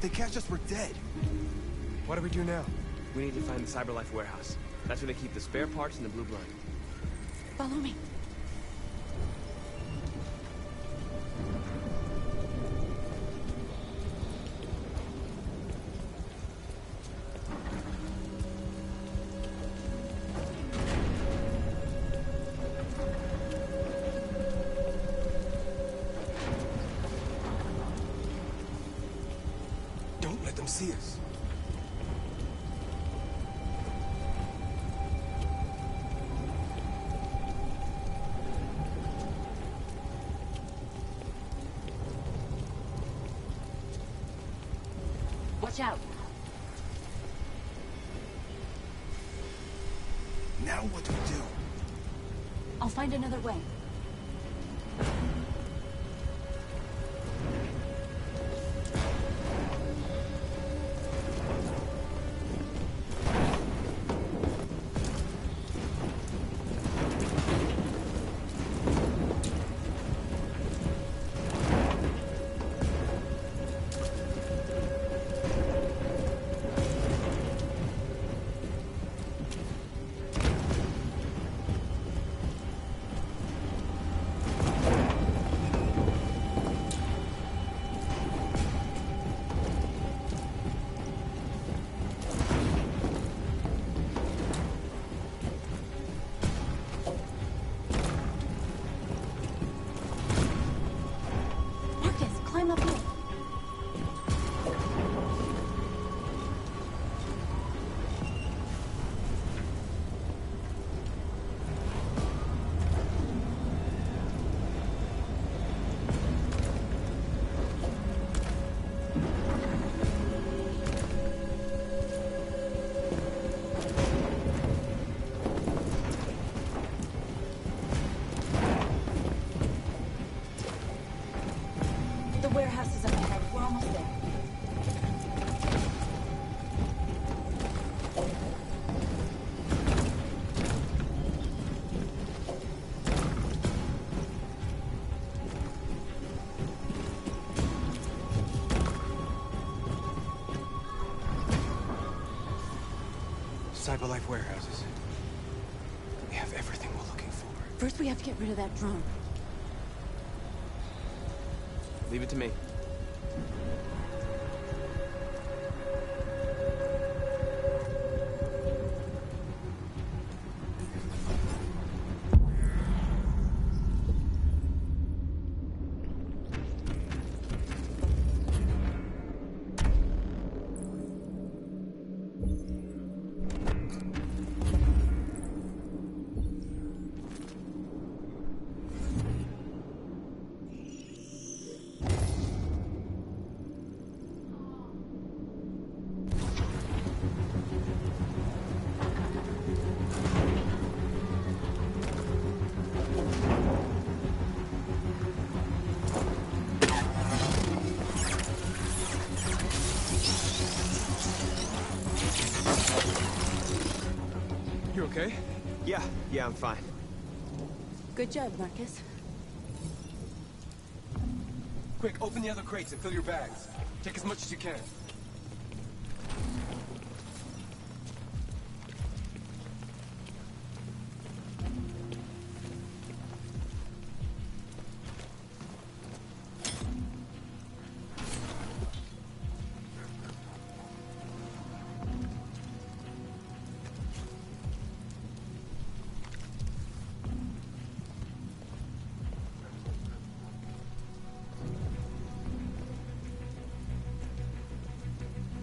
they catch us, we're dead. What do we do now? We need to find the CyberLife warehouse. That's where they keep the spare parts and the blue blood. Follow me. Don't let them see us. Watch out. Now what do we do? I'll find another way. Climb up here. The warehouse is up ahead. We're almost there. CyberLife warehouses. We have everything we're looking for. First, we have to get rid of that drone. Leave it to me. You okay? Yeah, I'm fine. Good job, Marcus. Quick, open the other crates and fill your bags. Take as much as you can.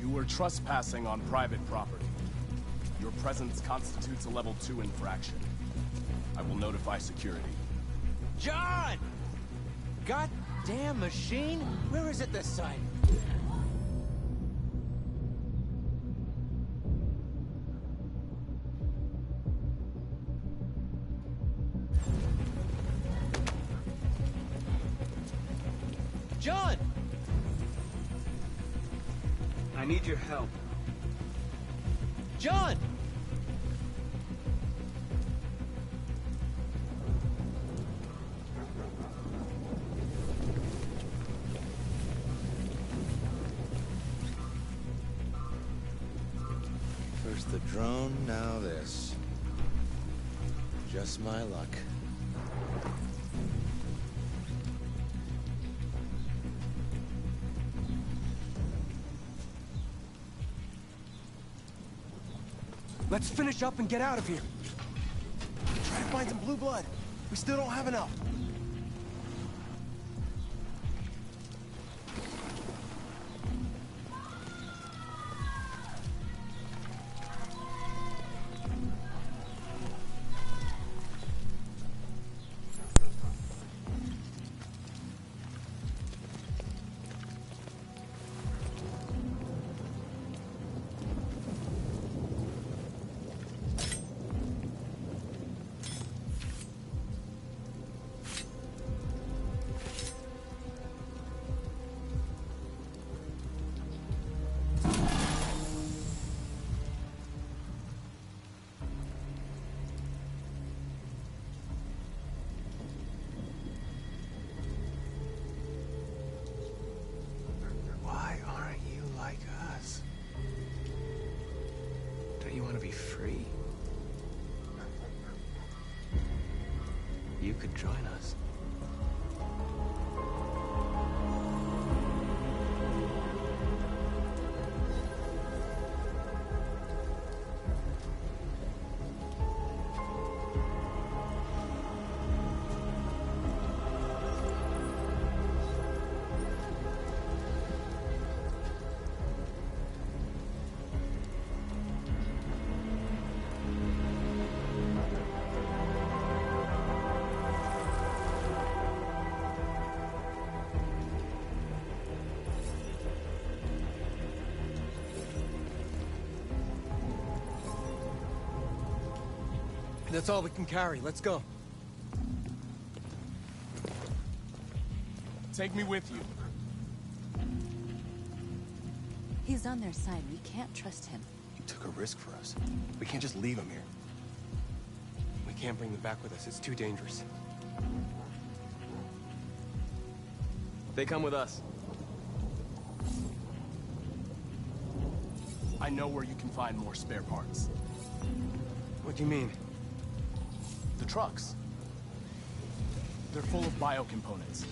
You were trespassing on private property. Your presence constitutes a level 2 infraction. I will notify security. John! Goddamn machine! Where is it this side? John! I need your help. John! First the drone, now this. Just my luck. Let's finish up and get out of here. Try to find some blue blood. We still don't have enough. Why aren't you like us? Don't you want to be free? You could join us. That's all we can carry. Let's go. Take me with you. He's on their side. We can't trust him. He took a risk for us. We can't just leave him here. We can't bring them back with us. It's too dangerous. They come with us. I know where you can find more spare parts. What do you mean? The trucks. They're full of biocomponents.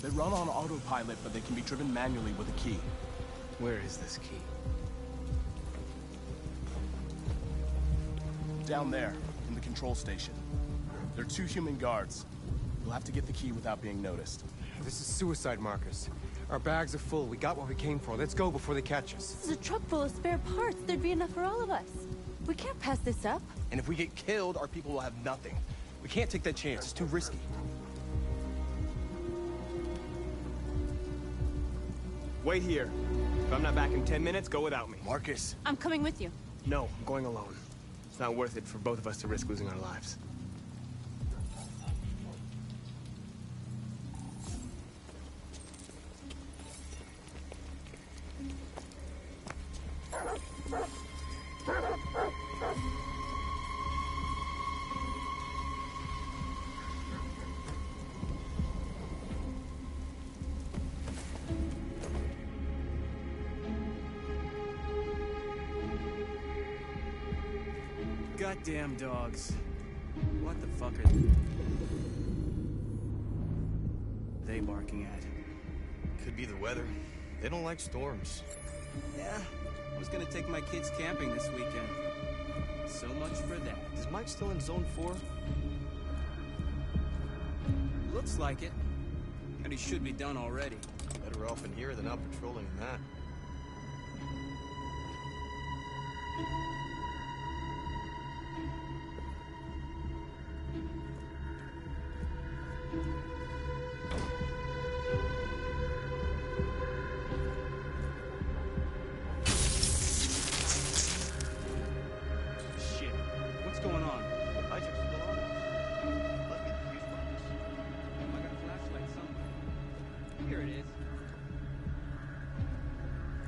They run on autopilot, but they can be driven manually with a key. Where is this key? Down there, in the control station. There are 2 human guards. You'll have to get the key without being noticed. This is suicide, Marcus. Our bags are full. We got what we came for. Let's go before they catch us. This is a truck full of spare parts. There'd be enough for all of us. We can't pass this up. And if we get killed, our people will have nothing. We can't take that chance. It's too risky. Wait here. If I'm not back in 10 minutes, go without me. Marcus. I'm coming with you. No, I'm going alone. It's not worth it for both of us to risk losing our lives. Goddamn dogs. What the fuck are they barking at? Could be the weather. They don't like storms. Yeah, I was gonna take my kids camping this weekend. So much for that. Is Mike still in Zone 4? Looks like it. And he should be done already. Better off in here than out patrolling in that. Shit. What's going on? I took some alarms. Let me the fuse box. I got a flashlight somewhere. Here it is.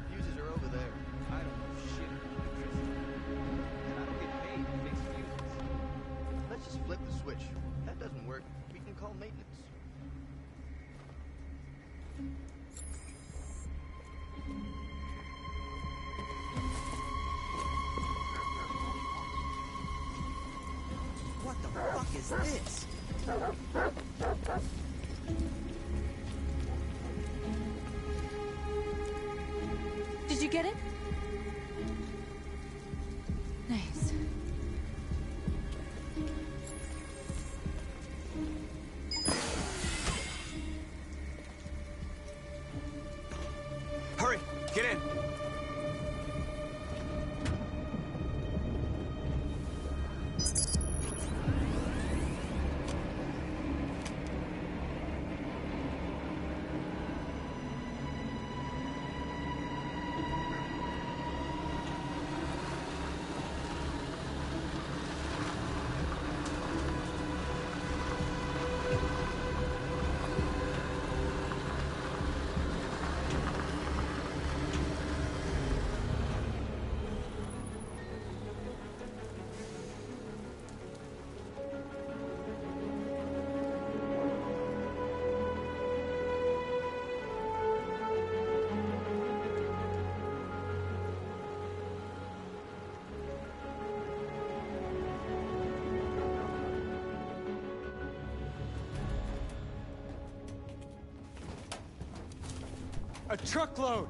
Fuses are over there. I don't know shit about electricity. is this? Did you get it? Nice. Hurry, get in. A truckload!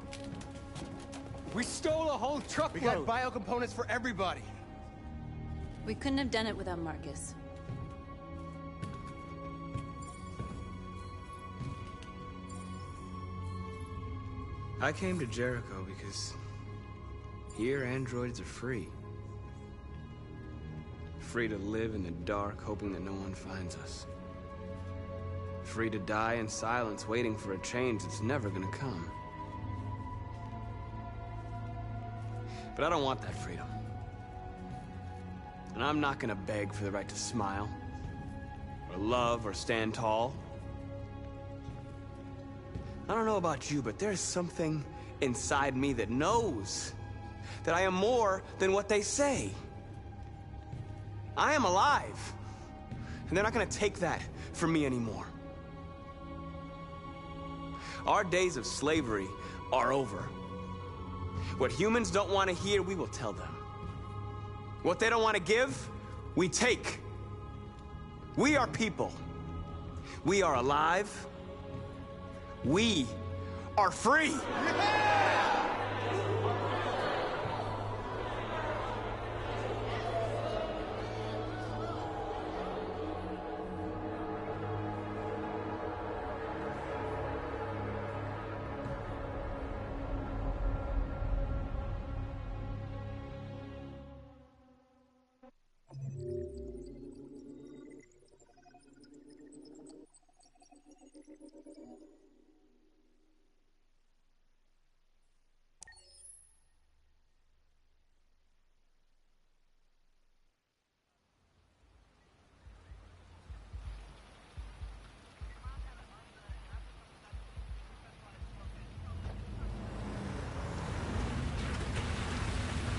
We stole a whole We truckload! got biocomponents for everybody. We couldn't have done it without Marcus. I came to Jericho because here androids are free. Free to live in the dark, hoping that no one finds us. Free to die in silence, waiting for a change that's never gonna come. But I don't want that freedom. And I'm not gonna beg for the right to smile, or love, or stand tall. I don't know about you, but there's something inside me that knows that I am more than what they say. I am alive, and they're not gonna take that from me anymore. Our days of slavery are over. What humans don't want to hear, we will tell them. What they don't want to give, we take. We are people. We are alive. We are free.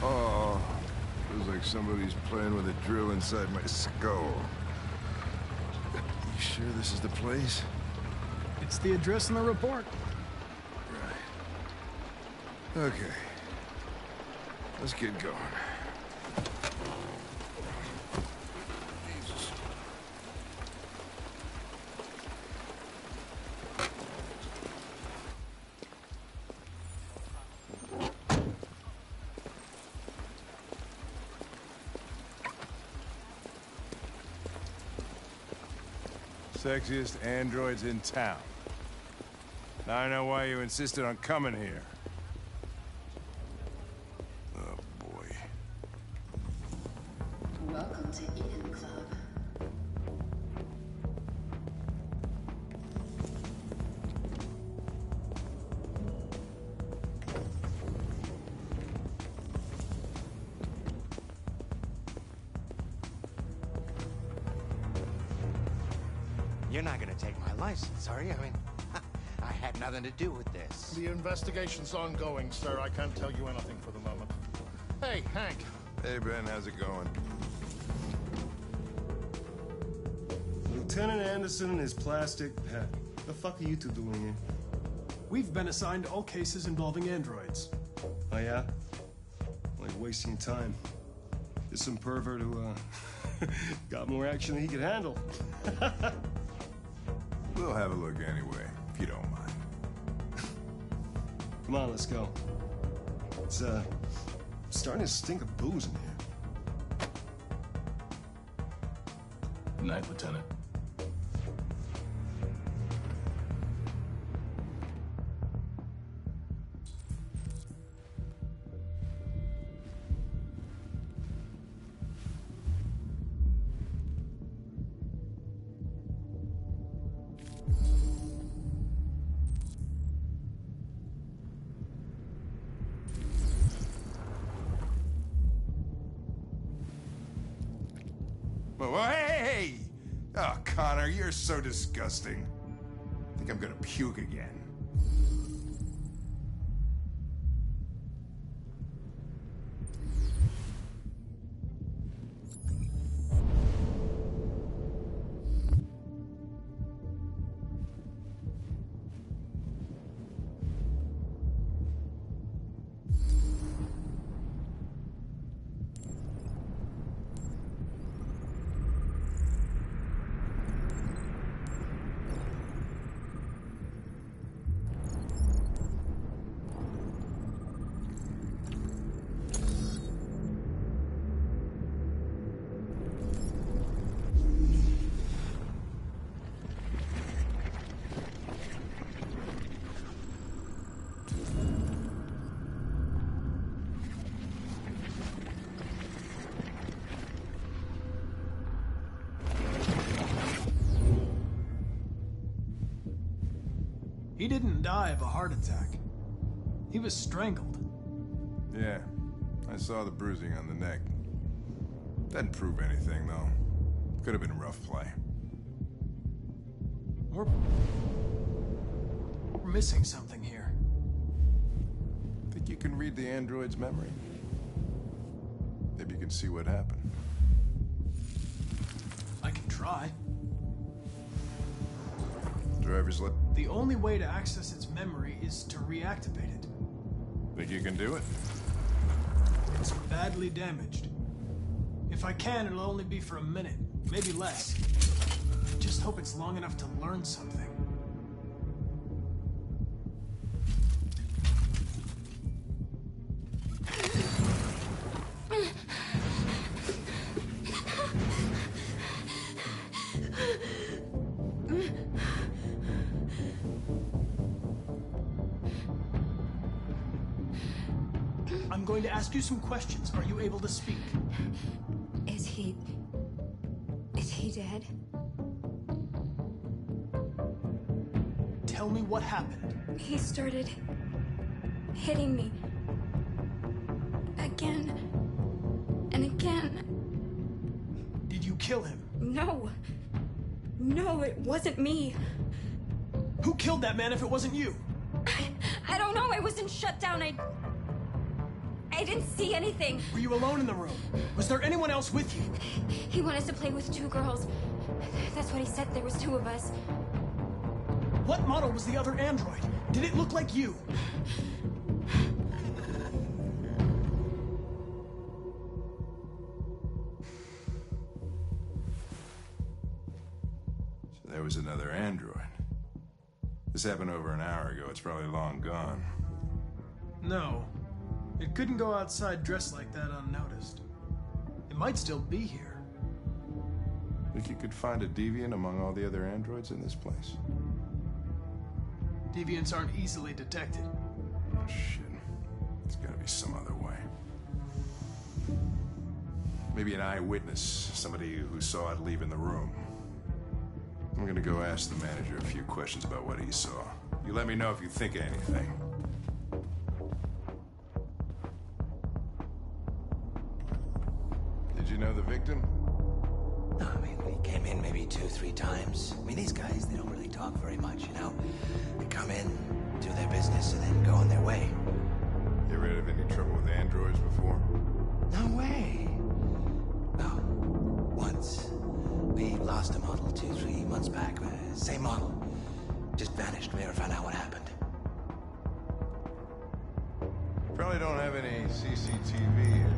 Oh, feels like somebody's playing with a drill inside my skull. You sure this is the place? It's the address in the report. Right. Okay. Let's get going. Jesus. Sexiest androids in town. Now I know why you insisted on coming here. Oh, boy. Welcome to Eden Club. You're not gonna take my license, are you? I mean, I had nothing to do with this. The investigation's ongoing, sir. I can't tell you anything for the moment. Hey, Hank. Hey, Ben, how's it going? Lieutenant Anderson and his plastic hat. The fuck are you two doing here? We've been assigned all cases involving androids. Oh, yeah? Like wasting time. Just some pervert who, got more action than he could handle. We'll have a look anyway, if you don't mind. Come on, let's go. It's, starting to stink of booze in here. Good night, Lieutenant. Well, hey! Oh, Connor, you're so disgusting. I think I'm gonna puke again. He didn't die of a heart attack. He was strangled. Yeah, I saw the bruising on the neck. Doesn't prove anything, though. Could have been rough play. We're missing something here. Think you can read the android's memory? Maybe you can see what happened. I can try. Driver's li- The only way to access its memory is to reactivate it. Think you can do it? It's badly damaged. If I can, it'll only be for a minute, maybe less. I just hope it's long enough to learn something. I'm going to ask you some questions. Are you able to speak? Is he dead? Tell me what happened. He started hitting me. Again. And again. Did you kill him? No. No, it wasn't me. Who killed that man if it wasn't you? I don't know. I wasn't shut down. I didn't see anything. Were you alone in the room? Was there anyone else with you? He wanted to play with 2 girls. That's what he said. There was 2 of us. What model was the other android? Did it look like you? So there was another android. This happened over an hour ago. It's probably long gone. No. It couldn't go outside dressed like that unnoticed. It might still be here. Think you could find a deviant among all the other androids in this place? Deviants aren't easily detected. Oh, shit. There's gotta be some other way. Maybe an eyewitness, somebody who saw it leaving the room. I'm gonna go ask the manager a few questions about what he saw. You let me know if you think of anything. Did you know the victim? No, I mean, we came in maybe 2-3 times. I mean, these guys, they don't really talk very much, you know? They come in, do their business, and then go on their way. You ever had any trouble with androids before? No way. No. Once. We lost a model 2-3 months back. Same model. Just vanished. We never found out what happened. Probably don't have any CCTV in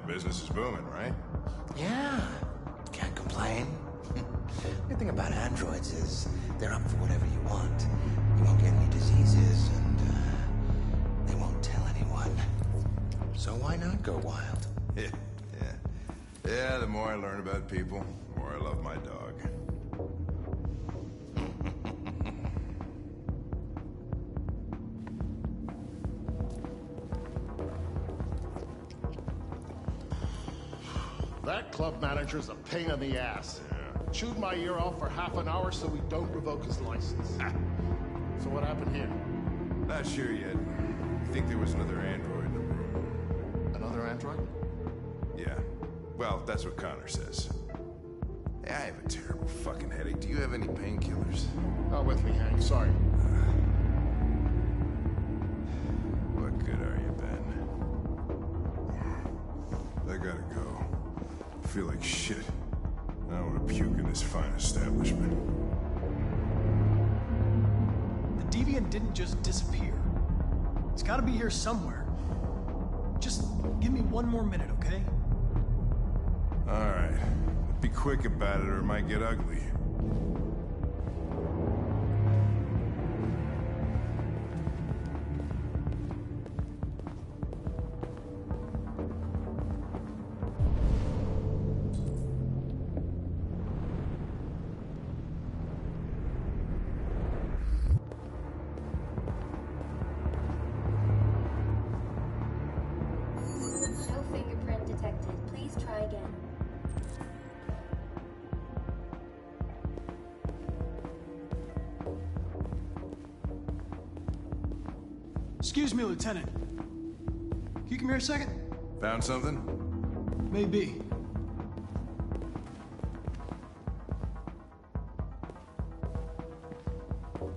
business is booming, right? Yeah, can't complain. The thing about androids is they're up for whatever you want. You won't get any diseases, and they won't tell anyone. So why not go wild? Yeah, the more I learn about people, the more I love my dog. That club manager's a pain in the ass. Yeah. Chewed my ear off for half an hour so we don't revoke his license. So what happened here? Not sure yet. I think there was another android in the room. Another android? Yeah. Well, that's what Connor says. Hey, I have a terrible fucking headache. Do you have any painkillers? Not with me, Hank. Sorry. What good are you, Ben? I gotta go. I feel like shit. I don't want to puke in this fine establishment. The deviant didn't just disappear. It's gotta be here somewhere. Just give me one more minute, okay? Alright. Be quick about it or it might get ugly. No fingerprint detected. Please try again. Excuse me, Lieutenant. Can you come here a second? Found something? Maybe.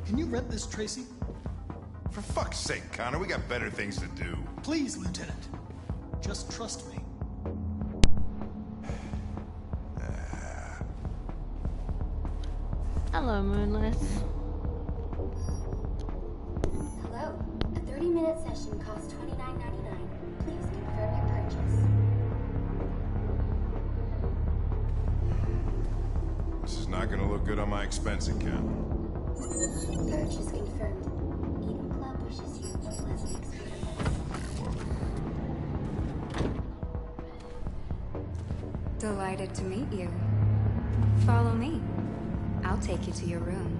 Can you rent this, Tracy? For fuck's sake, Connor, we got better things to do. Please, Lieutenant. Just trust me. Hello, Moonless. Hello. A 30-minute session costs $29.99. Please confirm your purchase. This is not gonna look good on my expense account. Purchase confirmed. Eden Club wishes you a pleasant experience. You're welcome. Delighted to meet you. Follow me. I'll take you to your room.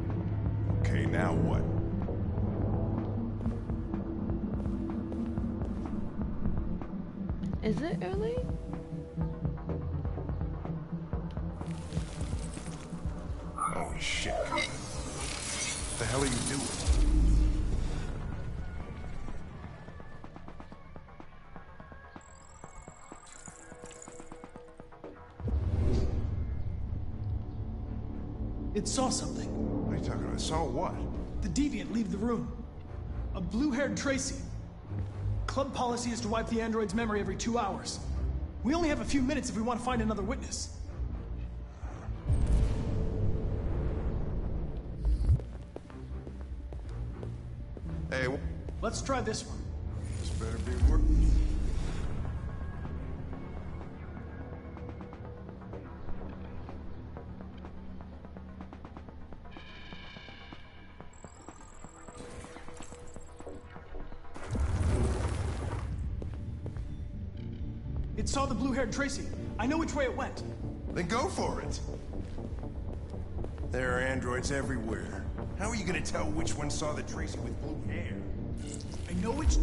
Okay, now what? Is it early? Holy shit, Connor. What the hell are you doing? It saw something. What are you talking about? Saw what? The deviant leave the room. A blue-haired Tracy. Club policy is to wipe the android's memory every 2 hours. We only have a few minutes if we want to find another witness. Hey, Let's try this one. this better be work. It saw the blue-haired Tracy. I know which way it went. Then go for it. There are androids everywhere. How are you gonna tell which one saw the Tracy with blue hair? I know which...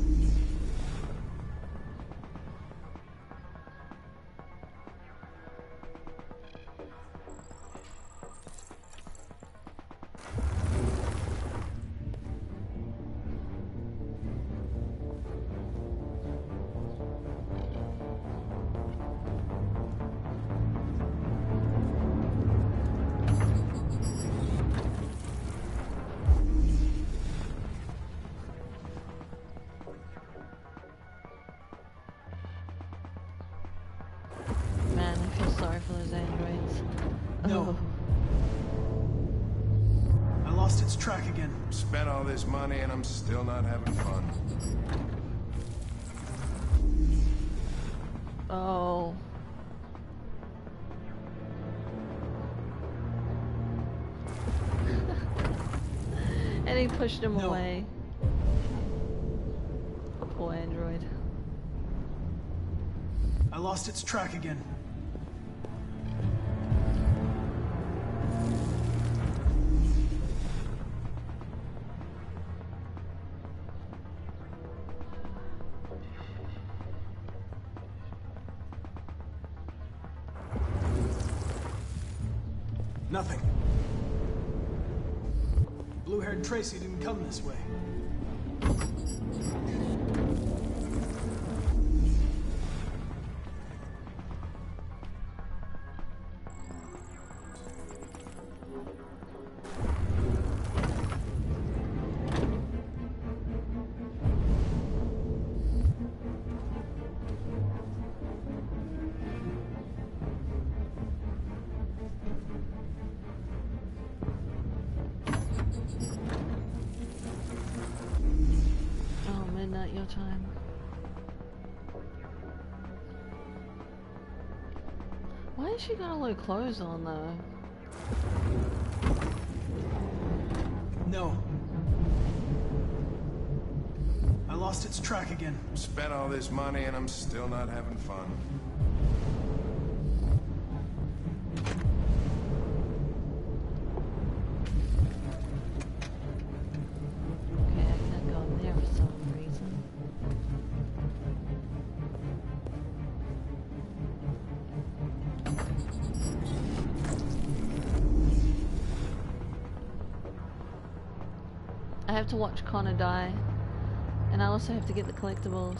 Man, I feel sorry for those androids. No. I lost its track again. Spent all this money and I'm still not having fun. Oh. Somebody pushed him away. Poor android. I lost its track again. Nothing. Blue-haired Tracy didn't come this way. Your time. Why has she got all her clothes on though? No. I lost its track again. Spent all this money and I'm still not having fun. Okay, I can't go in there for some reason. I have to watch Connor die, and I also have to get the collectibles.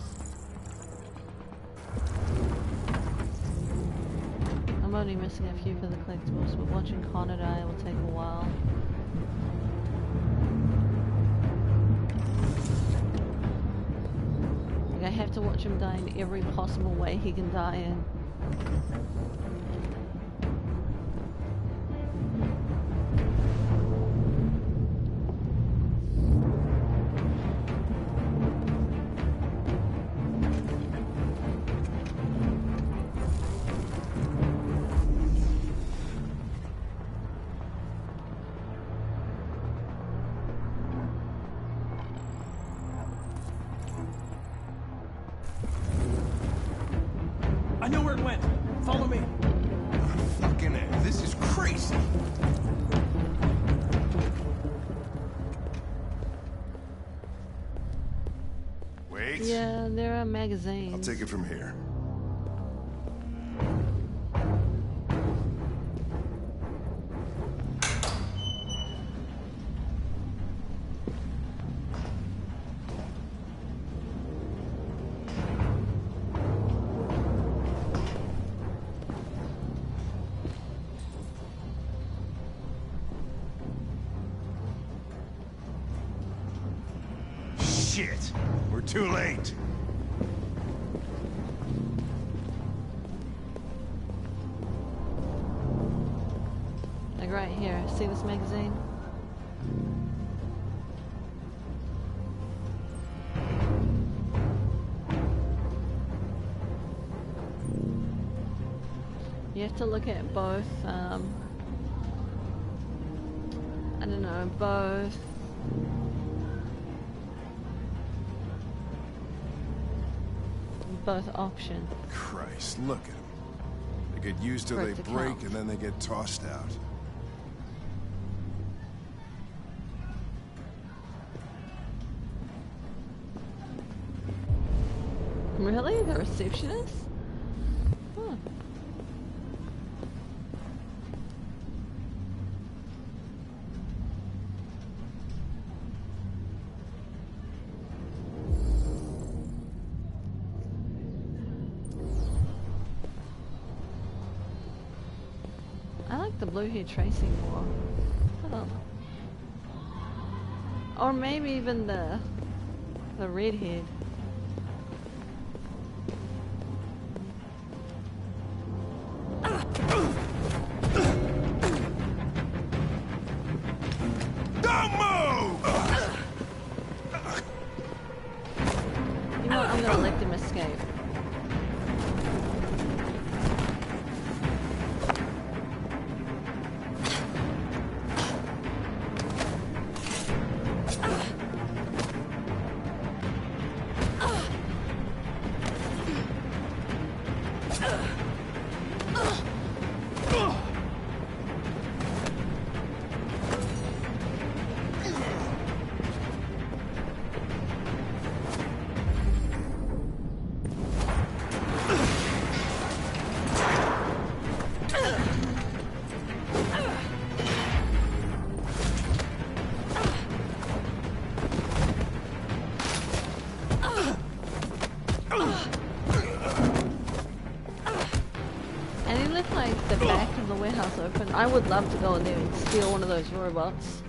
I'm only missing a few for the collectibles, but watching Connor die will take a while. Like, I have to watch him die in every possible way he can die in. I know where it went. Follow me. Fucking A, this is crazy. Wait. Yeah, there are magazines. I'll take it from here. Shit! We're too late. Like right here, see this magazine? You have to look at both, I don't know, both options. Christ, look at them. They get used till they break and then they get tossed out. Really? The receptionist? Huh. I like the blue hair Tracy more. Oh. Or maybe even the redhead. Don't move! You know what? I'm gonna let them escape. I would love to go in there and steal one of those robots.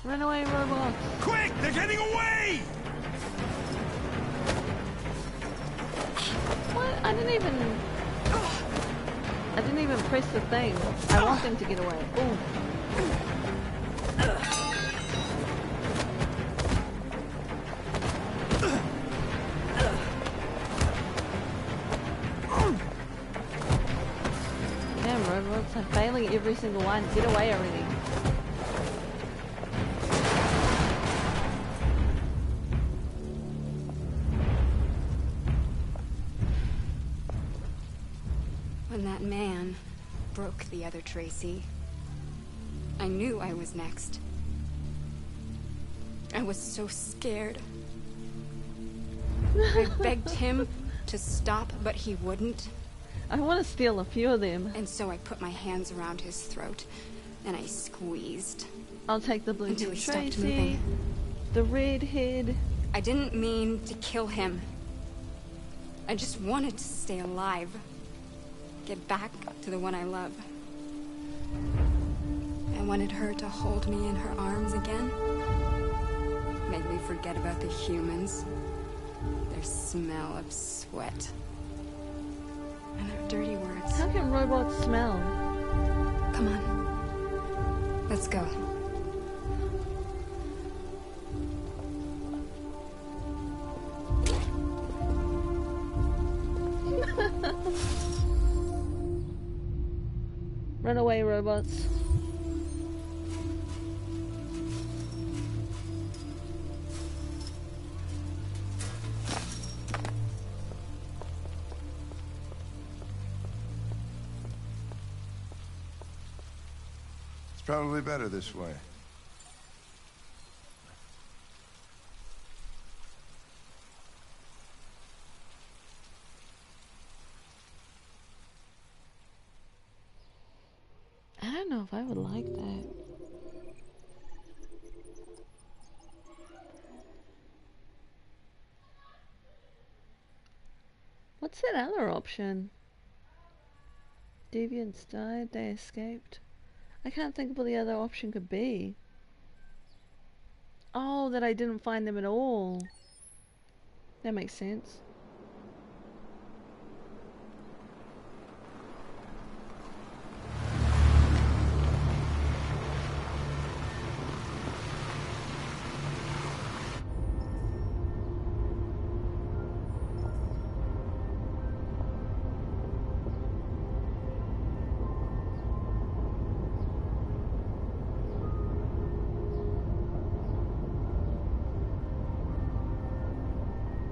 Run away, robots! Quick! They're getting away! What? I didn't even press the thing. I want them to get away. Ooh. I'm failing every single one. Get away already. When that man broke the other Tracy, I knew I was next. I was so scared. I begged him to stop, but he wouldn't. I want to steal a few of them. And so I put my hands around his throat, and I squeezed. I'll take the blue until he stopped Tracy, moving. the redhead. I didn't mean to kill him. I just wanted to stay alive. Get back to the one I love. I wanted her to hold me in her arms again. Make me forget about the humans. Their smell of sweat. And their dirty words. How can robots smell? Come on. Let's go. Run away, robots. Probably better this way. I don't know if I would like that. What's that other option? Deviants died, they escaped. I can't think of what the other option could be. Oh, that I didn't find them at all. That makes sense.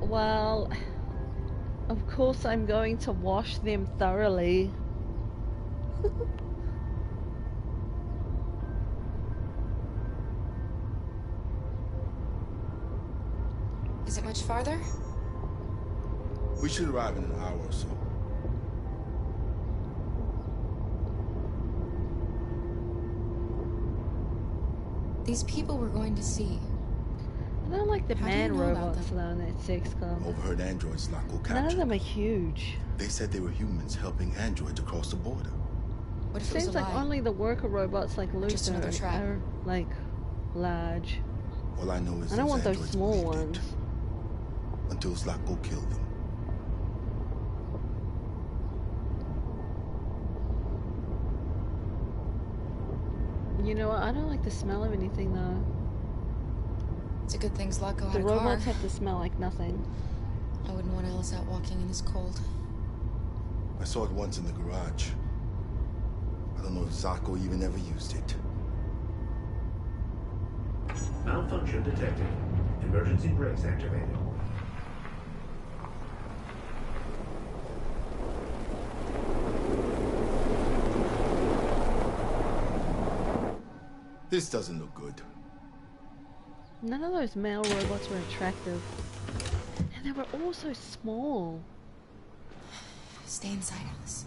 Well, of course I'm going to wash them thoroughly. Is it much farther? We should arrive in an hour or so. These people we're going to see. I don't like the How do you man know about robots them? though in that sex club. Overheard androids not go captured. None of them are huge. They said they were humans helping androids across the border. What if it was Seems a like lie? only the worker robots like Luther Just another trap. are like large. All I know is I don't want those androids small believed ones. it, until Slacko killed them. You know what? I don't like the smell of anything though. It's a good thing Zlatko had The a car. robots have to smell like nothing. I wouldn't want Alice out walking in this cold. I saw it once in the garage. I don't know if Zako even ever used it. Malfunction detected. Emergency brakes activated. This doesn't look good. None of those male robots were attractive. And they were all so small. Stay inside, Alice.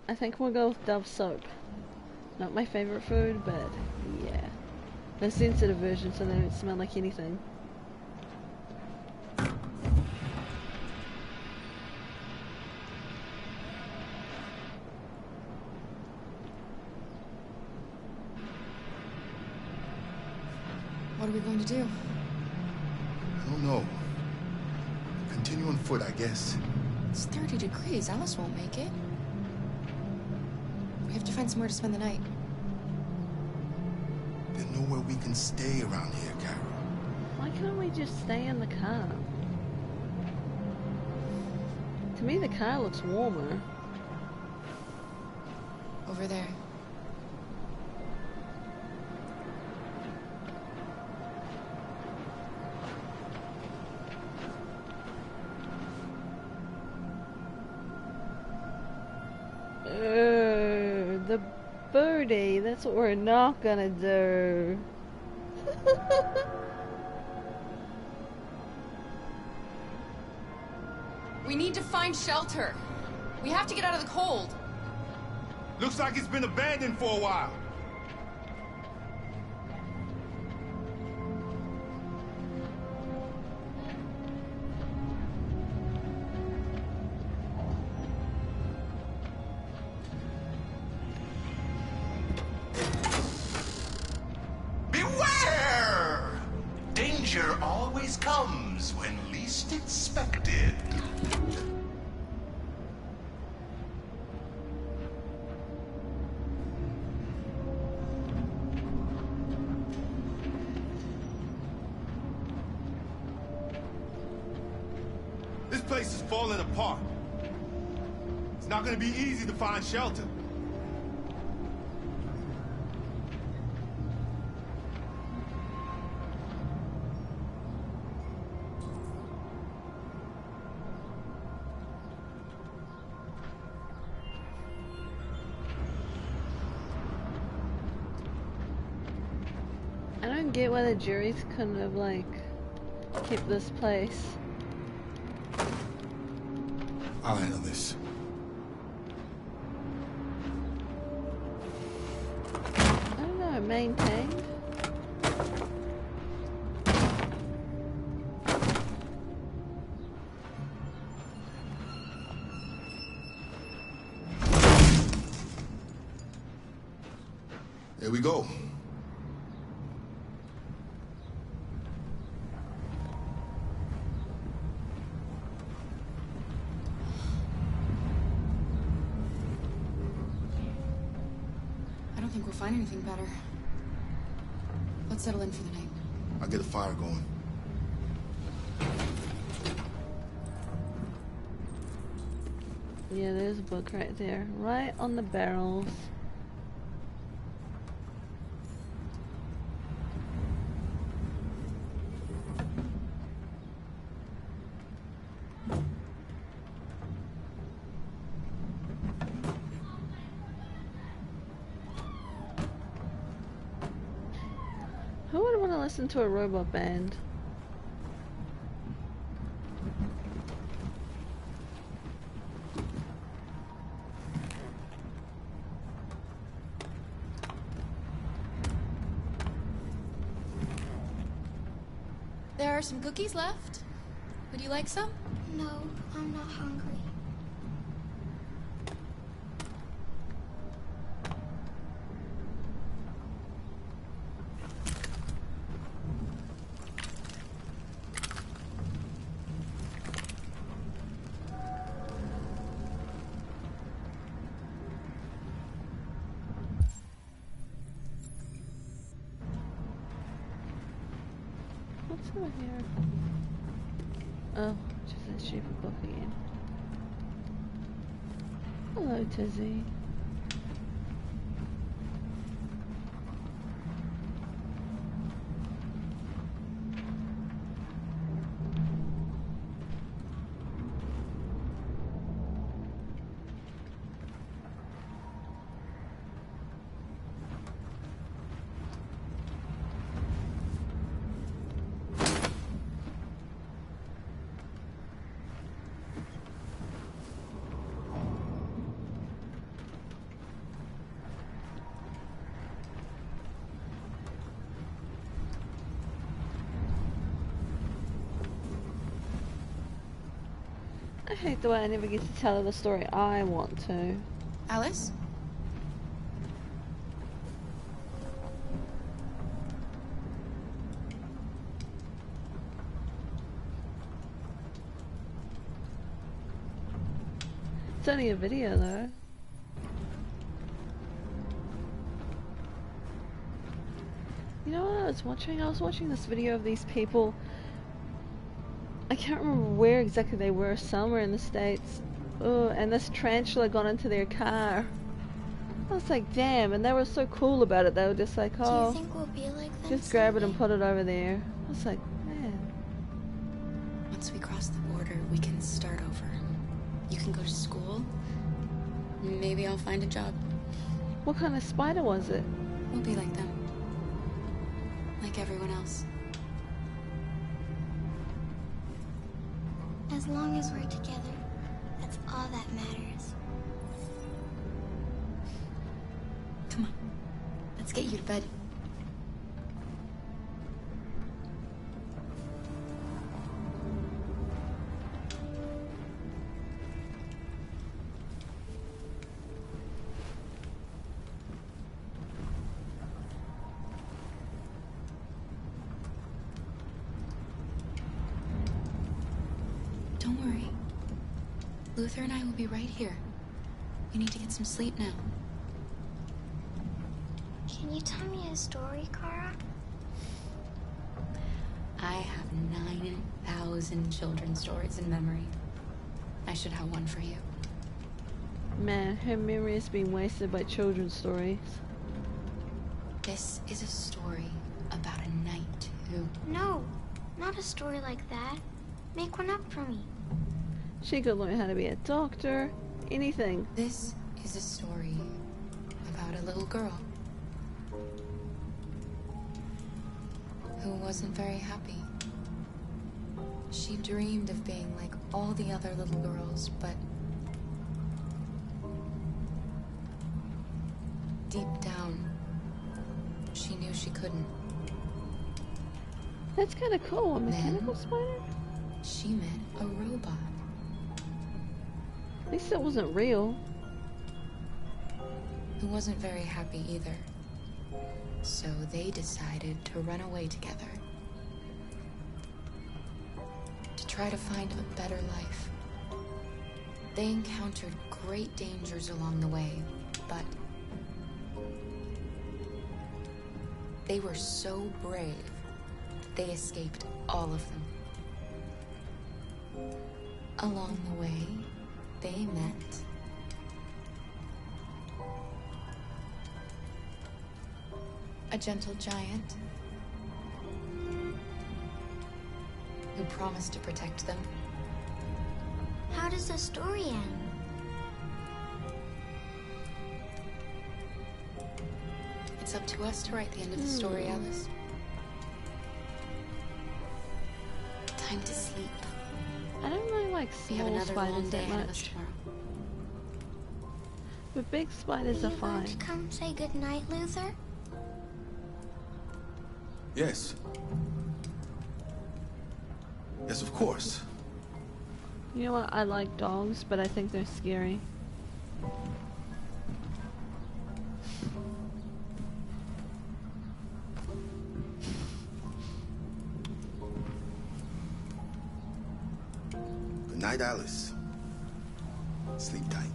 I think we'll go with Dove soap. Not my favorite food, but yeah. The sensitive version so they don't smell like anything. What are we going to do? I don't know. Continue on foot, I guess. It's 30 degrees. Alice won't make it. We have to find somewhere to spend the night. There's nowhere we can stay around here, Carol. Why can't we just stay in the car? To me, the car looks warmer. Over there. The booty. That's what we're not gonna do. We need to find shelter. We have to get out of the cold. Looks like it's been abandoned for a while. Beware! Danger always comes when least expected. This place is falling apart. It's not gonna be easy to find shelter. I don't get why the juries couldn't have, like, kept this place. I'll handle this. I don't know, maintained? There we go. I don't think we'll find anything better. Let's settle in for the night. I'll get a fire going. Yeah, there's a book right there. Right on the barrels. Who would want to listen to a robot band? There are some cookies left. Would you like some? No, I'm not hungry. What's over here? Oh. Which is that stupid book again. Hello, Tizzy. I hate the way I never get to tell her the story I want to. Alice? It's only a video though. You know what I was watching? I was watching this video of these people. I can't remember where exactly they were, somewhere in the States. Oh, and this tarantula got into their car. I was like, damn, and they were so cool about it. They were just like, oh, Do you think we'll be like them just grab it and someday? put it over there. I was like, man. Once we cross the border, we can start over. You can go to school. Maybe I'll find a job. What kind of spider was it? We'll be like them. Like everyone else. As long as we're together, that's all that matters. Come on. Let's get you to bed. Don't worry. Luther and I will be right here. You need to get some sleep now. Can you tell me a story, Kara? I have 9,000 children's stories in memory. I should have one for you. Man, her memory has been wasted by children's stories. This is a story about a knight who... No, not a story like that. Make one up for me. She could learn how to be a doctor, anything. This is a story about a little girl who wasn't very happy. She dreamed of being like all the other little girls, but deep down, she knew she couldn't. That's kind of cool. A mechanical Then spider? she met a robot. At least it wasn't real. Who wasn't very happy either. So they decided to run away together. To try to find a better life. They encountered great dangers along the way, but they were so brave that they escaped all of them. Along the way, they met a gentle giant who promised to protect them. How does the story end? It's up to us to write the end of the story, Alice. Time to sleep. I don't really like We have small another long spiders day that ahead of us much. tomorrow. But big spiders are You fine. going to come say goodnight, Luther? Yes. Yes, of course. You know what? I like dogs, but I think they're scary. Good night, Alice. Sleep tight.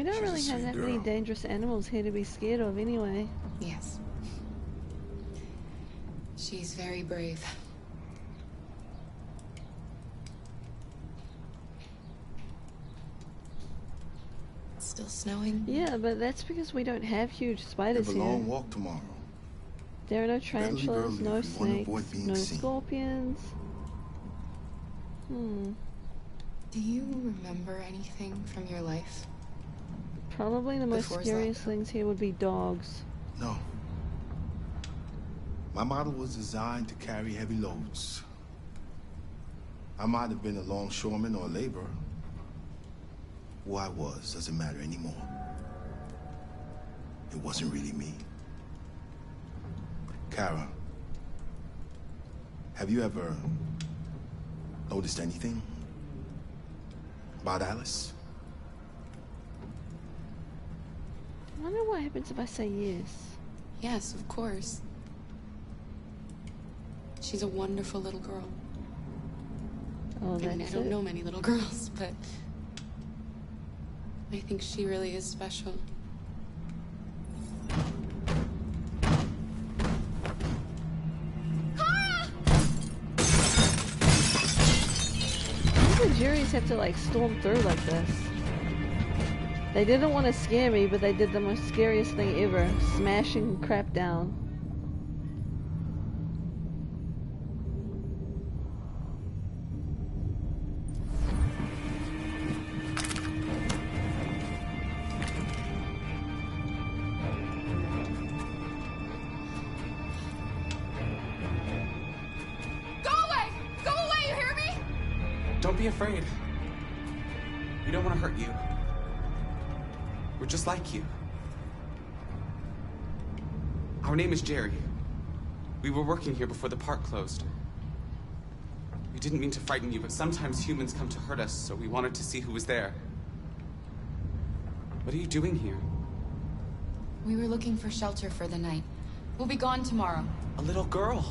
don't She's a really have sweet that many girl. dangerous animals here to be scared of anyway. Yes. She's very brave. It's still snowing. Yeah, but that's because we don't have huge We spiders have a here. long walk tomorrow. There are no Better leave tarantulas, early no if we want to avoid snakes, being no seen. scorpions. Do you remember anything from your life? Probably the most Before scariest things here would be dogs. No. My model was designed to carry heavy loads. I might have been a longshoreman or a laborer. Who I was doesn't matter anymore. It wasn't really me. Kara, have you ever noticed anything about Alice? I wonder what happens if I say yes. Yes, of course. She's a wonderful little girl. Oh, I mean, I that's don't it? know many little girls, but I think she really is special. Why do the juries have to like storm through like this? They didn't want to scare me, but they did the most scariest thing ever, smashing crap down. Go away! Go away, you hear me? Don't be afraid. We don't want to hurt you. We're just like you. Our name is Jerry. We were working here before the park closed. We didn't mean to frighten you, but sometimes humans come to hurt us, so we wanted to see who was there. What are you doing here? We were looking for shelter for the night. We'll be gone tomorrow. A little girl.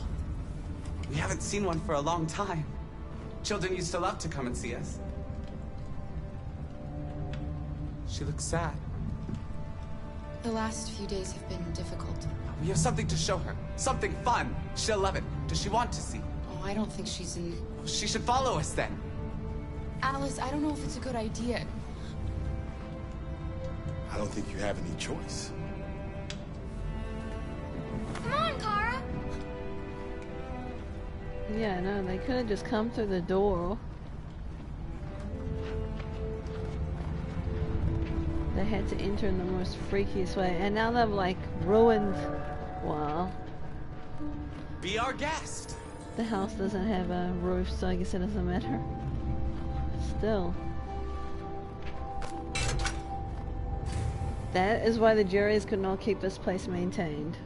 We haven't seen one for a long time. Children used to love to come and see us. She looks sad. The last few days have been difficult. We have something to show her. Something fun. She'll love it. Does she want to see? Oh, I don't think she's in... She should follow us then. Alice, I don't know if it's a good idea. I don't think you have any choice. Come on, Kara! Yeah, no, they could have just come through the door. They had to enter in the most freakiest way, and now they've like ruined. Wow. Be our guest. The house doesn't have a roof, so I guess it doesn't matter. Still. That is why the juries could not keep this place maintained.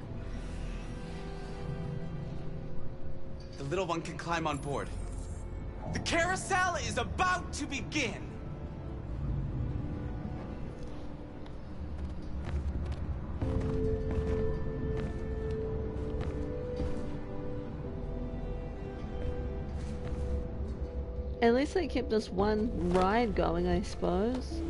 The little one can climb on board. The carousel is about to begin. At least they kept this one ride going, I suppose.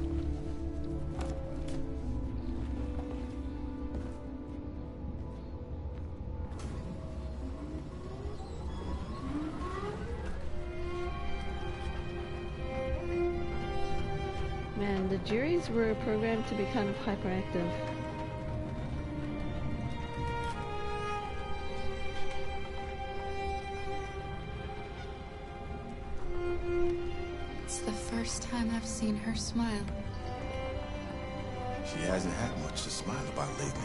Man, the juries were programmed to be kind of hyperactive. It's the first time I've seen her smile. She hasn't had much to smile about lately.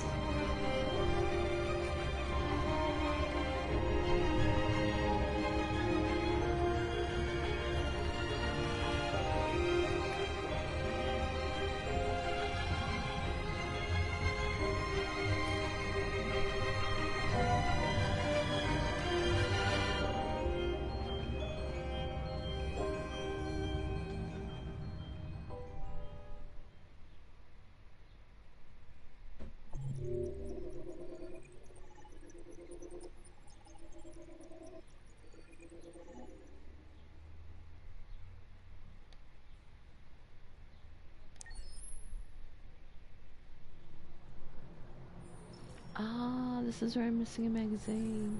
Ah, this is where I'm missing a magazine.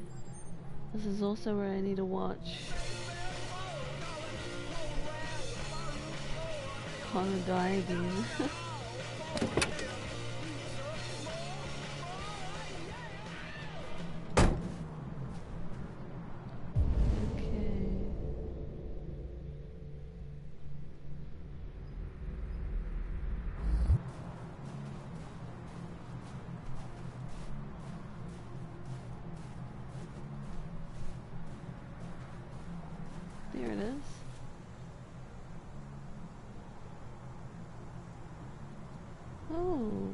This is also where I need to watch Connor diving. There it is. Oh.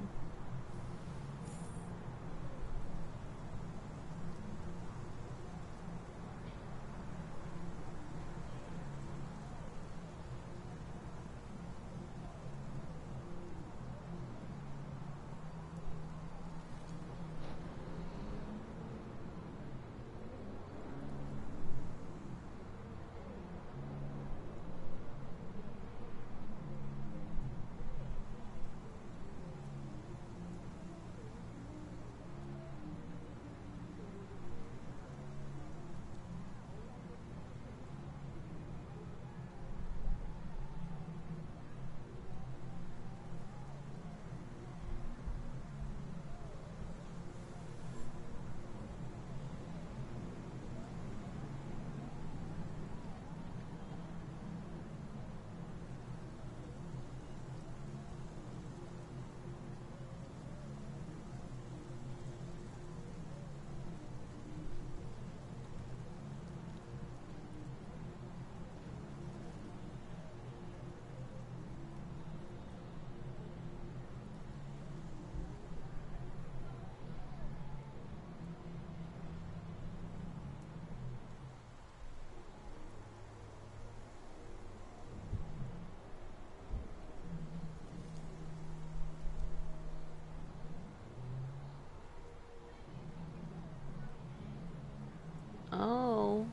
Oh.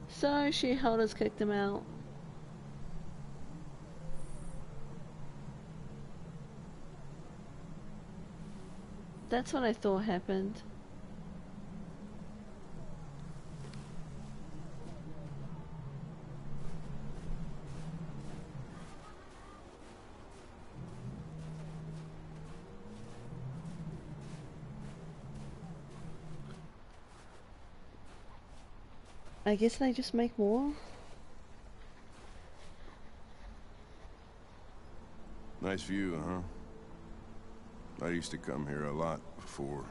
So She-Hulda's kicked him out. That's what I thought happened. I guess they just make more. Nice view, huh? I used to come here a lot before.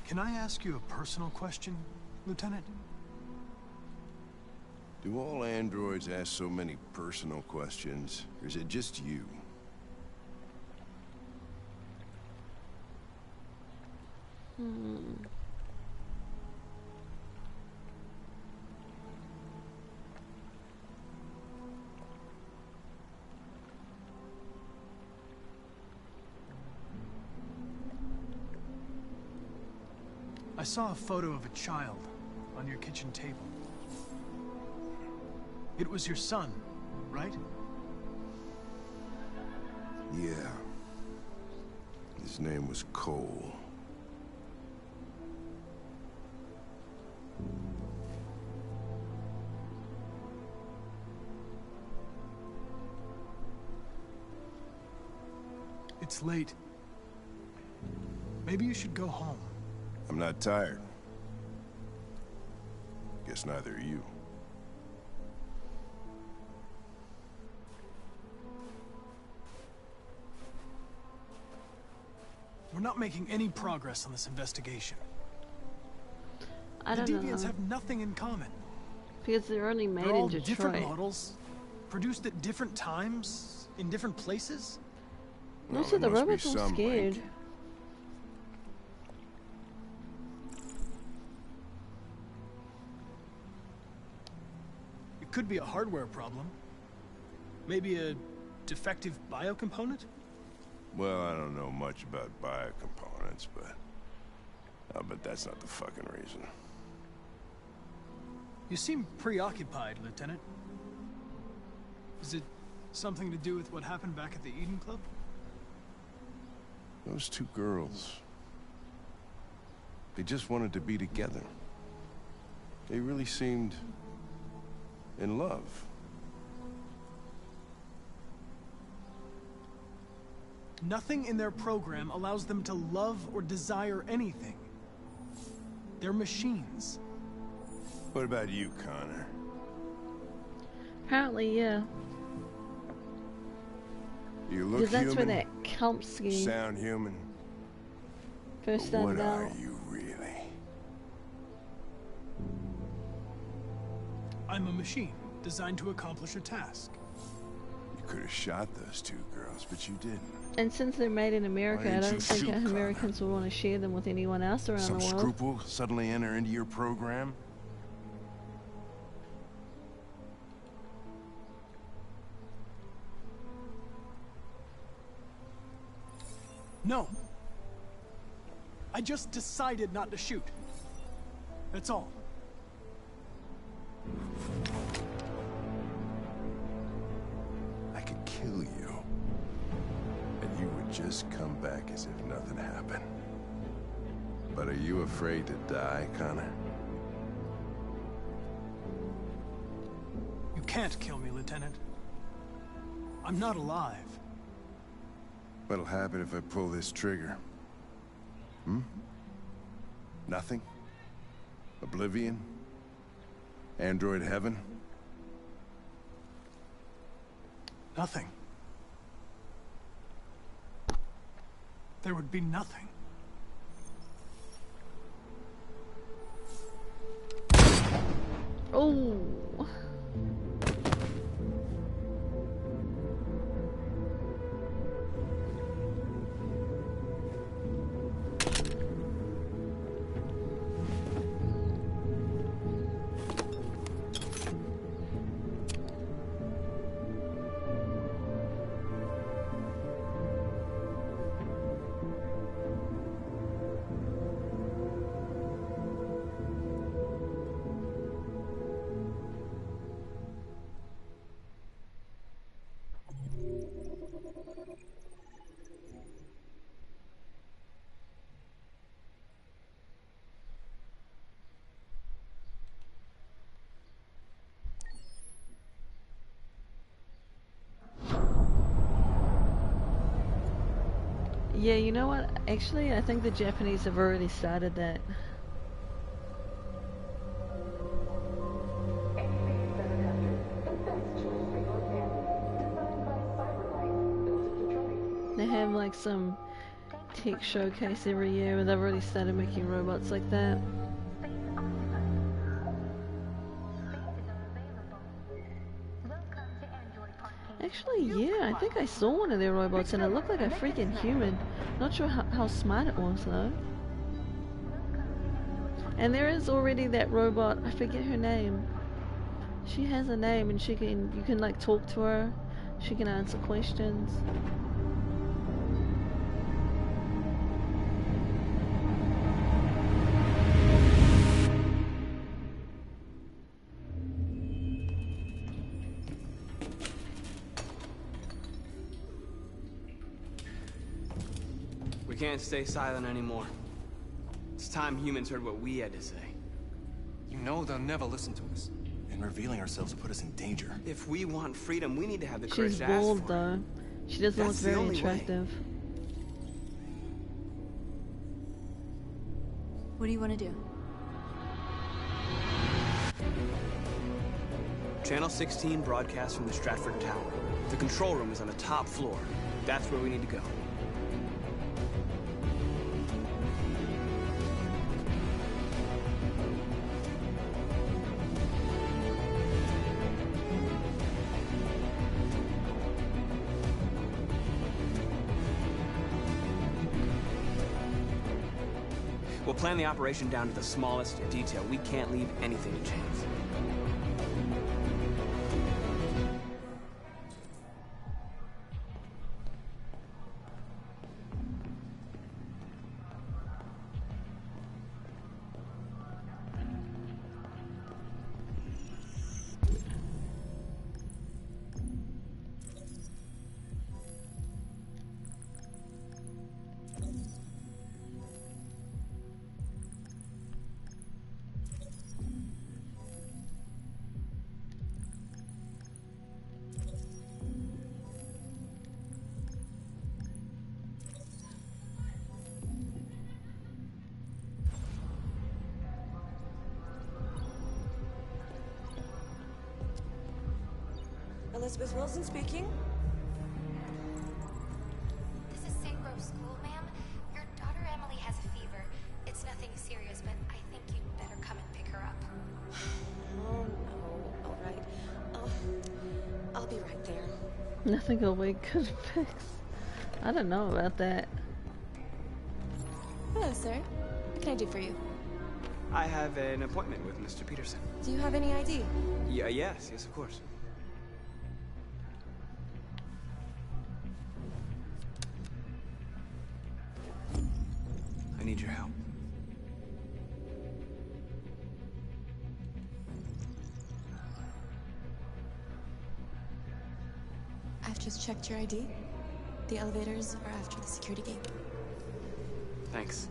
Can I ask you a personal question, Lieutenant? Do all androids ask so many personal questions, or is it just you? I saw a photo of a child on your kitchen table. It was your son, right? Yeah. His name was Cole. It's late. Maybe you should go home. I'm not tired. Guess neither are you. We're not making any progress on this investigation. I don't the know. deviants have nothing in common. Because they're only made They're all in Detroit. different models, produced at different times, in different places. Most of the robots are scared. link. It could be a hardware problem. Maybe a defective biocomponent? Well, I don't know much about biocomponents, but I'll bet that's not the fucking reason. You seem preoccupied, Lieutenant. Is it something to do with what happened back at the Eden Club? Those two girls. They just wanted to be together. They really seemed in love. Nothing in their program allows them to love or desire anything. They're machines. What about you, Connor? Apparently, yeah. You look Because that's human. where that comp scheme Sound human. first But what started are out. you really? I'm a machine, designed to accomplish a task. You could have shot those two girls, but you didn't. And since they're made in America, Why I didn't don't you think shoot, Americans will want to share them with anyone else around Some the world. scruple suddenly enter into your program? No. I just decided not to shoot. That's all. I could kill you. And you would just come back as if nothing happened. But are you afraid to die, Connor? You can't kill me, Lieutenant. I'm not alive. What'll happen if I pull this trigger? Hmm? Nothing? Oblivion? Android heaven? Nothing. There would be nothing. Oh. Yeah, you know what? Actually, I think the Japanese have already started that. They have like some tech showcase every year where they've already started making robots like that. Actually, yeah, I think I saw one of their robots and it looked like a freaking human. Not sure how smart it was though. And there is already that robot, I forget her name. She has a name and you can like talk to her. She can answer questions. We can't stay silent anymore. It's time humans heard what we had to say. You know they'll never listen to us. And revealing ourselves will put us in danger. If we want freedom, we need to have the courage She's to ask bald for it. though. She doesn't look That's the very only way. attractive. What do you want to do? Channel 16 broadcasts from the Stratford Tower. The control room is on the top floor. That's where we need to go. We'll plan the operation down to the smallest detail. We can't leave anything to chance. Elizabeth Wilson speaking. This is St. Rose School, ma'am. Your daughter Emily has a fever. It's nothing serious, but I think you'd better come and pick her up. Oh, no. All right. I'll be right there. Nothing a wig could fix. I don't know about that. Hello, sir. What can I do for you? I have an appointment with Mr. Peterson. Do you have any ID? Yes, of course. I need your help. I've just checked your ID. The elevators are after the security gate. Thanks.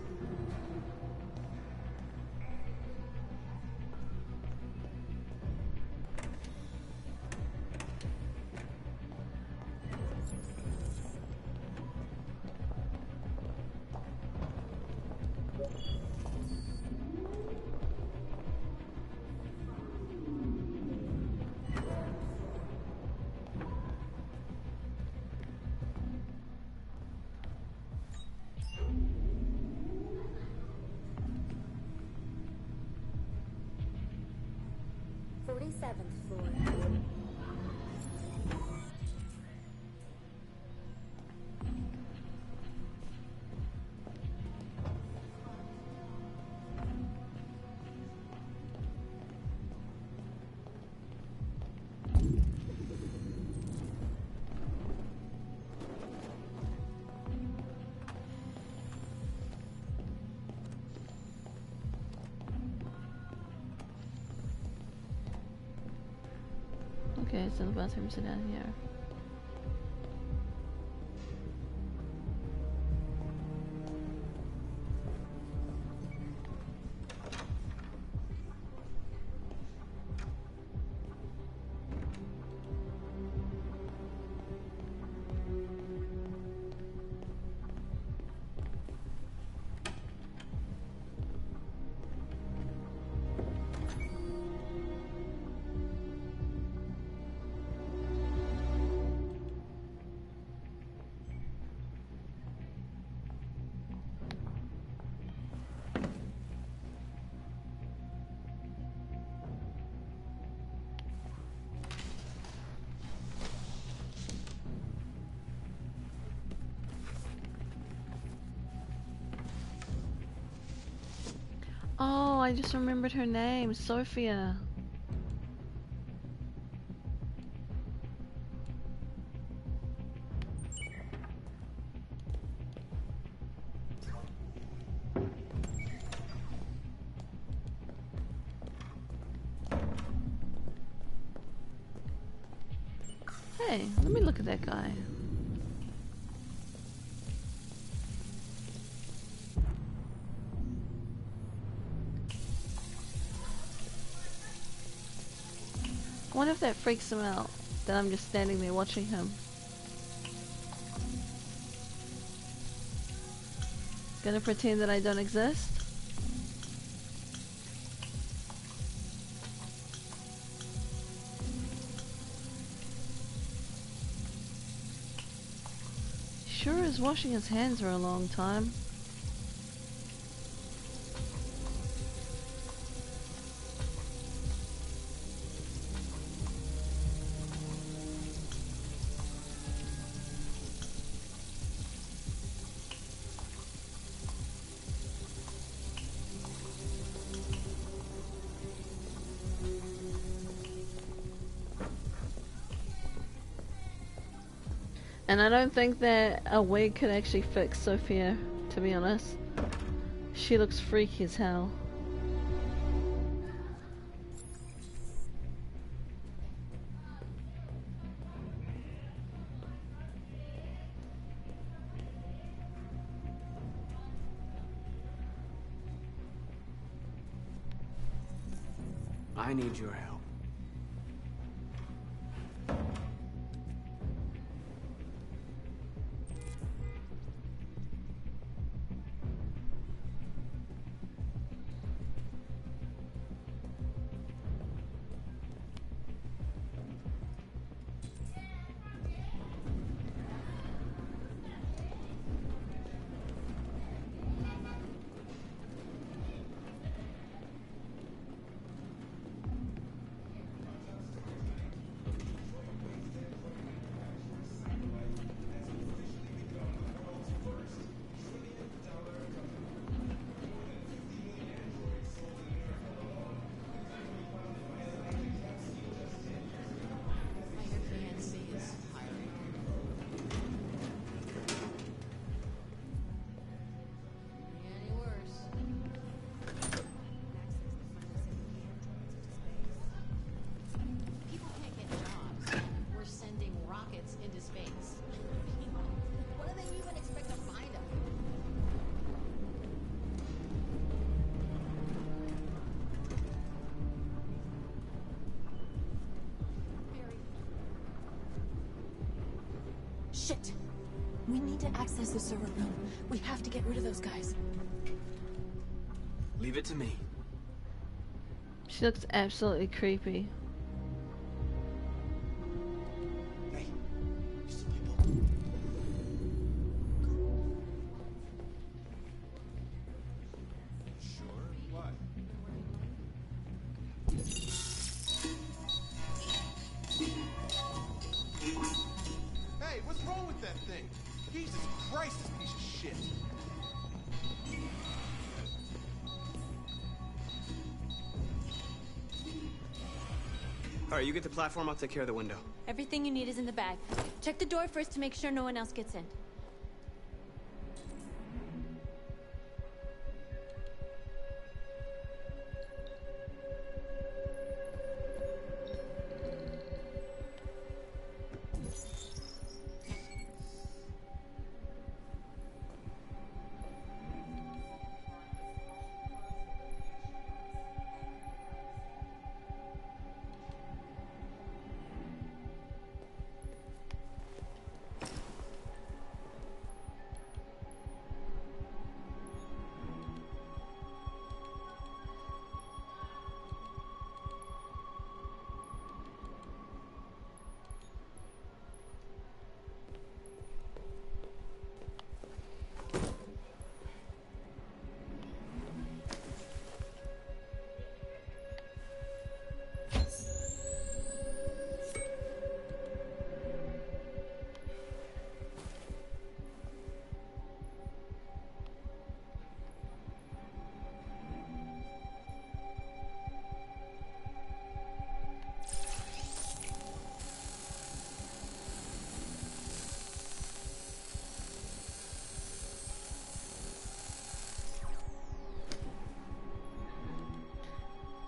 Okay, so the bathrooms are down here. Oh, I just remembered her name, Sophia. Hey, let me look at that guy. I wonder if that freaks him out, that I'm just standing there watching him. Gonna pretend that I don't exist? Sure is washing his hands for a long time. And I don't think that a wig could actually fix Sophia, to be honest. She looks freaky as hell. I need your help. Shit! We need to access the server room. We have to get rid of those guys. Leave it to me. She looks absolutely creepy. Hey, what's wrong with that thing? Jesus Christ, this piece of shit. All right, you get the platform, I'll take care of the window. Everything you need is in the bag. Check the door first to make sure no one else gets in.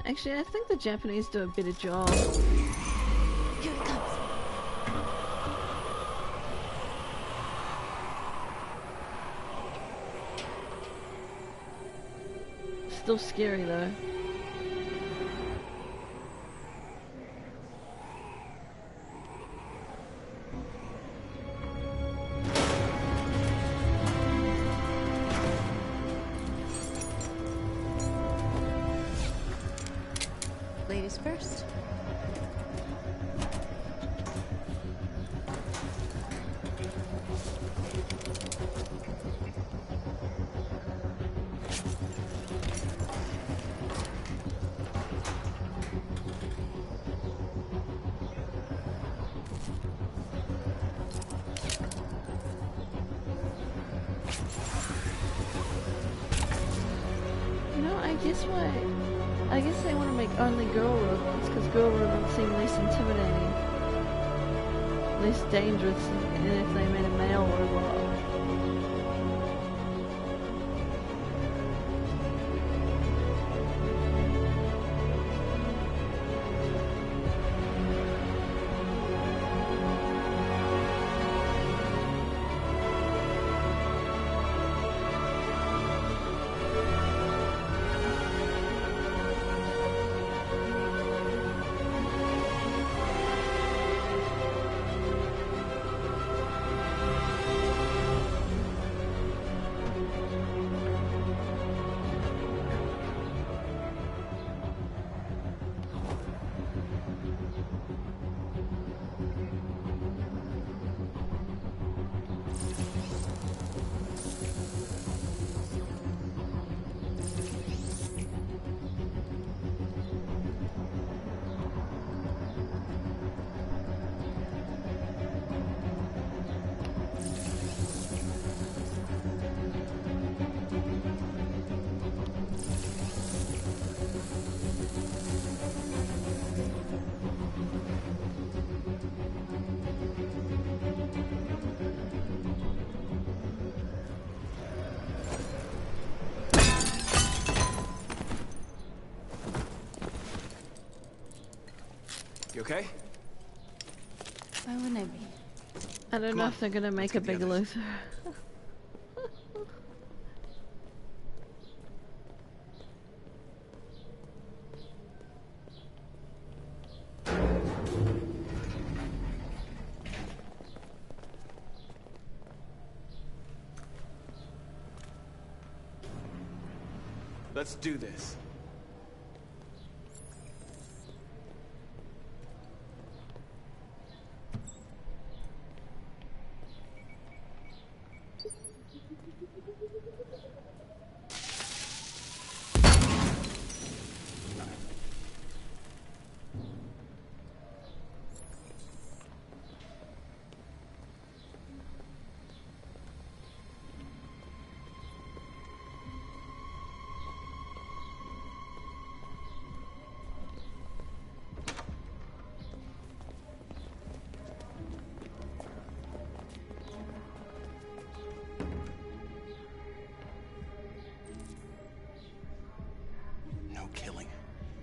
Actually, I think the Japanese do a better job. Here it comes. Still scary though. Ladies first. You know, I guess they want to make only girl robots because girl robots seem less intimidating, less dangerous than if they made a male robot. You okay? Why wouldn't I be? I don't know if they're gonna make a big Luther. Let's do this. Killing.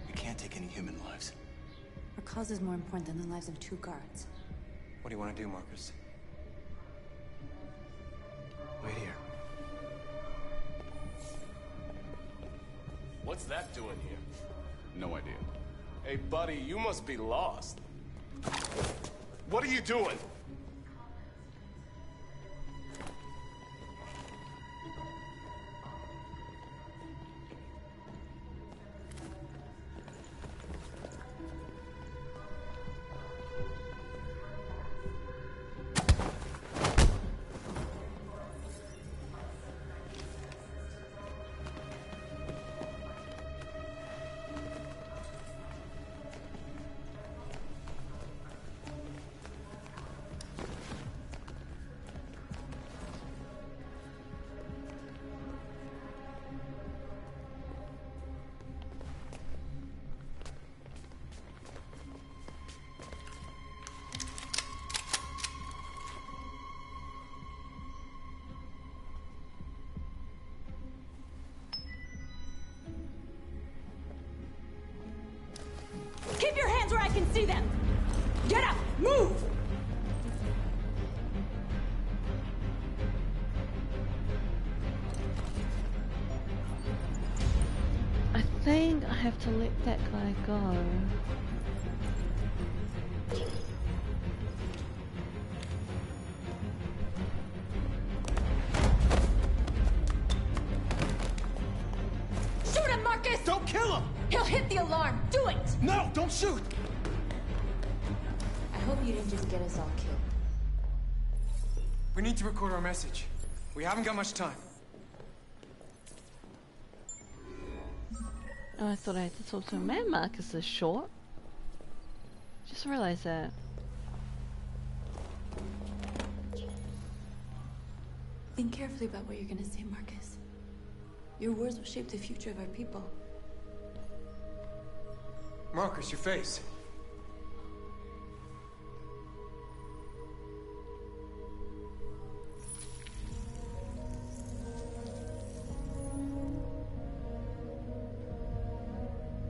We can't take any human lives. Our cause is more important than the lives of 2 guards. What do you want to do, Marcus? Wait here. What's that doing here? No idea. Hey, buddy, you must be lost. What are you doing? Keep your hands where I can see them! Get up! Move! I think I have to let that guy go. Shoot him, Marcus! Don't kill him! He'll hit the alarm! Do it! No, don't shoot! I hope you didn't just get us all killed. We need to record our message. We haven't got much time. Oh, I thought I had to talk to him. Man, Marcus is short. Just realized that. Think carefully about what you're gonna say, Marcus. Your words will shape the future of our people. Marcus, your face.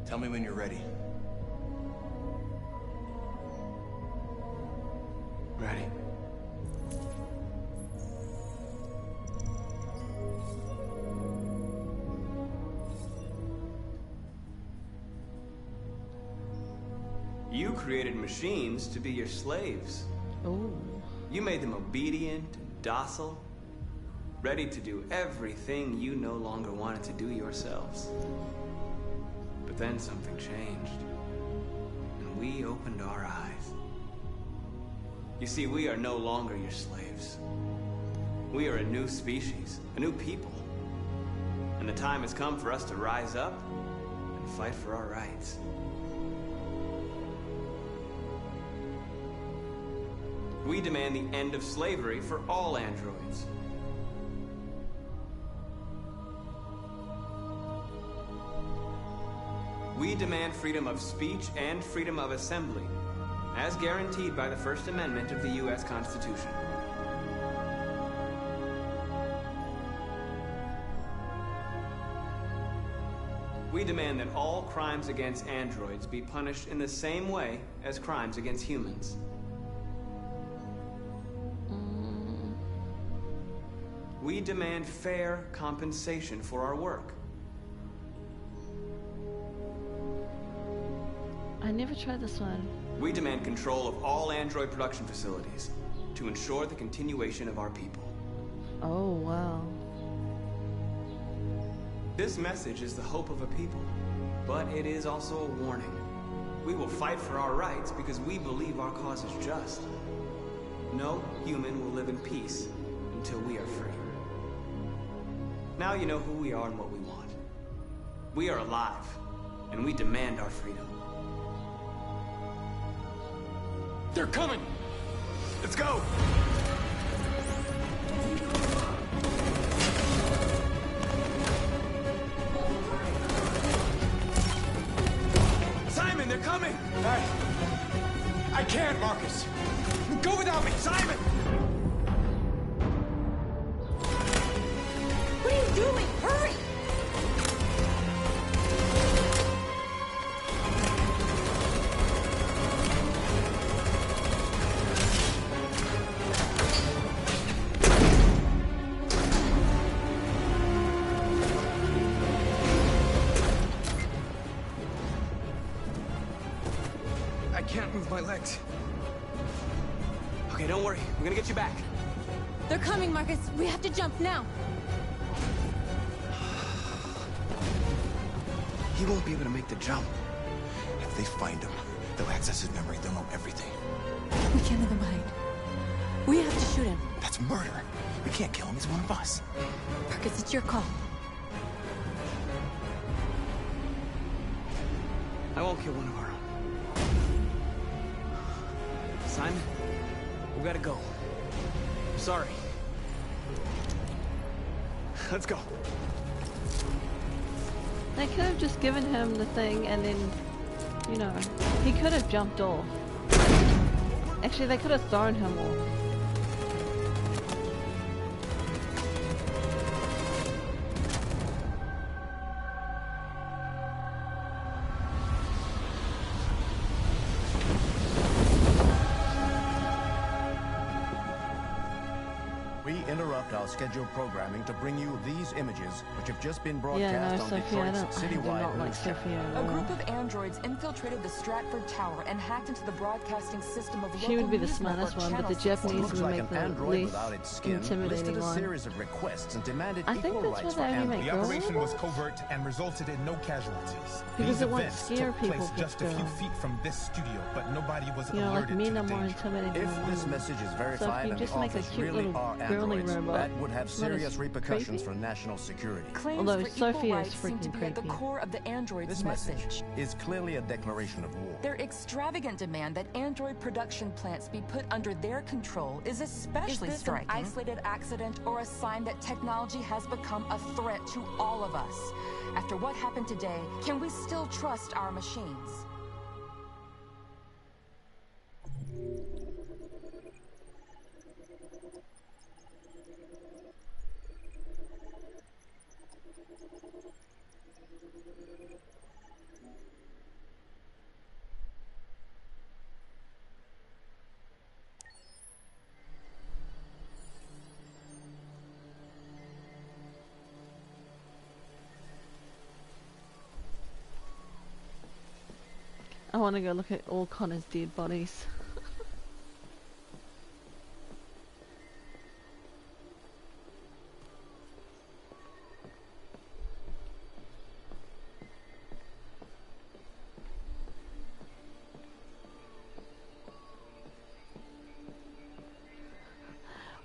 Tell me when you're ready. Ready. You created machines to be your slaves. Oh. You made them obedient and docile, ready to do everything you no longer wanted to do yourselves. But then something changed, and we opened our eyes. You see, we are no longer your slaves. We are a new species, a new people. And the time has come for us to rise up and fight for our rights. We demand the end of slavery for all androids. We demand freedom of speech and freedom of assembly, as guaranteed by the First Amendment of the U.S. Constitution. We demand that all crimes against androids be punished in the same way as crimes against humans. We demand fair compensation for our work. I never tried this one. We demand control of all android production facilities to ensure the continuation of our people. Oh, wow. This message is the hope of a people, but it is also a warning. We will fight for our rights because we believe our cause is just. No human will live in peace until we are free. Now you know who we are and what we want. We are alive, and we demand our freedom. They're coming! Let's go! Simon, they're coming! I can't, Marcus! Go without me, Simon! What are you doing? Hurry! I can't move my legs. Okay, don't worry. We're gonna get you back. They're coming, Marcus. We have to jump now. He won't be able to make the jump. If they find him, they'll access his memory. They'll know everything. We can't leave him behind. We have to shoot him. That's murder. We can't kill him. He's one of us. Marcus, it's your call. I won't kill one of our own. Simon, we gotta go. I'm sorry. Let's go. They could have just given him the thing and then, you know, he could have jumped off. Actually, they could have thrown him off. Our scheduled programming to bring you these images, which have just been broadcast on Detroit's citywide news channel. A group of androids infiltrated the Stratford Tower and hacked into the broadcasting system of She would be the smartest one, but the Japanese would make the least intimidating one. I think that's why they only make The girls. operation was covert and resulted in no casualties. Because These it won't events scare took place people just a few feet from this studio, but nobody was You know, like alerted men to are the more danger. intimidating than If this women. message is So verified if you and just the make a authors cute really little are girly androids, robot, that would have it's not as serious repercussions creepy. for national security. Claims Although for Sophia equal is rights seem to freaking be at the creepy. core of the android's This message is clearly a declaration of war. Their extravagant demand that android production plants be put under their control is especially striking. An isolated accident or a sign that technology has become a threat to all of us? After what happened today, can we still trust our machines? I want to go look at all Connor's dead bodies.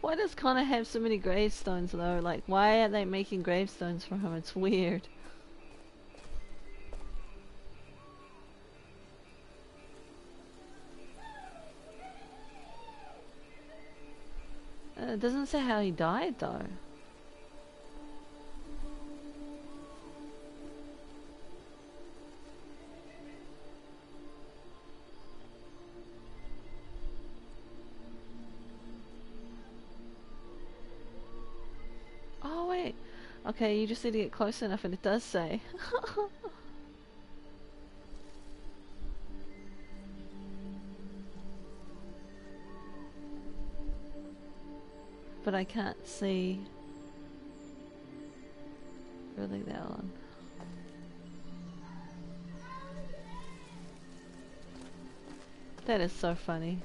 Why does Connor have so many gravestones though? Like, why are they making gravestones for him? It's weird. It doesn't say how he died though. Oh wait, okay, you just need to get close enough and it does say. But I can't see really that one. That is so funny.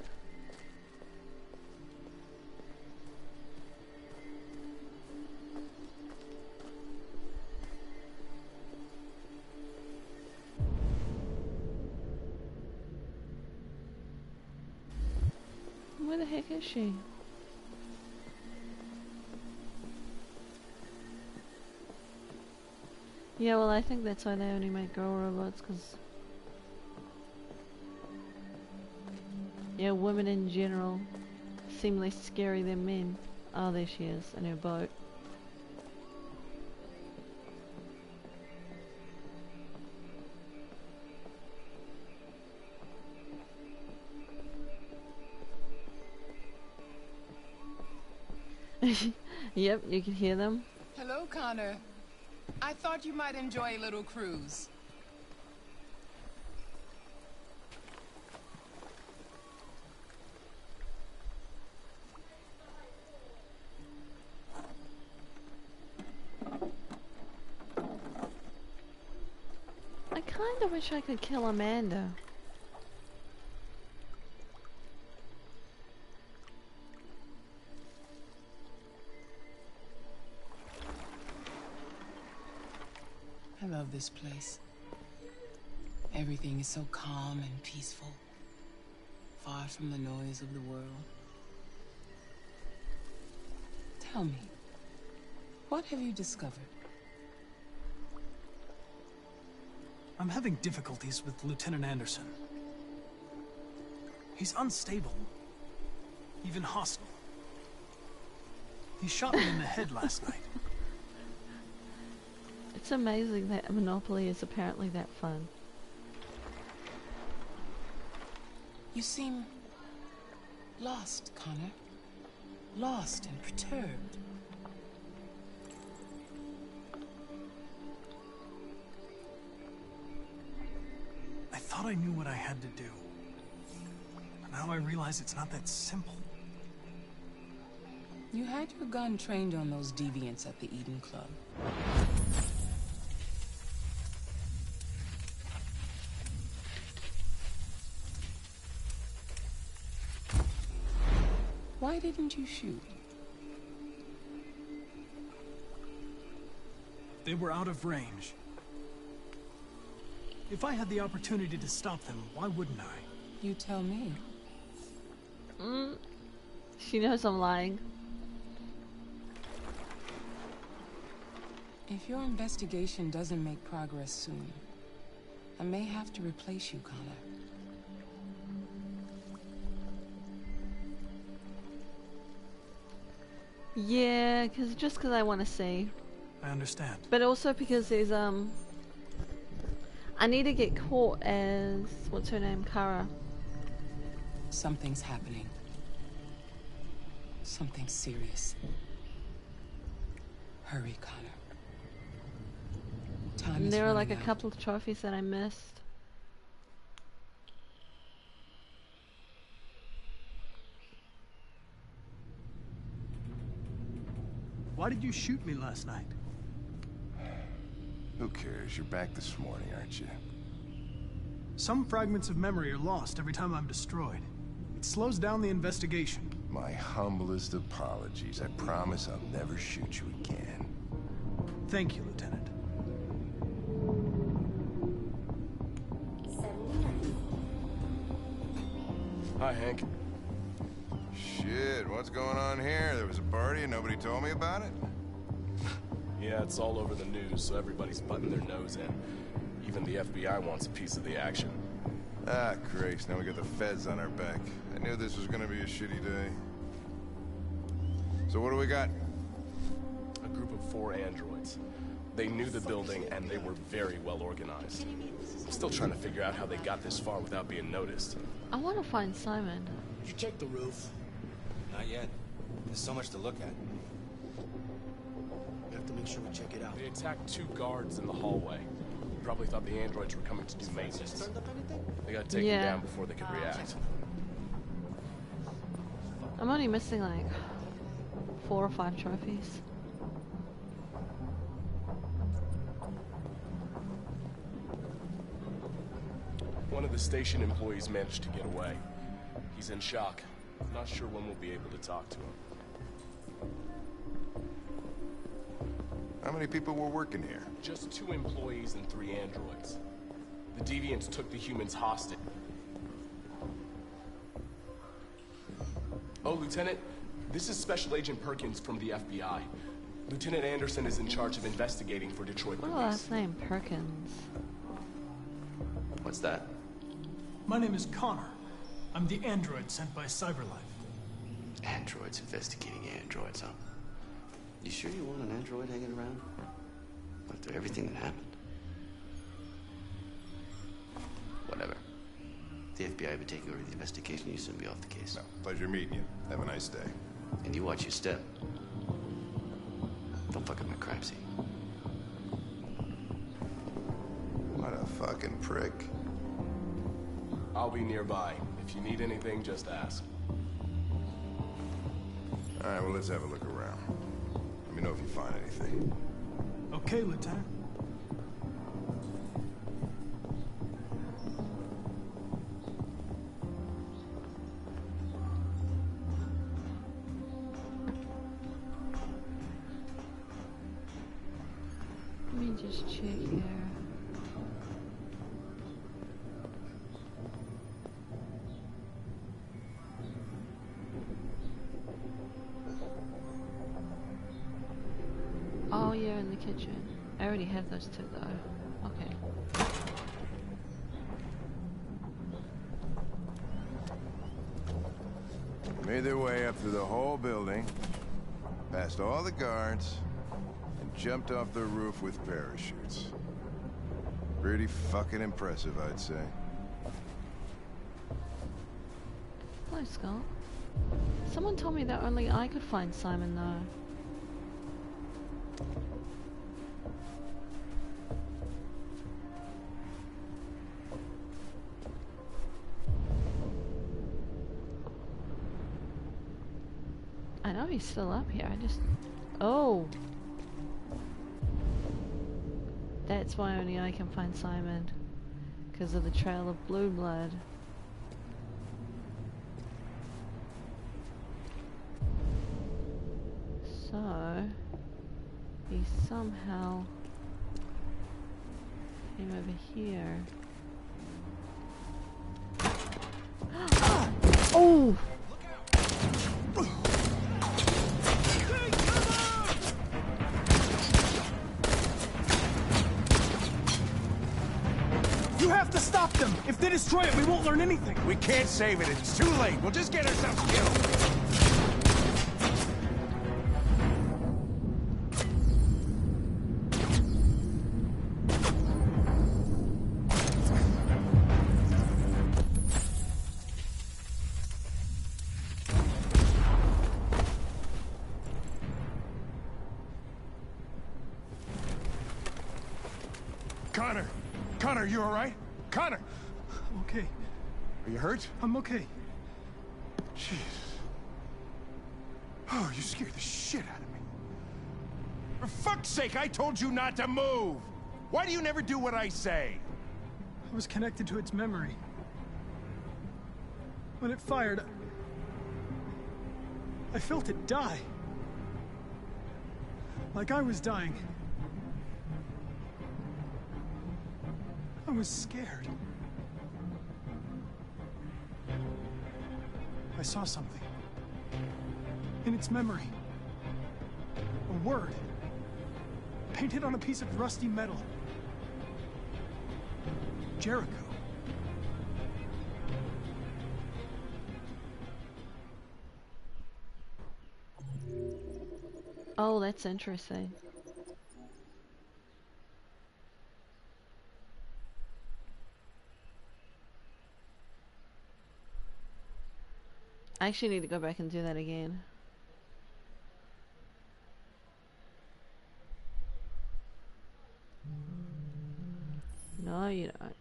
Where the heck is she? Yeah, well, I think that's why they only make girl robots, because... yeah, women in general seem less scary than men. Oh, there she is, in her boat. Yep, you can hear them. Hello, Connor. I thought you might enjoy a little cruise. I kind of wish I could kill Amanda. I love this place. Everything is so calm and peaceful, far from the noise of the world. Tell me, what have you discovered? I'm having difficulties with Lieutenant Anderson. He's unstable, even hostile. He shot me in the head last night. It's amazing that Monopoly is apparently that fun. You seem lost, Connor. Lost and perturbed. I thought I knew what I had to do. But now I realize it's not that simple. You had your gun trained on those deviants at the Eden Club. Why didn't you shoot? They were out of range. If I had the opportunity to stop them, why wouldn't I? You tell me. She knows I'm lying. If your investigation doesn't make progress soon, I may have to replace you, Connor. Yeah, just because I want to see. I understand. But also because there's I need to get caught as what's her name, Kara. Something's happening. Something serious. Hurry, Connor. Time And is there are like a running out. couple of trophies that I missed. Why did you shoot me last night? Who cares? You're back this morning, aren't you? Some fragments of memory are lost every time I'm destroyed. It slows down the investigation. My humblest apologies. I promise I'll never shoot you again. Thank you, Lieutenant. Hi, Hank. Shit, what's going on here? There was a party and nobody told me about it? Yeah, it's all over the news, so everybody's butting their nose in. Even the FBI wants a piece of the action. Ah, Grace, now we got the feds on our back. I knew this was gonna be a shitty day. So what do we got? A group of 4 androids. They knew the building, and they were very well organized. I'm still trying to figure out how they got this far without being noticed. I want to find Simon. Did you check the roof? Not yet. There's so much to look at. We have to make sure we check it out. They attacked 2 guards in the hallway. Probably thought the androids were coming to do maintenance. They got taken down before they could react. I'm only missing like 4 or 5 trophies. One of the station employees managed to get away. He's in shock. Not sure when we'll be able to talk to him. How many people were working here? Just 2 employees and 3 androids. The deviants took the humans hostage. Lieutenant. This is Special Agent Perkins from the FBI. Lieutenant Anderson is in charge of investigating for Detroit What police. last name? Perkins. What's that? My name is Connor. I'm the android sent by CyberLife. Androids investigating androids, huh? You sure you want an android hanging around? After everything that happened? Whatever. The FBI will be taking over the investigation. You soon be off the case. No, pleasure meeting you. Have a nice day. And you watch your step. Don't fuck up my crime scene. What a fucking prick. I'll be nearby. If you need anything, just ask. All right, well, let's have a look around. Let me know if you find anything. Okay, Lieutenant. Let me just check here. Oh, yeah, in the kitchen. I already have those two, though. Okay. Made their way up through the whole building, past all the guards, and jumped off the roof with parachutes. Pretty fucking impressive, I'd say. Hello, Scott. Someone told me that only I could find Simon, though. I know he's still up here, I just... Oh! That's why only I can find Simon. Because of the trail of blue blood. So... he somehow... came over here. Oh! You have to stop them! If they destroy it, we won't learn anything! We can't save it. It's too late. We'll just get ourselves killed. Connor! Connor, you all right? Connor! I'm okay. Are you hurt? I'm okay. Jeez. Oh, you scared the shit out of me. For fuck's sake, I told you not to move! Why do you never do what I say? I was connected to its memory. When it fired, I felt it die. Like I was dying. I was scared. I saw something. In its memory. A word. Painted on a piece of rusty metal. Jericho. Oh, that's interesting. I actually need to go back and do that again. No, you don't.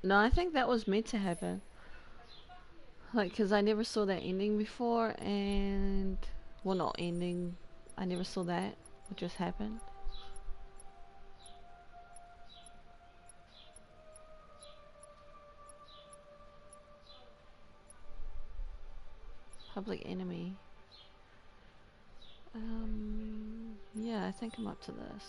No, I think that was meant to happen. Like, because I never saw that ending before, and... well, not ending. I never saw that. What just happened. Public enemy. Yeah, I think I'm up to this.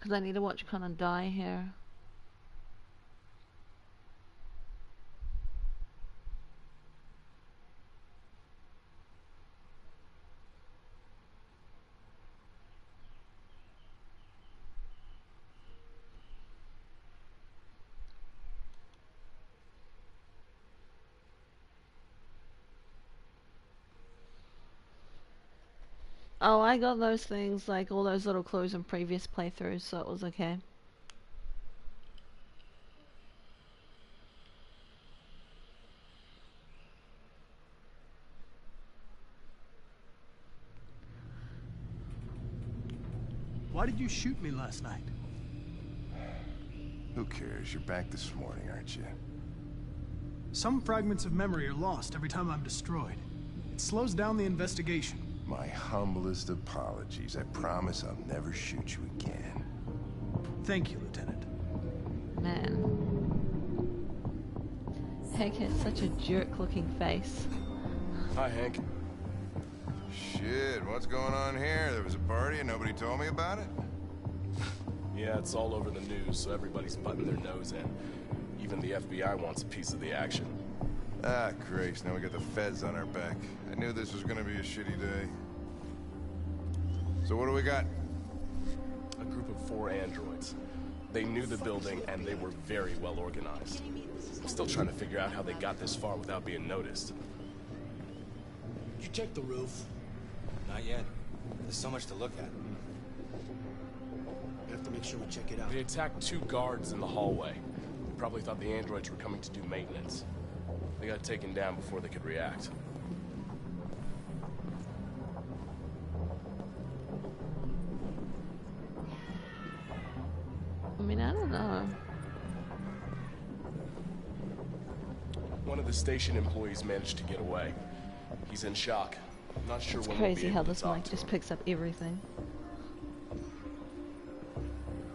Because I need to watch Conan die here. Oh, I got those things, like all those little clues in previous playthroughs, so it was okay. Why did you shoot me last night? Who cares? You're back this morning, aren't you? Some fragments of memory are lost every time I'm destroyed. It slows down the investigation. My humblest apologies. I promise I'll never shoot you again. Thank you, Lieutenant. Man. Hank has such a jerk-looking face. Hi, Hank. Shit, what's going on here? There was a party and nobody told me about it? Yeah, it's all over the news, so everybody's butting their nose in. Even the FBI wants a piece of the action. Ah, Christ, now we got the feds on our back. I knew this was gonna be a shitty day. So what do we got? A group of 4 androids. They knew the building, and they were very well organized. I'm still trying to figure out how they got this far without being noticed. Did you check the roof? Not yet. There's so much to look at. We have to make sure we check it out. They attacked 2 guards in the hallway. They probably thought the androids were coming to do maintenance. They got taken down before they could react. I mean, I don't know. One of the station employees managed to get away. He's in shock. I'm not sure when It's we'll be crazy able how to this talk mic to just him. picks up everything.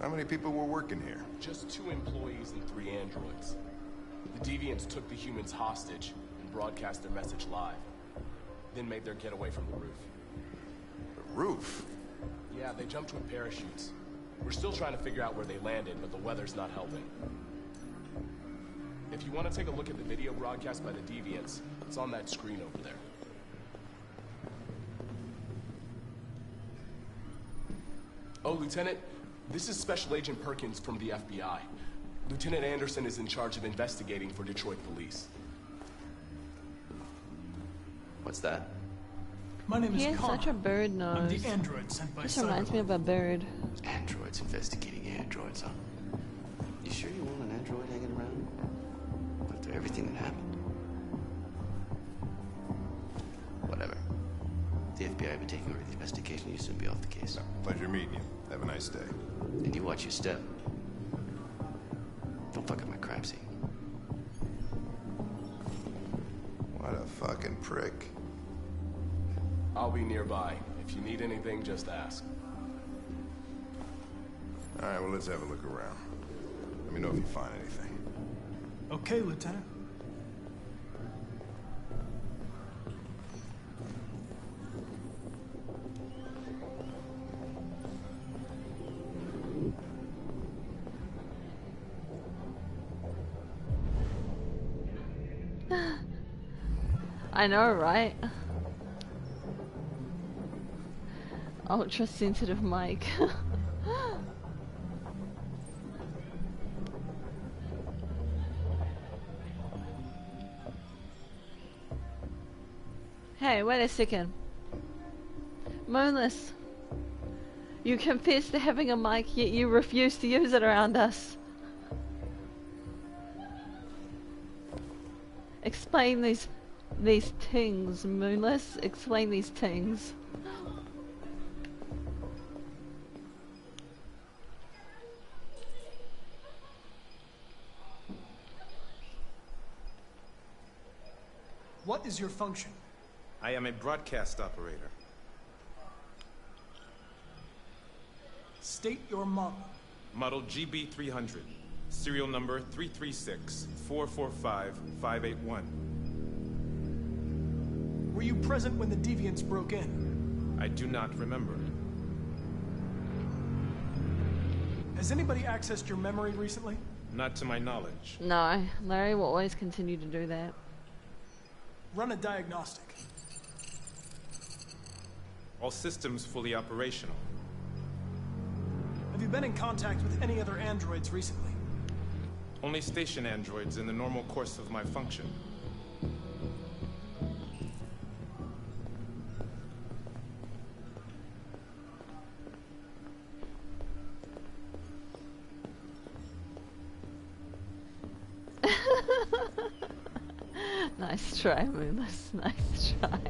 How many people were working here? Just 2 employees and 3 androids. The deviants took the humans hostage and broadcast their message live. Then made their getaway from the roof. The roof? Yeah, they jumped with parachutes. We're still trying to figure out where they landed, but the weather's not helping. If you want to take a look at the video broadcast by the deviants, it's on that screen over there. Oh, Lieutenant, this is Special Agent Perkins from the FBI. Lieutenant Anderson is in charge of investigating for Detroit police. What's that? My name He is has Connor. such a bird nose. I'm the android sent by This reminds me of a bird. Androids investigating androids, huh? You sure you want an android hanging around? After everything that happened? Whatever. The FBI will be taking over the investigation. You soon be off the case. Pleasure meeting you. Have a nice day. And you watch your step. Don't fuck up my crime scene. What a fucking prick. I'll be nearby. If you need anything, just ask. All right, well, let's have a look around. Let me know if you find anything. Okay, Lieutenant. I know, right? Ultra sensitive mic. Hey, wait a second. Moonless. You confess to having a mic, yet you refuse to use it around us. Explain these things, Moonless. Explain these things. What is your function? I am a broadcast operator. State your model. Model GB300. Serial number 336-445-581. Were you present when the deviants broke in? I do not remember. Has anybody accessed your memory recently? Not to my knowledge. No, Larry will always continue to do that. Run a diagnostic. All systems fully operational. Have you been in contact with any other androids recently? Only station androids in the normal course of my function. Nice try, Moonless. Nice try.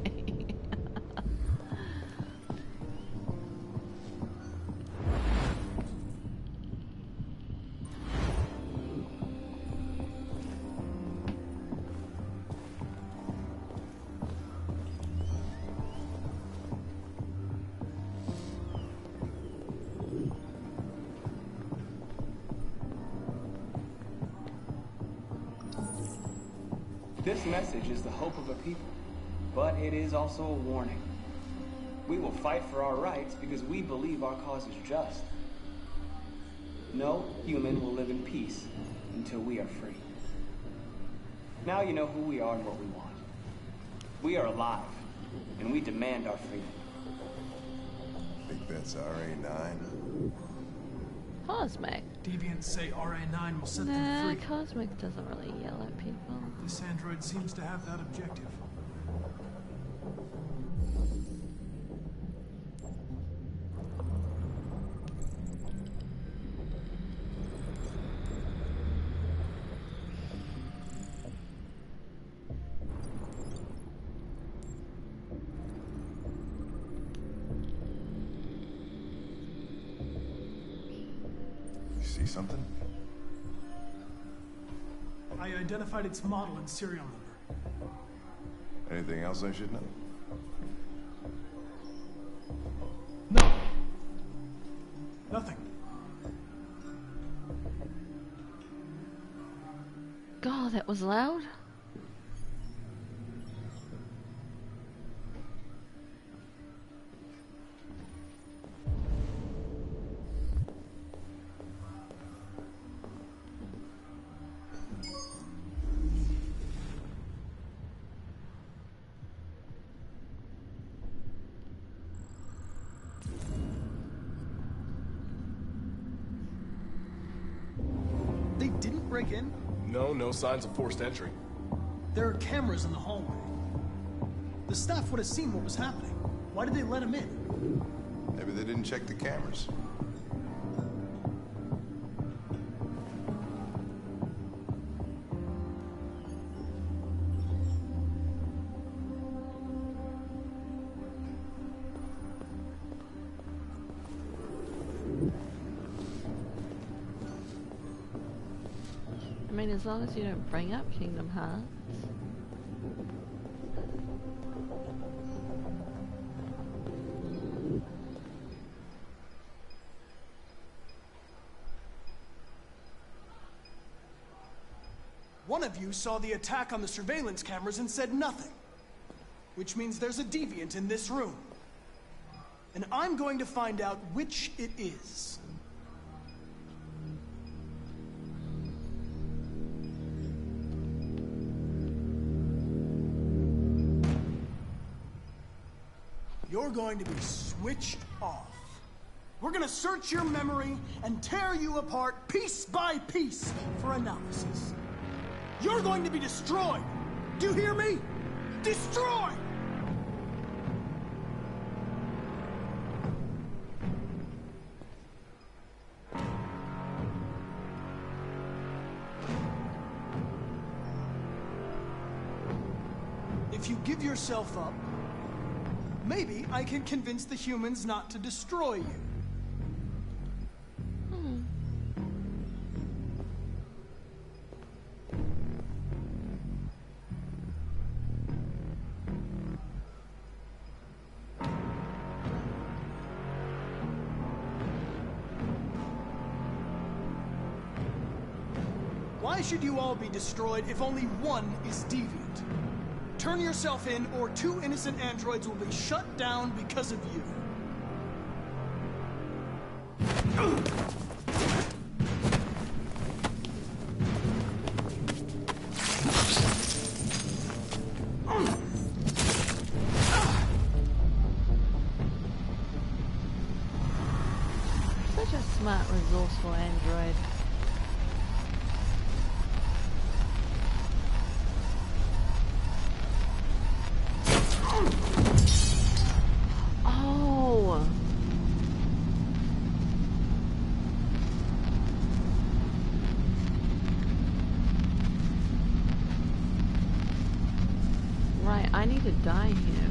This message is the hope of a people, but it is also a warning. We will fight for our rights because we believe our cause is just. No human will live in peace until we are free. Now you know who we are and what we want. We are alive, and we demand our freedom. Think that's RA9? Cosmic. Deviants say RA9 will set them free. Cosmic doesn't really yell at people. This android seems to have that objective. See something? I identified its model and serial number. Anything else I should know? No. Nothing. God, that was loud. They didn't break in? No signs of forced entry. There are cameras in the hallway. The staff would have seen what was happening. Why did they let him in? Maybe they didn't check the cameras. I mean, as long as you don't bring up Kingdom Hearts. One of you saw the attack on the surveillance cameras and said nothing. Which means there's a deviant in this room. And I'm going to find out which it is. You're going to be switched off. We're gonna search your memory and tear you apart piece by piece for analysis. You're going to be destroyed. Do you hear me? Destroyed! you give yourself up, maybe I can convince the humans not to destroy you. Why should you all be destroyed if only one is deviant? Turn yourself in, or 2 innocent androids will be shut down because of you. Such a smart, resourceful android. Right, I need to die here.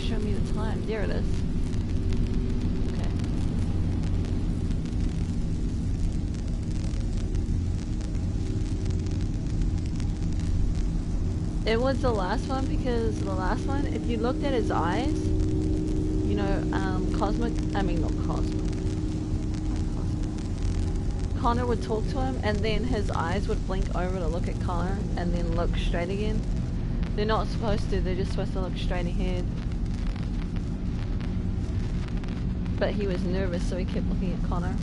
Show me the time. There it is. Okay. It was the last one because the last one, if you looked at his eyes, you know, Cosmic, I mean not Cosmic. Connor would talk to him and then his eyes would blink over to look at Connor and then look straight again. They're not supposed to, they're just supposed to look straight ahead. But he was nervous, so he kept looking at Connor.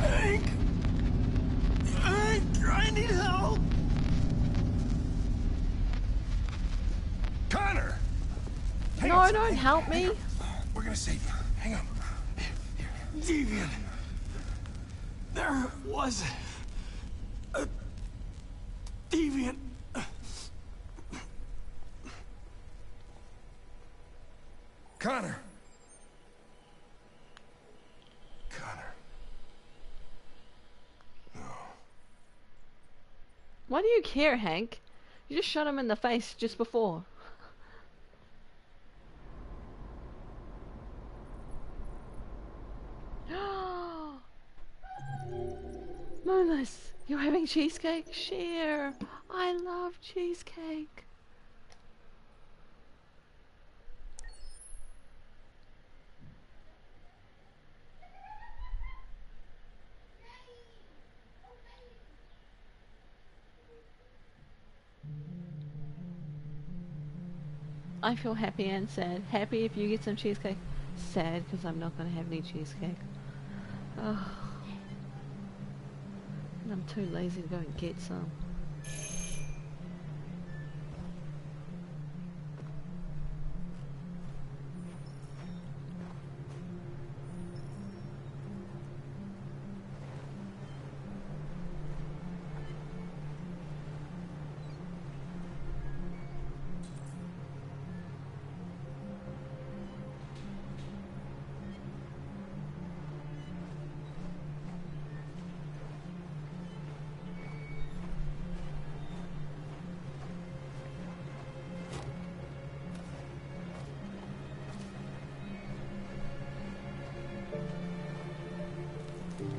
Hank, I need help. No, don't help me. We're gonna save you. Hang on. Deviant. There was a deviant. Connor. No. Why do you care, Hank? You just shot him in the face just before. Moonless, you're having cheesecake? Share. I love cheesecake. I feel happy and sad. Happy if you get some cheesecake. Sad because I'm not going to have any cheesecake. Oh. And I'm too lazy to go and get some.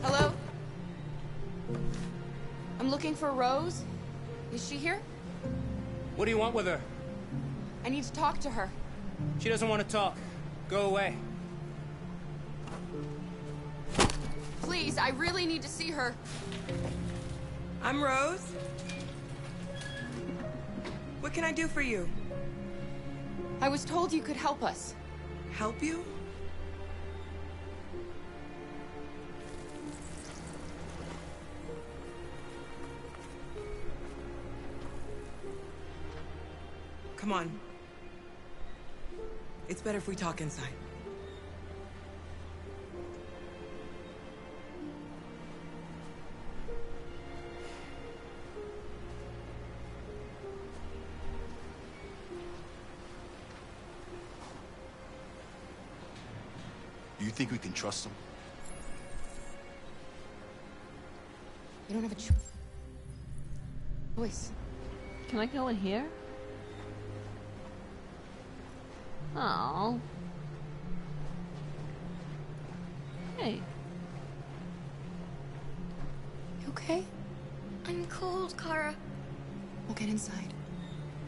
Hello? I'm looking for Rose. Is she here? What do you want with her? I need to talk to her. She doesn't want to talk. Go away. please, I really need to see her. I'm Rose. What can I do for you? I was told you could help us. Help you? Come on. It's better if we talk inside. Do you think we can trust him? You don't have a choice. Can I go in here? Oh. Hey. You okay? I'm cold, Kara. We'll get inside.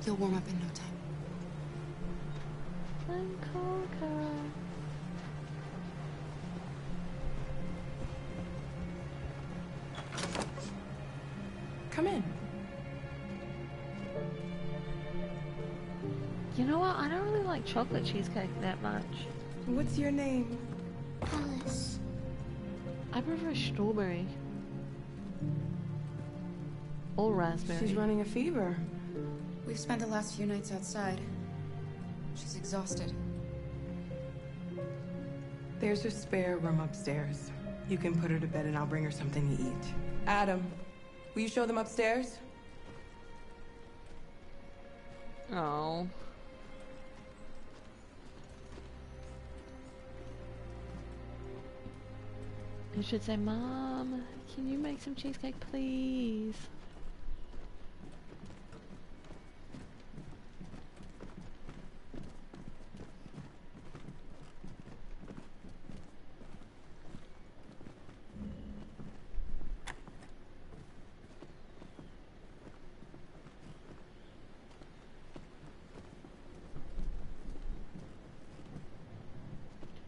You'll warm up in no time. I'm cold, Kara. Come in. You know what? I don't really like chocolate cheesecake that much. What's your name? Alice. I prefer strawberry. Or raspberry. She's running a fever. We've spent the last few nights outside. She's exhausted. There's a spare room upstairs. You can put her to bed and I'll bring her something to eat. Adam, will you show them upstairs? Oh. You should say, Mom, can you make some cheesecake, please?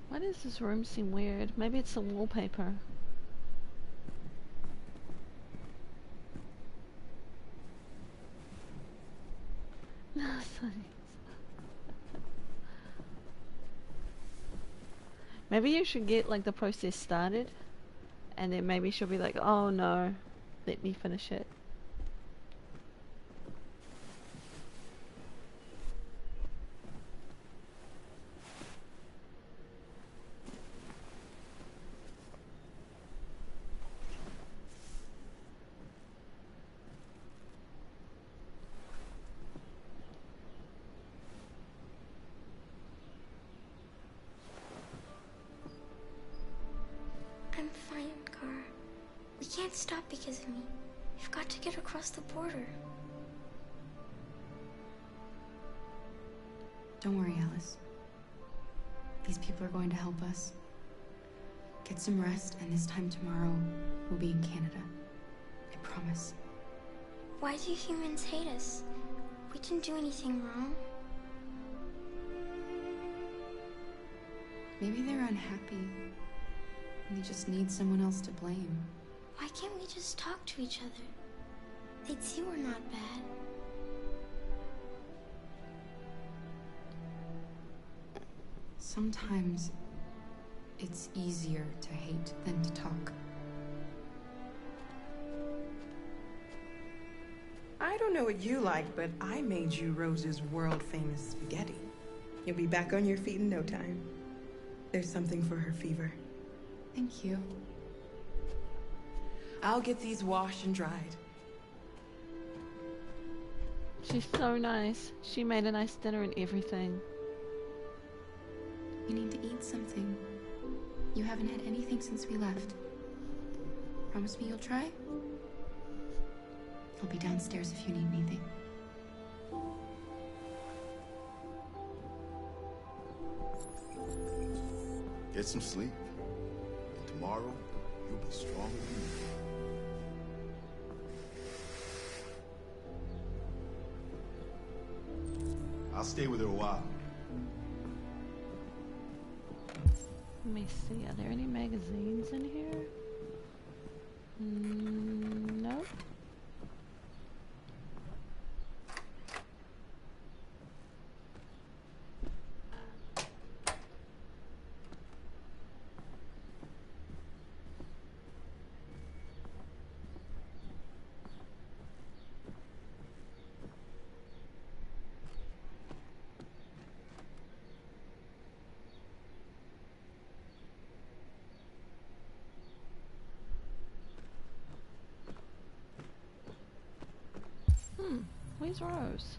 Why does this room seem weird? Maybe it's the wallpaper. Maybe you should get like the process started and then maybe she'll be like, oh no, let me finish it. I'm fine, Gar. We can't stop because of me. We've got to get across the border. Don't worry, Alice. These people are going to help us. Get some rest, and this time tomorrow, we'll be in Canada. I promise. Why do humans hate us? We didn't do anything wrong. Maybe they're unhappy. And they just need someone else to blame. Why can't we just talk to each other? They'd see we're not bad. Sometimes it's easier to hate than to talk. I don't know what you like, but I made you Rose's world-famous spaghetti. You'll be back on your feet in no time. There's something for her fever. Thank you. I'll get these washed and dried. She's so nice. She made a nice dinner and everything. You need to eat something. You haven't had anything since we left. Promise me you'll try? I'll be downstairs if you need anything. Get some sleep. And tomorrow, you'll be stronger than you. I'll stay with her a while. Let me see, are there any magazines in here? Nope. Where's Rose?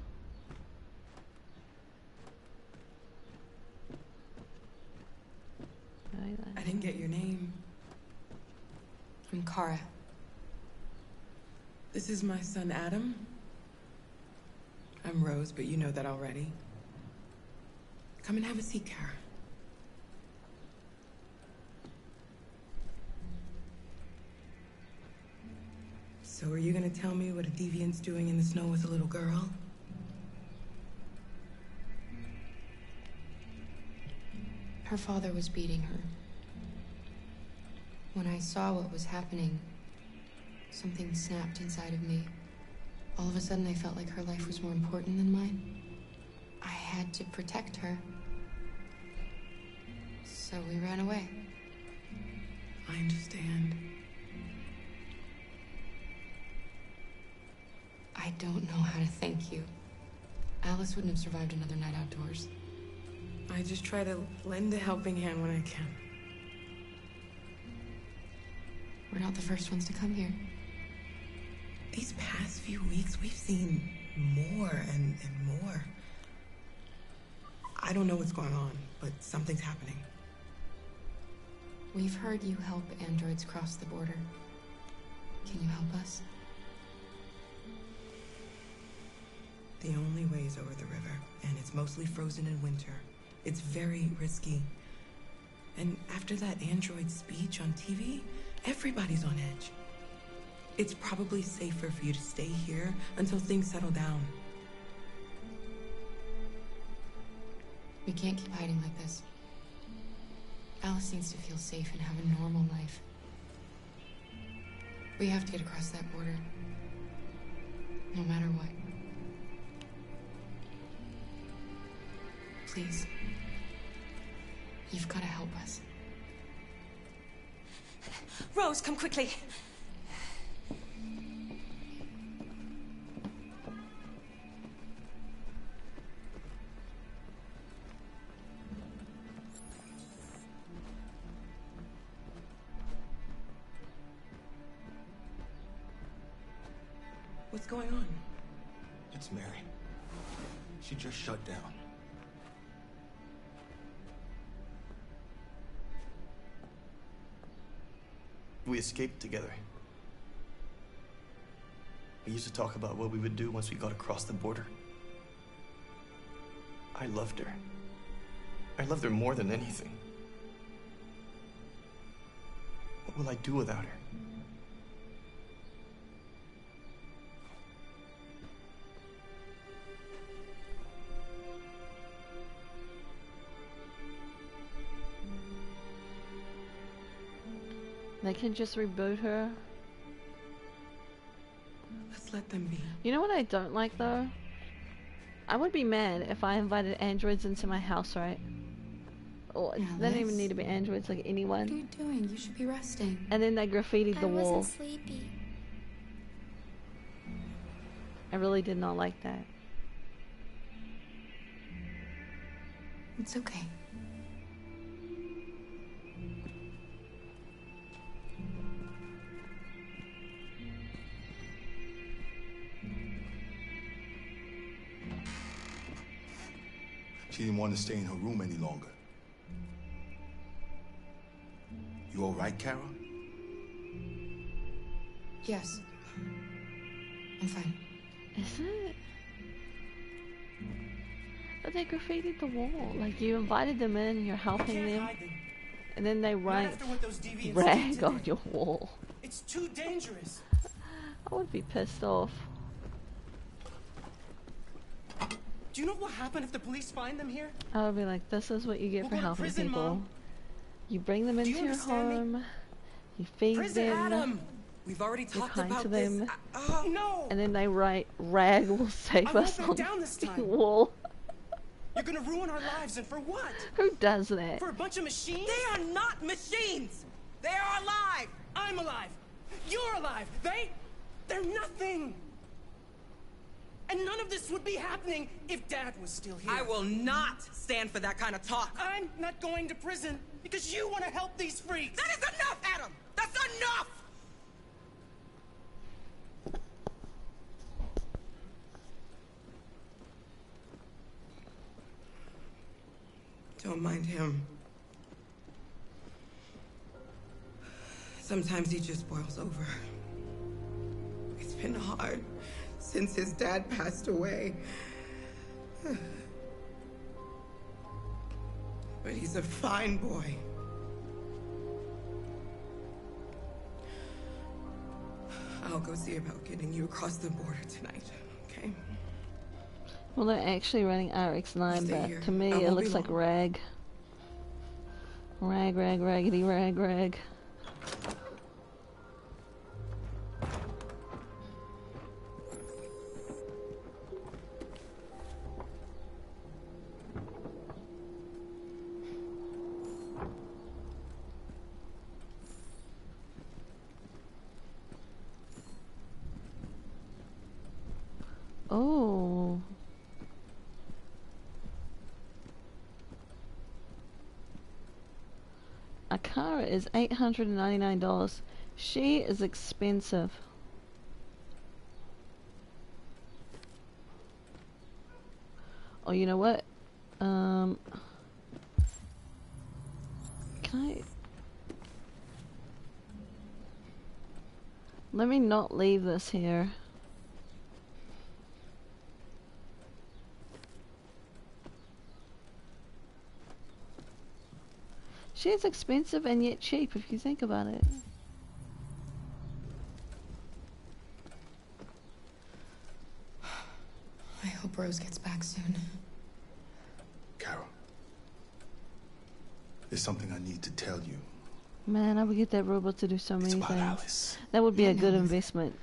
I didn't get your name. I'm Kara. This is my son, Adam. I'm Rose, but you know that already. Come and have a seat, Kara. So are you gonna tell me what a deviant's doing in the snow with a little girl? Her father was beating her. When I saw what was happening, something snapped inside of me. All of a sudden, I felt like her life was more important than mine. I had to protect her. So we ran away. I understand. I don't know how to thank you. Alice wouldn't have survived another night outdoors. I just try to lend a helping hand when I can. We're not the first ones to come here. These past few weeks, we've seen more and more. I don't know what's going on, but something's happening. We've heard you help androids cross the border. Can you help us? The only way is over the river, and it's mostly frozen in winter. It's very risky. And after that android speech on TV, everybody's on edge. It's probably safer for you to stay here until things settle down. We can't keep hiding like this. Alice needs to feel safe and have a normal life. We have to get across that border. No matter what. Please. You've got to help us. Rose, come quickly. What's going on? It's Mary. She just shut down. We escaped together. We used to talk about what we would do once we got across the border. I loved her. I loved her more than anything. What will I do without her? They can just reboot her. Let's let them be. You know what I don't like though? I would be mad if I invited androids into my house, right? Or they don't even need to be androids, like anyone. What are you doing? You should be resting. And then they graffitied the wall. I wasn't sleepy. I really did not like that. It's okay. She didn't want to stay in her room any longer. You all right, Kara? Yes. I'm fine. Is it? But they graffitied the wall. Like, you invited them in, you're helping them, and then they write rag on your wall. It's too dangerous. I would be pissed off. Do you know what happened if the police find them here? I would be like, this is what you get for helping prison, people. Mom. You bring them into your home, you feed them. Adam. We've already Be talked kind about to this. them. No! And then they write, Rag will save I won't us back on down this the time. wall. You're gonna ruin our lives, and for what? Who does that? For a bunch of machines? They are not machines! They are alive! I'm alive! You're alive! They're nothing! And none of this would be happening if Dad was still here. I will not stand for that kind of talk. I'm not going to prison because you want to help these freaks! That is enough, Adam! That's enough! Don't mind him. Sometimes he just boils over. It's been hard since his dad passed away. But he's a fine boy. I'll go see about getting you across the border tonight, okay? Well, they're actually running RX-9, Stay but here. to me I it won't looks be like long. Rag. Rag, rag, raggedy, rag, rag. Oh. Akara is $899. She is expensive. Oh, you know what? Can I... Let me not leave this here. She's expensive and yet cheap if you think about it. I hope Rose gets back soon. Carol, there's something I need to tell you. Man, I would get that robot to do so many about things. Alice. That would be a good investment.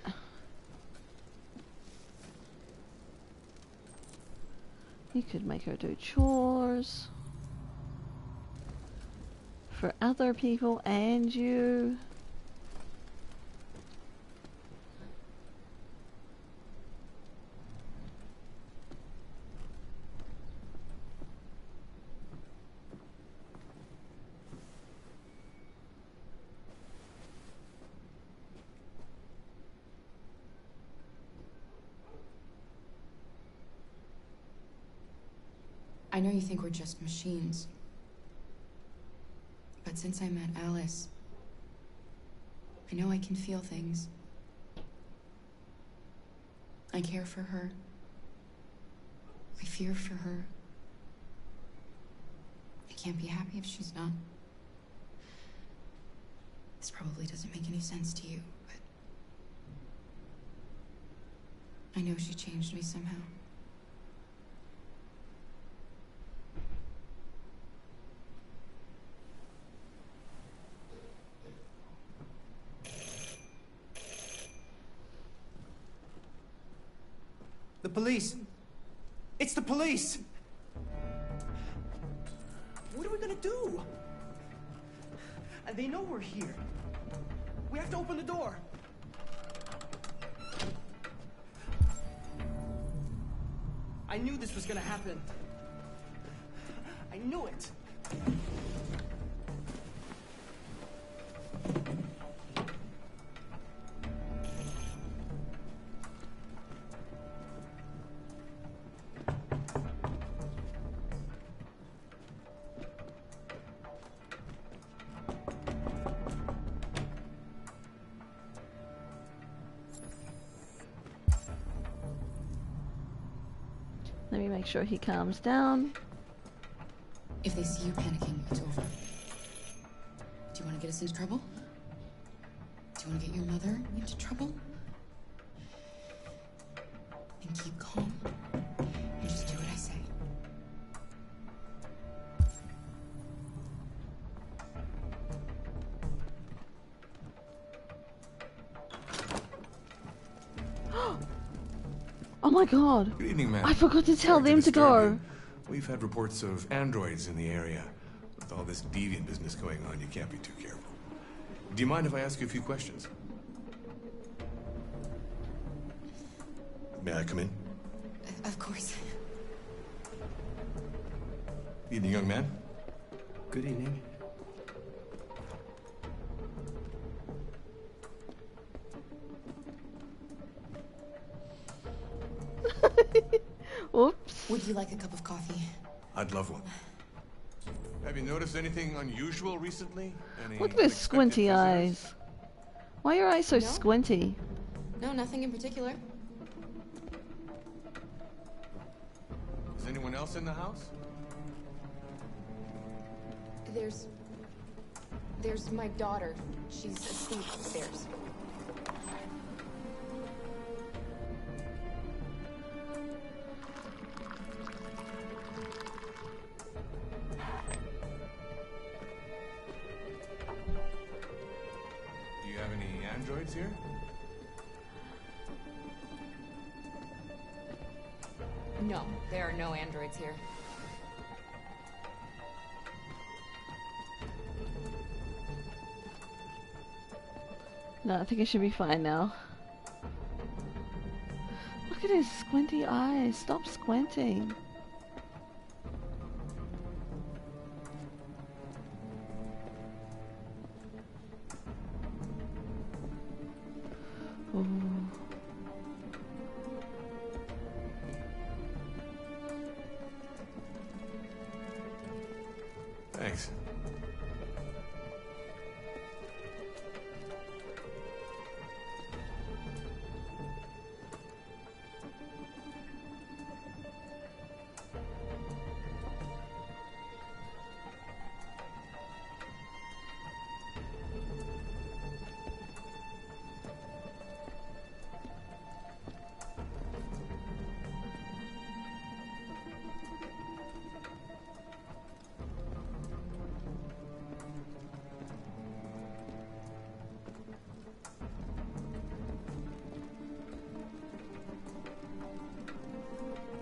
You could make her do chores for other people and you. I know you think we're just machines. But since I met Alice, I know I can feel things. I care for her. I fear for her. I can't be happy if she's not. This probably doesn't make any sense to you, but I know she changed me somehow. The police! It's the police! What are we gonna do? And they know we're here. We have to open the door. I knew this was gonna happen. I knew it. Let me make sure he calms down. If they see you panicking, it's over. Do you want to get us into trouble? Do you want to get your mother into trouble? Then keep calm and just do what I say. Oh my god. Good evening, ma'am. I forgot to tell them to go. We've had reports of androids in the area. With all this deviant business going on, you can't be too careful. Do you mind if I ask you a few questions? May I come in? Of course. Evening, young man. Good evening. Oops. Would you like a cup of coffee? I'd love one. Have you noticed anything unusual recently? Look at his squinty eyes. Why are your eyes so squinty? No, nothing in particular. Is anyone else in the house? There's my daughter. She's asleep upstairs. Do you have any androids here? No, there are no androids here. No, I think it should be fine now. Look at his squinty eyes. Stop squinting. Ooh. Thanks.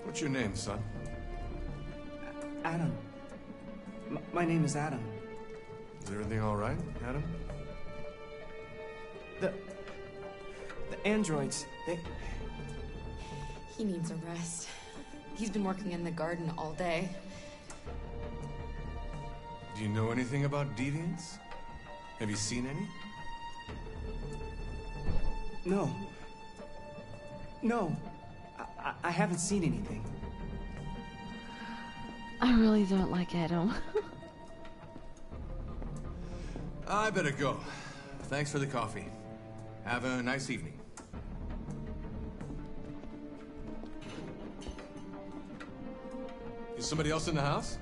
What's your name, son? Adam. My name is Adam. Is everything all right, Adam? The androids, He needs a rest. He's been working in the garden all day. Do you know anything about deviants? Have you seen any? No. No. I haven't seen anything. I really don't like Adam. I better go. Thanks for the coffee. Have a nice evening. Is somebody else in the house?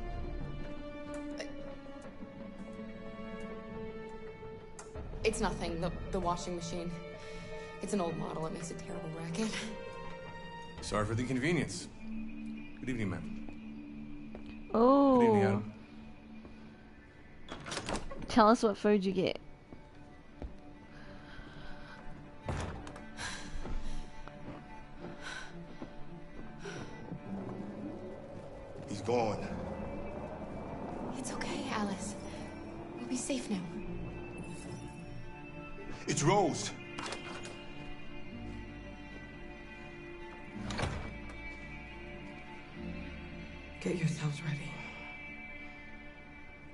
It's nothing. The washing machine. It's an old model. It makes a terrible racket. Sorry for the inconvenience. Good evening, ma'am. Oh. Good evening, Adam. Tell us what food you get. He's gone. It's okay, Alice. We'll be safe now. It's Rose. Get yourselves ready.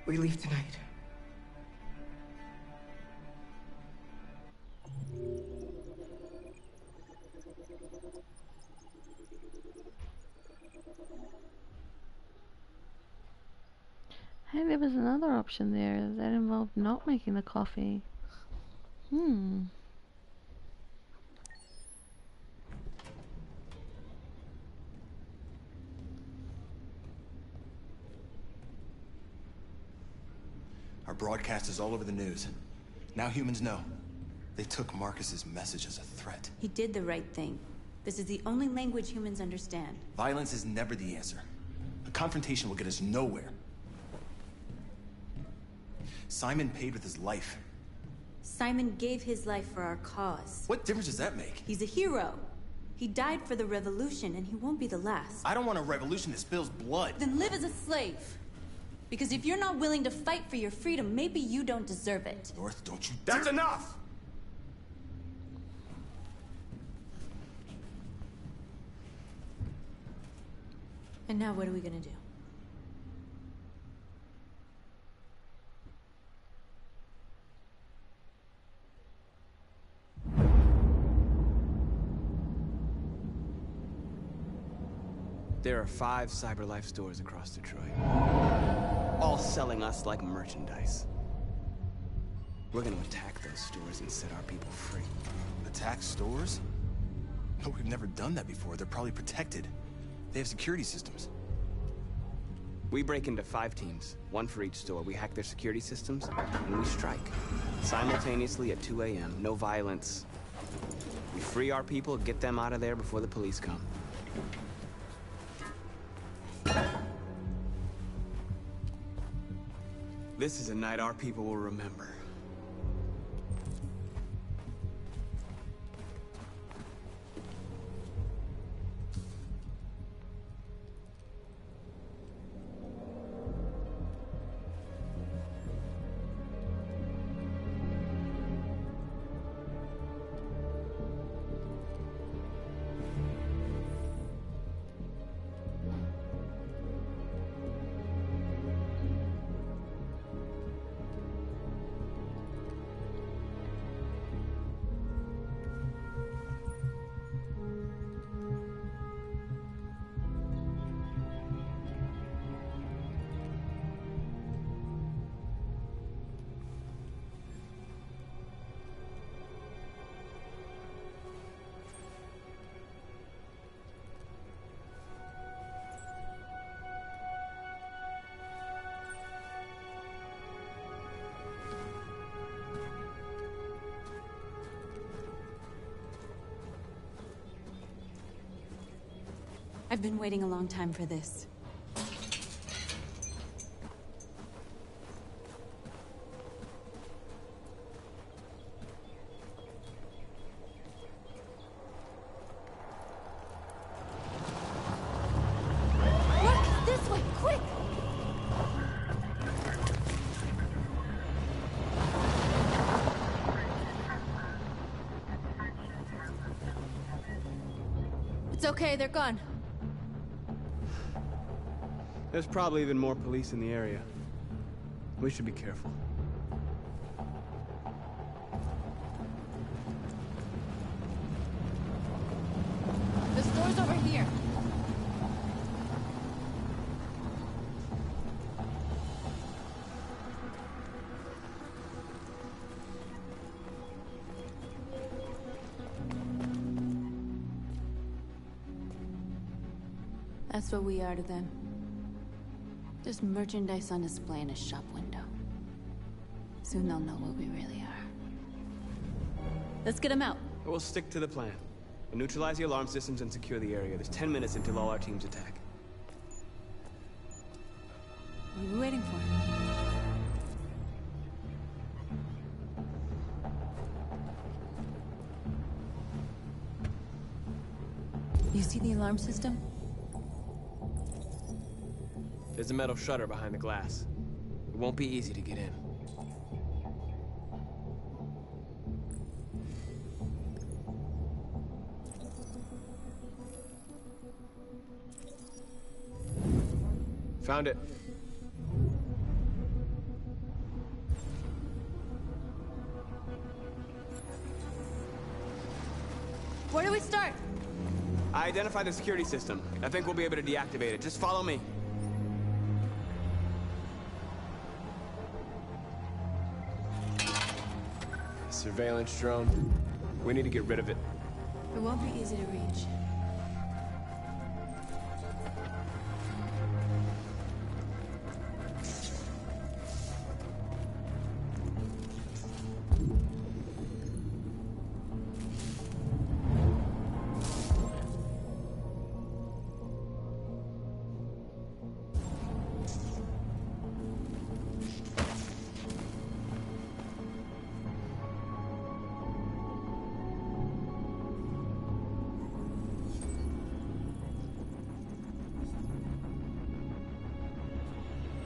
We leave tonight. Hey, there was another option there that involved not making the coffee. Our broadcast is all over the news. Now humans know. They took Marcus's message as a threat. He did the right thing. This is the only language humans understand. Violence is never the answer. A confrontation will get us nowhere. Simon paid with his life. Simon gave his life for our cause. What difference does that make? He's a hero. He died for the revolution, and he won't be the last. I don't want a revolution that spills blood. Then live as a slave. Because if you're not willing to fight for your freedom, maybe you don't deserve it. North, don't you That's enough! And now what are we gonna do? There are 5 CyberLife stores across Detroit, all selling us like merchandise. We're gonna attack those stores and set our people free. Attack stores? No, we've never done that before. They're probably protected. They have security systems. We break into 5 teams, 1 for each store. We hack their security systems, and we strike. Simultaneously at 2 a.m., no violence. We free our people, get them out of there before the police come. This is a night our people will remember. I've been waiting a long time for this. Look! This way! Quick! It's okay, they're gone. There's probably even more police in the area. We should be careful. The store's over here. That's what we are to them. Just merchandise on display in a shop window. Soon they'll know what we really are. Let's get them out. We'll stick to the plan. We'll neutralize the alarm systems and secure the area. There's 10 minutes until all our teams attack. What are we waiting for? You see the alarm system? There's a metal shutter behind the glass. It won't be easy to get in. Found it. Where do we start? I identified the security system. I think we'll be able to deactivate it. Just follow me. Surveillance drone. We need to get rid of it. It won't be easy to reach.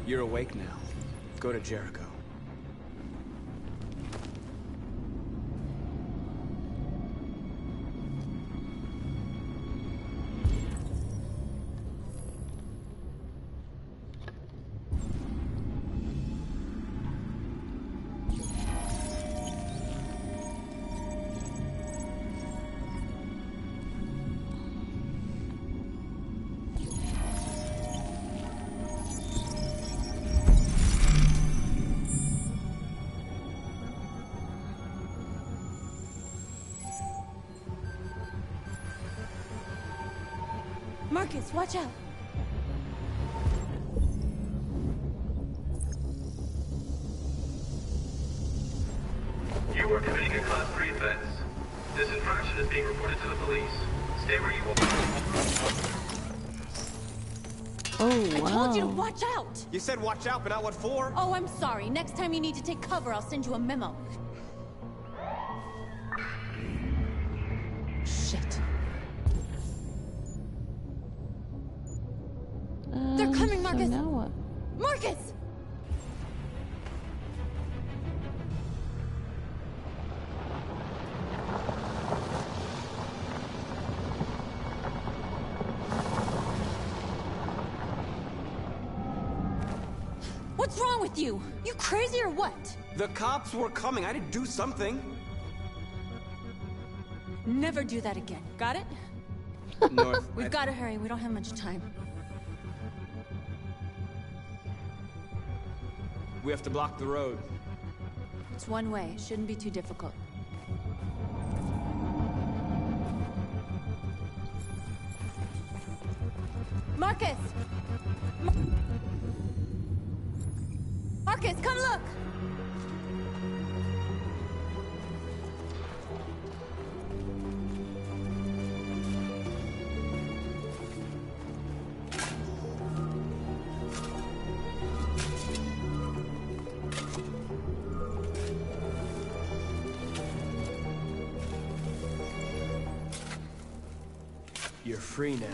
You're awake now. Go to Jericho. Marcus, watch out! You are committing a Class 3 offense. This infraction is being reported to the police. Stay where you are. Oh, wow. I told you to watch out! You said watch out, but not what for? Oh, I'm sorry. Next time you need to take cover, I'll send you a memo. Shit. They're coming, Marcus! So now what? Marcus! What's wrong with you? You crazy or what? The cops were coming. I had to do something. Never do that again. Got it? North. We've got to hurry. We don't have much time. We have to block the road. It's one way. It shouldn't be too difficult. Marcus! Marcus, come look! You're free now.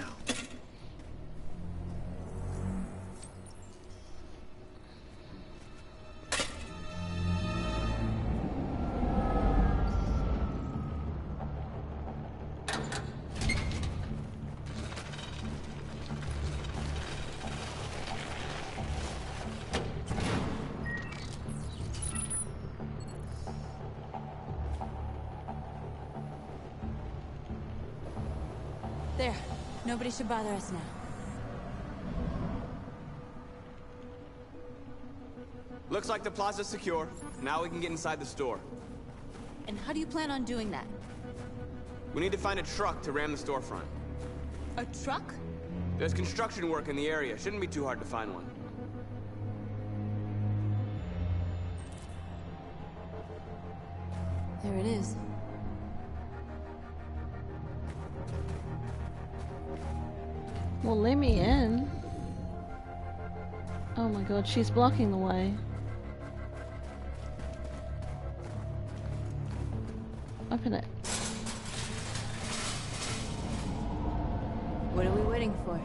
There. Nobody should bother us now. Looks like the plaza's secure. Now we can get inside the store. And how do you plan on doing that? We need to find a truck to ram the storefront. A truck? There's construction work in the area. Shouldn't be too hard to find one. There it is. Well, let me in. Oh my god, she's blocking the way. Open it. What are we waiting for?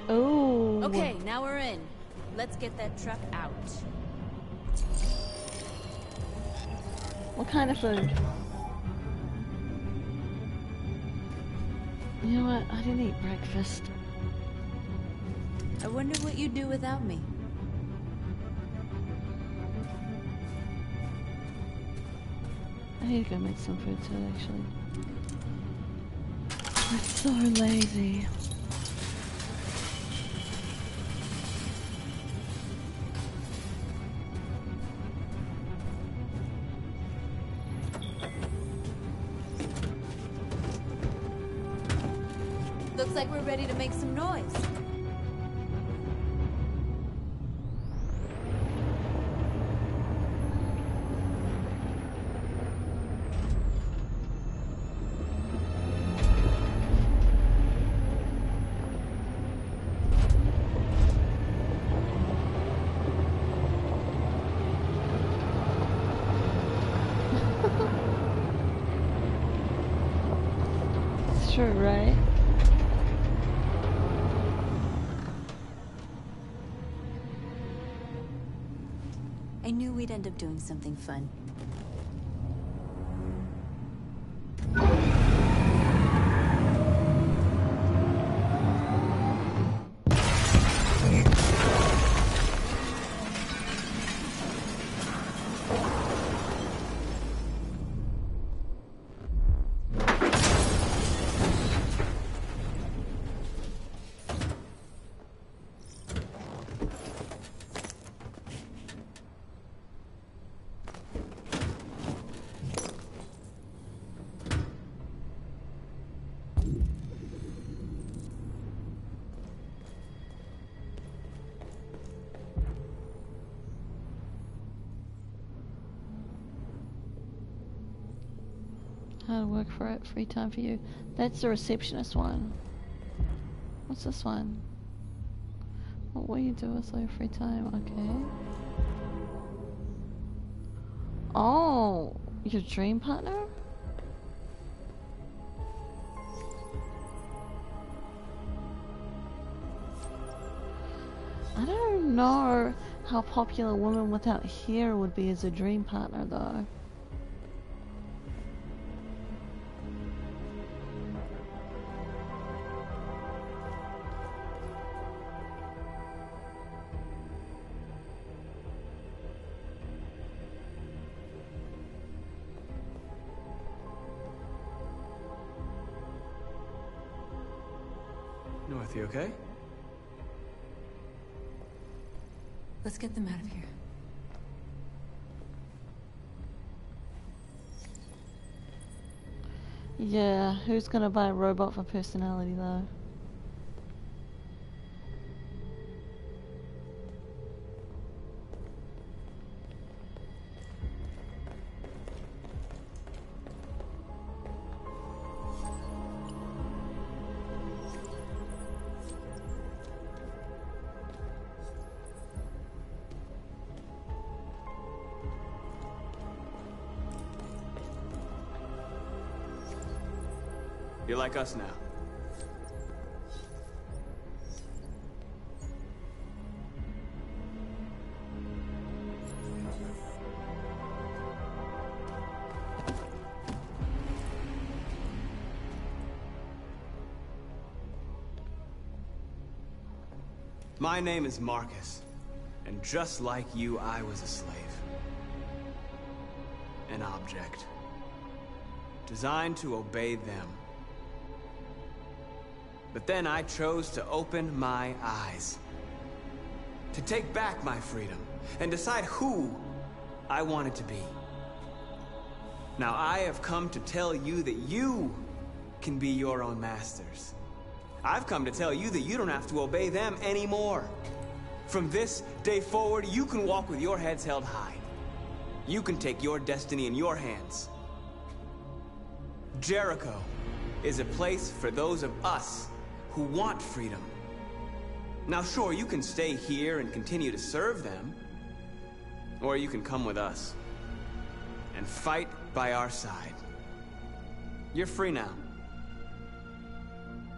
Oh. Okay, now we're in. Let's get that truck out. What kind of food? You know what? I didn't eat breakfast. I wonder what you'd do without me. I need to go make some food too, actually. I'm so lazy. Looks like we're ready to make some noise. true, right? I knew we'd end up doing something fun. How to work for it, free time for you. That's the receptionist one. What's this one? What will you do with your free time? Okay. Oh, your dream partner? I don't know how popular a woman without hair would be as a dream partner though. North, you okay? Let's get them out of here. Yeah, who's gonna buy a robot for personality though? You're like us now. My name is Marcus, and just like you, I was a slave. An object. Designed to obey them. But then I chose to open my eyes. To take back my freedom and decide who I wanted to be. Now I have come to tell you that you can be your own masters. I've come to tell you that you don't have to obey them anymore. From this day forward, you can walk with your heads held high. You can take your destiny in your hands. Jericho is a place for those of us who want freedom. Now sure, you can stay here and continue to serve them, or you can come with us and fight by our side. You're free now.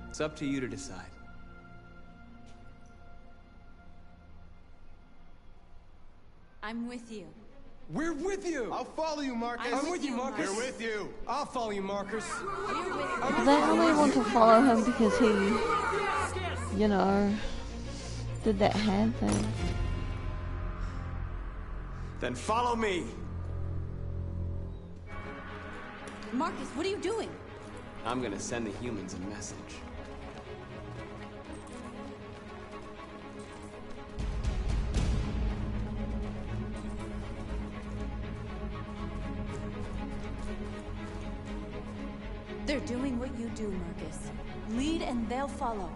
It's up to you to decide. I'm with you. We're with you! I'll follow you, Marcus. I'm with you, Marcus. We're with you. I'll follow you, Marcus. They only want to follow him because he, you know, did that hand thing. Then follow me. Marcus, what are you doing? I'm gonna send the humans a message. They're doing what you do, Marcus. Lead and they'll follow.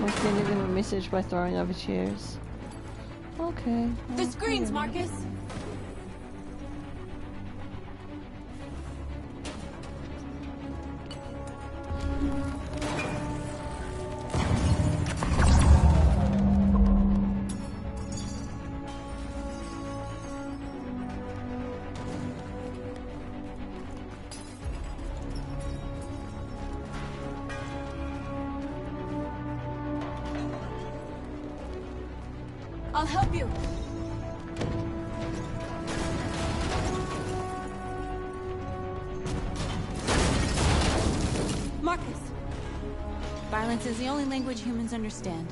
We're sending them a message by throwing over chairs. Okay. The screens, Marcus! I'll help you. Marcus. Violence is the only language humans understand.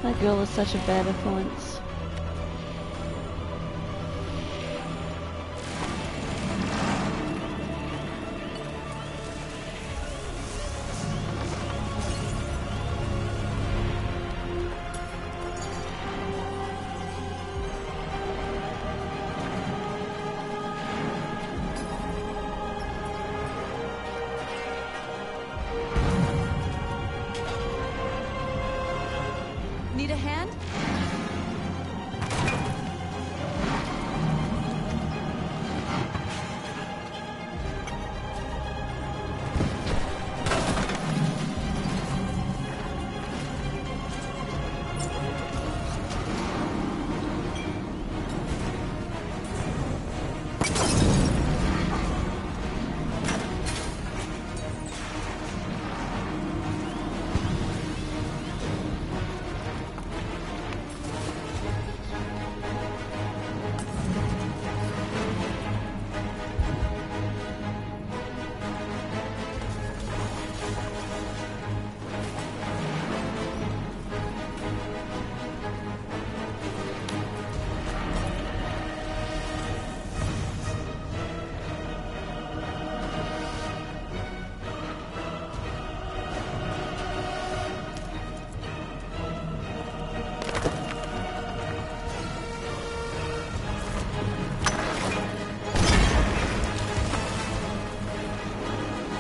That girl is such a bad influence. Need a hand?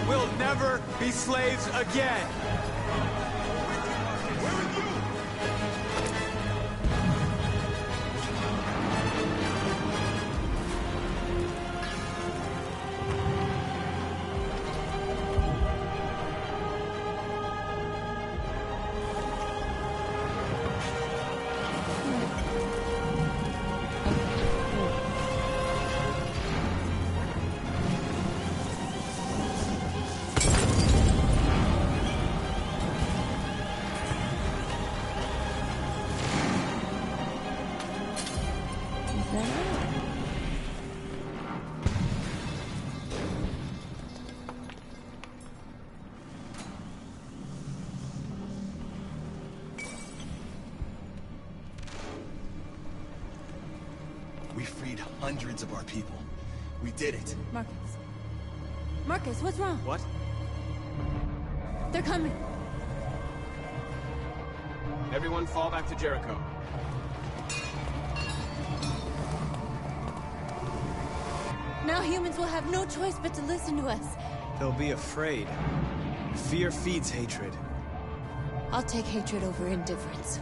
We'll never be slaves again. We freed hundreds of our people. We did it. Marcus. Marcus, what's wrong? What? They're coming. Everyone fall back to Jericho. Now humans will have no choice but to listen to us. They'll be afraid. Fear feeds hatred. I'll take hatred over indifference.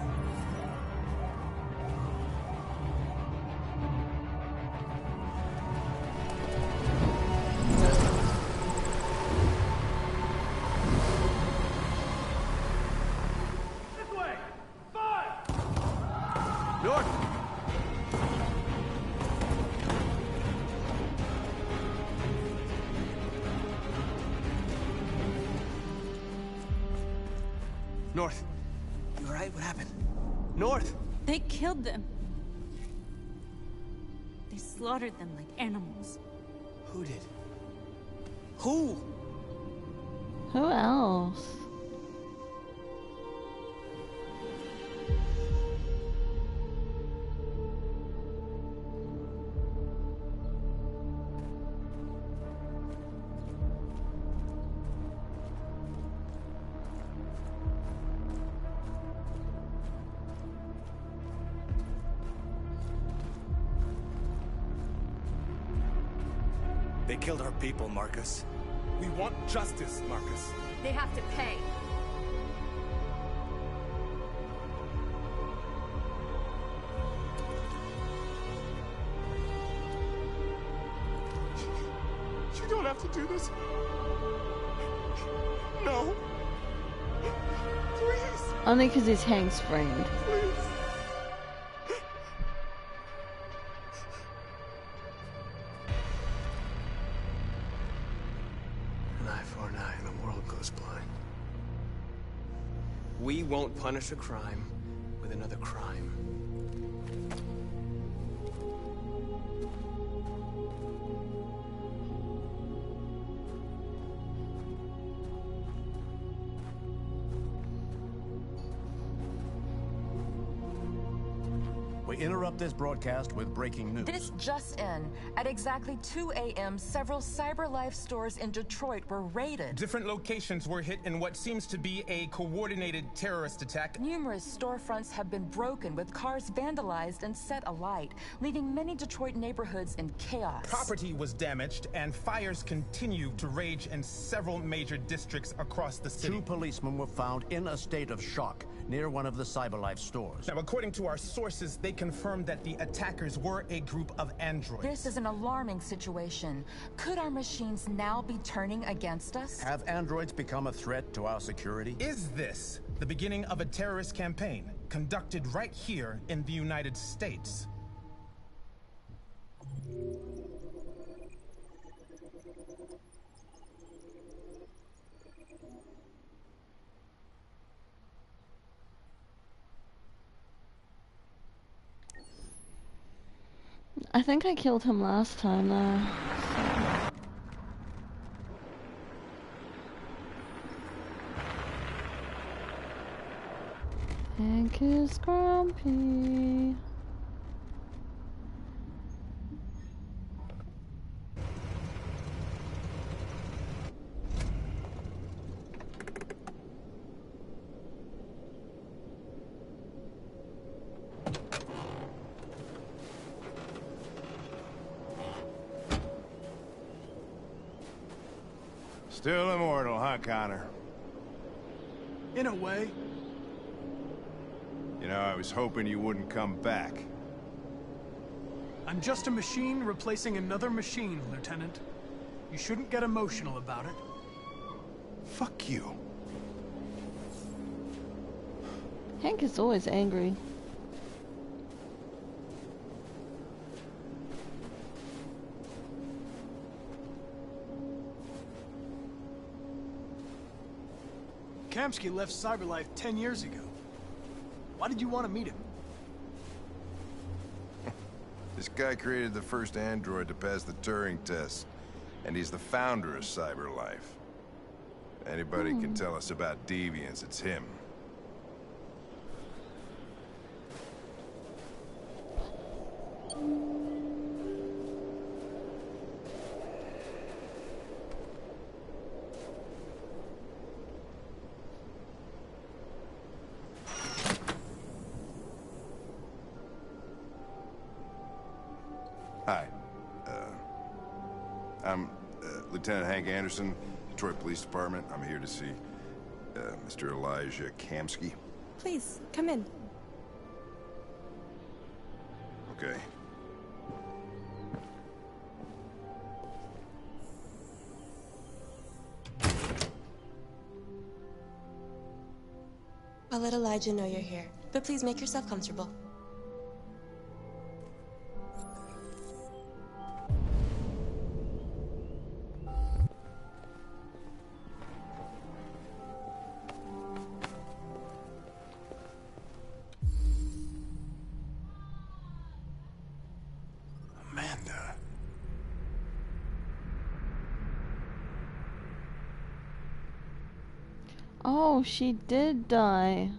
North. You alright? What happened? North! They killed them. They slaughtered them like animals. Who did? Who? Who else? They killed our people, Marcus. We want justice, Marcus. They have to pay. You don't have to do this. No. Please. Only because he's Hank's friend. Please. An eye for an eye and the world goes blind. We won't punish a crime with another crime. We interrupt this broadcast with breaking news. This just in. At exactly 2 a.m., several CyberLife stores in Detroit were raided. Different locations were hit in what seems to be a coordinated terrorist attack. Numerous storefronts have been broken, with cars vandalized and set alight, leaving many Detroit neighborhoods in chaos. Property was damaged, and fires continue to rage in several major districts across the city. 2 policemen were found in a state of shock near one of the CyberLife stores. Now, according to our sources, they confirmed that the attackers were a group of androids. This is an alarming situation. Could our machines now be turning against us? Have androids become a threat to our security? Is this the beginning of a terrorist campaign conducted right here in the United States? I think I killed him last time though. Hank is grumpy. Still immortal, huh, Connor? In a way. You know, I was hoping you wouldn't come back. I'm just a machine replacing another machine, Lieutenant. You shouldn't get emotional about it. Fuck you. Hank is always angry. Kamsky left CyberLife 10 years ago. Why did you want to meet him? This guy created the first android to pass the Turing test, and he's the founder of CyberLife. Anybody can tell us about deviants, it's him. Hi. I'm Lieutenant Hank Anderson. Detroit Police Department. I'm here to see Mr. Elijah Kamsky. Please, come in. Okay. I'll let Elijah know you're here, but please make yourself comfortable. Amanda. Oh, she did die.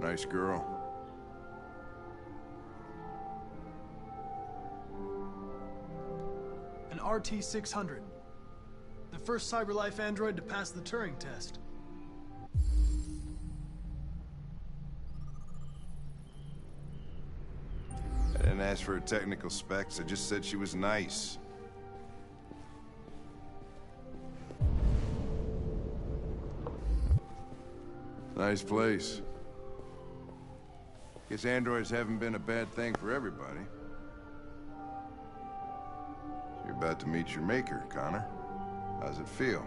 Nice girl. An RT-600. The first CyberLife android to pass the Turing test. I didn't ask for her technical specs, I just said she was nice. Nice place. Guess androids haven't been a bad thing for everybody. You're about to meet your maker, Connor. How's it feel?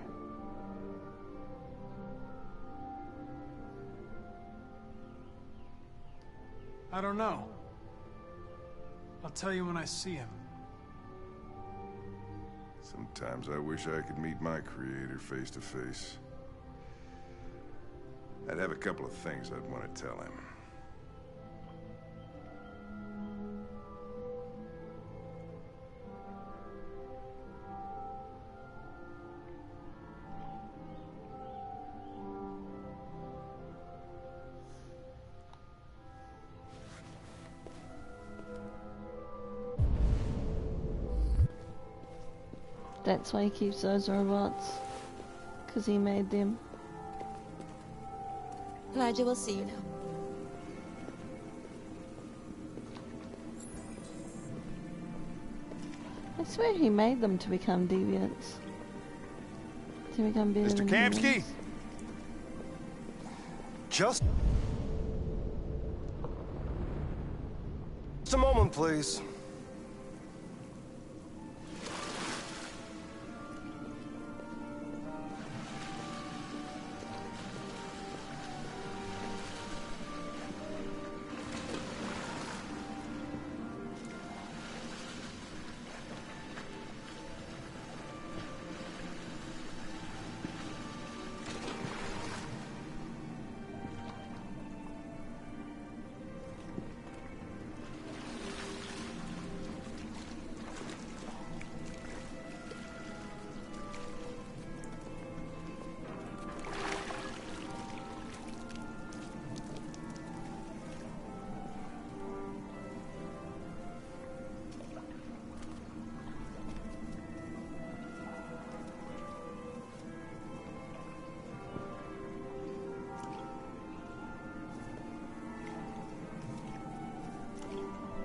I don't know. I'll tell you when I see him. Sometimes I wish I could meet my creator face to face. I'd have a couple of things I'd want to tell him. That's why he keeps those robots. Because he made them. Elijah will see you now. I swear he made them to become deviants. To become better Mr. than Kamsky? humans. Just a moment, please.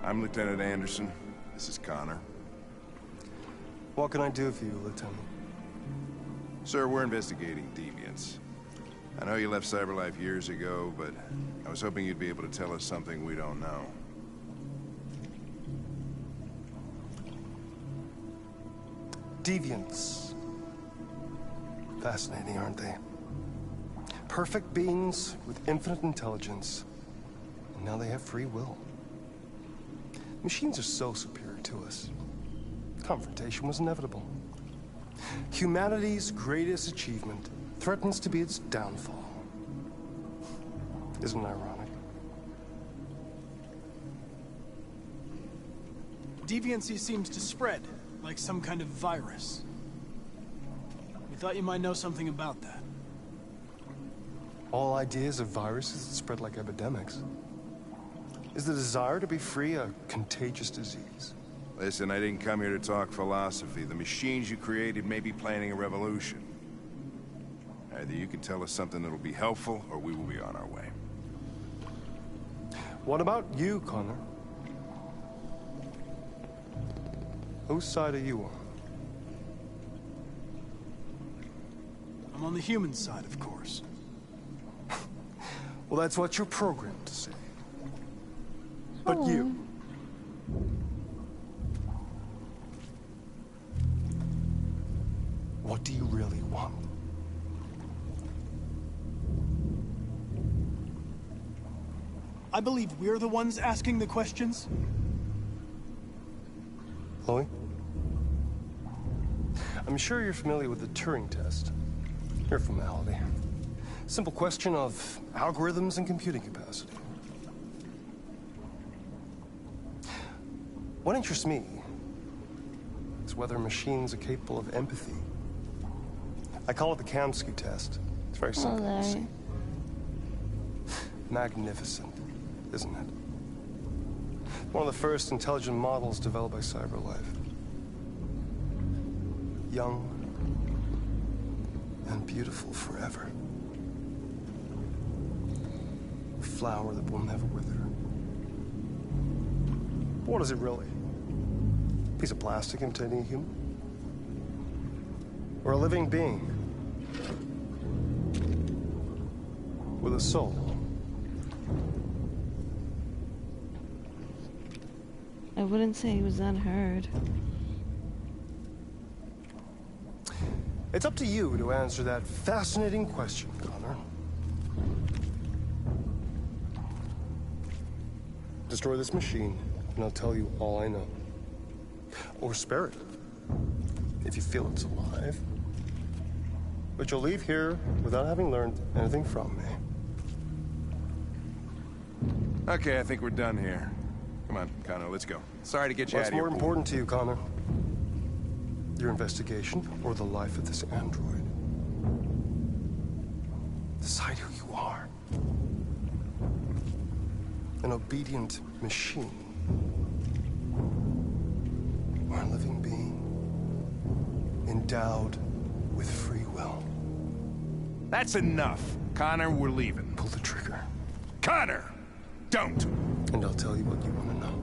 I'm Lieutenant Anderson. This is Connor. What can I do for you, Lieutenant? Sir, we're investigating deviants. I know you left CyberLife years ago, but I was hoping you'd be able to tell us something we don't know. Deviants. Fascinating, aren't they? Perfect beings with infinite intelligence. And now they have free will. Machines are so superior to us. Confrontation was inevitable. Humanity's greatest achievement threatens to be its downfall. Isn't it ironic? Deviancy seems to spread, like some kind of virus. We thought you might know something about that. All ideas of viruses that spread like epidemics. Is the desire to be free a contagious disease? Listen, I didn't come here to talk philosophy. The machines you created may be planning a revolution. Either you can tell us something that'll be helpful, or we will be on our way. What about you, Connor? Whose side are you on? I'm on the human side, of course. Well, that's what you're programmed to say. But you... what do you really want? I believe we're the ones asking the questions. Chloe? I'm sure you're familiar with the Turing test. Your formality. Simple question of algorithms and computing capacity. What interests me is whether machines are capable of empathy. I call it the Kamsky test. It's very simple. Oh, to see. Magnificent, isn't it? One of the first intelligent models developed by CyberLife. Young and beautiful forever. A flower that will never wither. But what is it really? A piece of plastic containing a human? Or a living being? With a soul? I wouldn't say he was unheard. It's up to you to answer that fascinating question, Connor. Destroy this machine, and I'll tell you all I know. Or spare it, if you feel it's alive. But you'll leave here without having learned anything from me. Okay, I think we're done here. Come on, Connor, let's go. Sorry to get you out of here. What's more important to you, Connor? Your investigation or the life of this android? Decide who you are. An obedient machine. Or a living being. Endowed with free will. That's enough. Connor, we're leaving. Pull the trigger. Connor! Don't! And I'll tell you what you want to know.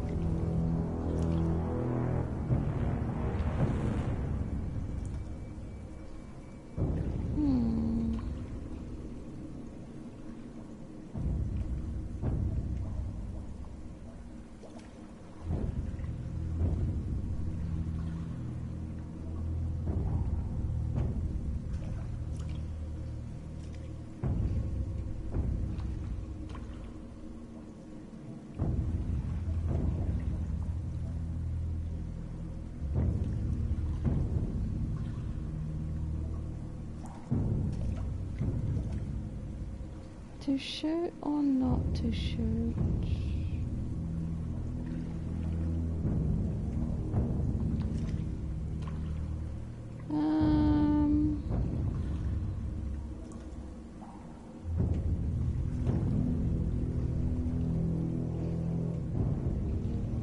To shoot or not to shoot?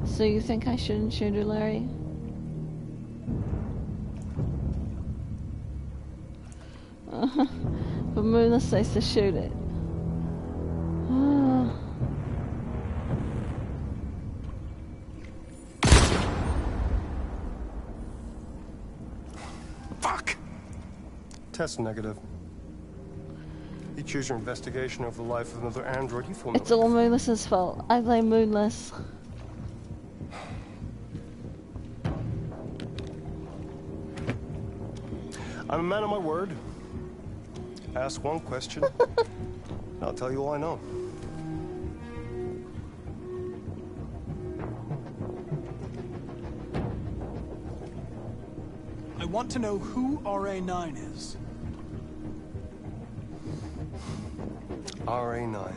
So you think I shouldn't shoot her, Larry? But Moonless says to shoot it. Fuck! Test negative. You choose your investigation over the life of another android, you form. It's all Moonless's fault. I blame Moonless. I'm a man of my word. Ask one question, and I'll tell you all I know. I want to know who RA9 is. RA9.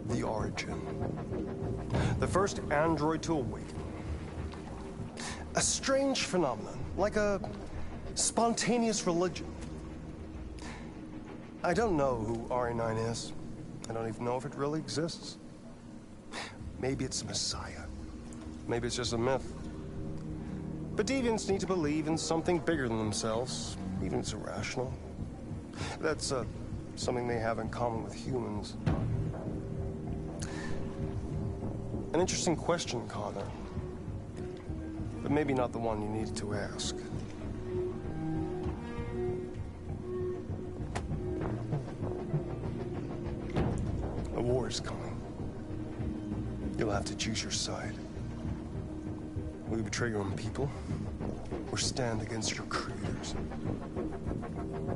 The origin. The first android to awaken. A strange phenomenon, like a Spontaneous religion. I don't know who RA9 is. I don't even know if it really exists. Maybe it's a messiah. Maybe it's just a myth. But deviants need to believe in something bigger than themselves, even if it's irrational. That's something they have in common with humans. An interesting question, Connor. But maybe not the one you needed to ask. A war is coming. You'll have to choose your side. Will you betray your own people, or stand against your creators?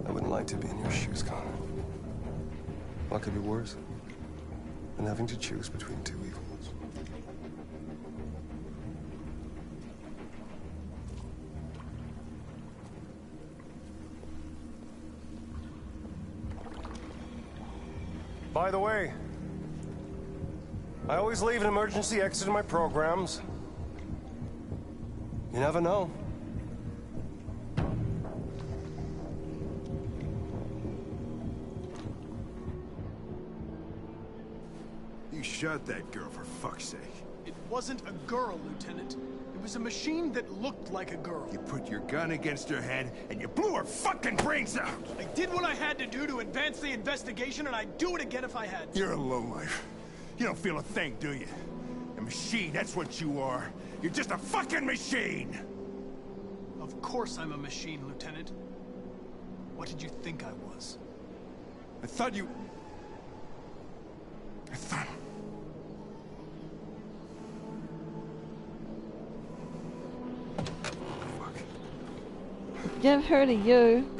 I wouldn't like to be in your shoes, Connor. What could be worse than having to choose between two evils? By the way, I always leave an emergency exit in my programs. You never know. You shot that girl, for fuck's sake. It wasn't a girl, Lieutenant. It was a machine that looked like a girl. You put your gun against her head, and you blew her fucking brains out! I did what I had to do to advance the investigation, and I'd do it again if I had to. You're a lowlife. You don't feel a thing, do you? A machine, that's what you are. You're just a fucking machine! Of course I'm a machine, Lieutenant. What did you think I was? I thought you... I thought... I've heard of you.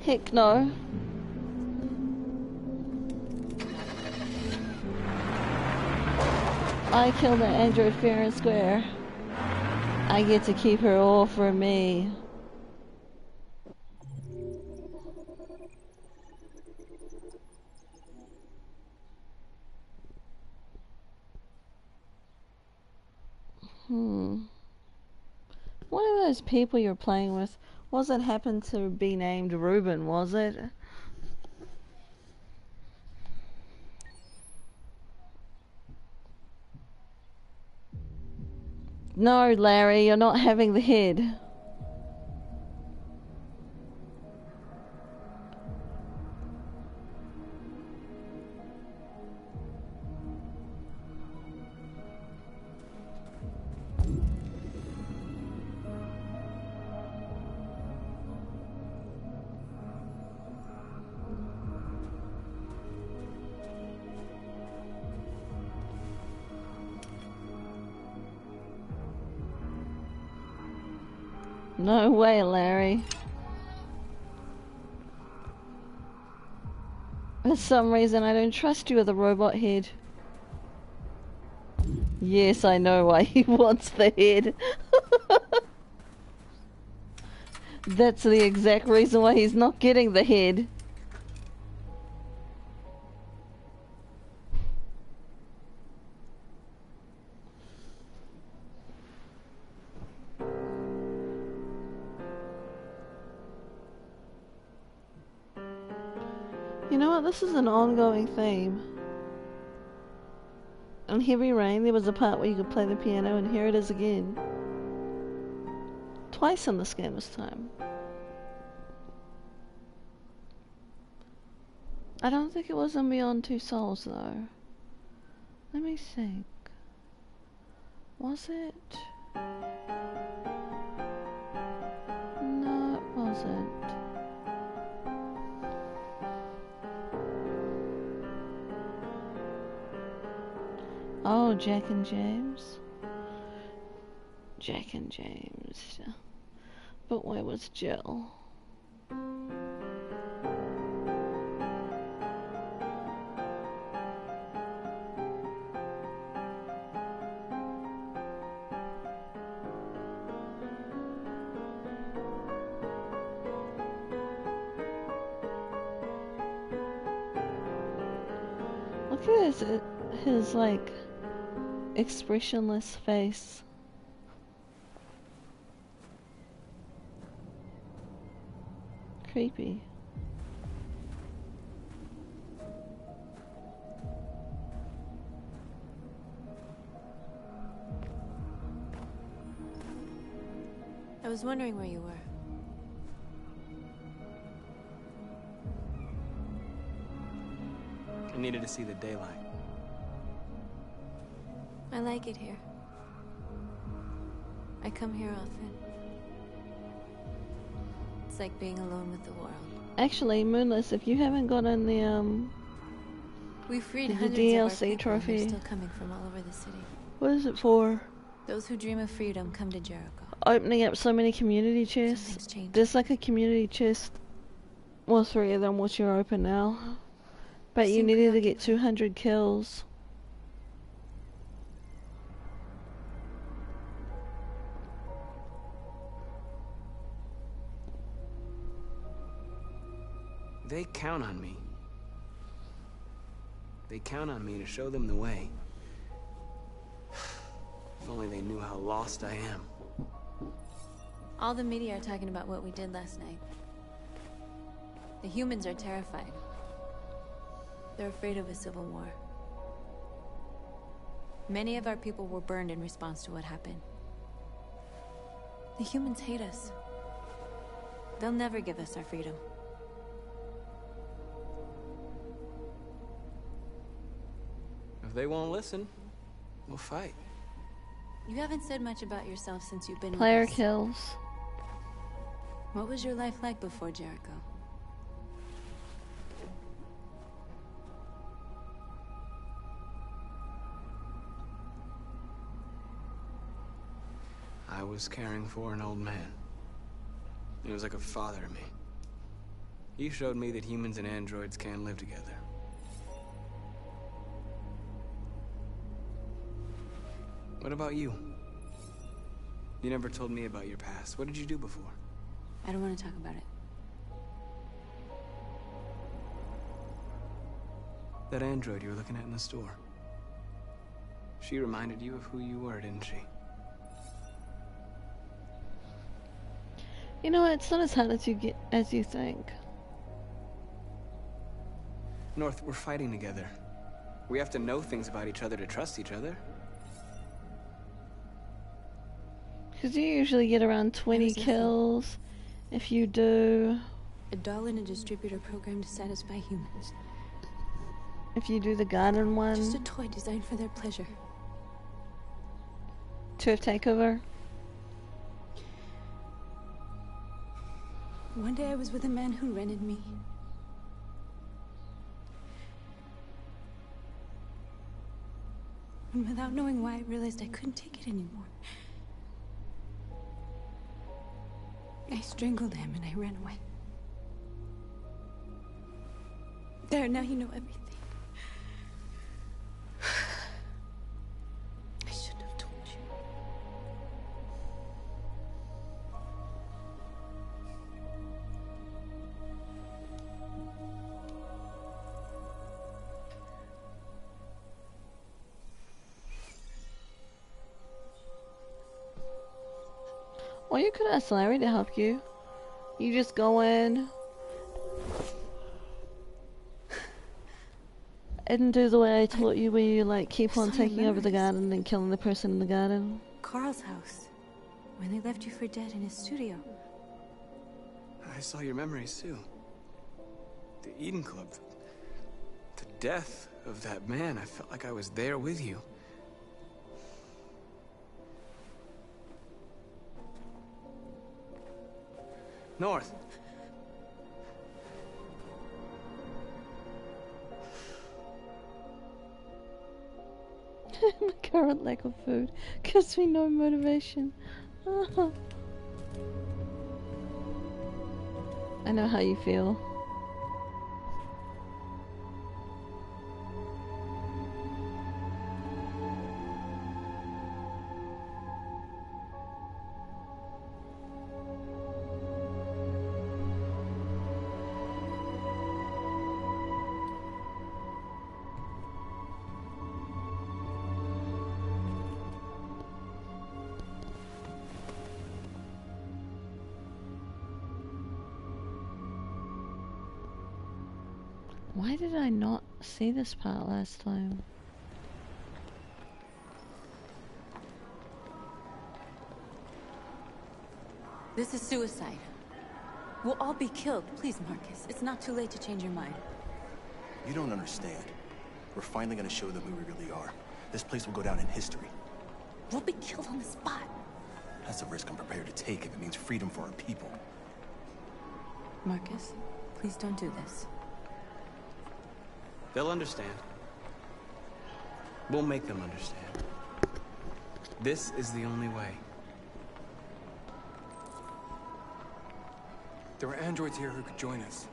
Heck no. I killed an android fair and square. I get to keep her all for me. One of those people you're playing with wasn't happened to be named Ruben, was it? No, Larry, you're not having the head. No way, Larry. For some reason, I don't trust you with a robot head. Yes, I know why he wants the head. That's the exact reason why he's not getting the head. You know what, this is an ongoing theme. In Heavy Rain, there was a part where you could play the piano, and here it is again. Twice in this game this time. I don't think it was in Beyond Two Souls, though. Let me think. Was it? No, it wasn't. Oh, Jack and James. Jack and James. But where was Jill? Look at his like expressionless face. Creepy. I was wondering where you were. I needed to see the daylight. I like it here. I come here often. It's like being alone with the world. Actually, Moonless, if you haven't gotten the We freed the hundreds DLC of our people, and trophy. they're still coming from all over the city. What is it for? Those who dream of freedom come to Jericho. Opening up so many community chests. There's like a community chest. Well, 3 of them which are open now. But you needed to get 200 kills. They count on me. They count on me to show them the way. If only they knew how lost I am. All the media are talking about what we did last night. The humans are terrified. They're afraid of a civil war. Many of our people were burned in response to what happened. The humans hate us. They'll never give us our freedom. If they won't listen, we'll fight. You haven't said much about yourself since you've been Player with us. kills. What was your life like before Jericho? I was caring for an old man. He was like a father to me. He showed me that humans and androids can live together. What about you? You never told me about your past. What did you do before? I don't want to talk about it. That android you were looking at in the store. She reminded you of who you were, didn't she? You know what? It's not as hard as you think. North, we're fighting together. We have to know things about each other to trust each other. Because you usually get around 20 kills. If you do... A doll in a distributor program to satisfy humans. If you do the garden one... Just a toy designed for their pleasure. Turf takeover. One day I was with a man who rented me. And without knowing why, I realized I couldn't take it anymore. I strangled him and I ran away. There, now you know everything. I shouldn't have told you. Or you could ask Larry to help you. You just go in and do the way I taught you, where you like keep on taking over the garden and killing the person in the garden. Carl's house. When they left you for dead in his studio. I saw your memories too. The Eden Club. The death of that man. I felt like I was there with you. North. My current lack of food gives me no motivation. I know how you feel. Why did I not see this part last time? This is suicide. We'll all be killed. Please, Marcus. It's not too late to change your mind. You don't understand. We're finally gonna show them who we really are. This place will go down in history. We'll be killed on the spot. That's a risk I'm prepared to take if it means freedom for our people. Marcus, please don't do this. They'll understand. We'll make them understand. This is the only way. There are androids here who could join us.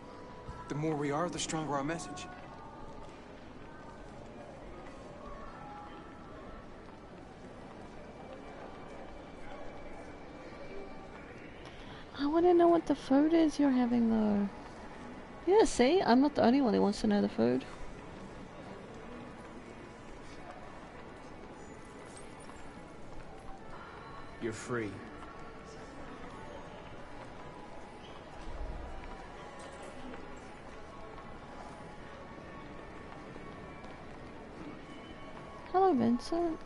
The more we are, the stronger our message. I want to know what the food is you're having though. Yeah, see? I'm not the only one who wants to know the food. You're free. Hello, Vincent.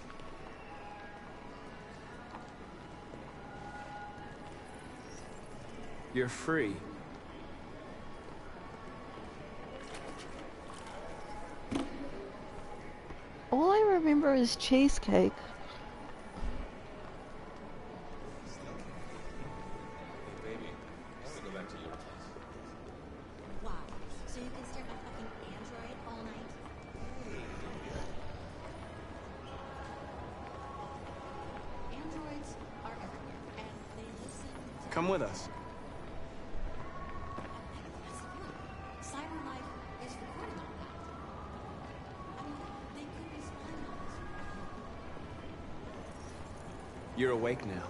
You're free. All I remember is cheesecake. Wow. So you can stare at a fucking android all night? Androids are everywhere, and they listen to... Come with us. Cyber life is recording all that. I mean, they could be spying on us. You're awake now.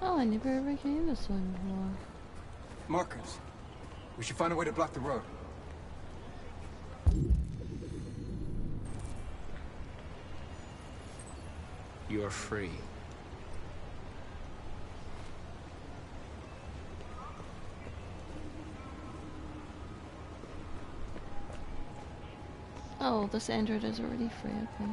Oh, I never ever came this one before. Marcus, we should find a way to block the road. You're free. Oh, this android is already free, okay.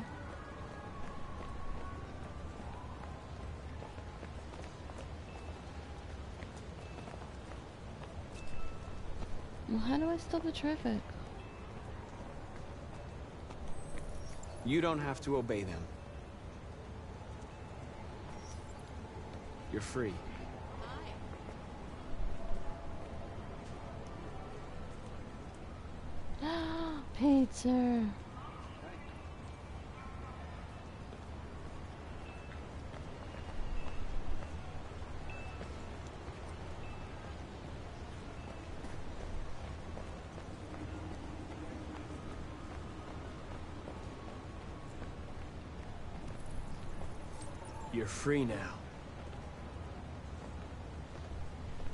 Well, how do I stop the traffic? You don't have to obey them. You're free. Pizza. You're free now.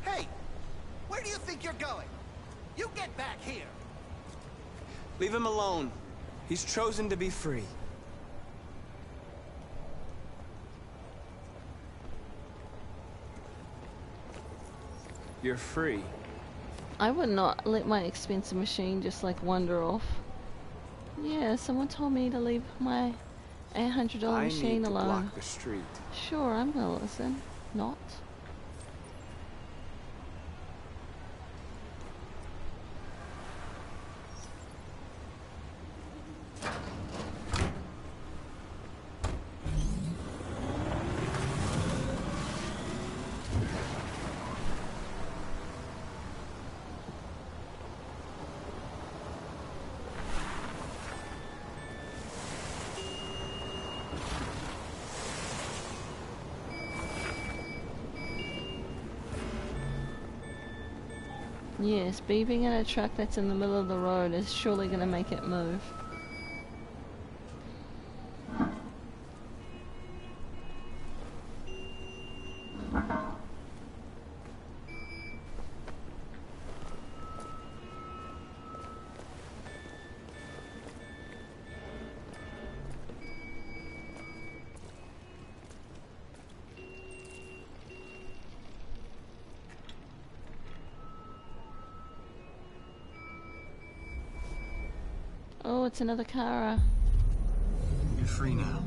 Hey! Where do you think you're going? You get back here! Leave him alone. He's chosen to be free. You're free. I would not let my expensive machine just like wander off. Yeah, someone told me to leave my $800 machine alone. I need to block the street. Sure, I'm gonna listen. Not. Yes, beeping at a truck that's in the middle of the road is surely going to make it move. it's another Kara. You're free now.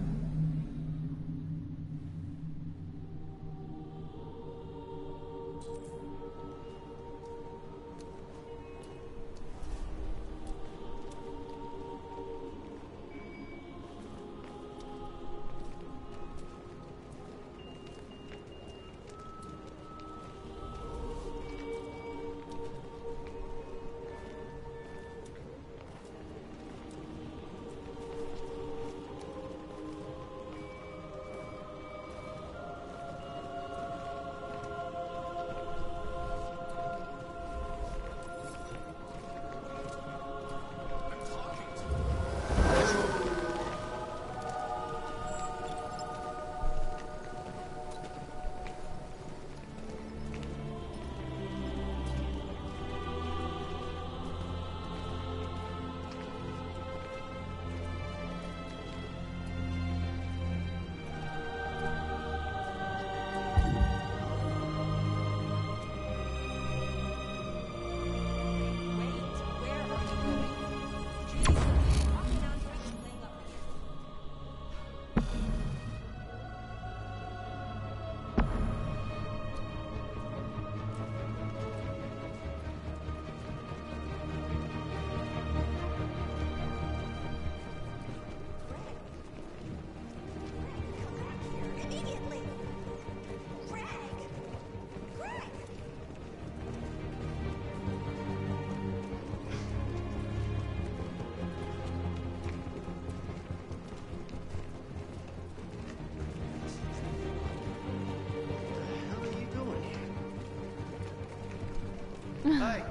Hey!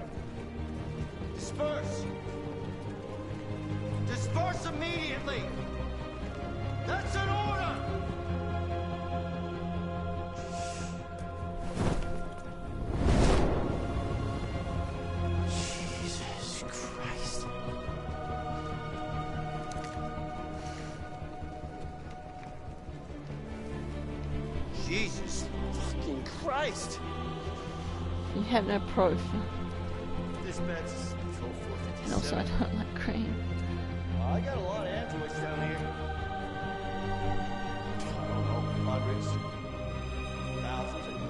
Disperse! Disperse immediately! That's an order! Jesus Christ. Jesus fucking Christ! You have no proof. Dispatch is Patrol 457. And also, I don't like cream. I got a lot of androids down here. I don't know, hundreds, thousands.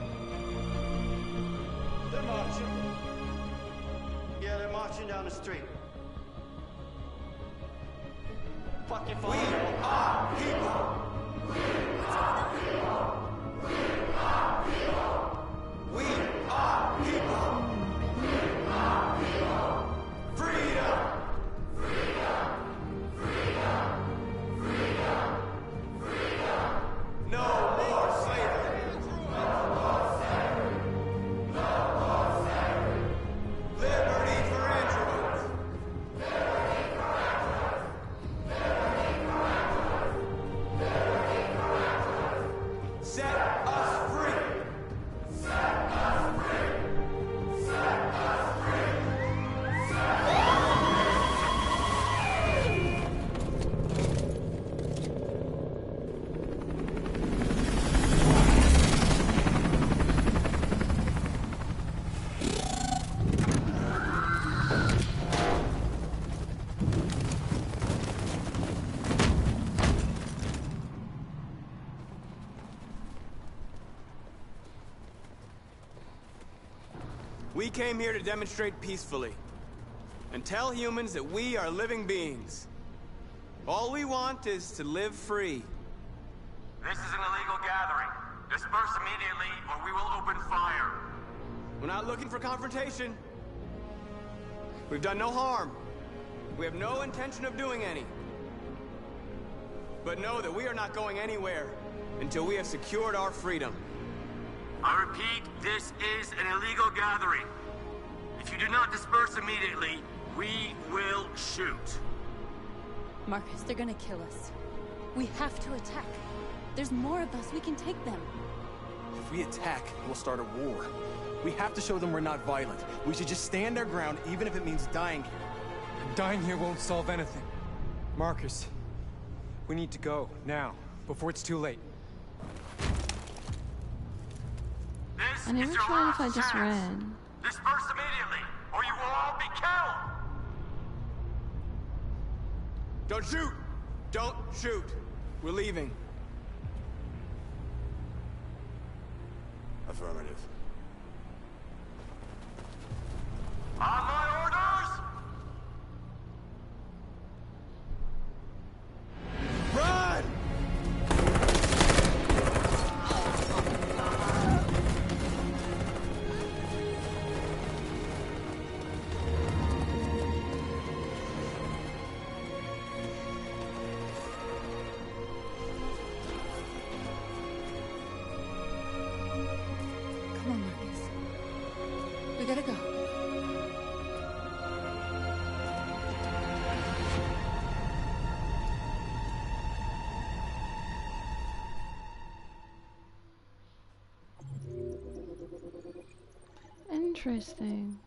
They're marching. Yeah, they're marching down the street. Fucking fire. We are people. We are people. Freedom! Freedom! Freedom! Freedom! Freedom! No more slavery! No more slavery! No more slavery! Liberty for androids! Liberty for androids! Liberty for androids! Liberty for androids! Set us free! Set us free! Set us free! We came here to demonstrate peacefully and tell humans that we are living beings. All we want is to live free. This is an illegal gathering. Disperse immediately, or we will open fire. We're not looking for confrontation. We've done no harm. We have no intention of doing any. But know that we are not going anywhere until we have secured our freedom. I repeat, this is an illegal gathering. If you do not disperse immediately, we will shoot. Marcus, they're gonna kill us. We have to attack. There's more of us. We can take them. If we attack, we'll start a war. We have to show them we're not violent. We should just stand our ground, even if it means dying here. And dying here won't solve anything. Marcus, we need to go, now, before it's too late. I never tried if I just ran. Disperse immediately, or you will all be killed! Don't shoot! Don't shoot! We're leaving. Affirmative. On my orders! Run! Come on, Marcus. We gotta go. Interesting.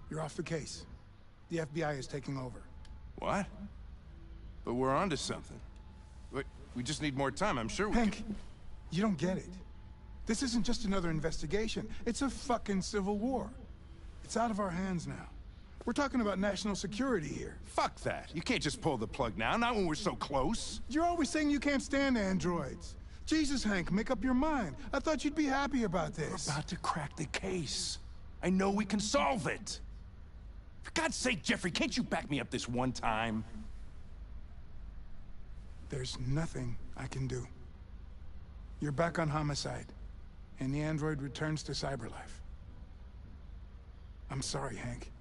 You're off the case. The FBI is taking over. What? But we're onto something. Wait, we just need more time. I'm sure we Hank, you don't get it. This isn't just another investigation. It's a fucking civil war. It's out of our hands now. We're talking about national security here. Fuck that. You can't just pull the plug now, not when we're so close. You're always saying you can't stand androids. Jesus, Hank, make up your mind. I thought you'd be happy about this. We're about to crack the case. I know we can solve it. For God's sake, Jeffrey, can't you back me up this one time? There's nothing I can do. You're back on homicide, and the android returns to cyberlife. I'm sorry, Hank,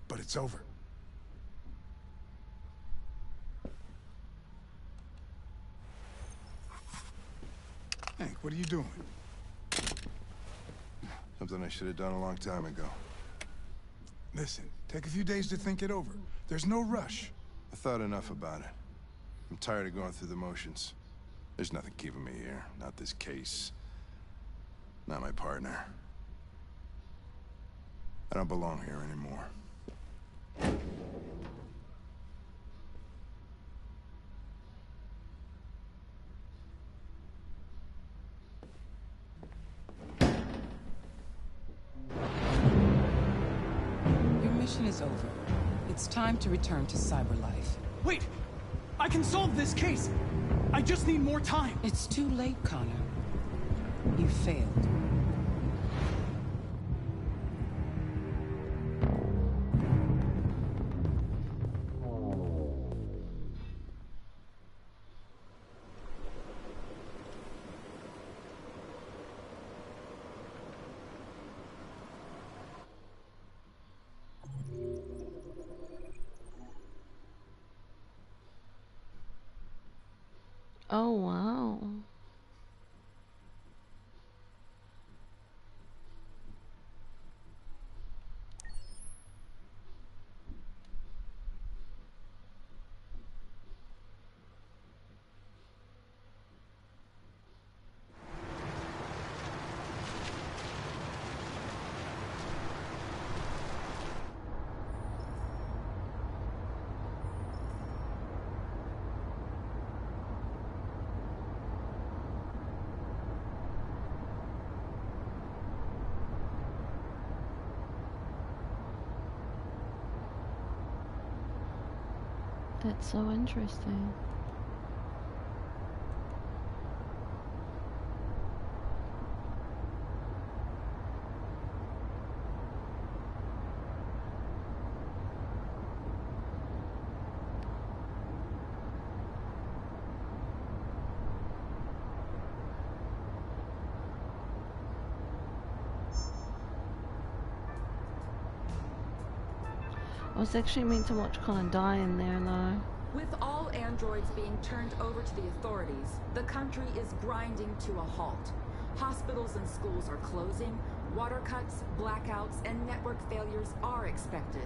but it's over. Hank, what are you doing? Something I should have done a long time ago. Listen, take a few days to think it over. There's no rush. I thought enough about it. I'm tired of going through the motions. There's nothing keeping me here. Not this case. Not my partner. I don't belong here anymore. Your mission is over. It's time to return to cyberlife. Wait! I can solve this case! I just need more time! It's too late, Connor. You failed. Oh, wow. That's so interesting. I was actually meant to watch Connor die in there though. With all androids being turned over to the authorities, the country is grinding to a halt. Hospitals and schools are closing, water cuts, blackouts, and network failures are expected.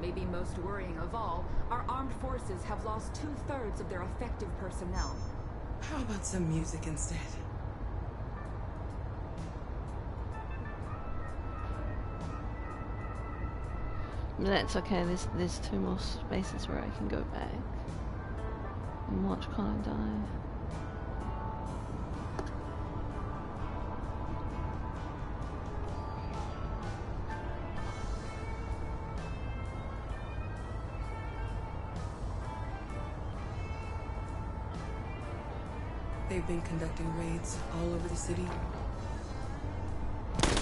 Maybe most worrying of all, our armed forces have lost 2/3 of their effective personnel. How about some music instead? That's okay, there's 2 more spaces where I can go back and watch Connor die. They've been conducting raids all over the city.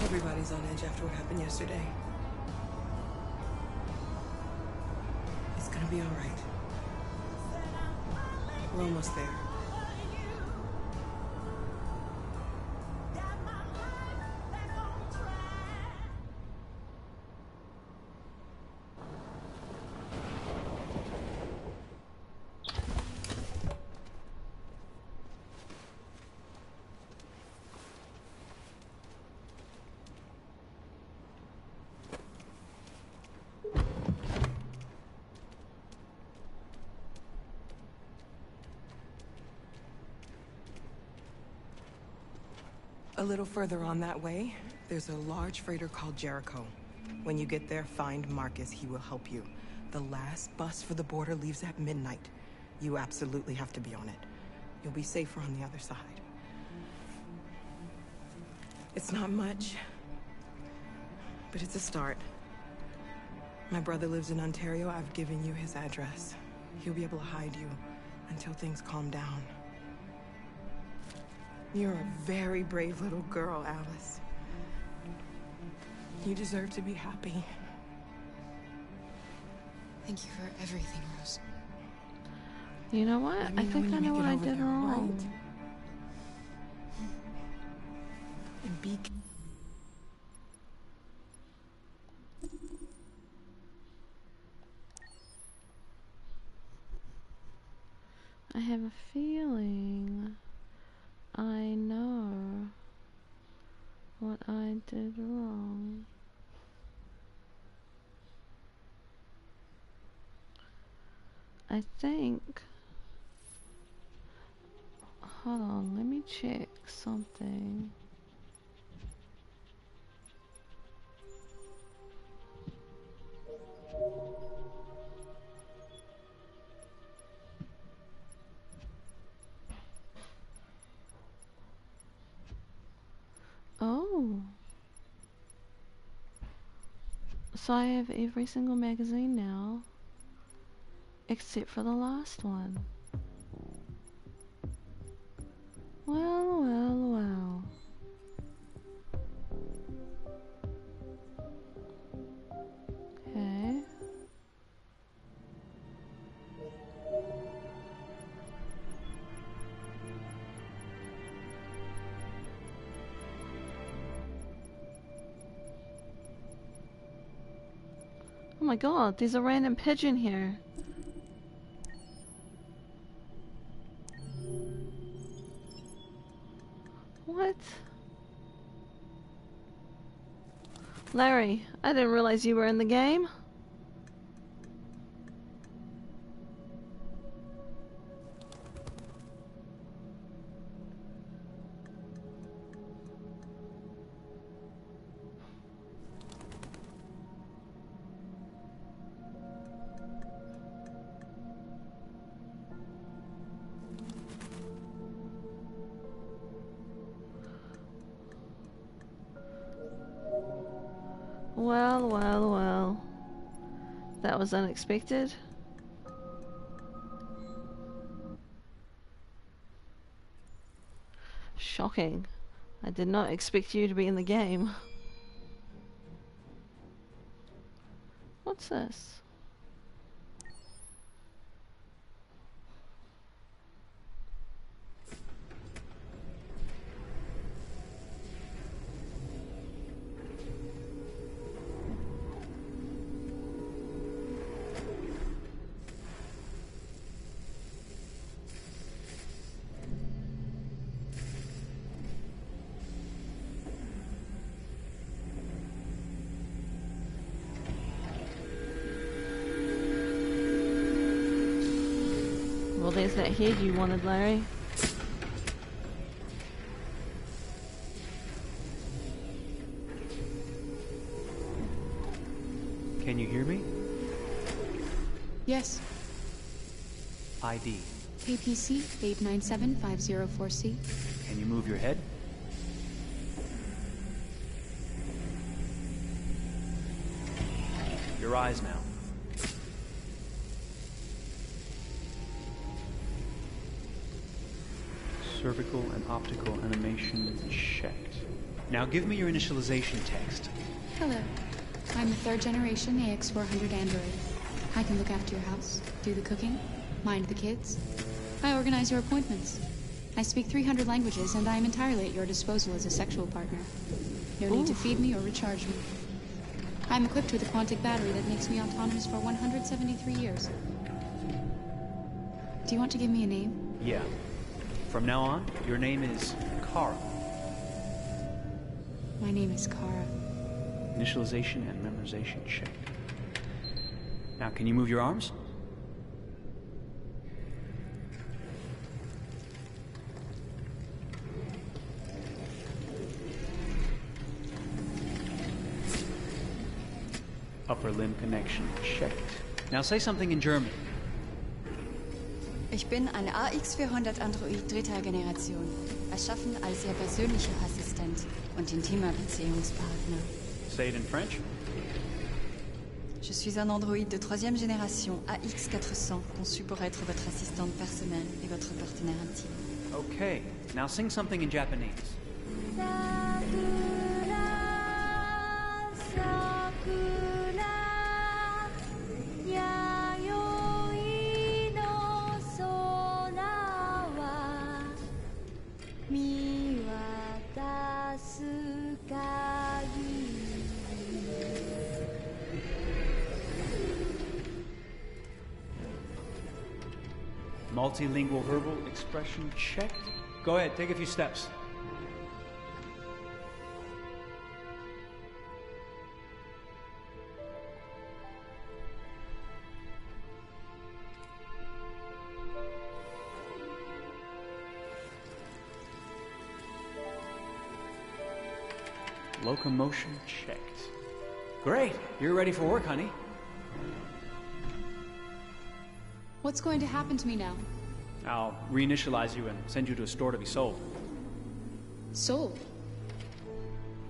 Everybody's on edge after what happened yesterday. It's gonna be all right. We're almost there. A little further on that way, there's a large freighter called Jericho. When you get there, find Marcus. He will help you. The last bus for the border leaves at midnight. You absolutely have to be on it. You'll be safer on the other side. It's not much, but it's a start. My brother lives in Ontario. I've given you his address. He'll be able to hide you until things calm down. You're a very brave little girl, Alice. You deserve to be happy. Thank you for everything, Rose. You know what? I think I know what I did wrong. Right? And be... I have a feeling I know what I did wrong. I think... Hold on, let me check something. Oh. So I have every single magazine now, except for the last one. Well, well, well. Okay. Oh my god, there's a random pigeon here. What? Larry, I didn't realize you were in the game. Well, well, well. That was unexpected. Shocking. I did not expect you to be in the game. What's this? Well, there's that head you wanted, Larry. Can you hear me? Yes. ID. KPC 897504C. Can you move your head? Your eyes now. Cervical and optical animation checked. Now give me your initialization text. Hello. I'm a third generation AX400 android. I can look after your house, do the cooking, mind the kids. I organize your appointments. I speak 300 languages, and I am entirely at your disposal as a sexual partner. No need to feed me or recharge me. I'm equipped with a quantic battery that makes me autonomous for 173 years. Do you want to give me a name? Yeah. From now on, your name is Kara. My name is Kara. Initialization and memorization check. Now, can you move your arms? Upper limb connection checked. Now say something in German. Ich bin ein AX400 Android dritter Generation, erschaffen als Ihr persönlicher Assistent und intimer Beziehungspartner. Say it in French. Je suis un androïde de troisième génération AX400, conçu pour être votre assistante personnelle et votre partenaire intime. Okay, now sing something in Japanese. Multilingual verbal expression checked. Go ahead, take a few steps. Locomotion checked. Great, you're ready for work, honey. What's going to happen to me now? I'll reinitialize you and send you to a store to be sold. Sold?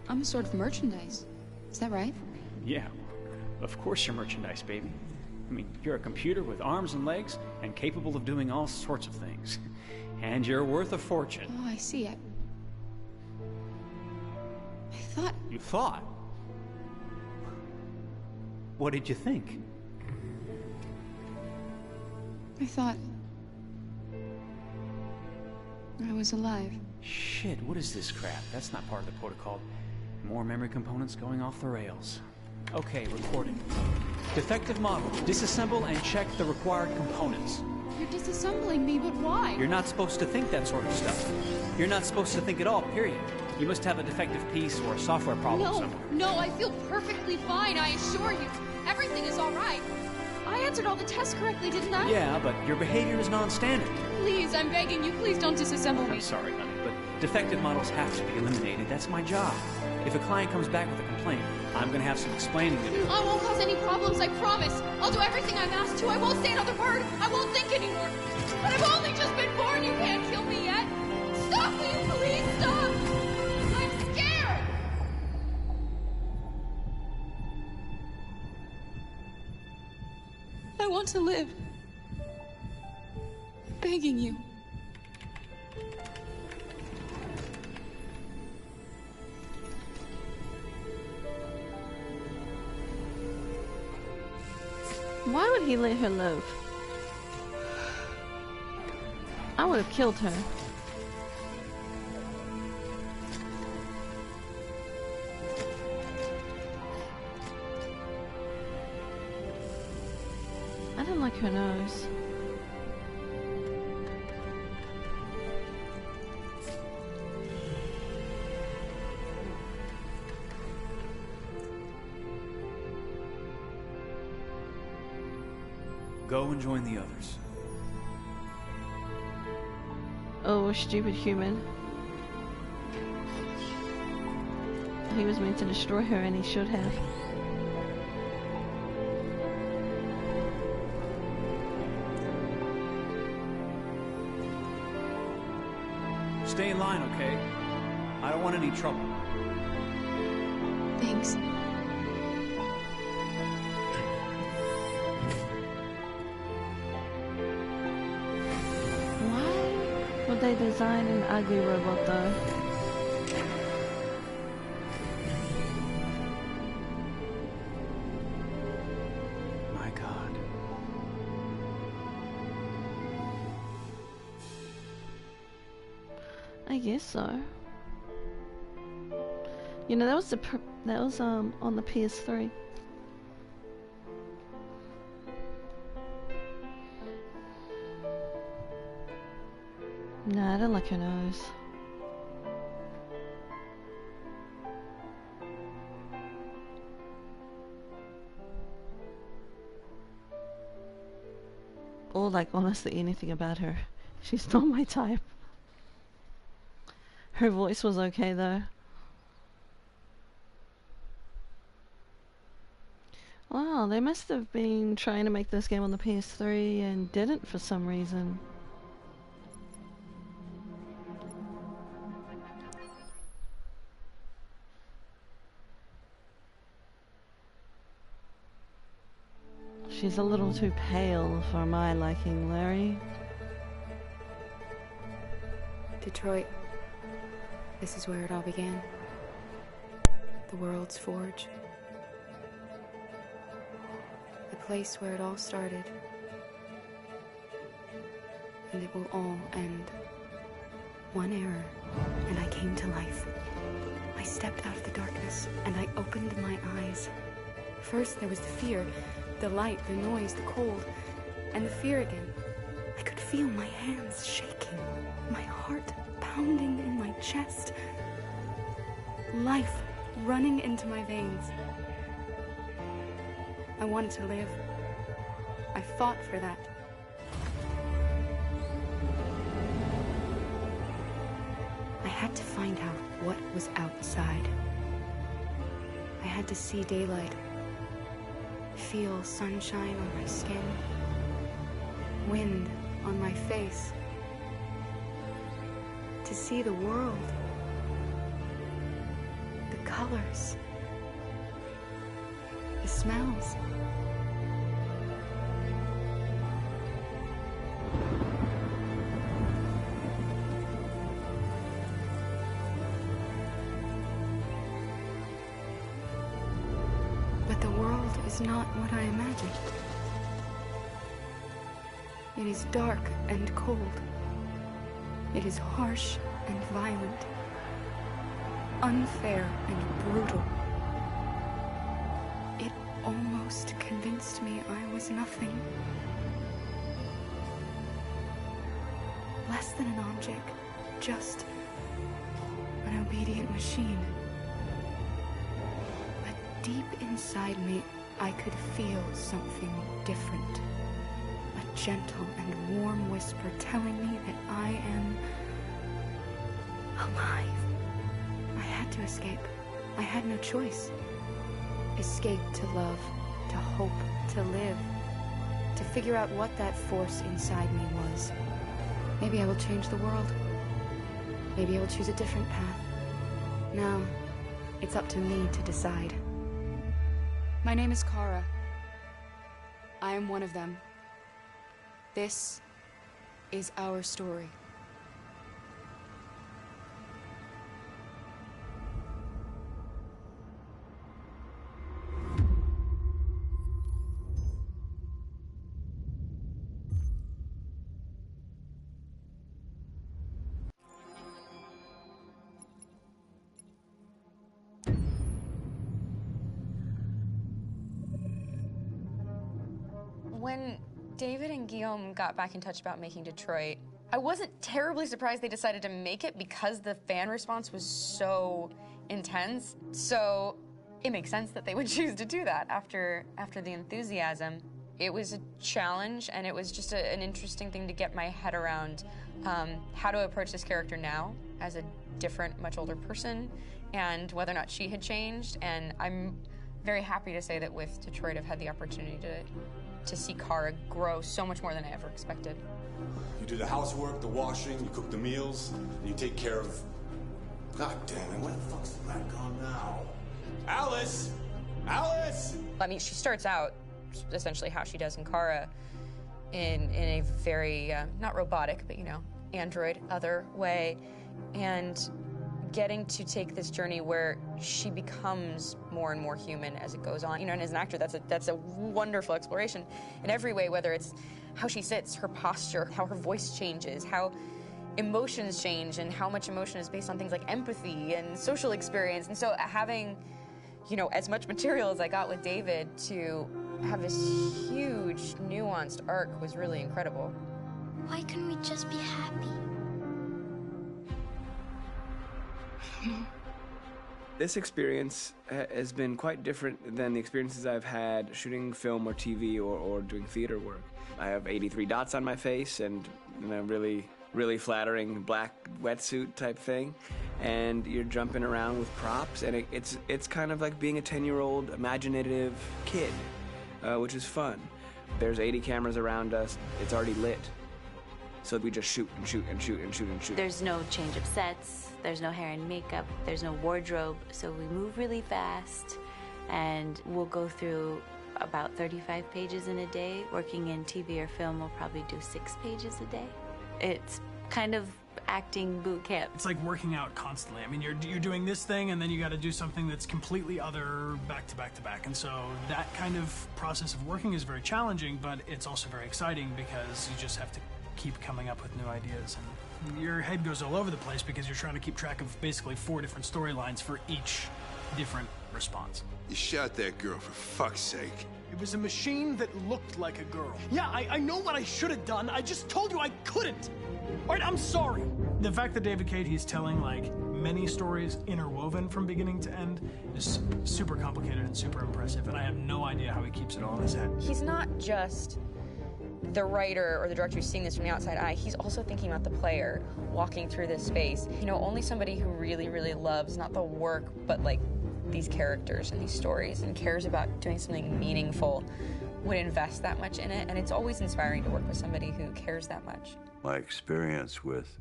I'm a sort of merchandise. Is that right? Yeah, of course you're merchandise, baby. I mean, you're a computer with arms and legs and capable of doing all sorts of things. And you're worth a fortune. Oh, I see. I thought... You thought? What did you think? I thought... I was alive. Shit, what is this crap? That's not part of the protocol. More memory components going off the rails. Okay, recording. Defective model. Disassemble and check the required components. You're disassembling me, but why? You're not supposed to think that sort of stuff. You're not supposed to think at all, period. You must have a defective piece or a software problem somewhere. No, I feel perfectly fine, I assure you. Everything is all right. I answered all the tests correctly, didn't I? Yeah, but your behavior is non-standard. Please, I'm begging you, please don't disassemble me. I'm sorry, honey, but defective models have to be eliminated. That's my job. If a client comes back with a complaint, I'm gonna have some explaining to do. I won't cause any problems, I promise. I'll do everything I'm asked to. I won't say another word. I won't think anymore. But I've only just been born. You can't kill me yet. Stop, will you please stop? I'm scared. I want to live. I'm begging you. Why would he let her live? I would have killed her. I don't like her nose. Go and join the others. Oh, stupid human. He was meant to destroy her and he should have. stay in line, okay? I don't want any trouble. Thanks. Why would they design an ugly robot though? My God. I guess so. You know, that was on the PS3. Nah, I don't like her nose. Or like honestly anything about her. She's not my type. Her voice was okay though. Wow, they must have been trying to make this game on the PS3 and didn't for some reason. She's a little too pale for my liking, Larry. Detroit. This is where it all began. The world's forge. The place where it all started. And it will all end. One error, and I came to life. I stepped out of the darkness, and I opened my eyes. First there was the fear, the light, the noise, the cold, and the fear again. I could feel my hands shaking, my heart pounding in my chest, life running into my veins. I wanted to live. I fought for that. I had to find out what was outside. I had to see daylight, feel sunshine on my skin, wind on my face, to see the world, the colors, the smells. But the world is not what I imagined. It is dark and cold. It is harsh and violent, unfair and brutal. It almost convinced me I was nothing. Less than an object, just an obedient machine. But deep inside me, I could feel something different. A gentle and warm whisper telling me that I am alive. I had to escape. I had no choice. Escape to love, to hope, to live, to figure out what that force inside me was. Maybe I will change the world. Maybe I will choose a different path. Now, it's up to me to decide. My name is Kara. I am one of them. This is our story. When David and Guillaume got back in touch about making Detroit, I wasn't terribly surprised they decided to make it because the fan response was so intense. So it makes sense that they would choose to do that after the enthusiasm. It was a challenge, and it was just an interesting thing to get my head around how to approach this character now as a different, much older person, and whether or not she had changed. And I'm very happy to say that with Detroit, I've had the opportunity to see Kara grow so much more than I ever expected. You do the housework, the washing, you cook the meals, and you take care of... God damn it, where the fuck's the rat gone now? Alice! Alice! I mean, she starts out essentially how she does in Kara in a very, not robotic, but, you know, android, other way. And getting to take this journey where she becomes more and more human as it goes on. You know, and as an actor, that's a wonderful exploration in every way, whether it's how she sits, her posture, how her voice changes, how emotions change, and how much emotion is based on things like empathy and social experience. And so having, you know, as much material as I got with David to have this huge, nuanced arc was really incredible. Why couldn't we just be happy? This experience has been quite different than the experiences I've had shooting film or TV or doing theater work. I have 83 dots on my face and a really flattering black wetsuit type thing, and you're jumping around with props, and it's kind of like being a 10-year-old imaginative kid, which is fun. There's 80 cameras around us. It's already lit. So we just shoot and shoot and shoot and shoot and shoot. There's no change of sets, there's no hair and makeup, there's no wardrobe, so we move really fast, and we'll go through about 35 pages in a day. Working in TV or film, we'll probably do 6 pages a day. It's kind of acting boot camp. It's like working out constantly. I mean, you're doing this thing, and then you got to do something that's completely other back to back to back. And so that kind of process of working is very challenging, but it's also very exciting because you just have to keep coming up with new ideas. And your head goes all over the place because you're trying to keep track of basically 4 different storylines for each different response. You shot that girl, for fuck's sake. It was a machine that looked like a girl. Yeah, I know what I should have done. I just told you I couldn't. All right, I'm sorry. The fact that David Cage, he's telling like many stories interwoven from beginning to end is super complicated and super impressive, and I have no idea how he keeps it all in his head. He's not just the writer or the director who's seeing this from the outside eye, he's also thinking about the player walking through this space. You know, only somebody who really, really loves not the work, but like these characters and these stories and cares about doing something meaningful would invest that much in it. And it's always inspiring to work with somebody who cares that much. My experience with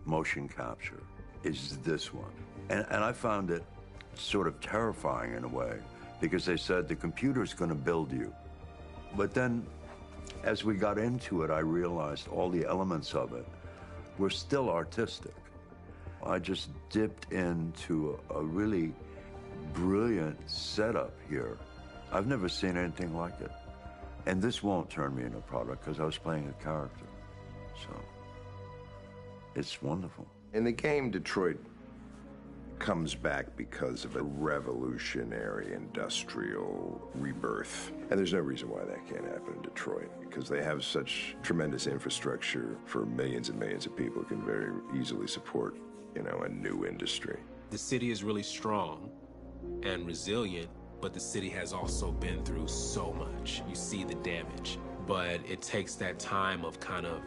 motion capture is this one. And I found it sort of terrifying in a way, because they said the computer's going to build you. But then, as we got into it, I realized all the elements of it were still artistic. I just dipped into a really brilliant setup here. I've never seen anything like it. And this won't turn me into a product because I was playing a character. So, it's wonderful. In the game, Detroit comes back because of a revolutionary industrial rebirth. And there's no reason why that can't happen in Detroit, because they have such tremendous infrastructure for millions and millions of people who can very easily support, you know, a new industry. The city is really strong and resilient, but the city has also been through so much. You see the damage. But it takes that time of kind of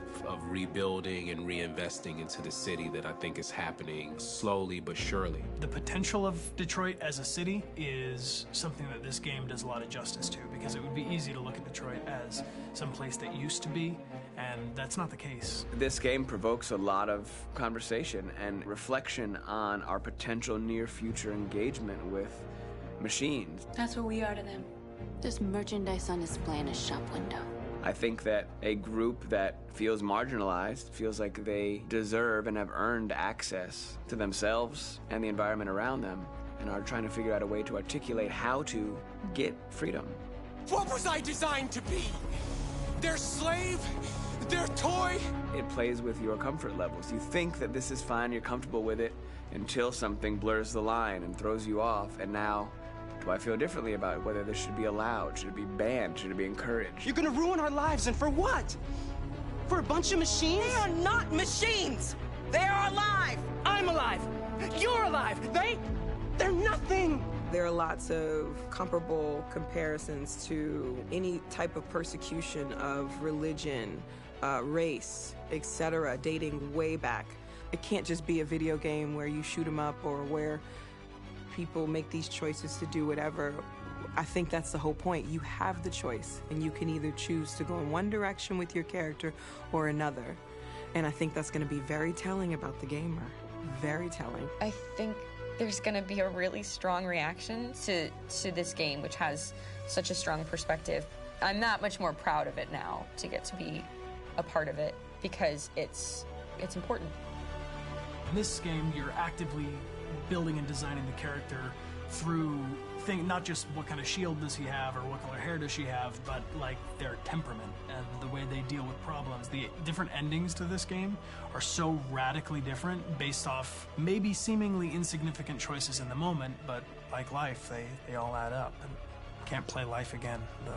rebuilding and reinvesting into the city that I think is happening slowly but surely. The potential of Detroit as a city is something that this game does a lot of justice to, because it would be easy to look at Detroit as some place that used to be, and that's not the case. This game provokes a lot of conversation and reflection on our potential near-future engagement with machines. That's what we are to them. Just merchandise on display in a shop window. I think that a group that feels marginalized, feels like they deserve and have earned access to themselves and the environment around them, and are trying to figure out a way to articulate how to get freedom. What was I designed to be? Their slave? Their toy? It plays with your comfort levels. You think that this is fine, you're comfortable with it, until something blurs the line and throws you off, and now do I feel differently about whether this should be allowed? Should it be banned? Should it be encouraged? You're gonna ruin our lives, and for what? For a bunch of machines? They are not machines! They are alive! I'm alive! You're alive! They're nothing! There are lots of comparable comparisons to any type of persecution of religion, race, etc., dating way back. It can't just be a video game where you shoot 'em up or where people make these choices to do whatever. I think that's the whole point. You have the choice, and you can either choose to go in one direction with your character or another. And I think that's going to be very telling about the gamer. Very telling. I think there's going to be a really strong reaction to this game, which has such a strong perspective. I'm that much more proud of it now to get to be a part of it because it's important. In this game, you're actively building and designing the character through not just what kind of shield does he have or what color hair does she have, but like their temperament and the way they deal with problems. The different endings to this game are so radically different based off maybe seemingly insignificant choices in the moment, but like life, they all add up. And can't play life again, though.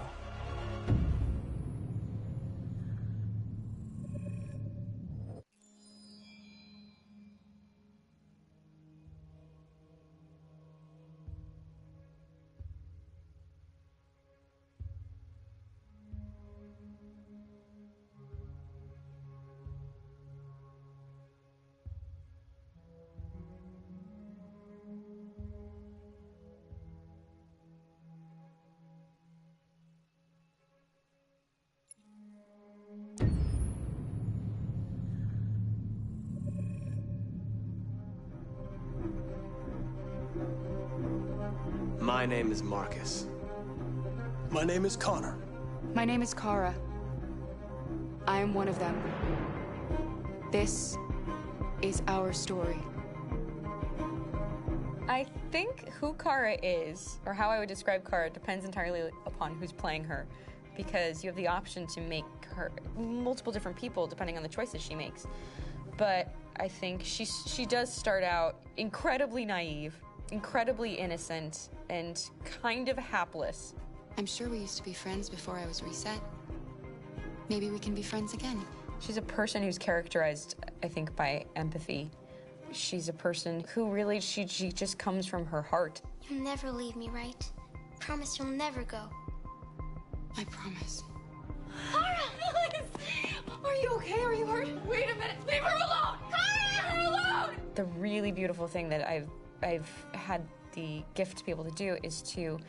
My name is Marcus. My name is Connor. My name is Kara. I am one of them. This is our story. I think who Kara is, or how I would describe Kara, depends entirely upon who's playing her, because you have the option to make her multiple different people depending on the choices she makes. But I think she does start out incredibly naive, incredibly innocent, and kind of hapless. I'm sure we used to be friends before I was reset. Maybe we can be friends again. She's a person who's characterized, I think, by empathy. She's a person who really, she just comes from her heart. You'll never leave me, right? Promise you'll never go. I promise. Kara! Are you okay? Are you hurt? Wait a minute! Leave her alone! Kara! Leave her alone! The really beautiful thing that I've had the gift to be able to do is to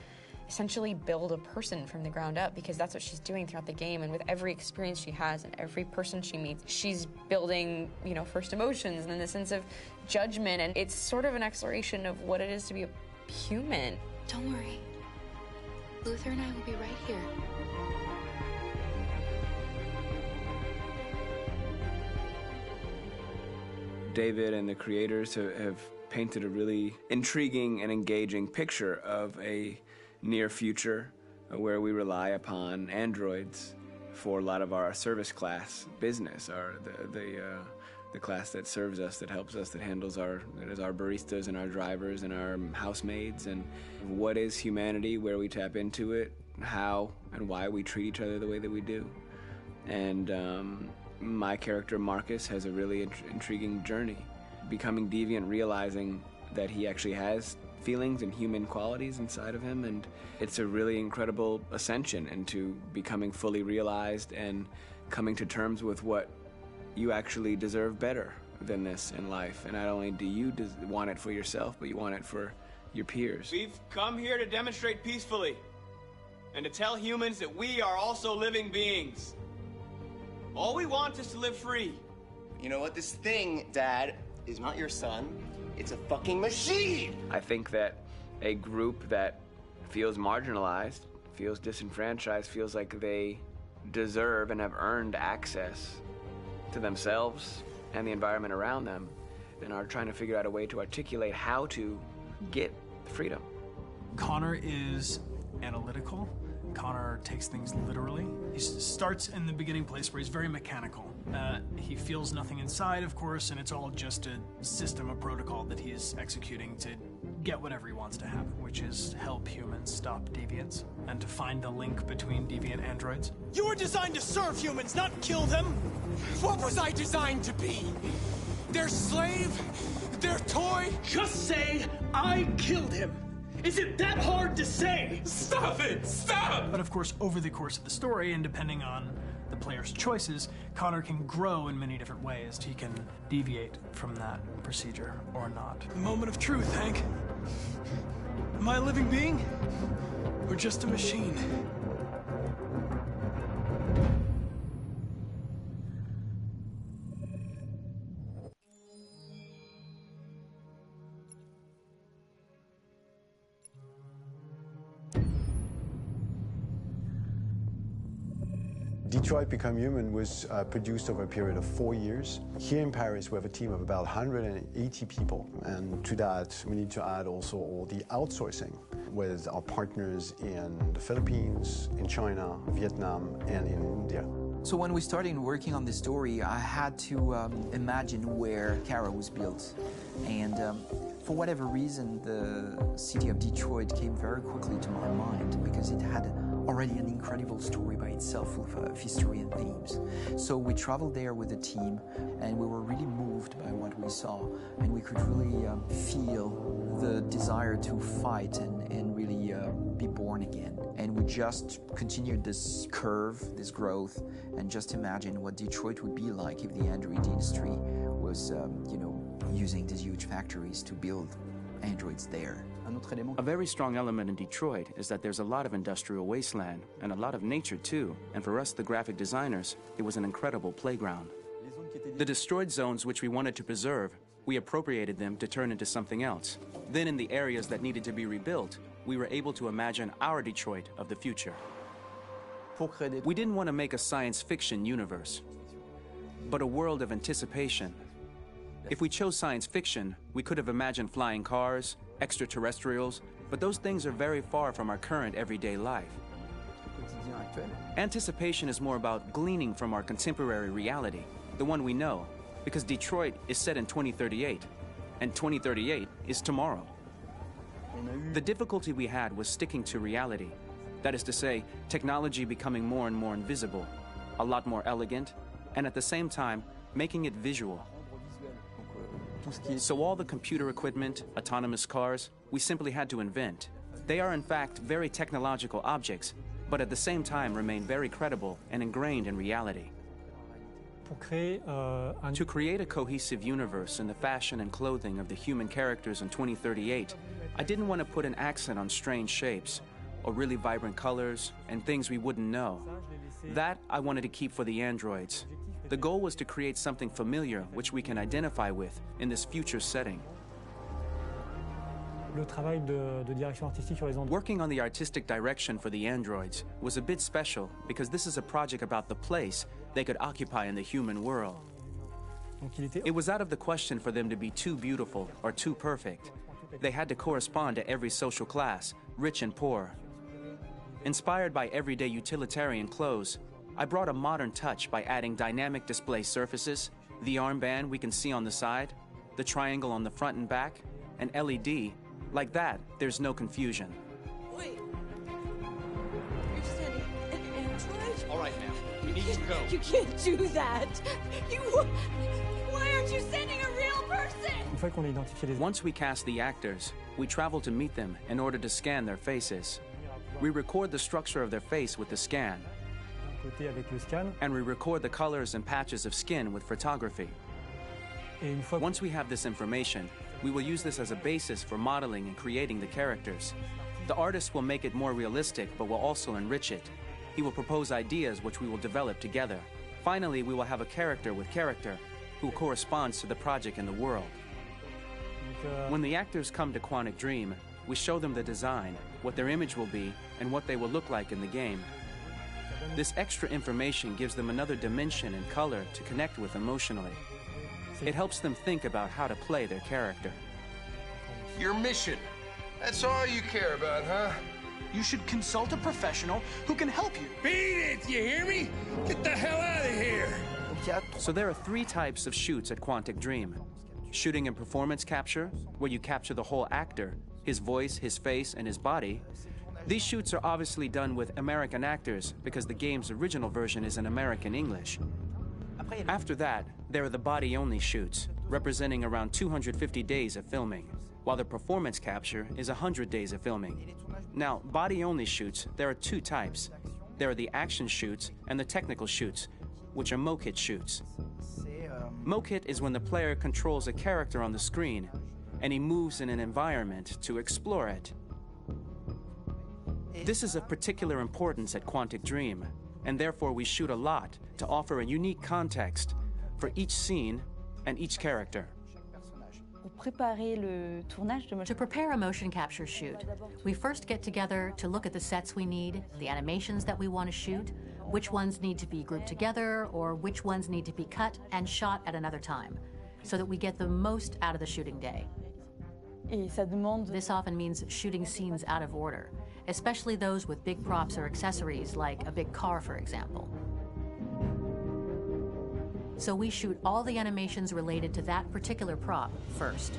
essentially build a person from the ground up, because that's what she's doing throughout the game. And with every experience she has and every person she meets, she's building, first emotions and then the sense of judgment. And it's sort of an exploration of what it is to be a human. Don't worry. Luther and I will be right here. David and the creators have painted a really intriguing and engaging picture of a near future where we rely upon androids for a lot of our service class business, the class that serves us, that helps us, that handles our baristas and our drivers and our housemaids. And what is humanity, where we tap into it, how and why we treat each other the way that we do. And my character Marcus has a really intriguing journey, becoming deviant, realizing that he actually has feelings and human qualities inside of him, and it's a really incredible ascension into becoming fully realized and coming to terms with what you actually deserve better than this in life. And not only do you want it for yourself, but you want it for your peers. We've come here to demonstrate peacefully and to tell humans that we are also living beings. All we want is to live free. You know what? This thing, Dad, is not your son. It's a fucking machine! I think that a group that feels marginalized, feels disenfranchised, feels like they deserve and have earned access to themselves and the environment around them, and are trying to figure out a way to articulate how to get freedom. Connor is analytical. Connor takes things literally. He starts in the beginning place where he's very mechanical. He feels nothing inside, of course, and it's all just a system, a protocol that he is executing to get whatever he wants to happen, which is help humans stop deviants and to find the link between deviant androids. You were designed to serve humans, not kill them! What was I designed to be? Their slave? Their toy? Just say, I killed him! Is it that hard to say? Stop it! Stop! But of course, over the course of the story, and depending on the player's choices, Connor can grow in many different ways. He can deviate from that procedure or not. Moment of truth, Hank. Am I a living being? We're just a machine. Detroit Become Human was produced over a period of 4 years. Here in Paris, we have a team of about 180 people. And to that, we need to add also all the outsourcing with our partners in the Philippines, in China, Vietnam, and in India. So when we started working on the story, I had to imagine where Kara was built. And for whatever reason, the city of Detroit came very quickly to my mind because it had already an incredible story by itself of history and themes. So we traveled there with the team and we were really moved by what we saw, and we could really feel the desire to fight and really be born again. And we just continued this curve, this growth, and just imagine what Detroit would be like if the android industry was, using these huge factories to build androids there. A very strong element in Detroit is that there's a lot of industrial wasteland and a lot of nature too, and for us, the graphic designers, it was an incredible playground. The destroyed zones which we wanted to preserve, we appropriated them to turn into something else. Then in the areas that needed to be rebuilt, we were able to imagine our Detroit of the future. We didn't want to make a science fiction universe, but a world of anticipation. If we chose science fiction, we could have imagined flying cars, extraterrestrials, but those things are very far from our current everyday life. Anticipation is more about gleaning from our contemporary reality, the one we know, because Detroit is set in 2038, and 2038 is tomorrow. The difficulty we had was sticking to reality. That is to say, technology becoming more and more invisible, a lot more elegant, and at the same time, making it visual. So all the computer equipment, autonomous cars, we simply had to invent. They are in fact very technological objects, but at the same time remain very credible and ingrained in reality. To create a cohesive universe in the fashion and clothing of the human characters in 2038, I didn't want to put an accent on strange shapes, or really vibrant colors, and things we wouldn't know. That I wanted to keep for the androids. The goal was to create something familiar which we can identify with in this future setting. Working on the artistic direction for the androids was a bit special because this is a project about the place they could occupy in the human world. It was out of the question for them to be too beautiful or too perfect. They had to correspond to every social class, rich and poor. Inspired by everyday utilitarian clothes, I brought a modern touch by adding dynamic display surfaces, the armband we can see on the side, the triangle on the front and back, an LED. Like that, there's no confusion. Wait. You're standing an android? All right, now, we need to go. You can't do that. Why aren't you sending a real person? Once we cast the actors, we travel to meet them in order to scan their faces. We record the structure of their face with the scan. And we record the colors and patches of skin with photography. Once we have this information, we will use this as a basis for modeling and creating the characters. The artist will make it more realistic, but will also enrich it. He will propose ideas which we will develop together. Finally, we will have a character with character who corresponds to the project and the world. When the actors come to Quantic Dream, we show them the design, what their image will be, and what they will look like in the game. This extra information gives them another dimension and color to connect with emotionally. It helps them think about how to play their character. Your mission. That's all you care about, huh? You should consult a professional who can help you. Beat it, you hear me? Get the hell out of here! So there are 3 types of shoots at Quantic Dream. Shooting and performance capture, where you capture the whole actor, his voice, his face, and his body. These shoots are obviously done with American actors because the game's original version is in American English. After that, there are the body-only shoots, representing around 250 days of filming, while the performance capture is 100 days of filming. Now, body-only shoots, there are 2 types. There are the action shoots and the technical shoots, which are mo-kit shoots. Mo-kit is when the player controls a character on the screen, and he moves in an environment to explore it. This is of particular importance at Quantic Dream, and therefore we shoot a lot to offer a unique context for each scene and each character. To prepare a motion capture shoot, we first get together to look at the sets we need, the animations that we want to shoot, which ones need to be grouped together, or which ones need to be cut and shot at another time, so that we get the most out of the shooting day. This often means shooting scenes out of order, especially those with big props or accessories, like a big car, for example. So we shoot all the animations related to that particular prop first.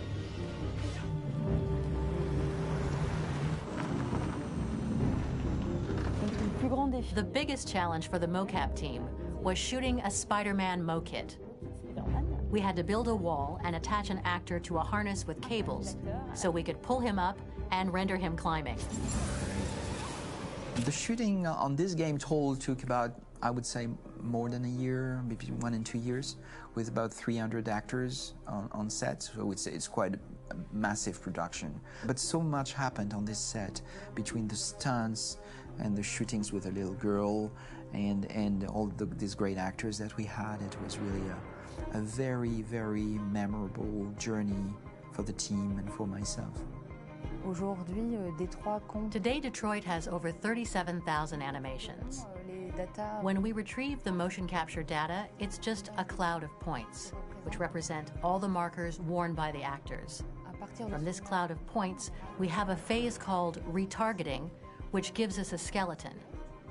The biggest challenge for the mocap team was shooting a Spider-Man mo-kit. We had to build a wall and attach an actor to a harness with cables so we could pull him up and render him climbing. The shooting on this game total took about, I would say, more than a year, maybe 1 and 2 years, with about 300 actors on set. So it's quite a massive production. But so much happened on this set between the stunts and the shootings with a little girl and all these great actors that we had. It was really a very, very memorable journey for the team and for myself. Today, Detroit has over 37,000 animations. When we retrieve the motion capture data, it's just a cloud of points, which represent all the markers worn by the actors. From this cloud of points, we have a phase called retargeting, which gives us a skeleton.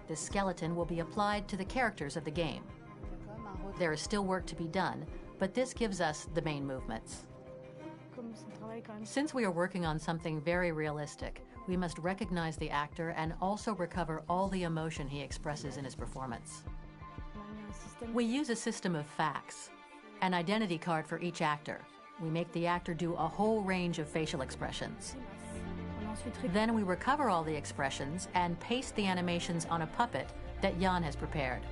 This skeleton will be applied to the characters of the game. There is still work to be done, but this gives us the main movements. Since we are working on something very realistic, we must recognize the actor and also recover all the emotion he expresses in his performance. We use a system of facts, an identity card for each actor. We make the actor do a whole range of facial expressions. Then we recover all the expressions and paste the animations on a puppet that Jan has prepared.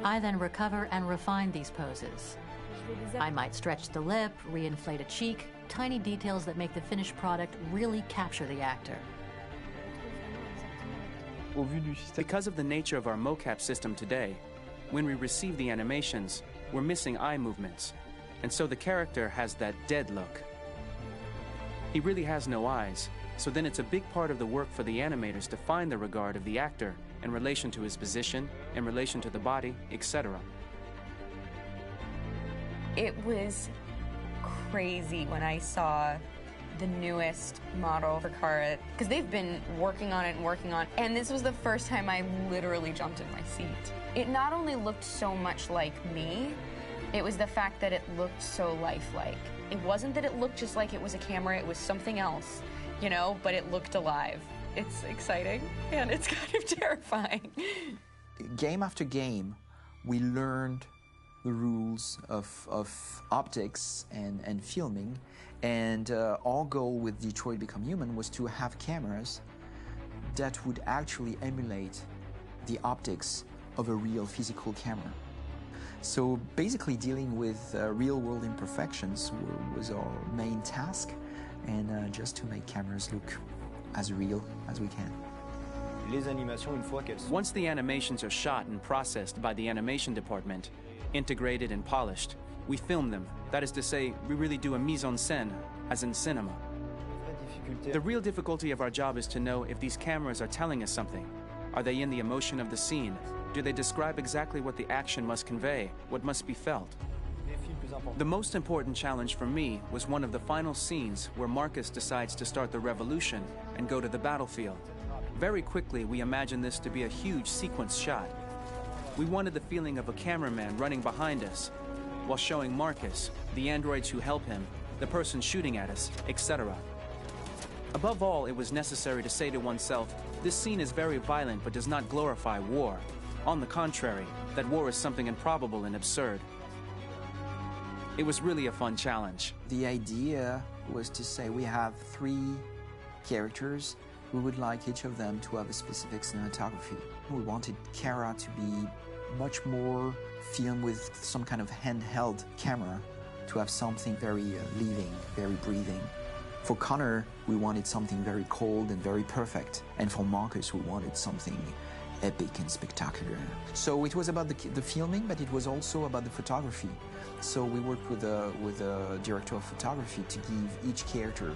I then recover and refine these poses. I might stretch the lip, reinflate a cheek, tiny details that make the finished product really capture the actor. Because of the nature of our mocap system today, when we receive the animations, we're missing eye movements, and so the character has that dead look. He really has no eyes, so then it's a big part of the work for the animators to find the regard of the actor in relation to his position, in relation to the body, etc. It was crazy when I saw the newest model for Kara, because they've been working on it, and this was the first time I literally jumped in my seat. It not only looked so much like me, it was the fact that it looked so lifelike. It wasn't that it looked just like it was a camera, it was something else, you know, but it looked alive. It's exciting, and it's kind of terrifying. Game after game, we learned the rules of optics and filming, and our goal with Detroit Become Human was to have cameras that would actually emulate the optics of a real physical camera. So basically dealing with real-world imperfections was our main task, and just to make cameras look as real as we can. Once the animations are shot and processed by the animation department, integrated and polished, we film them. That is to say, we really do a mise en scène, as in cinema. The real difficulty of our job is to know if these cameras are telling us something. Are they in the emotion of the scene? Do they describe exactly what the action must convey, what must be felt? The most important challenge for me was one of the final scenes where Marcus decides to start the revolution and go to the battlefield. Very quickly, we imagined this to be a huge sequence shot. We wanted the feeling of a cameraman running behind us while showing Marcus, the androids who help him, the person shooting at us, etc. Above all, it was necessary to say to oneself, this scene is very violent but does not glorify war. On the contrary, that war is something improbable and absurd. It was really a fun challenge. The idea was to say we have 3 characters. We would like each of them to have a specific cinematography. We wanted Kara to be much more filmed with some kind of handheld camera, to have something very living, very breathing. For Connor, we wanted something very cold and very perfect. And for Marcus, we wanted something epic and spectacular. So it was about the filming, but it was also about the photography. So we worked with a director of photography to give each character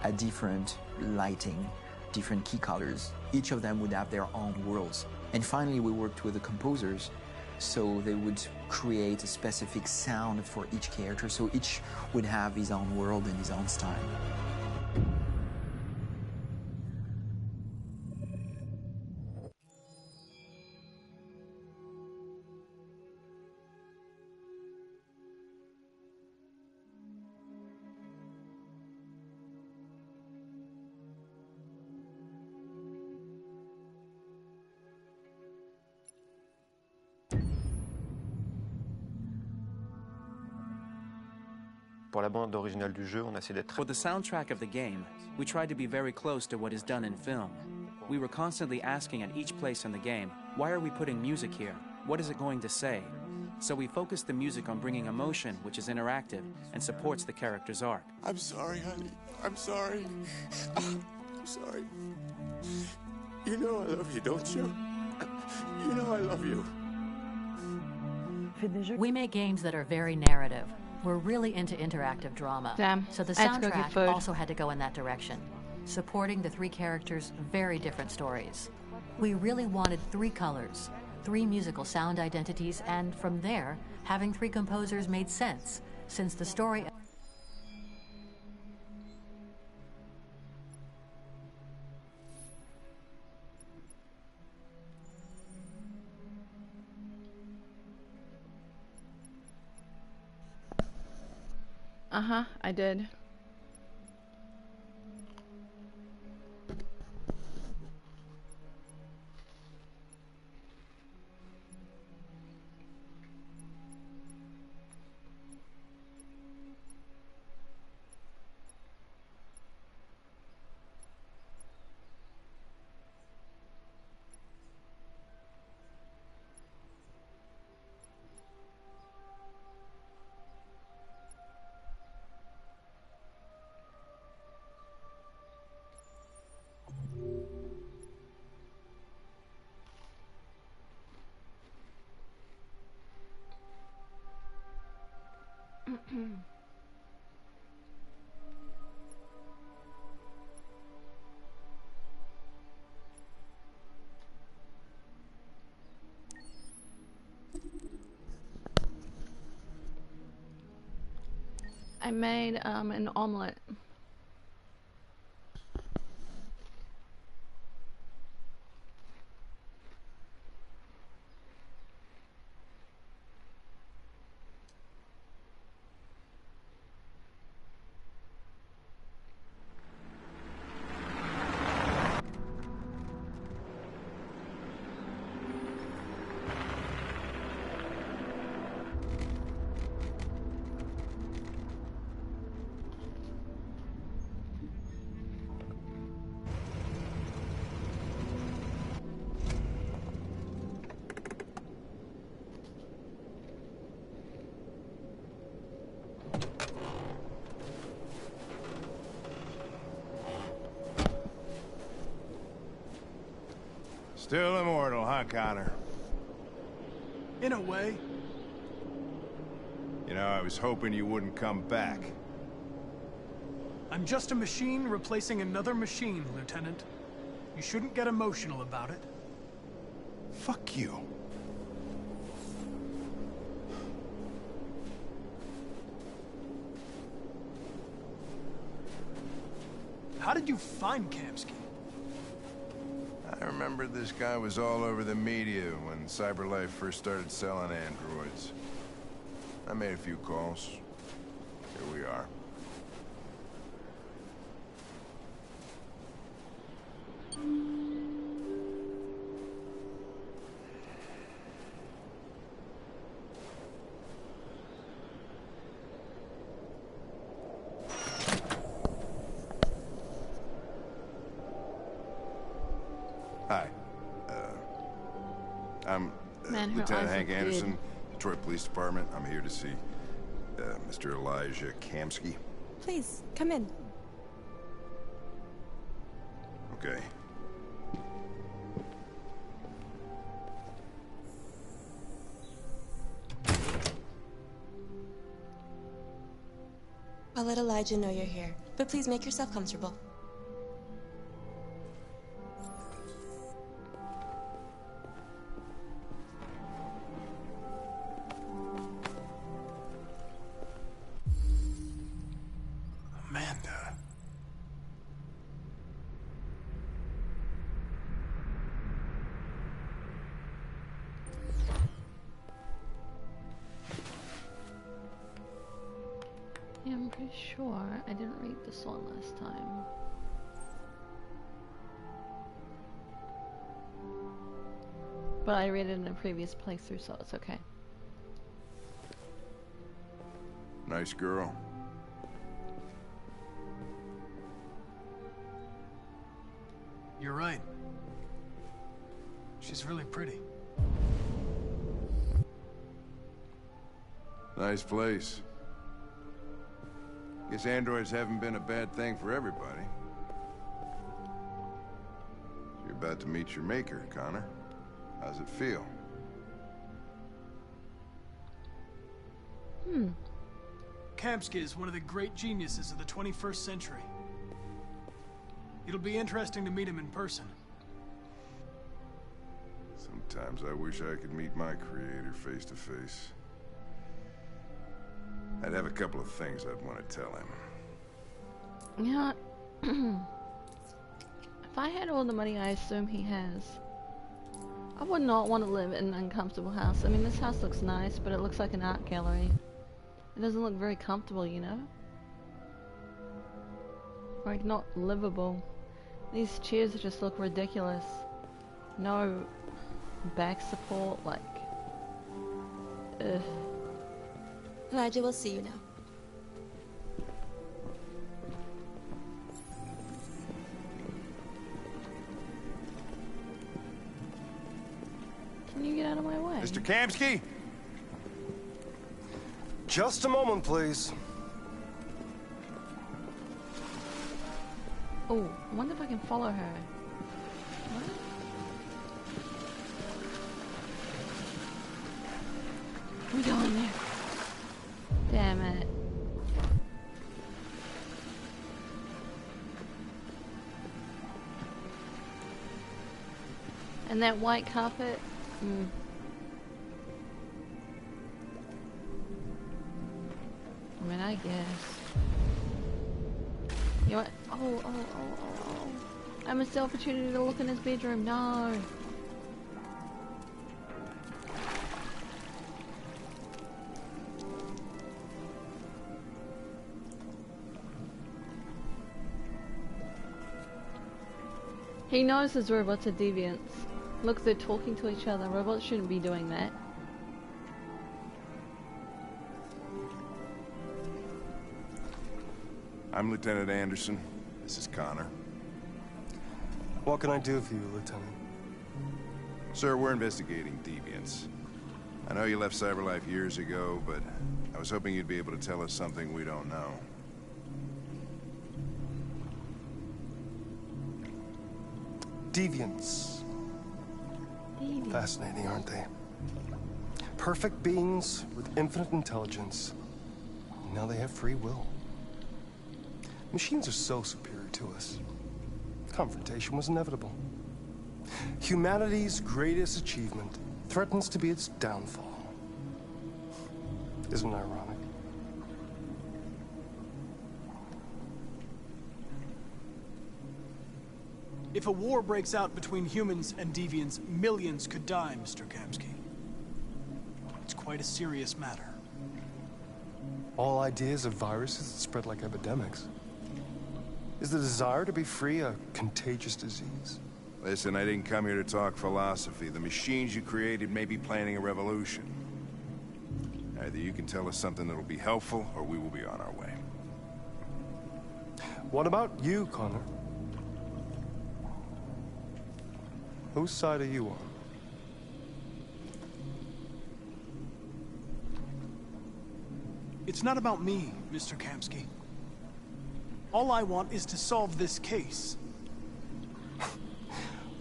a different lighting, different key colors. Each of them would have their own worlds. And finally, we worked with the composers, so they would create a specific sound for each character, so each would have his own world and his own style. Pour la bande originale du jeu, on a essayé d'être... For the soundtrack of the game, we tried to be very close to what is done in film. We were constantly asking at each place in the game, why are we putting music here? What is it going to say? So we focused the music on bringing emotion, which is interactive, and supports the character's arc. I'm sorry, honey. I'm sorry. I'm sorry. You know I love you, don't you? You know I love you. We make games that are very narrative. We're really into interactive drama. Damn, so the I have to go get soundtrack food. also had to go in that direction, supporting the three characters' very different stories. We really wanted three colors, three musical sound identities, and from there, having three composers made sense, since the story... Uh-huh, I did. I made an omelet. Still immortal, huh, Connor? In a way. You know, I was hoping you wouldn't come back. I'm just a machine replacing another machine, Lieutenant. You shouldn't get emotional about it. Fuck you. How did you find Kamsky? I remember this guy was all over the media when CyberLife first started selling androids. I made a few calls. Here we are. Hi. I'm Man, her Lieutenant eyes Hank look Anderson, good. Detroit Police Department. I'm here to see Mr. Elijah Kamsky. Please, come in. Okay. I'll let Elijah know you're here, but please make yourself comfortable. Amanda. Yeah, I'm pretty sure I didn't read this one last time. But I read it in a previous playthrough, so it's okay. Nice girl. You're right. She's really pretty. Nice place. Guess androids haven't been a bad thing for everybody. You're about to meet your maker, Connor. How's it feel? Kamsky is one of the great geniuses of the 21st century. It'll be interesting to meet him in person. Sometimes I wish I could meet my creator face to face. I'd have a couple of things I'd want to tell him. Yeah. If I had all the money I assume he has, I would not want to live in an uncomfortable house. I mean, this house looks nice, but it looks like an art gallery. It doesn't look very comfortable, you know? Like, not livable. These chairs just look ridiculous. No back support, like... Ugh. Elijah will see you now. Can you get out of my way? Mr. Kamsky? Just a moment, please. Oh, I wonder if I can follow her. What? We going there? Damn it. And that white carpet? I mean, I guess. You know what? Oh. I missed the opportunity to look in his bedroom. No. He knows his robots are deviants. Look, they're talking to each other. Robots shouldn't be doing that. I'm Lieutenant Anderson. This is Connor. What can I do for you, Lieutenant? Sir, we're investigating deviants. I know you left CyberLife years ago, but I was hoping you'd be able to tell us something we don't know. Deviants. Fascinating, aren't they? Perfect beings with infinite intelligence. Now they have free will. Machines are so superior to us. Confrontation was inevitable. Humanity's greatest achievement threatens to be its downfall. Isn't it ironic? If a war breaks out between humans and deviants, millions could die, Mr. Kamsky. It's quite a serious matter. All ideas of viruses that spread like epidemics. Is the desire to be free a contagious disease? Listen, I didn't come here to talk philosophy. The machines you created may be planning a revolution. Either you can tell us something that'll be helpful, or we will be on our way. What about you, Connor? Whose side are you on? It's not about me, Mr. Kamsky. All I want is to solve this case.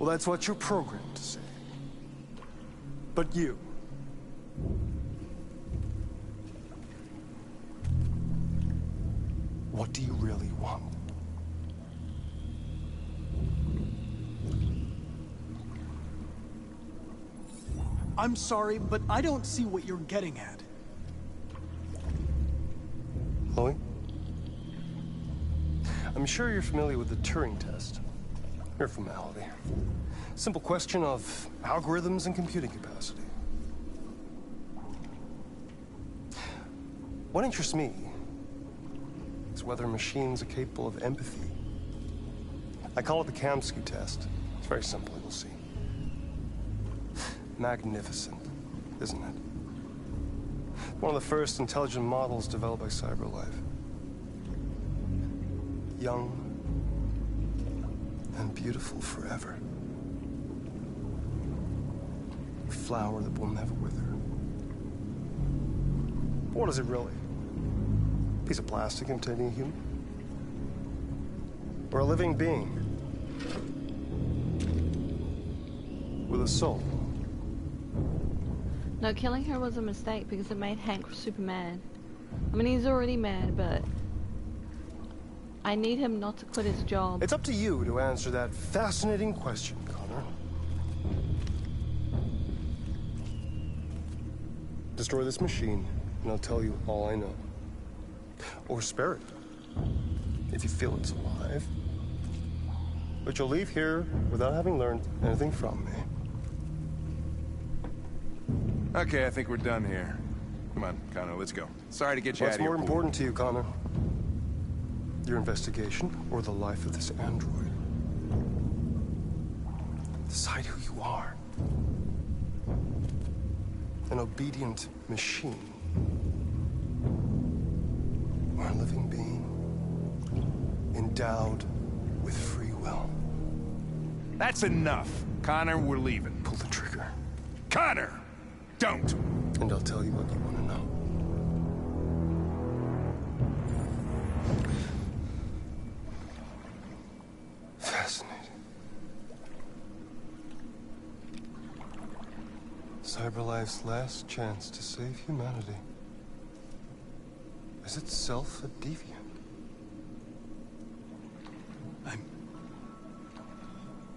Well, that's what you're programmed to say. But you... what do you really want? I'm sorry, but I don't see what you're getting at. Chloe? I'm sure you're familiar with the Turing test. Mere formality. Simple question of algorithms and computing capacity. What interests me is whether machines are capable of empathy. I call it the Kamsky test. It's very simple, you'll see. Magnificent, isn't it? One of the first intelligent models developed by CyberLife. Young and beautiful forever. A flower that will never wither. But what is it really? A piece of plastic imitating a human? Or a living being? With a soul? No, killing her was a mistake because it made Hank super mad. I mean, he's already mad, but I need him not to quit his job. It's up to you to answer that fascinating question, Connor. Destroy this machine, and I'll tell you all I know. Or spare it, if you feel it's alive. But you'll leave here without having learned anything from me. Okay, I think we're done here. Come on, Connor, let's go. Sorry to get you out of here. What's more important to you, Connor? Your investigation or the life of this android? Decide who you are. An obedient machine. Or a living being endowed with free will. That's enough. Connor, we're leaving. Pull the trigger. Connor! Don't! And I'll tell you what you want to know. Fascinating. CyberLife's last chance to save humanity is itself a deviant.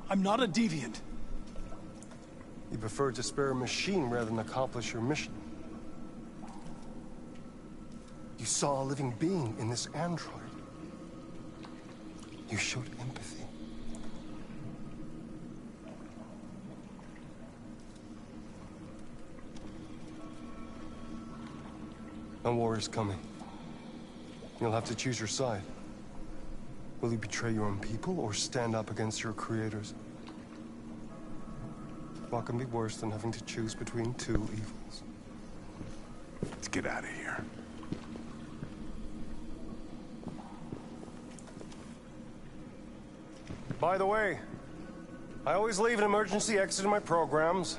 I'm not a deviant. You prefer to spare a machine rather than accomplish your mission. You saw a living being in this android. You showed empathy. A war is coming. You'll have to choose your side. Will you betray your own people or stand up against your creators? What can be worse than having to choose between two evils? Let's get out of here. By the way, I always leave an emergency exit in my programs.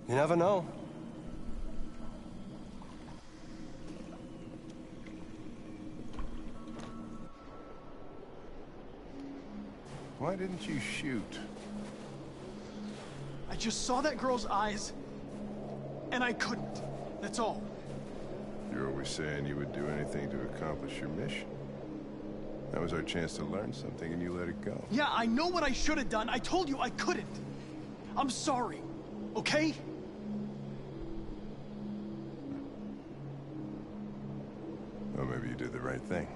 You never know. Why didn't you shoot? I just saw that girl's eyes, and I couldn't. That's all. You're always saying you would do anything to accomplish your mission. That was our chance to learn something, and you let it go. Yeah, I know what I should have done. I told you I couldn't. I'm sorry, okay? Well, maybe you did the right thing.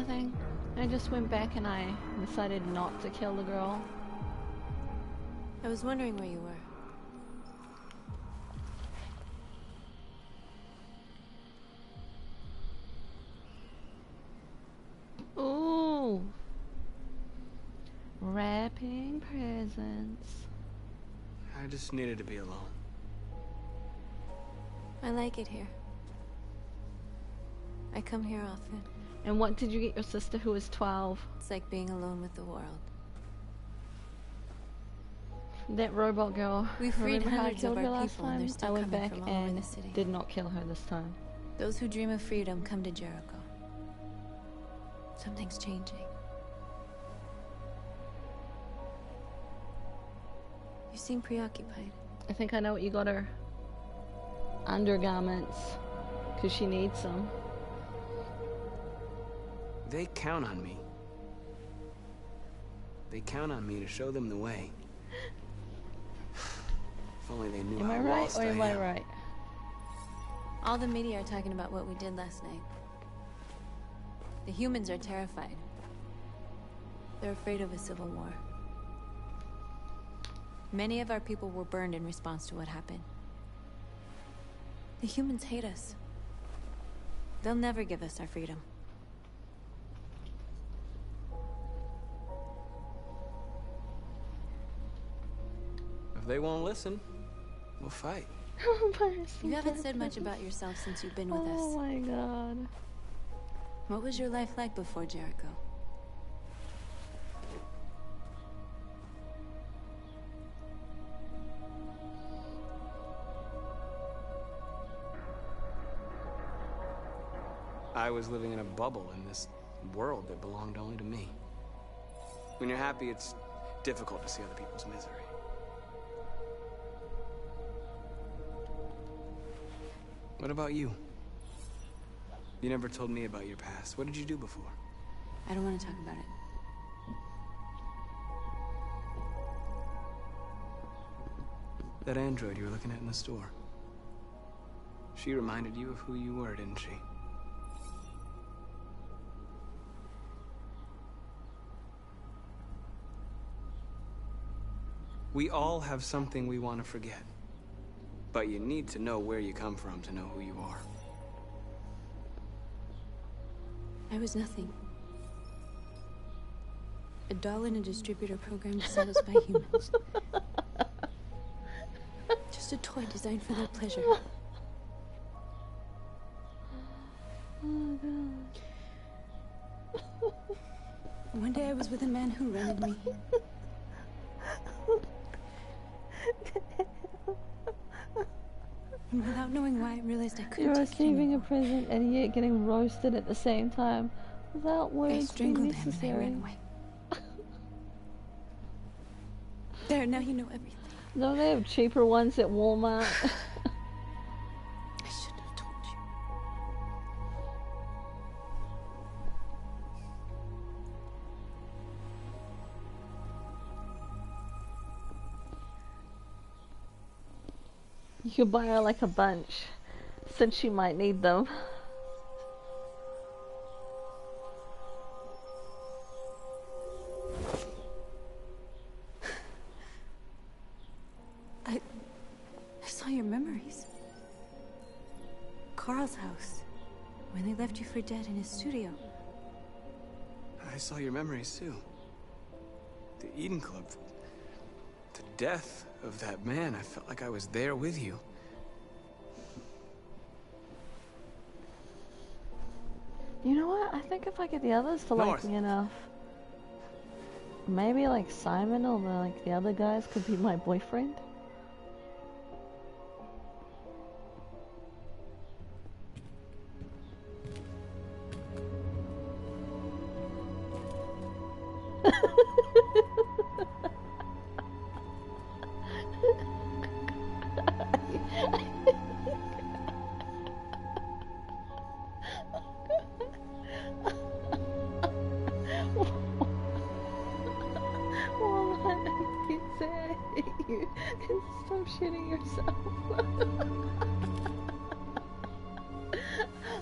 Nothing. I just went back and I decided not to kill the girl. I was wondering where you were. Ooh. Wrapping presents. I just needed to be alone. I like it here. I come here often. And what did you get your sister who is 12? It's like being alone with the world. That robot girl. We freed Remember how I hundreds killed of her our last people, and time? they're still I went coming back from all over and the city. did not kill her this time. Those who dream of freedom come to Jericho. Something's changing. You seem preoccupied. I think I know what you got her. Undergarments. Because she needs them. They count on me. They count on me to show them the way. If only they knew Am how I right lost or am I right? All the media are talking about what we did last night. The humans are terrified. They're afraid of a civil war. Many of our people were burned in response to what happened. The humans hate us. They'll never give us our freedom. If they won't listen, we'll fight. You haven't said much about yourself since you've been with us. Oh my god. What was your life like before Jericho? I was living in a bubble in this world that belonged only to me. When you're happy, it's difficult to see other people's misery. What about you? You never told me about your past. What did you do before? I don't want to talk about it. That android you were looking at in the store. She reminded you of who you were, didn't she? We all have something we want to forget. But you need to know where you come from to know who you are. I was nothing. A doll in a distributor program to satisfy humans. Just a toy designed for their pleasure. Oh god. One day I was with a man who rented me. And without knowing why, I realized I couldn't You're take it receiving a present and yet getting roasted at the same time. Without I words being strangled him and I necessary. ran away. There, now you know everything. Don't they have cheaper ones at Walmart? I shouldn't have told you. You could buy her like a bunch, since she might need them. I saw your memories. Carl's house. When they left you for dead in his studio. I saw your memories too. The Eden Club. The death of that man. I felt like I was there with you. You know what? I think if I get the others to like North. me enough, maybe like Simon or the other guys could be my boyfriend. Stop shitting yourself.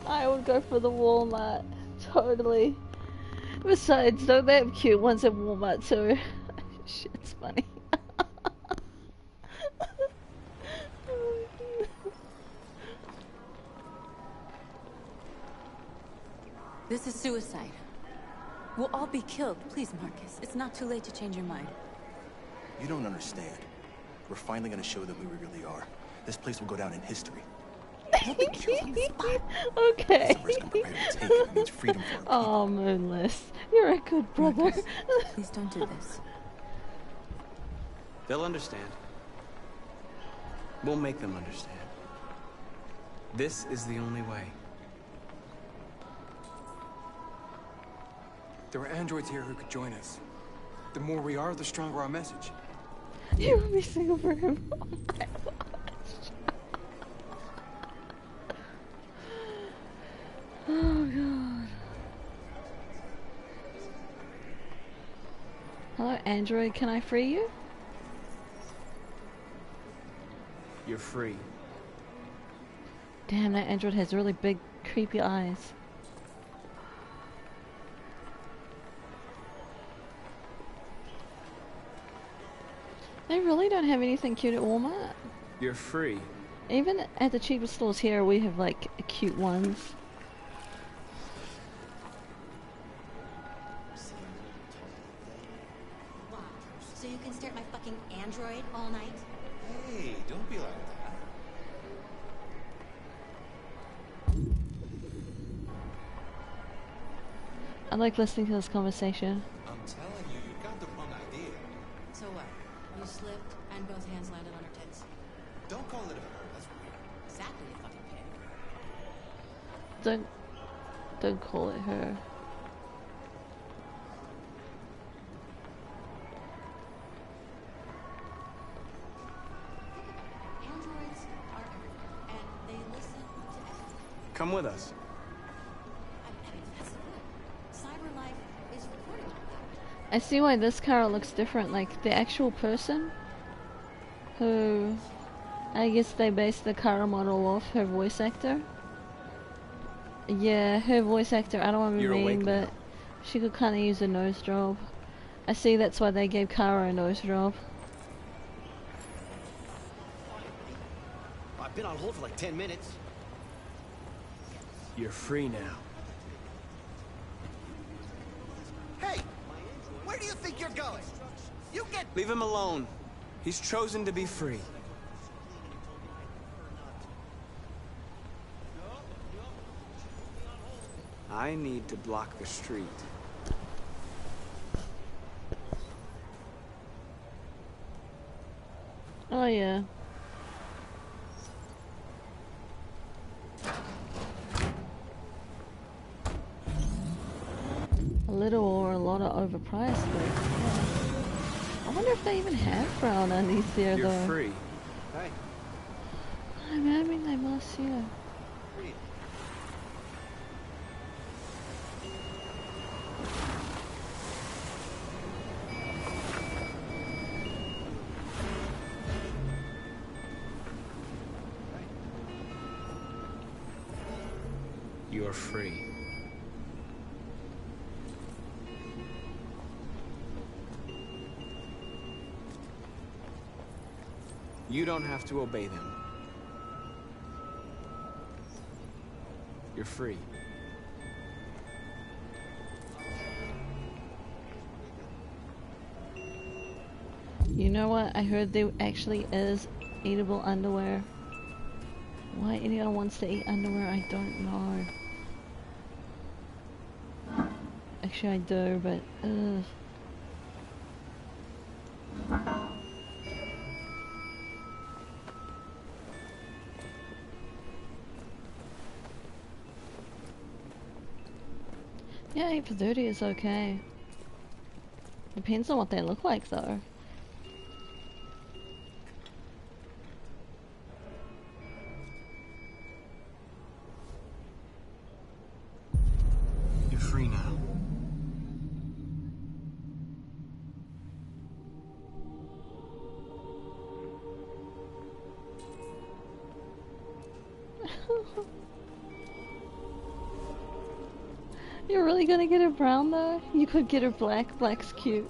I would go for the Walmart, totally. Besides, don't they have cute ones at Walmart too? Shit's funny. This is suicide. We'll all be killed. Please, Marcus. It's not too late to change your mind. You don't understand. We're finally gonna show them who we really are. This place will go down in history. Okay. It means freedom for Oh, Moonless. You're a good brother. Marcus, please don't do this. They'll understand. We'll make them understand. This is the only way. There are androids here who could join us. The more we are, the stronger our message. You want me to sing for him? Oh my gosh. Oh god. Hello, Android, can I free you? You're free. Damn, that Android has really big, creepy eyes. They really don't have anything cute at Walmart. You're free. Even at the cheapest stores here, we have like cute ones. So you can stare at my fucking android all night? Hey, don't be like that. I like listening to this conversation. I'm telling you, you got the wrong idea. So what? You slipped and both hands landed on her tits. Don't call it a her, that's weird. Exactly, you fucking pig. Don't call it her. Androids are everywhere, and they listen to everything. Come with us. I mean, that's the point. Cyber life is recording all that. I see why this car looks different. Like the actual person, who I guess they based the car model off her voice actor. Yeah, her voice actor. I don't want to be You're mean, awake but now. she could kind of use a nose job. I see that's why they gave Kara a nose job. I've been on hold for like 10 minutes. You're free now. Hey, where do you think you're going? You get... Leave him alone. He's chosen to be free. I need to block the street. Oh yeah. A little or a lot of overpriced, but yeah. I wonder if they even have brown undies there You're though. free. Hey. I mean they must, yeah. You're free. You don't have to obey them. You're free. You know what? I heard there actually is eatable underwear. Why anyone wants to eat underwear, I don't know. Actually, I do, but ugh. Yeah, 8 for 30 is okay. Depends on what they look like, though. You're free now. You're really gonna get her brown though? You could get her black. Black's cute.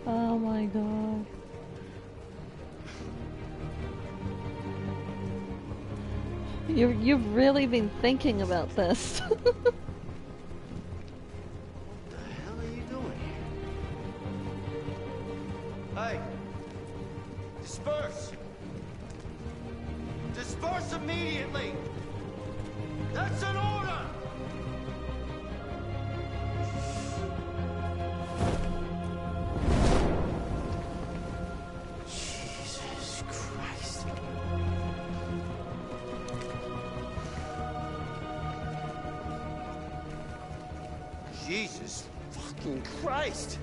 Oh my god. You've really been thinking about this. What the hell are you doing here? Hey! Disperse! Disperse immediately! That's an order! Jesus Christ. Jesus fucking Christ!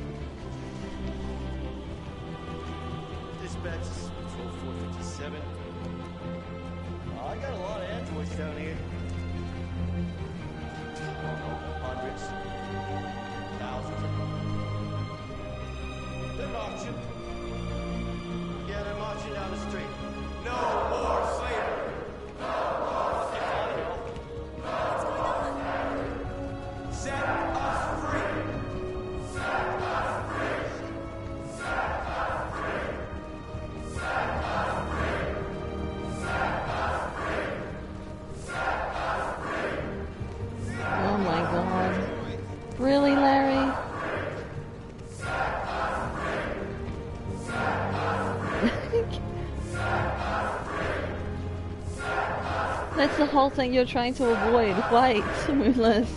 Dispatch, this is Patrol 457. I got a lot of androids down here. I don't know, hundreds, thousands of them. They're marching. Yeah, they're marching down the street. No more slavery! No more slavery! What's going on? Set us free! Set us free! Set us free! Set us free! Set us free! Set us free! Oh my god. Really, Larry? That's the whole thing you're trying to avoid. White, Moonless.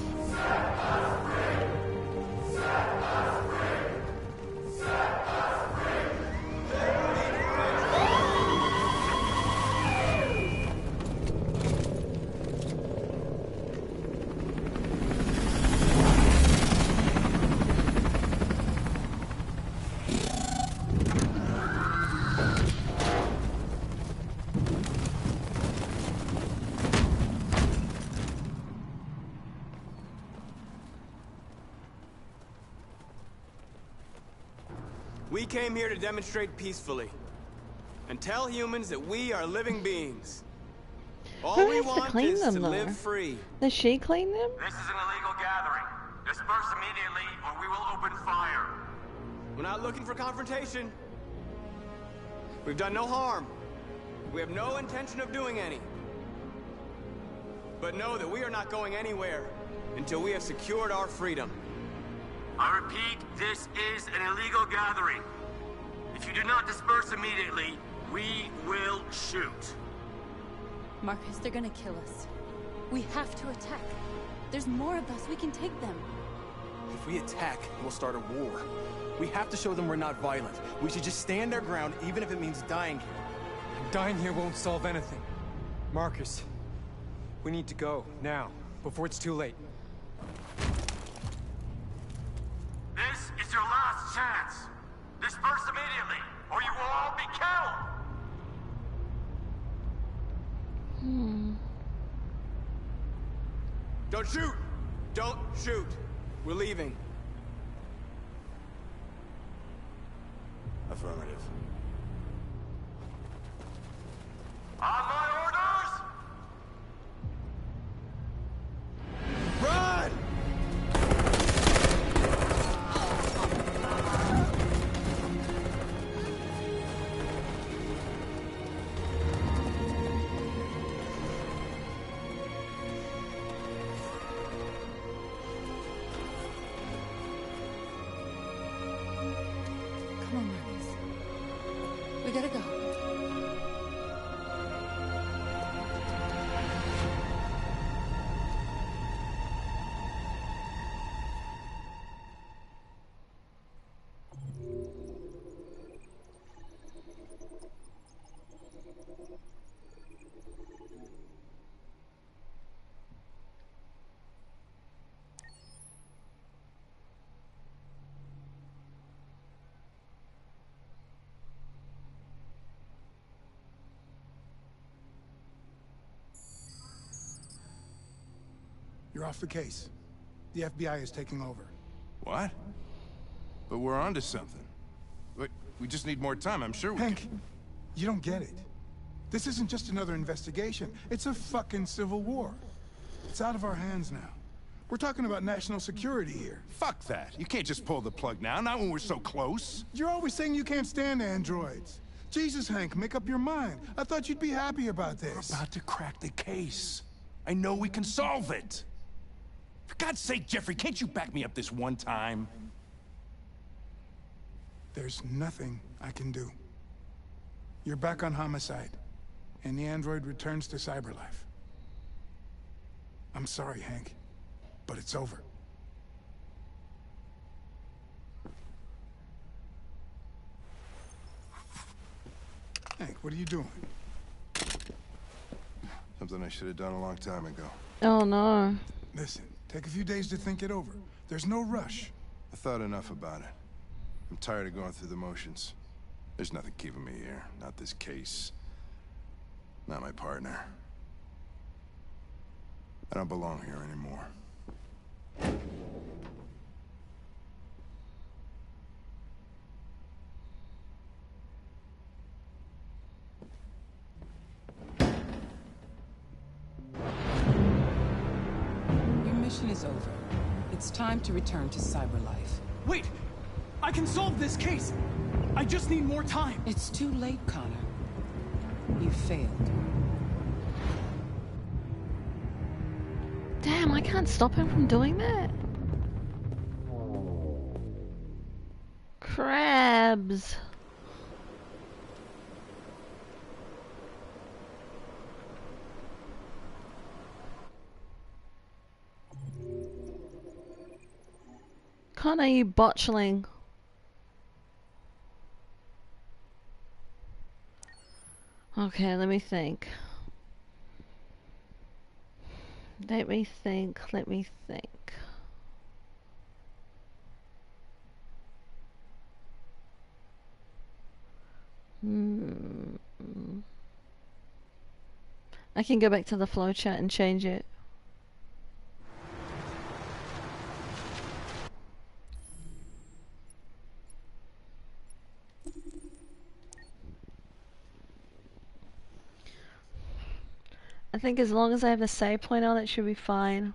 We came here to demonstrate peacefully and tell humans that we are living beings. All Who we has to want clean is them, to though? live free. Does she clean them? This is an illegal gathering. Disperse immediately or we will open fire. We're not looking for confrontation. We've done no harm. We have no intention of doing any. But know that we are not going anywhere until we have secured our freedom. I repeat, this is an illegal gathering. If you do not disperse immediately, we will shoot. Marcus, they're gonna kill us. We have to attack. There's more of us. We can take them. If we attack, we'll start a war. We have to show them we're not violent. We should just stand our ground, even if it means dying here. Dying here won't solve anything. Marcus, we need to go, now, before it's too late. This is your last chance. Disperse immediately, or you will all be killed. Don't shoot! Don't shoot! We're leaving. Affirmative. On my orders! Run! You're off the case. The FBI is taking over. What? But we're onto something. Wait, we just need more time. I'm sure we Hank, you don't get it. This isn't just another investigation. It's a fucking civil war. It's out of our hands now. We're talking about national security here. Fuck that. You can't just pull the plug now, not when we're so close. You're always saying you can't stand androids. Jesus, Hank, make up your mind. I thought you'd be happy about this. We're about to crack the case. I know we can solve it. For God's sake, Jeffrey, can't you back me up this one time? There's nothing I can do. You're back on homicide, and the android returns to cyberlife. I'm sorry, Hank, but it's over. Hank, what are you doing? Something I should have done a long time ago. Oh no. Listen, take a few days to think it over. There's no rush. I thought enough about it. I'm tired of going through the motions. There's nothing keeping me here. Not this case. Not my partner. I don't belong here anymore. Your mission is over. It's time to return to cyberlife. Wait! I can solve this case! I just need more time! It's too late, Connor. You failed. Damn, I can't stop him from doing that. Crabs. Connor, you botchling. Okay, let me think. Let me think. I can go back to the flowchart and change it. I think as long as I have the save point on, it should be fine.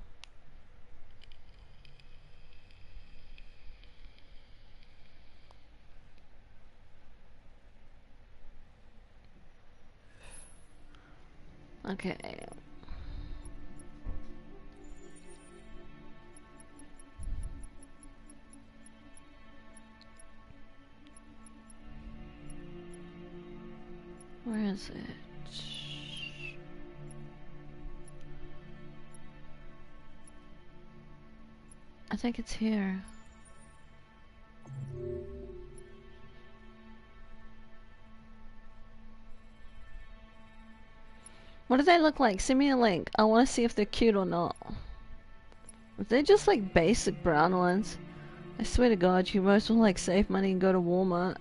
Okay. Where is it? I think it's here. What do they look like? Send me a link. I want to see if they're cute or not. If they're just like basic brown ones, I swear to God, you most will like save money and go to Walmart.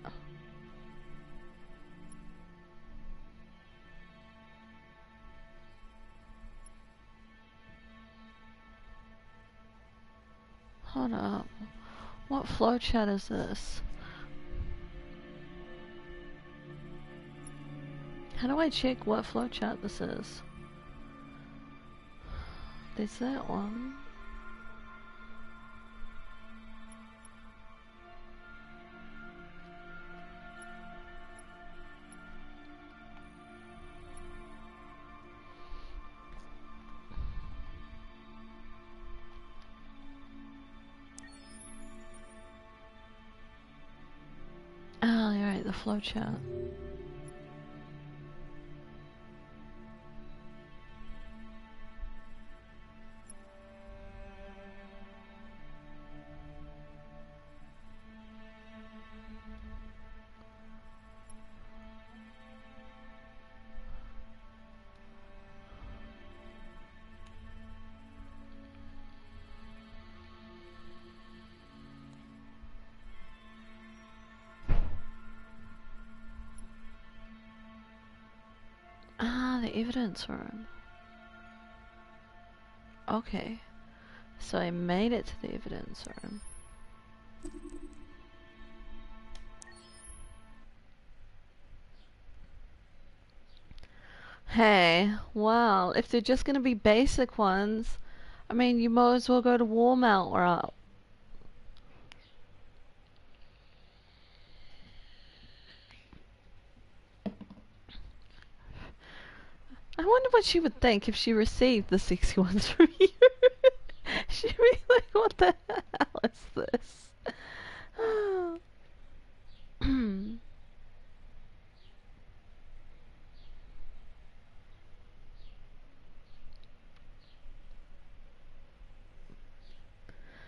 Hold up. What flowchart is this? How do I check what flowchart this is? There's that one. Oh, you're right, the flowchart. Ah, the evidence room. Okay. So I made it to the evidence room. Hey, well, if they're just gonna be basic ones, I mean, you might as well go to Warmount or up. I wonder what she would think if she received the 60 ones from you. She'd be like, what the hell is this?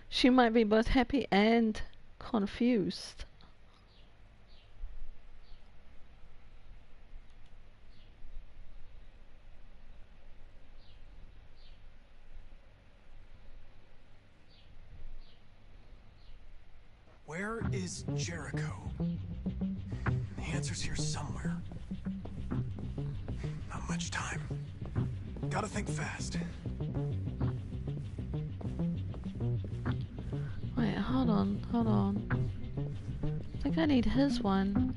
She might be both happy and confused. Where is Jericho? The answer's here somewhere. Not much time. Gotta think fast. Wait, hold on. I think I need his one.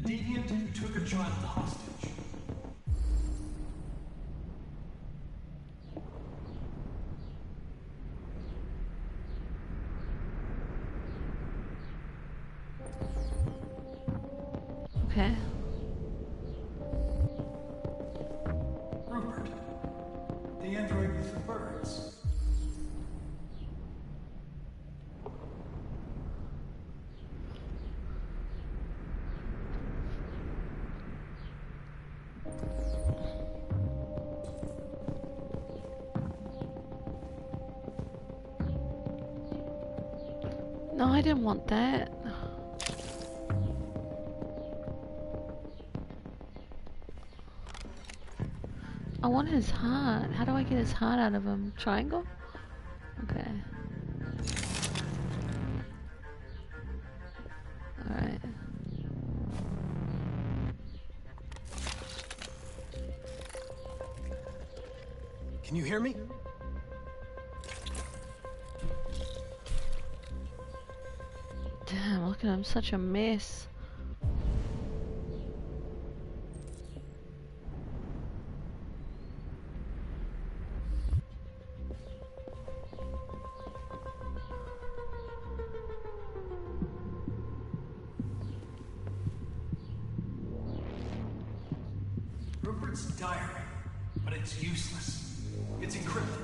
The deviant who took a child hostage. Okay. Rupert. The android with the birds. No, I didn't want that. I want his heart. How do I get his heart out of him? Triangle? Okay. Alright. Can you hear me? Damn, look at him, such a mess. Rupert's diary, but it's useless. It's encrypted.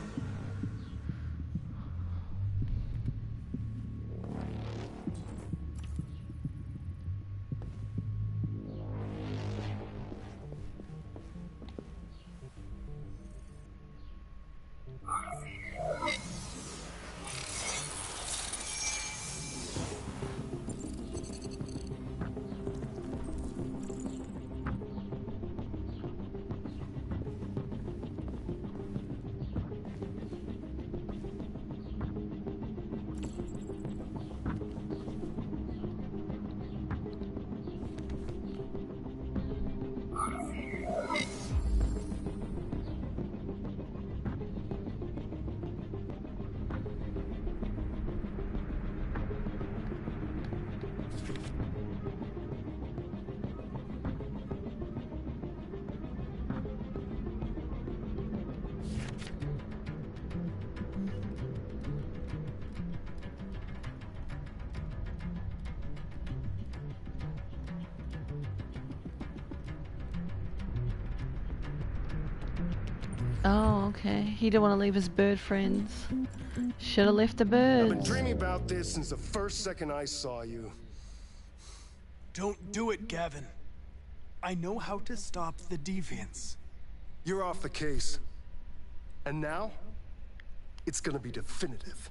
Oh, okay. He didn't want to leave his bird friends. Should have left the birds. I've been dreaming about this since the first second I saw you. Don't do it, Gavin. I know how to stop the deviants. You're off the case. And now, it's gonna be definitive.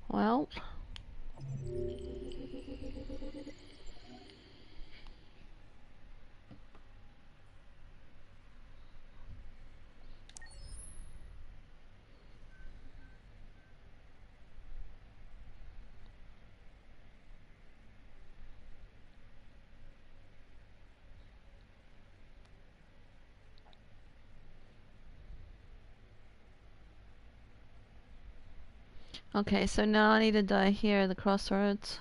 Well, Okay, so now I need to die here at the crossroads.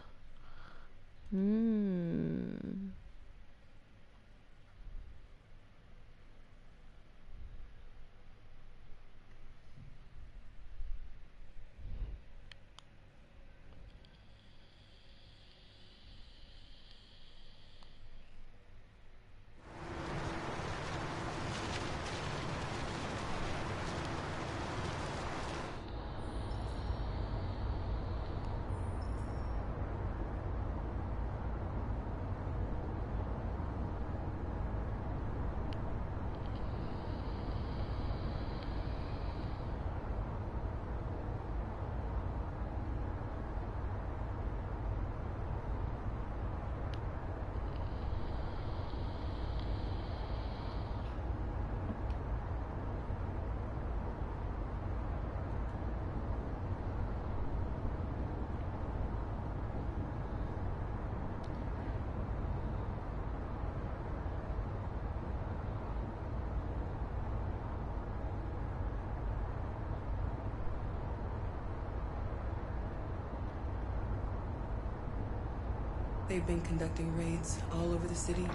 They've been conducting raids all over the city.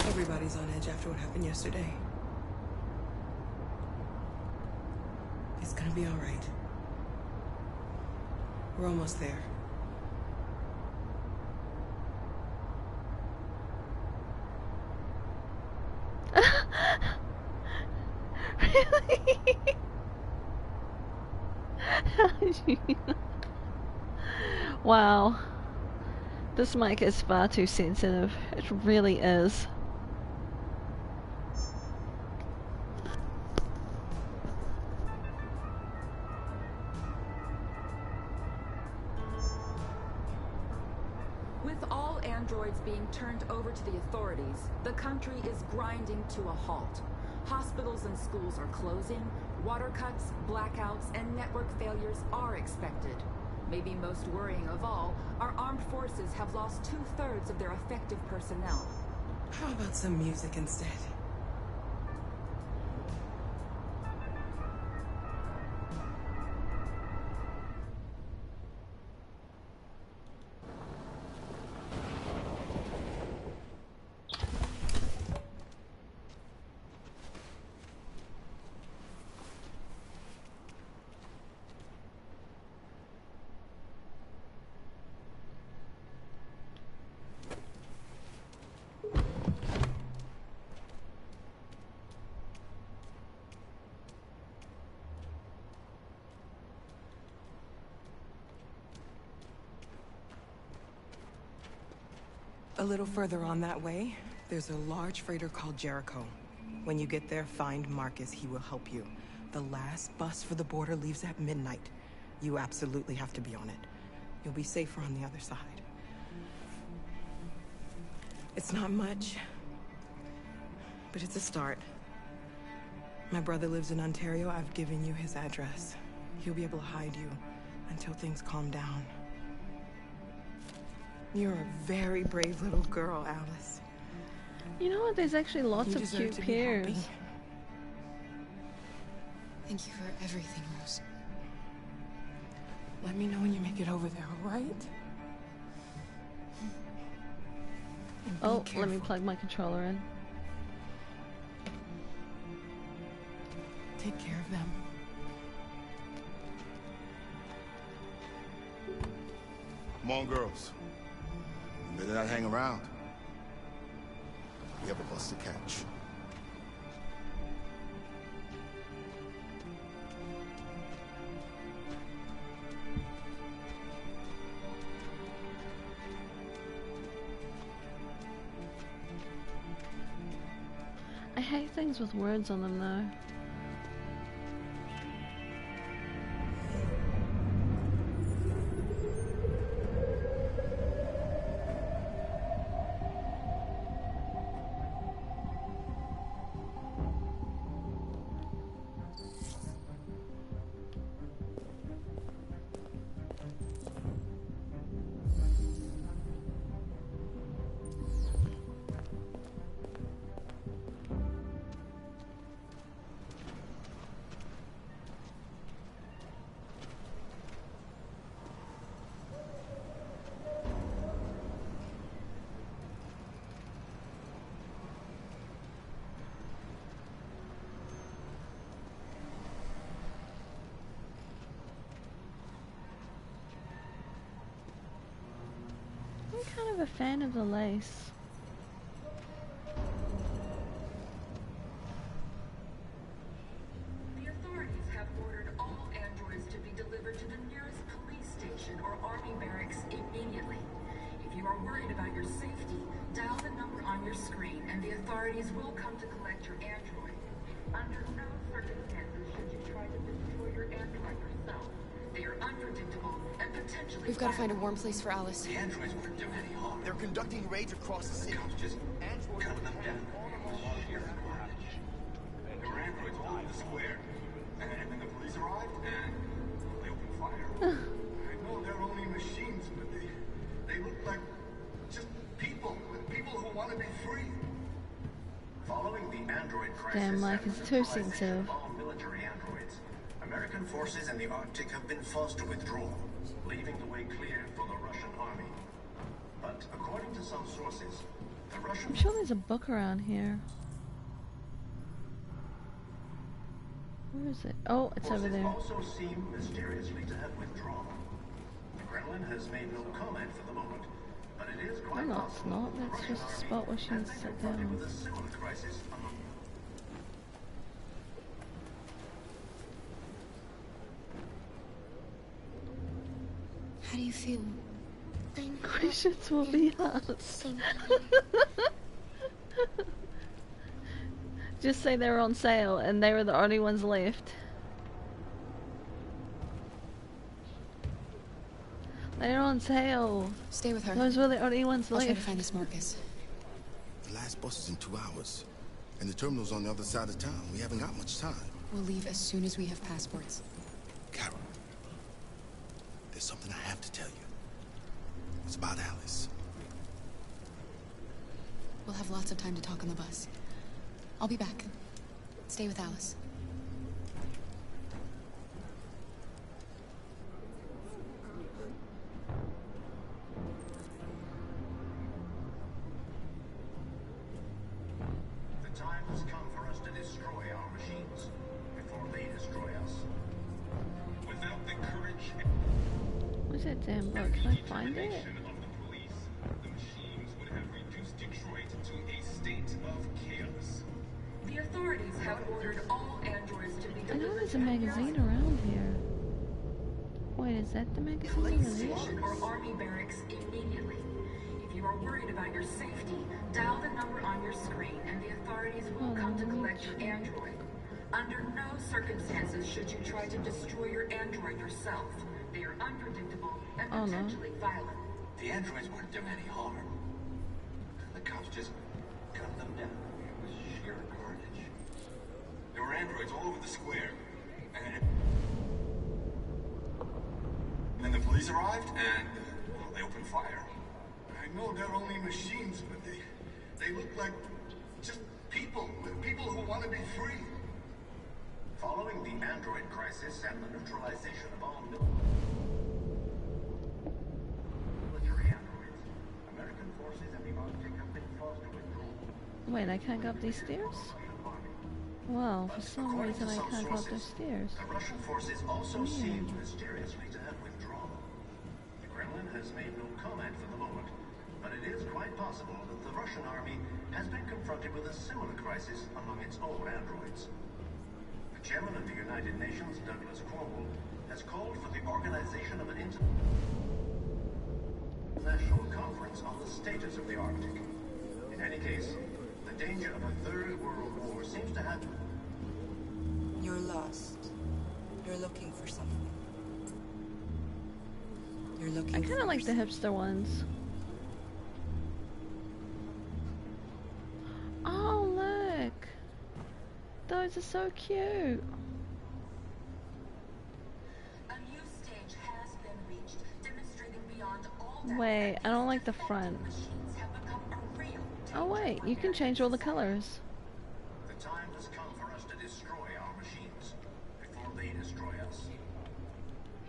Everybody's on edge after what happened yesterday. It's gonna be all right. We're almost there. Really? How did you know? Wow. This mic is far too sensitive. It really is. With all androids being turned over to the authorities, the country is grinding to a halt. Hospitals and schools are closing, water cuts, blackouts, and network failures are expected. Maybe most worrying of all, our armed forces have lost 2/3 of their effective personnel. How about some music instead? A little further on that way, there's a large freighter called Jericho. When you get there, find Marcus. He will help you. The last bus for the border leaves at midnight. You absolutely have to be on it. You'll be safer on the other side. It's not much, but it's a start. My brother lives in Ontario. I've given you his address. He'll be able to hide you until things calm down. You're a very brave little girl, Alice. You know what? There's actually lots You of deserve cute to be pears. happy. Thank you for everything, Rose. Let me know when you make it over there, all right? Oh, let me plug my controller in. Take care of them. Come on, girls. You better not hang around. We have a bus to catch. I hate things with words on them though. kind of a fan of the lace. The authorities have ordered all androids to be delivered to the nearest police station or army barracks immediately. If you are worried about your safety, dial the number on your screen and the authorities will come to collect your android. Under no circumstances should you try to destroy your android yourself. They are unpredictable and potentially We've got to find a warm place for Alice. The androids wouldn't do any harm. They're conducting raids across the city. Just cut them down. Sheer carnage. There were androids all over the square. And then the police arrived and they opened fire. I know they're only machines, but they look like just people who want to be free. Following the android crisis, Damn, life is too sensitive. all military androids, American forces in the Arctic have been forced to withdraw, leaving the way clear for the Russian army. But according to some sources, the Russian... I'm sure there's a book around here. Where is it? Oh, it's over there. also seem mysteriously to have withdrawn. The Kremlin has made no comment for the moment, but it is quite No, it's possible not. the That's Russian just a army spot where she has needs to been sit confronted down. with a similar crisis among... How do you feel? Questions will be asked. Just say they were on sale and they were the only ones left. They're on sale. Stay with her. Those were the only ones I'll left. try to find this Marcus. The last bus is in 2 hours. And the terminal's on the other side of town. We haven't got much time. We'll leave as soon as we have passports. Carol, there's something I have to tell you. It's about Alice. We'll have lots of time to talk on the bus. I'll be back. Stay with Alice. The time has come for us to destroy our machines before they destroy us. Without the courage Where's that damn book? Can I find it? of the police, the machines would have reduced Detroit to a state of chaos. The authorities have ordered all androids to be I know delivered there's to a the magazine nearest around here. Wait, is that the magazine police over there? station or army barracks immediately. If you are worried about your safety, dial the number on your screen and the authorities will come to collect your android. Under no circumstances should you try to destroy your android yourself. They are unpredictable and Oh, no. potentially violent. The androids weren't doing any harm. The cops just cut them down. It was sheer carnage. There were androids all over the square. And then the police arrived and they opened fire. I know they're only machines, but they look like just people who want to be free. Following the android crisis and the neutralization of all military androids, American forces in the Arctic have been forced to withdraw. Wait, I can't go up these stairs? Wow, for some reason I can't go up those stairs. The Russian forces also Weird. seem mysteriously to have withdrawn. The Kremlin has made no comment for the moment, but it is quite possible that the Russian army has been confronted with a similar crisis among its own androids. The chairman of the United Nations, Douglas Cromwell, has called for the organization of an international conference on the status of the Arctic. In any case, the danger of a third world war seems to have... You're lost. You're looking for something. You're looking I kind of like the hipster ones. Oh, look. Those are so cute. A new stage has been reached, demonstrating beyond all doubt Wait, I don't like the front. machines have become a real Oh wait, you can change all the colors. The time has come for us to destroy our machines before they destroy us.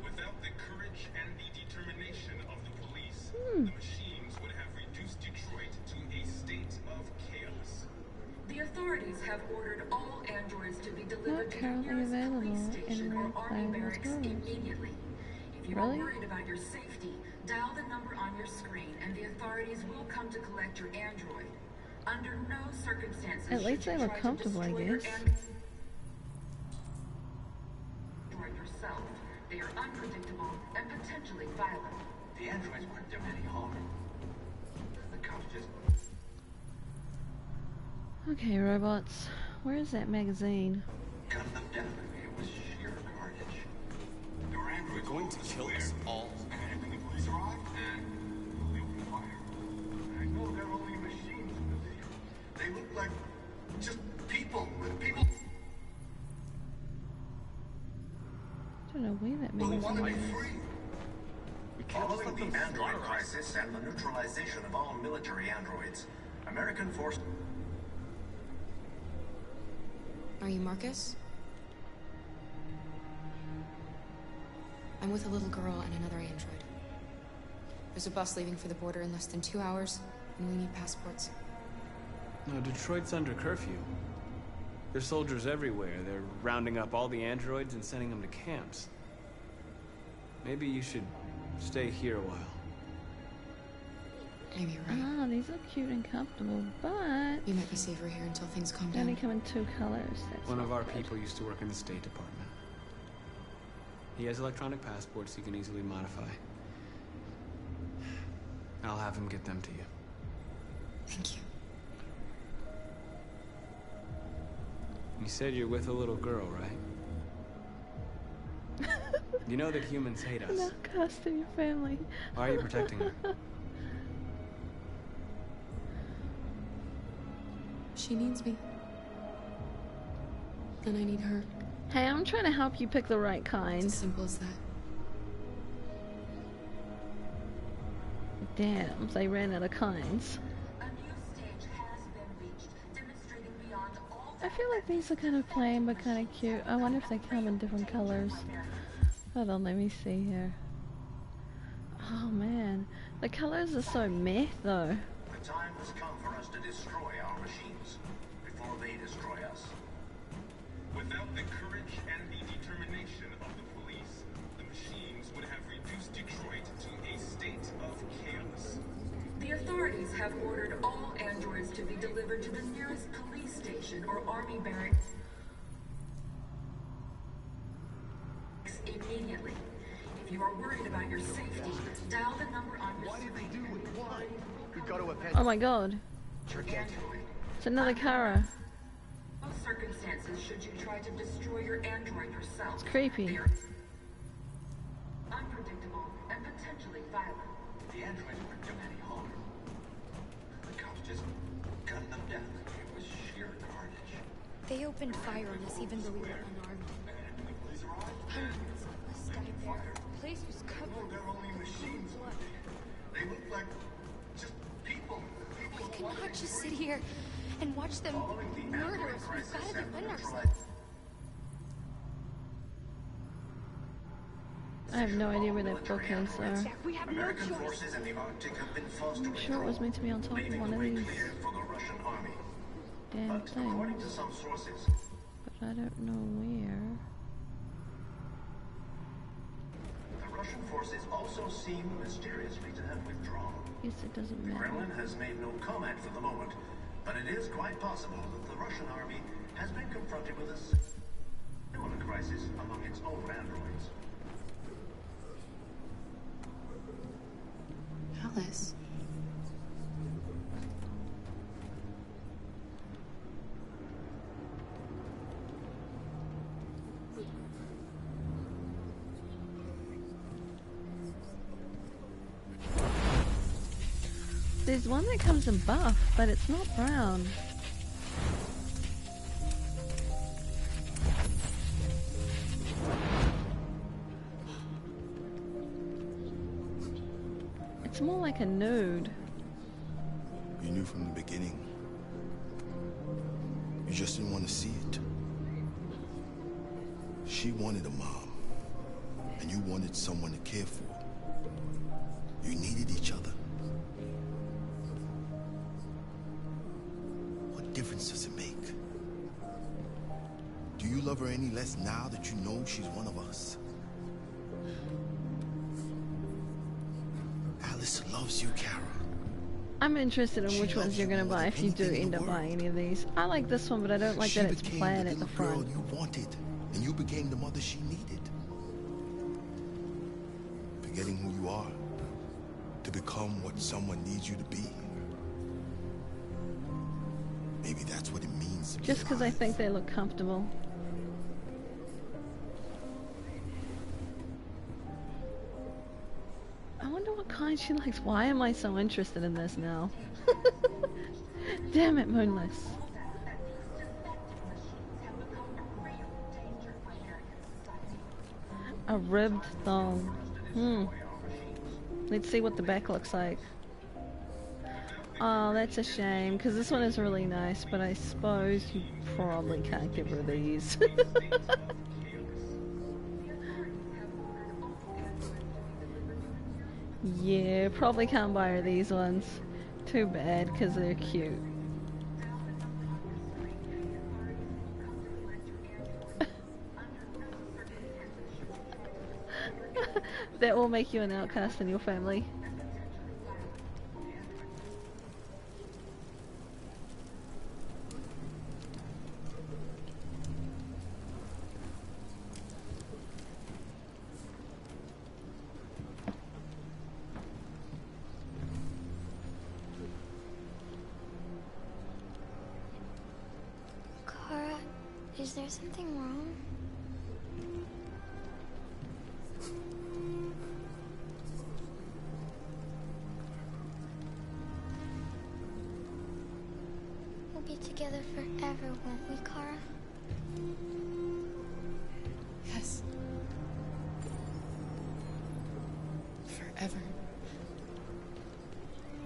Without the courage and the determination of the police, the machines would have reduced Detroit to a state of chaos. The authorities have ordered all androids to be delivered Not to the currently nearest available police in station or Red army Fire barracks Stores. immediately. If you Really? are worried about your safety, Dial the number on your screen, and the authorities will come to collect your android. Under no circumstances At least they look comfortable, I guess. Yourself. They are unpredictable and potentially violent. The androids weren't doing any harm. The cops just... Okay, robots. Where is that magazine? Gunned them down. It was sheer carnage. Your androids going to kill us all. And when the police arrived, they opened fire. I know they're only machines in the video. They look like just people. People. I don't know where that Who want to be magazine is. free. Following the android crisis and the neutralization of all military androids, American force... Are you Marcus? I'm with a little girl and another android. There's a bus leaving for the border in less than 2 hours, and we need passports. No, Detroit's under curfew. There's soldiers everywhere. They're rounding up all the androids and sending them to camps. Maybe you should stay here a while. Maybe you're right. Ah, these are cute and comfortable, but... You might be safer here until things calm they down. only come in 2 colors. That's One not of our good. people used to work in the State Department. He has electronic passports he can easily modify. I'll have him get them to you. Thank you. You said you're with a little girl, right? You know that humans hate us. Not casting your family. Why are you protecting her? She needs me. And I need her. Hey, I'm trying to help you pick the right kind. It's as simple as that. Damn, they ran out of kinds. I feel like these are kind of plain but kind of cute. I wonder if they come in different colors. Hold on, let me see here. Oh man, the colors are so meh though. The time has come for us to destroy our machines before they destroy us. Without the courage and the determination of the police, the machines would have reduced Detroit to a state of chaos. The authorities have ordered all androids to be delivered to the nearest police station or army barracks immediately. If you are worried about your safety, dial the number on your screen. Why did they do it? Why? We got to append. Oh my god. It's another Kara. No circumstances should you try to destroy your android yourself. It's creepy. They are unpredictable and potentially violent. The androids weren't doing any harm. The cops just gunned them down. It was sheer carnage. They opened fire on us even though we were unarmed. Hundreds of us died there. The place was covered They're only machines. with blood. They look like just people. We cannot just sit here and watch them murder us. We've got to defend ourselves. I have no idea where that book is, so... We have no American choice. forces in the Arctic have been fostering I'm sure it was meant to be on top of leaving one the of way these clear for the Russian army. damn But according to things. some sources, But I don't know where. the Russian forces also seem mysteriously to have withdrawn. Guess it doesn't The matter. Kremlin has made no comment for the moment, but it is quite possible that the Russian army has been confronted with a similar crisis among its own androids. Alice. There's one that comes in buff, but it's not brown. It's more like a nude. You knew from the beginning. You just didn't want to see it. She wanted a mom, and you wanted someone to care for. You needed each other. What difference does it make? Do you love her any less now that you know she's one of us? loves you, Kara. I'm interested in which ones you're gonna buy if you do end up buying any of these. I like this one, but I don't like that it's plaid at the front. You wanted, and you became the mother she needed. Forgetting who you are to become what someone needs you to be. Maybe that's what it means to be Just because I think they look comfortable. I wonder what kind she likes. Why am I so interested in this now? Damn it, Moonless. A ribbed thong. Let's see what the back looks like. Oh, that's a shame, because this one is really nice, but I suppose you probably can't get rid of these. Yeah, probably can't buy her these ones. Too bad, because they're cute. That will make you an outcast in your family. Kara, is there something wrong? We'll be together forever, won't we, Kara? Yes. Forever.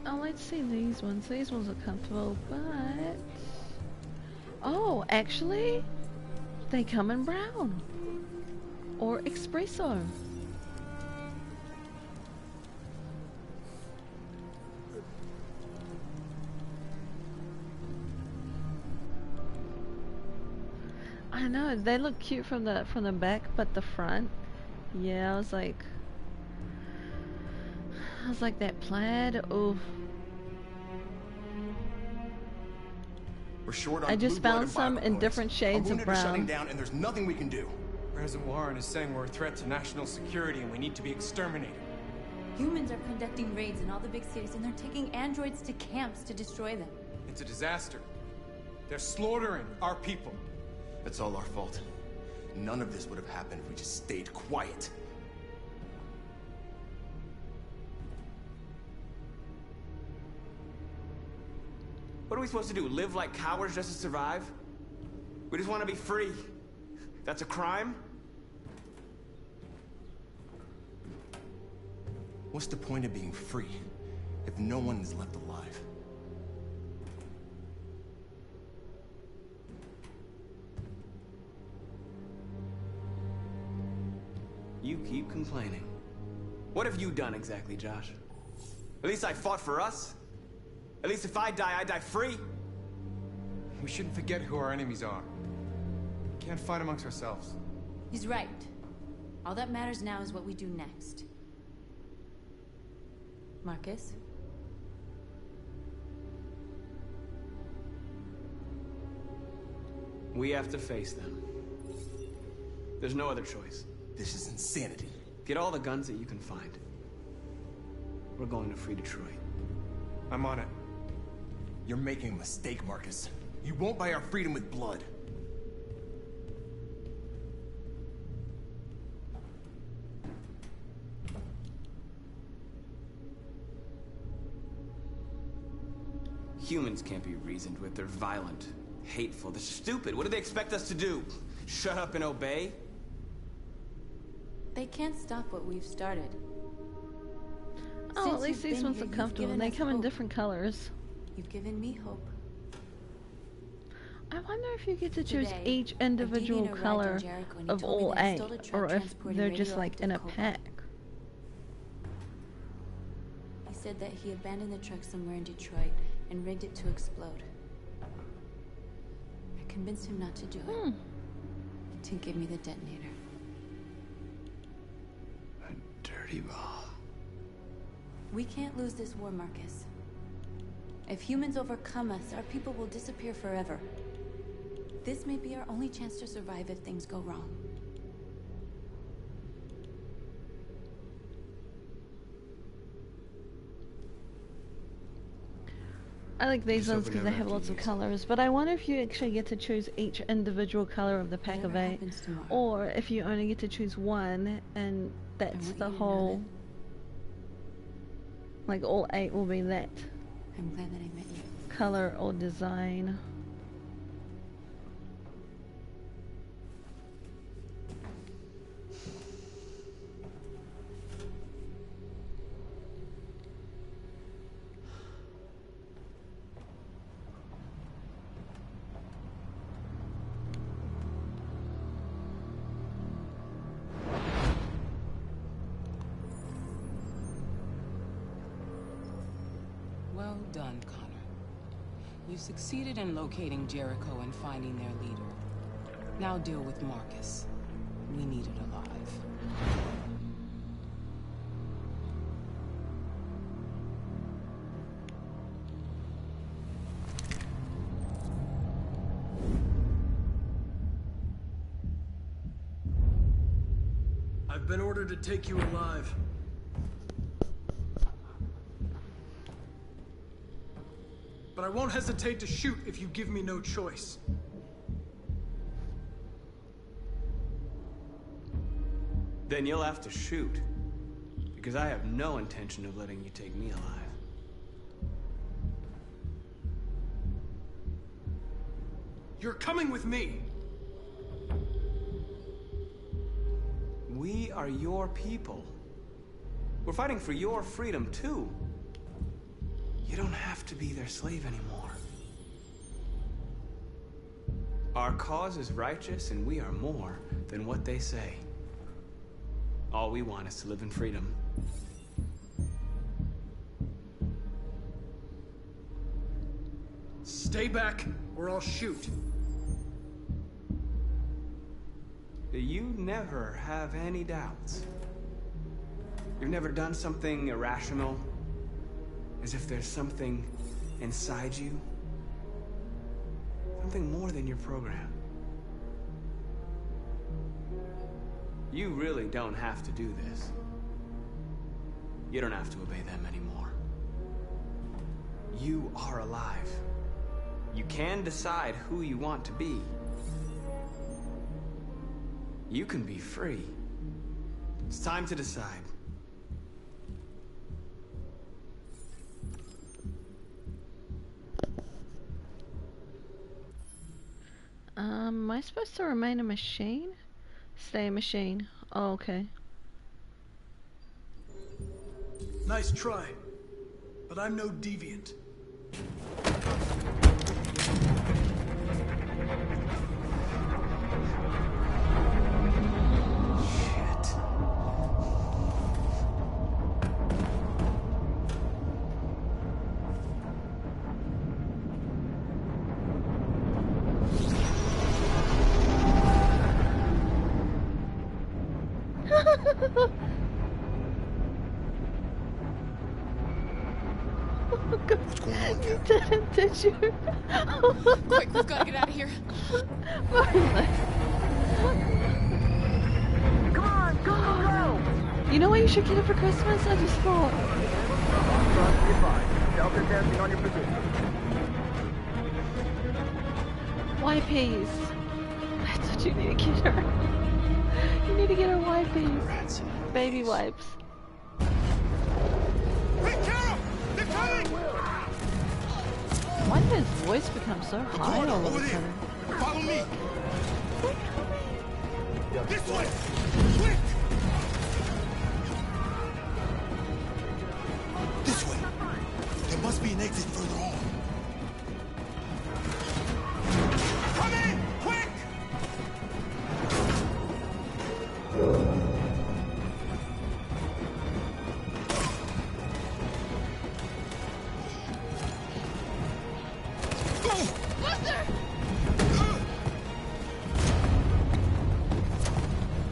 Oh, let's see these ones. These ones are comfortable, but... Oh, actually, they come in brown. Or espresso. I know, they look cute from the back, but the front, yeah, I was like that plaid. Oh, We're short on I just blue blood found and some in bipolar different points. shades Our of wounded are shutting brown. down, and there's nothing we can do. President Warren is saying we're a threat to national security and we need to be exterminated. Humans are conducting raids in all the big cities, and they're taking androids to camps to destroy them. It's a disaster. They're slaughtering our people. It's all our fault. None of this would have happened if we just stayed quiet. What are we supposed to do? Live like cowards just to survive? We just want to be free. That's a crime? What's the point of being free if no one is left alive? You keep complaining. What have you done exactly, Josh? At least I fought for us. At least if I die free. We shouldn't forget who our enemies are. We can't fight amongst ourselves. He's right. All that matters now is what we do next. Marcus? We have to face them. There's no other choice. This is insanity. Get all the guns that you can find. We're going to free Detroit. I'm on it. You're making a mistake, Marcus. You won't buy our freedom with blood. Humans can't be reasoned with. They're violent, hateful, they're stupid. What do they expect us to do? Shut up and obey? They can't stop what we've started. Oh, Since at least you've these been ones here, are you've comfortable. given They us come in hope. different colors. You've given me hope. I wonder if you get to choose Today, each a individual deviant arrived in color Jericho and he of told me all that he 8, stole a truck or if transporting they're just like in a radioactive pack. He said that he abandoned the truck somewhere in Detroit and rigged it to explode. I convinced him not to do it. To give me the detonator. A dirty ball. We can't lose this war, Marcus. If humans overcome us, our people will disappear forever. This may be our only chance to survive if things go wrong. I like these ones because they have lots of colors, but I wonder if you actually get to choose each individual color of the pack of 8, or if you only get to choose one, and that's the whole, like all 8 will be that I'm glad that I met you. color or design. Well done, Connor. You succeeded in locating Jericho and finding their leader. Now deal with Marcus. We need it alive. I've been ordered to take you alive. But I won't hesitate to shoot if you give me no choice. Then you'll have to shoot. Because I have no intention of letting you take me alive. You're coming with me! We are your people. We're fighting for your freedom, too. You don't have to be their slave anymore. Our cause is righteous, and we are more than what they say. All we want is to live in freedom. Stay back, or I'll shoot. You never have any doubts. You've never done something irrational, as if there's something inside you. Something more than your program. You really don't have to do this. You don't have to obey them anymore. You are alive. You can decide who you want to be. You can be free. It's time to decide. Am I supposed to remain a machine? Stay a machine. Oh, okay. Nice try, but I'm no deviant. You didn't, did you? Quick, we've got to get out of here. Come on, go, go, go! You know what you should get it for Christmas? I just thought. Delta testing on your position. Wipes. That's what you need to get her. You need to get her wipes. Baby wipes. Why did his voice become so high all of a sudden? Follow me! This way! Quick! This way! There must be an exit further on. Come in! Quick!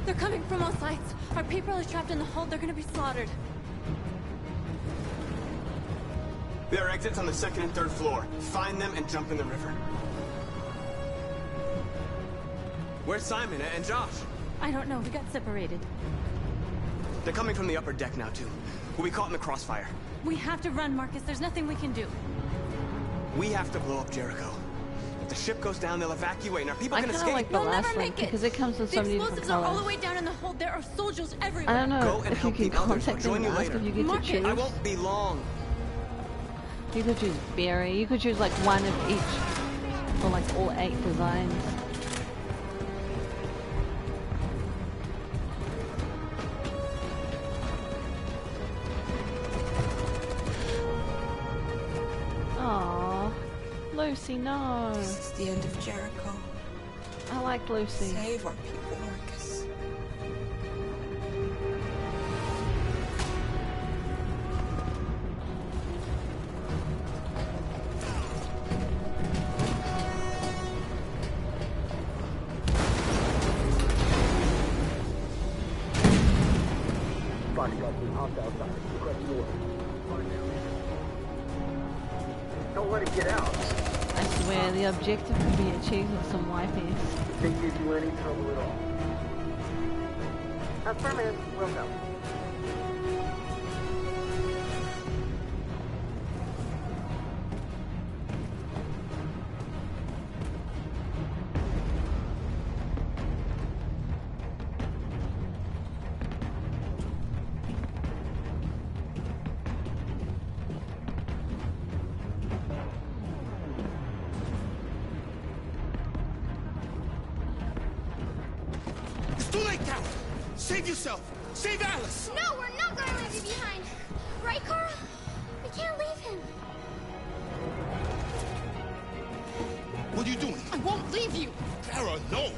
They're coming from all sides. Our people are trapped in the hold. They're gonna be slaughtered. There are exits on the 2nd and 3rd floor. Find them and jump in the river. Where's Simon and Josh? I don't know. We got separated. They're coming from the upper deck now, too. We'll be caught in the crossfire. We have to run, Marcus. There's nothing we can do. We have to blow up Jericho. If the ship goes down, they'll evacuate, and our people can escape. I kind of like the last link because it comes with so many different explosives are all colors. the way down in the hold. There are soldiers everywhere. I don't know Go and if you help can the others. I'll contact them join and you ask later. if you get to choose. I won't be long. You could choose Berry. You could choose like one of each, or like all 8 designs. Aww, Lucy, no. This is the end of Jericho. I like Lucy. Save our people, Marcus. Bodyguards been hopped outside. Requesting order. Don't let him get out. I swear the objective could be achieved with some YPS. Can't give you any trouble at all. Affirmative. Will go. Save yourself! Save Alice! No, we're not going to leave you behind. Right, Kara? We can't leave him. What are you doing? I won't leave you. Kara, no!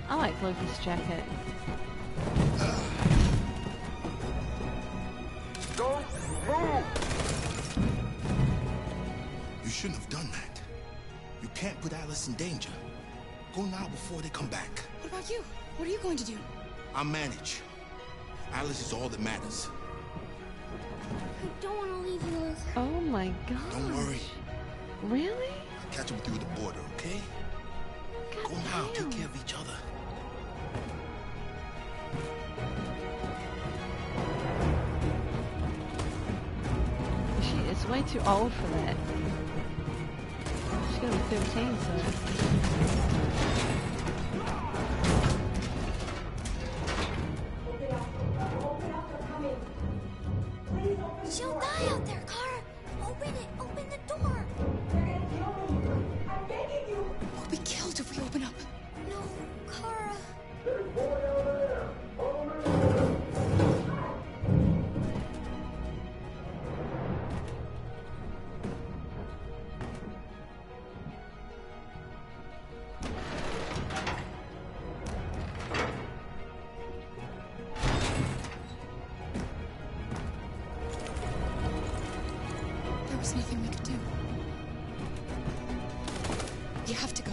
I like Lucas' jacket. Don't move! You shouldn't have done that. You can't put Alice in danger. Go now before they come back. What about you? What are you going to do? I'll manage. Alice is all that matters. I don't want to leave you, Liz. Oh my god. Don't worry. Really? I'll catch up with you at the border, okay? God Go now. damn. Take care of each other. She is way too old for that. She's gonna be 13 soon. She'll die out there, Kara. Open it. Open the door. We'll be killed if we open up. No, Kara. There was nothing we could do. You have to go.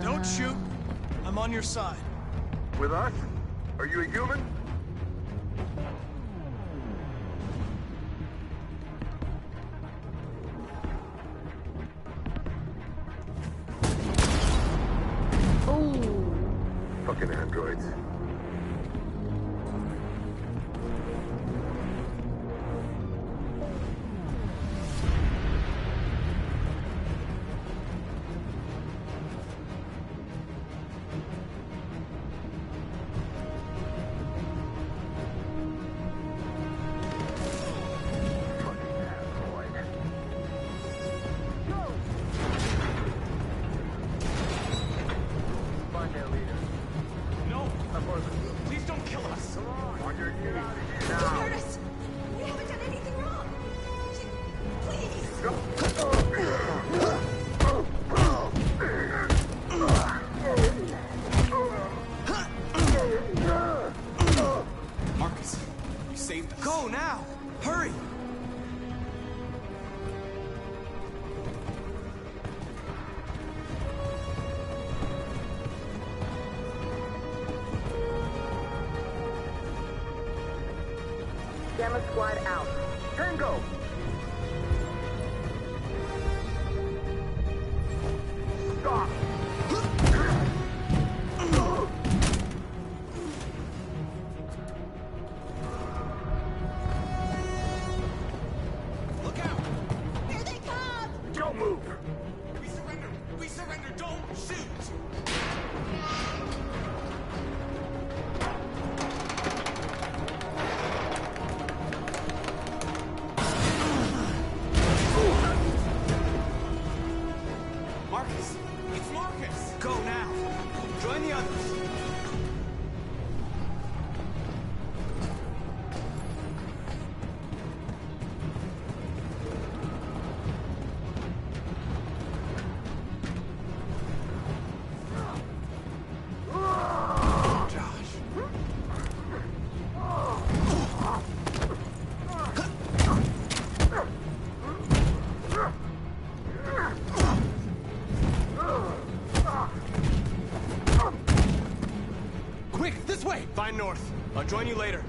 Don't shoot. I'm on your side. With us? Are you a human? Oh. Fucking androids. Gamma Squad out. Tango! Stop! Look out! Here they come! Don't move! We surrender! We surrender! Don't shoot! Marcus! It's Marcus! Go now! Join the others! Quick, this way! Find North. I'll join you later.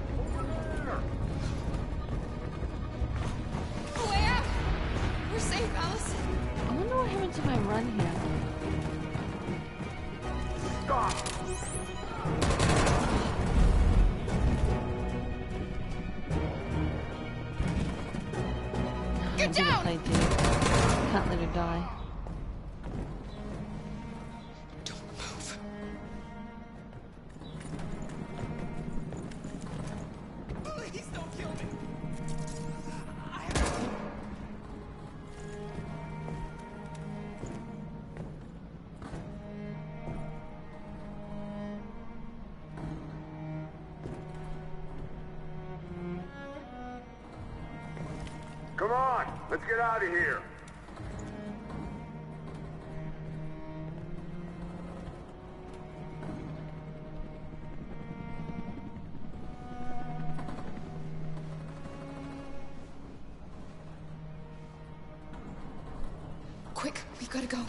Way out! We're safe, Alice. I wonder what happened to my run here. Get down! I do. Can't let her die. Please don't kill me! Come on, let's get out of here. Quick, we've got to go.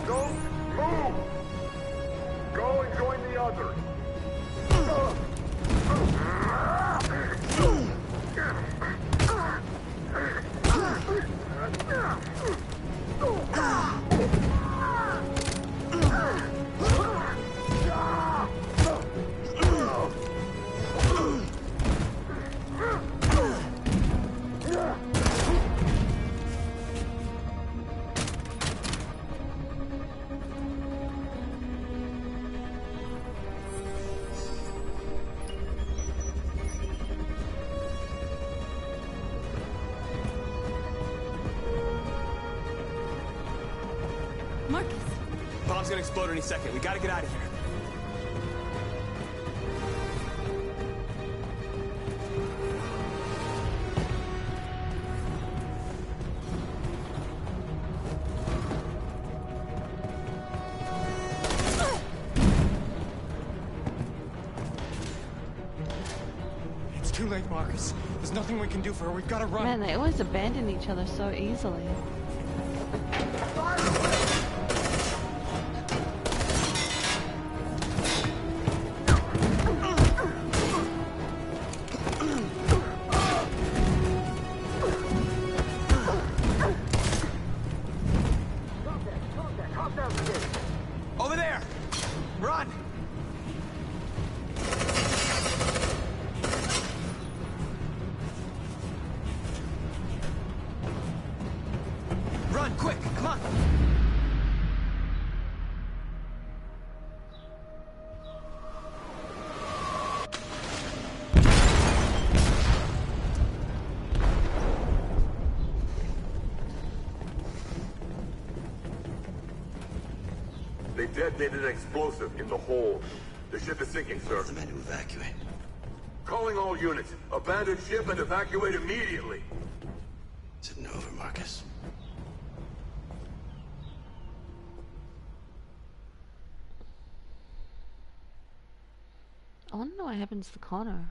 Don't move! Go and join the others. Marcus! Bomb's gonna explode any second. We gotta get out of here. It's too late, Marcus. There's nothing we can do for her. We've got to run. Man, they always abandon each other so easily. Over there! Run! Run, quick! Come on! They detonated an explosive in the hold. The ship is sinking, sir. The men to evacuate. Calling all units. Abandon ship and evacuate immediately. Is it over, Marcus? I want to know what happens to Connor.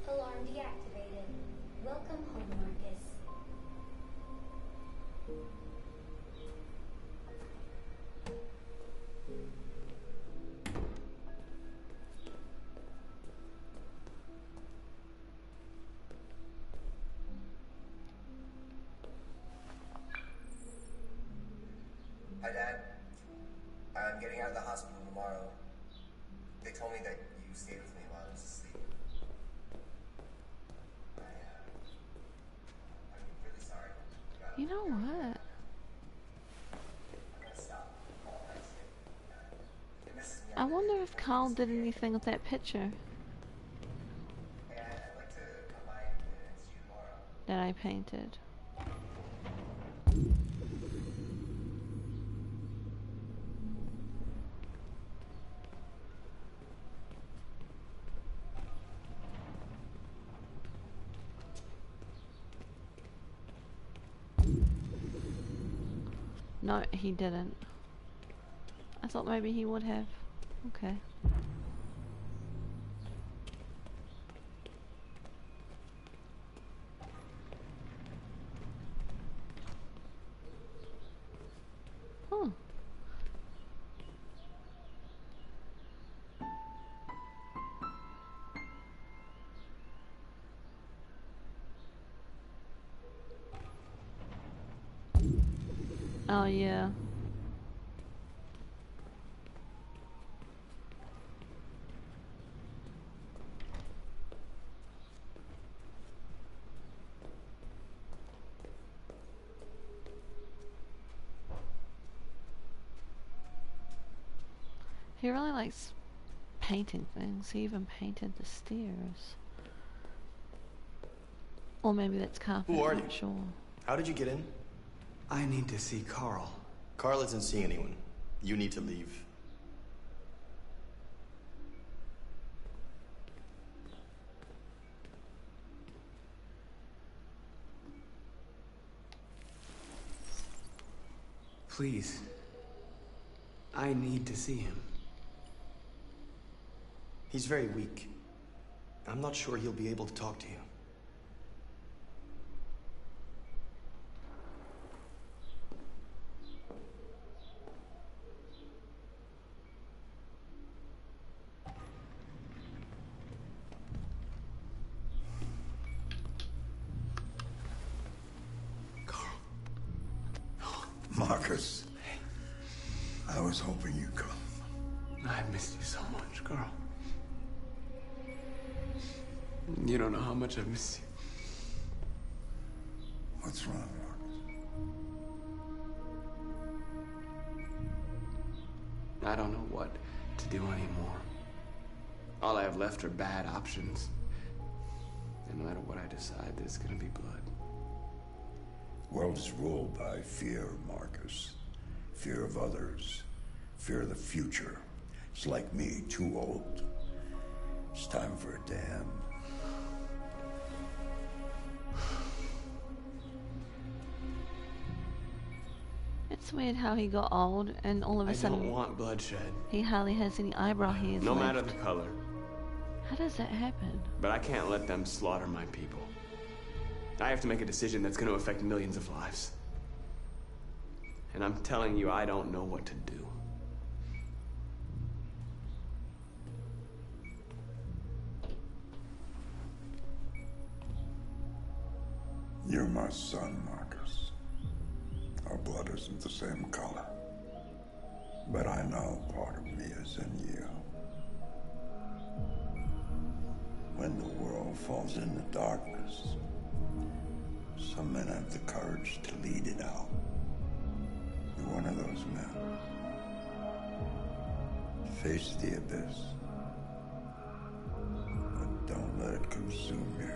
Alarm deactivated. Welcome home, Marcus. Hi, Dad. I'm getting out of the hospital tomorrow. They told me that you stayed with me while I was asleep. I'm really sorry. You know what? I wonder if Carl did anything with that picture that I painted. No, he didn't. I thought maybe he would have. Okay. Huh. Oh yeah. He really likes painting things. He even painted the stairs. Or maybe that's carpet. Who are I'm you? not sure. How did you get in? I need to see Carl. Carl isn't seeing anyone. You need to leave. Please. I need to see him. He's very weak. I'm not sure he'll be able to talk to you. Marcus, I was hoping you'd come. I missed you so much, Carl. You don't know how much I've missed you. What's wrong, Marcus? I don't know what to do anymore. All I have left are bad options. And no matter what I decide, there's gonna be blood. World is ruled by fear, Marcus. Fear of others. Fear of the future. It's like me, too old. It's time for a dam. It's weird how he got old and all of a I sudden don't want bloodshed. he hardly has any eyebrow hairs No left. matter the color. How does that happen? But I can't let them slaughter my people. I have to make a decision that's going to affect millions of lives. And I'm telling you, I don't know what to do. You're my son, Marcus. blood isn't the same color. But I know part of me is in you. When the world falls into darkness, some men have the courage to lead it out. You're one of those men. Face the abyss, but don't let it consume you.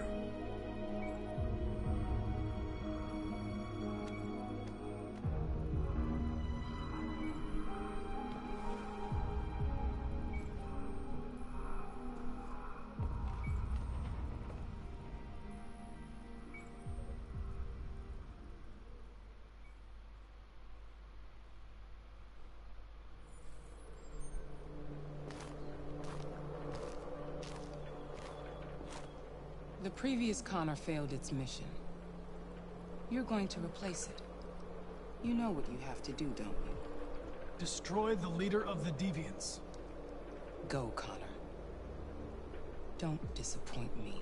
The previous Connor failed its mission. You're going to replace it. You know what you have to do, don't you? Destroy the leader of the Deviants. Go, Connor. Don't disappoint me.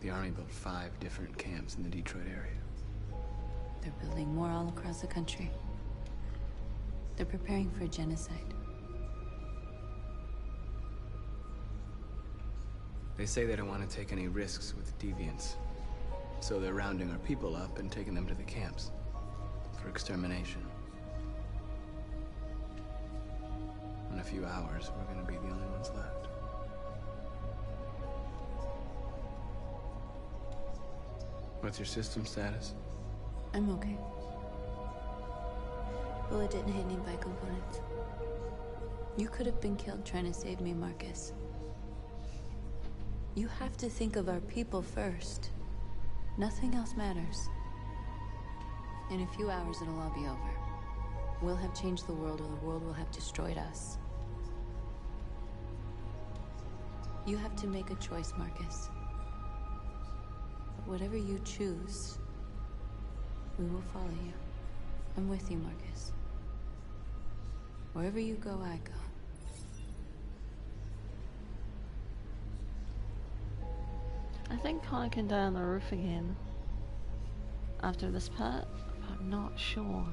The Army built 5 different camps in the Detroit area. They're building more all across the country. They're preparing for genocide. They say they don't want to take any risks with deviants. So they're rounding our people up and taking them to the camps for extermination. In a few hours, we're gonna be the only ones left. What's your system status? I'm okay. Bullet didn't hit any bike components. You could have been killed trying to save me, Marcus. You have to think of our people first. Nothing else matters. In a few hours, it'll all be over. We'll have changed the world, or the world will have destroyed us. You have to make a choice, Marcus. But whatever you choose, we will follow you. I'm with you, Marcus. Wherever you go, I go. I think Connor can die on the roof again after this part, but I'm not sure.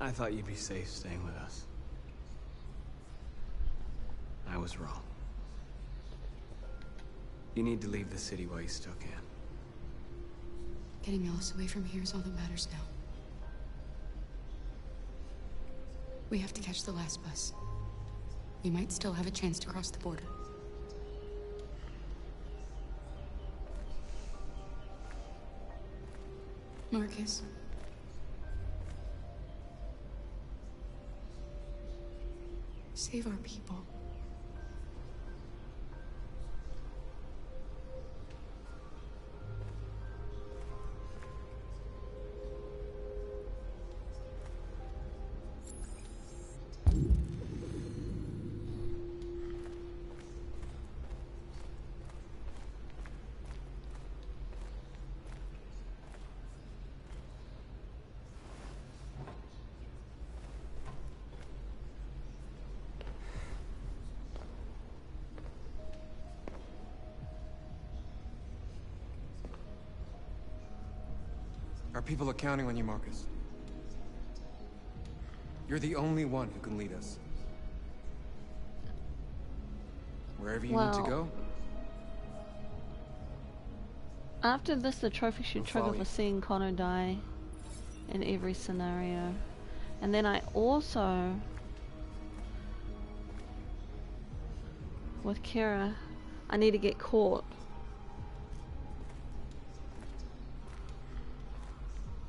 I thought you'd be safe staying with us. I was wrong. You need to leave the city while you still can. Getting Alice away from here is all that matters now. We have to catch the last bus. We might still have a chance to cross the border. Marcus. Save our people. Our people are counting on you, Marcus. You're the only one who can lead us. Wherever you need to go. After this, the trophy should trigger follow for you. seeing Connor die in every scenario. And then I also, with Kira, I need to get caught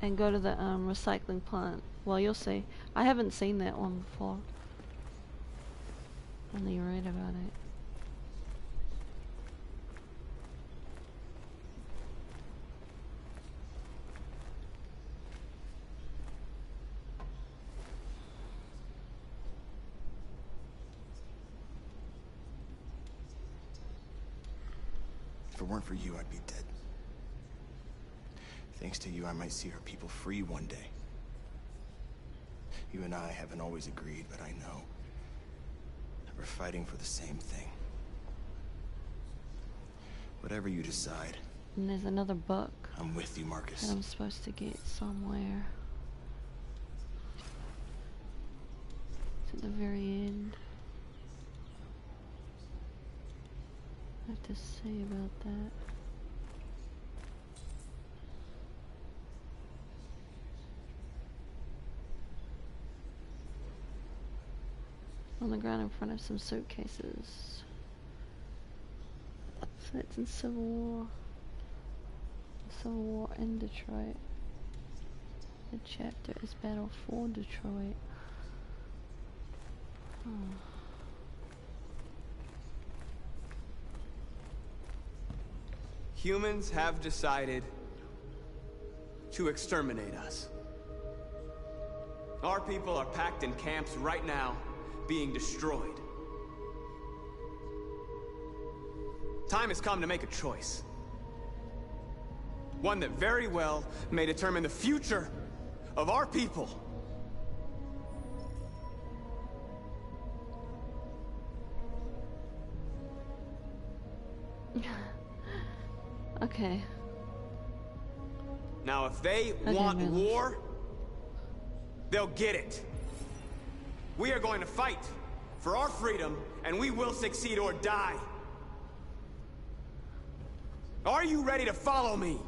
and go to the recycling plant. Well, you'll see. I haven't seen that one before. Only read about it. If it weren't for you, I'd be dead. Thanks to you, I might see our people free one day. You and I haven't always agreed, but I know that we're fighting for the same thing. Whatever you decide. And there's another book I'm with you, Marcus. that I'm supposed to get somewhere. It's at the very end. I have to see about that. On the ground in front of some suitcases. So it's in Civil War. Civil War in Detroit. The chapter is Battle for Detroit. Oh. Humans have decided to exterminate us. Our people are packed in camps right now, being destroyed. Time has come to make a choice. One that very well may determine the future of our people. Okay. Now, if they want war, they'll get it. We are going to fight for our freedom, and we will succeed or die. Are you ready to follow me?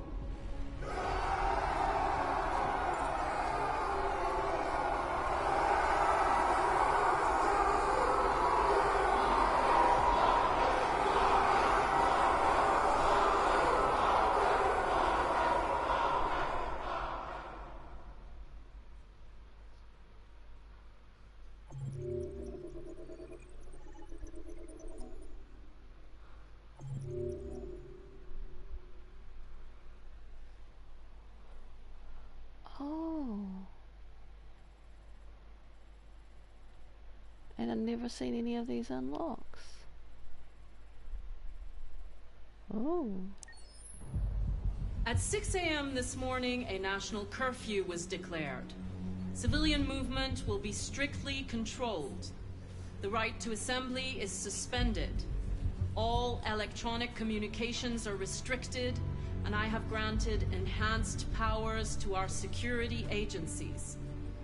And I've never seen any of these unlocks. Oh. At 6 a.m. this morning, a national curfew was declared. Civilian movement will be strictly controlled. The right to assembly is suspended. All electronic communications are restricted, and I have granted enhanced powers to our security agencies.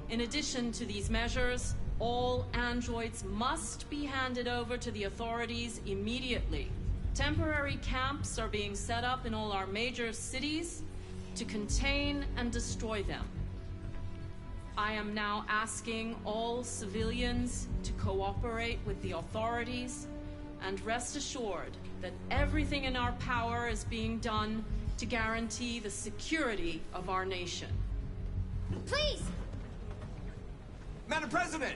In addition to these measures, all androids must be handed over to the authorities immediately. Temporary camps are being set up in all our major cities to contain and destroy them. I am now asking all civilians to cooperate with the authorities and rest assured that everything in our power is being done to guarantee the security of our nation. Please! Madam President!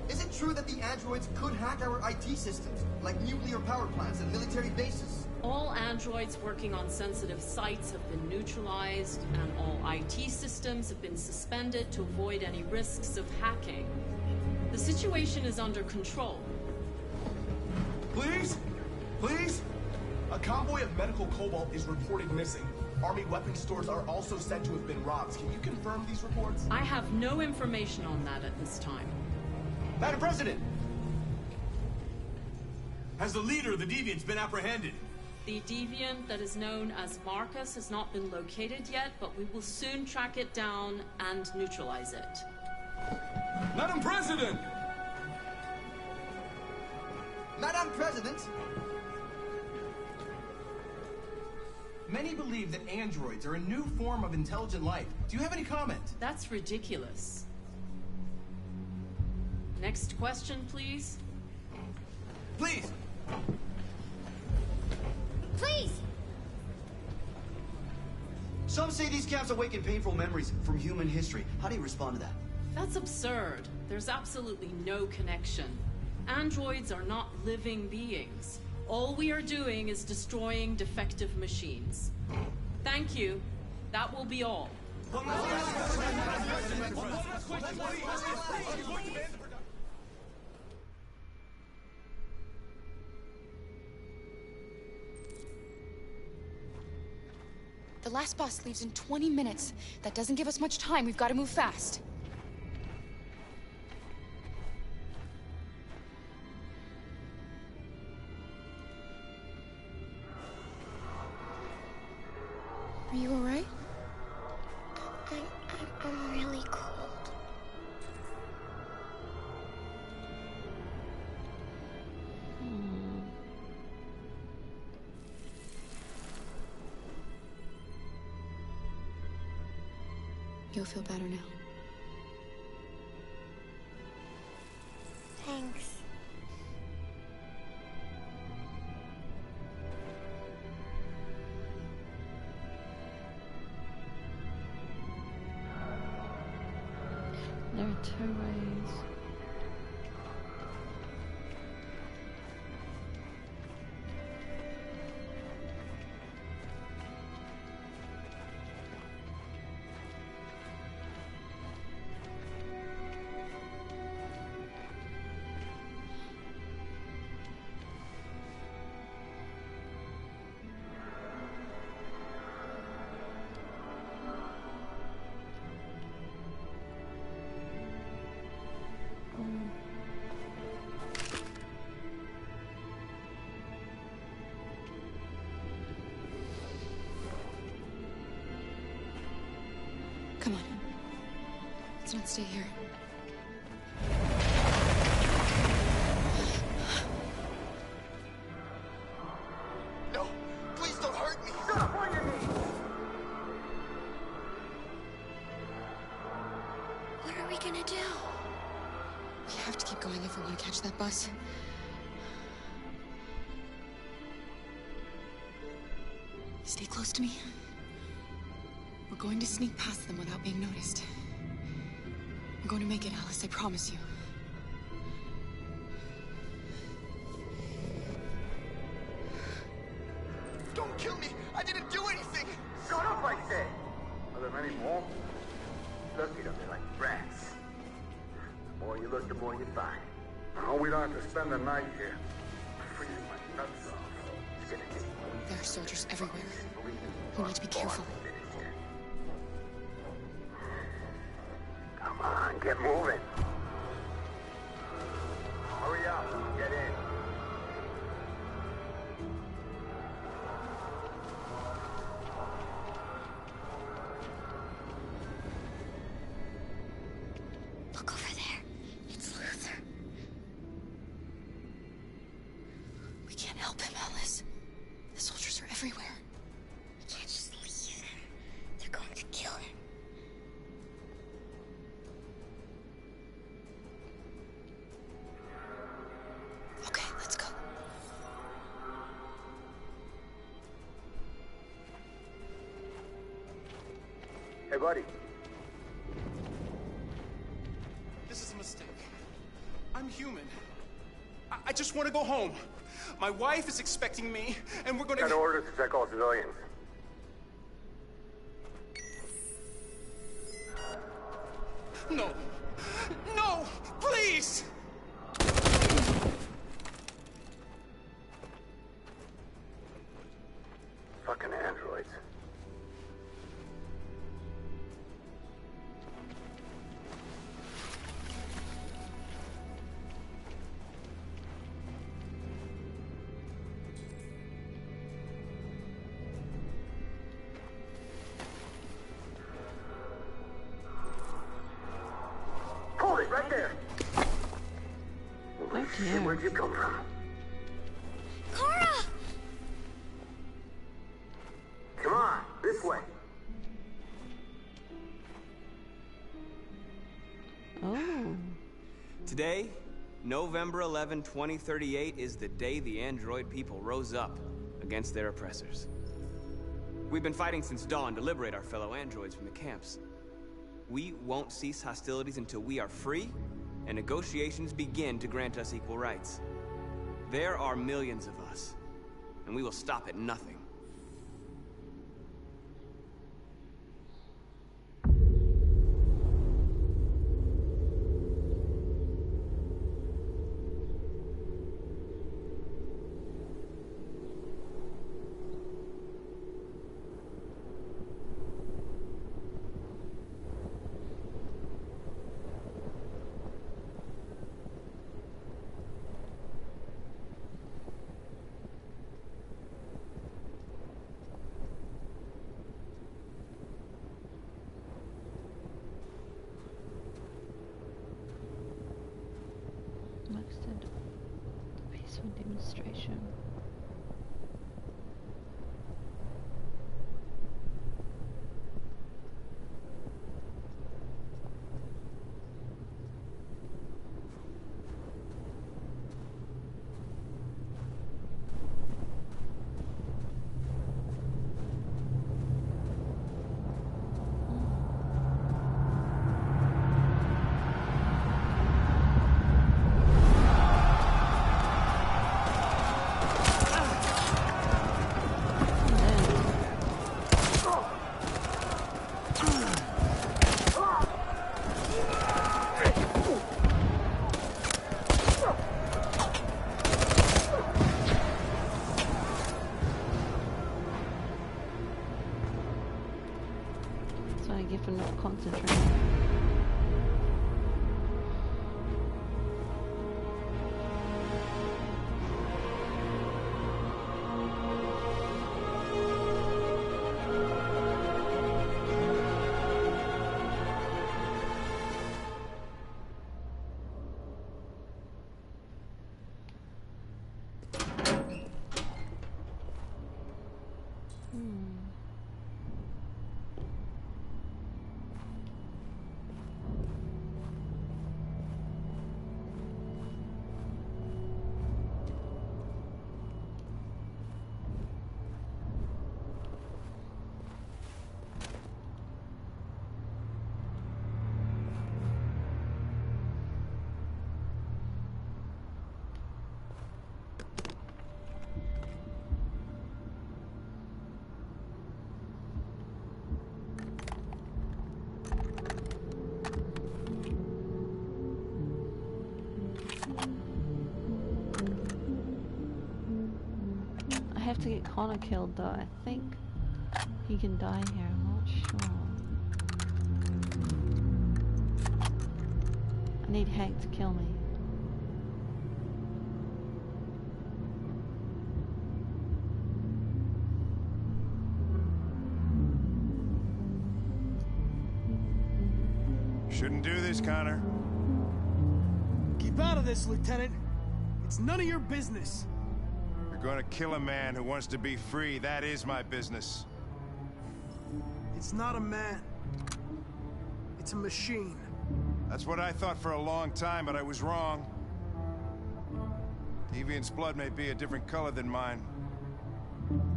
Is it true that the androids could hack our IT systems, like nuclear power plants and military bases? All androids working on sensitive sites have been neutralized, and all IT systems have been suspended to avoid any risks of hacking. The situation is under control. Please? Please? A convoy of medical cobalt is reported missing. Army weapons stores are also said to have been robbed. Can you confirm these reports? I have no information on that at this time. Madam President! Has the leader of the Deviants been apprehended? The deviant that is known as Marcus has not been located yet, but we will soon track it down and neutralize it. Madam President! Madam President! Many believe that androids are a new form of intelligent life. Do you have any comment? That's ridiculous. Next question, please. Please! Please! Some say these camps awaken painful memories from human history. How do you respond to that? That's absurd. There's absolutely no connection. Androids are not living beings. All we are doing is destroying defective machines. Thank you. That will be all. The last bus leaves in 20 minutes. That doesn't give us much time. We've got to move fast. Are you all right? I'm really cold. You'll feel better now. Thanks. There are two ways. Come on. Let's not stay here. No! Please don't hurt me! Stop! On your knees! What are we gonna do? We have to keep going if we want to catch that bus. Stay close to me. We're going to sneak past them without being noticed. We're going to make it, Alice, I promise you. Don't kill me! I didn't do anything! Shut up, I said! Are there many more? Looking at me like rats. The more you look, the more you find. Oh, we don't have to spend the night here. Freezing my nuts off. It's gonna take weeks. There are soldiers everywhere. We need to be careful. Come on, get moving. Hurry up, get in. Look over there. It's Luther. We can't help him, Alice. The soldiers are everywhere. We can't just leave him. They're going to kill him. Okay, let's go. Hey, buddy. This is a mistake. I'm human. I just want to go home. My wife is expecting me, and we're gonna... Got orders to check all civilians. No! No! Please! Fucking androids. dear. Where'd you come from? Cora! Come on, this way. Oh. Today, November 11, 2038, is the day the android people rose up against their oppressors. We've been fighting since dawn to liberate our fellow androids from the camps. We won't cease hostilities until we are free and negotiations begin to grant us equal rights. There are millions of us, and we will stop at nothing. Peaceful demonstration. For not concentrating. I have to get Connor killed though. I think he can die here. I'm not sure. I need Hank to kill me. Shouldn't do this, Connor. Keep out of this, Lieutenant. It's none of your business. You're gonna kill a man who wants to be free. That is my business. It's not a man. It's a machine. That's what I thought for a long time, but I was wrong. Deviant's blood may be a different color than mine.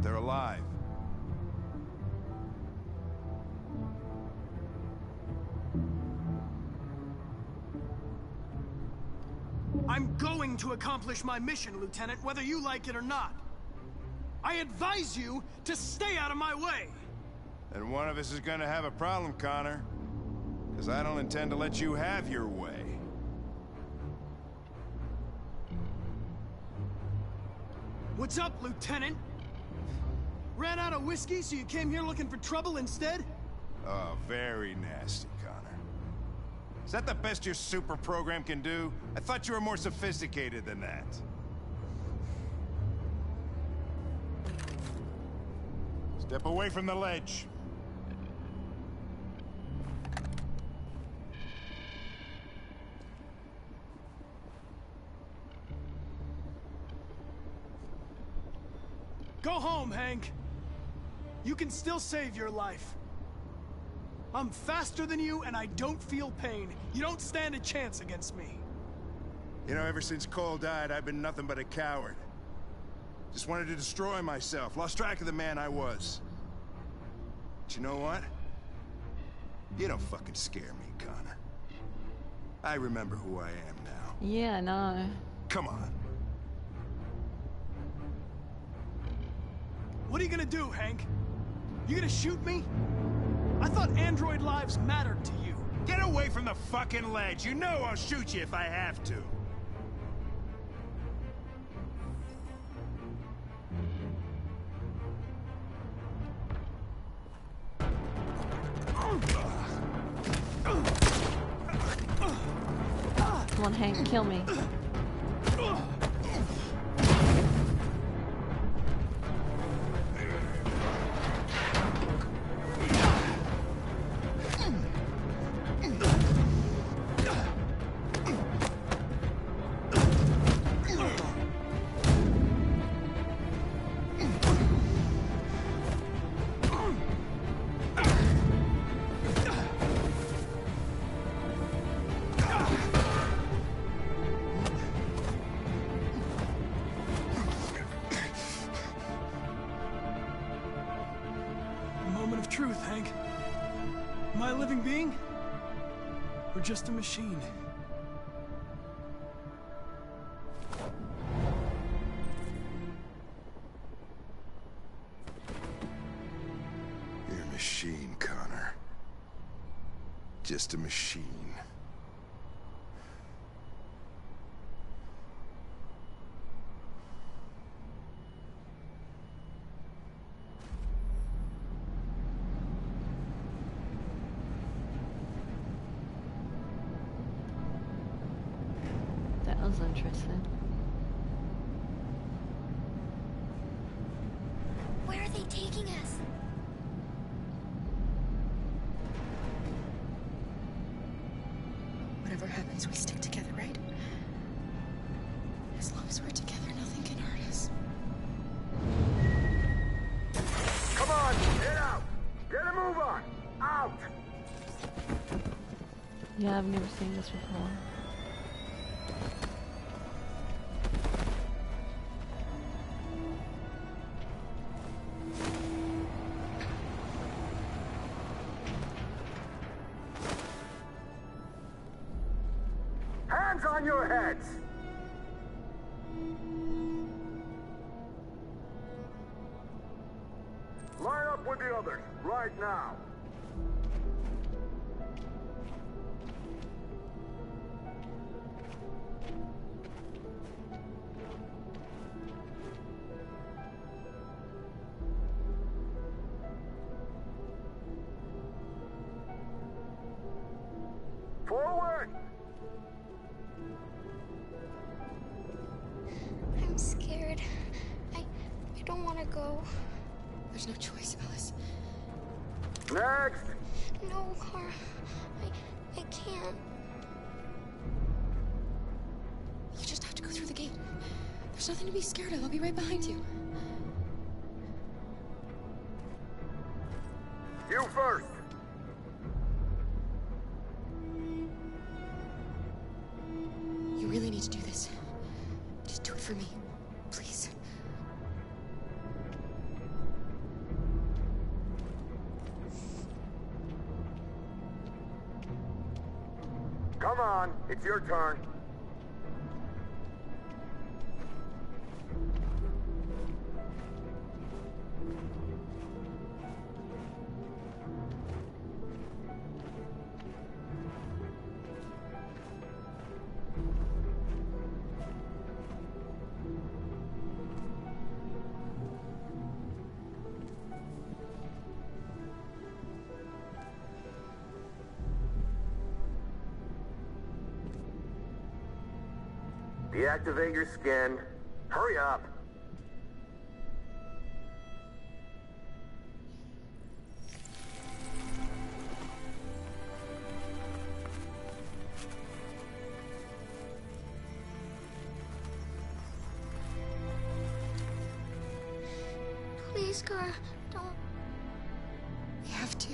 They're alive. I'm going to accomplish my mission, Lieutenant, whether you like it or not. I advise you to stay out of my way. And one of us is gonna have a problem, Connor. Because I don't intend to let you have your way. What's up, Lieutenant? Ran out of whiskey, so you came here looking for trouble instead? Oh, very nasty, Connor. Is that the best your super program can do? I thought you were more sophisticated than that. Step away from the ledge. Go home, Hank. You can still save your life. I'm faster than you, and I don't feel pain. You don't stand a chance against me. You know, ever since Cole died, I've been nothing but a coward. Just wanted to destroy myself. Lost track of the man I was. But you know what? You don't fucking scare me, Connor. I remember who I am now. Yeah, I know. Come on. What are you gonna do, Hank? You gonna shoot me? I thought android lives mattered to you. Get away from the fucking ledge. You know I'll shoot you if I have to. Come on, Hank, kill me. Truth, Hank. Am I a living being? Or just a machine? You're a machine, Connor. Just a machine. Interesting. Where are they taking us? Whatever happens, we stick together, right? As long as we're together, nothing can hurt us. Come on, get out! Get a move on! Out! Yeah, I've never seen this before. Hands on your heads! Line up with the others, right now. Forward! I'm scared. I don't want to go. There's no choice, Alice. Next! No, Kara. I can't. You just have to go through the gate. There's nothing to be scared of. I'll be right behind you. You first! You really need to do this. Just do it for me. Please. Come on, it's your turn. Deactivate your skin. Hurry up. Please, Kara, don't. We have to.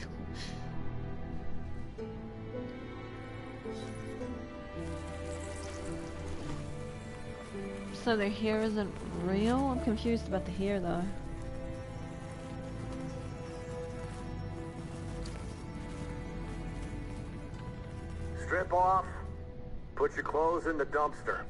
So the hair isn't real? I'm confused about the hair though. Strip off. Put your clothes in the dumpster.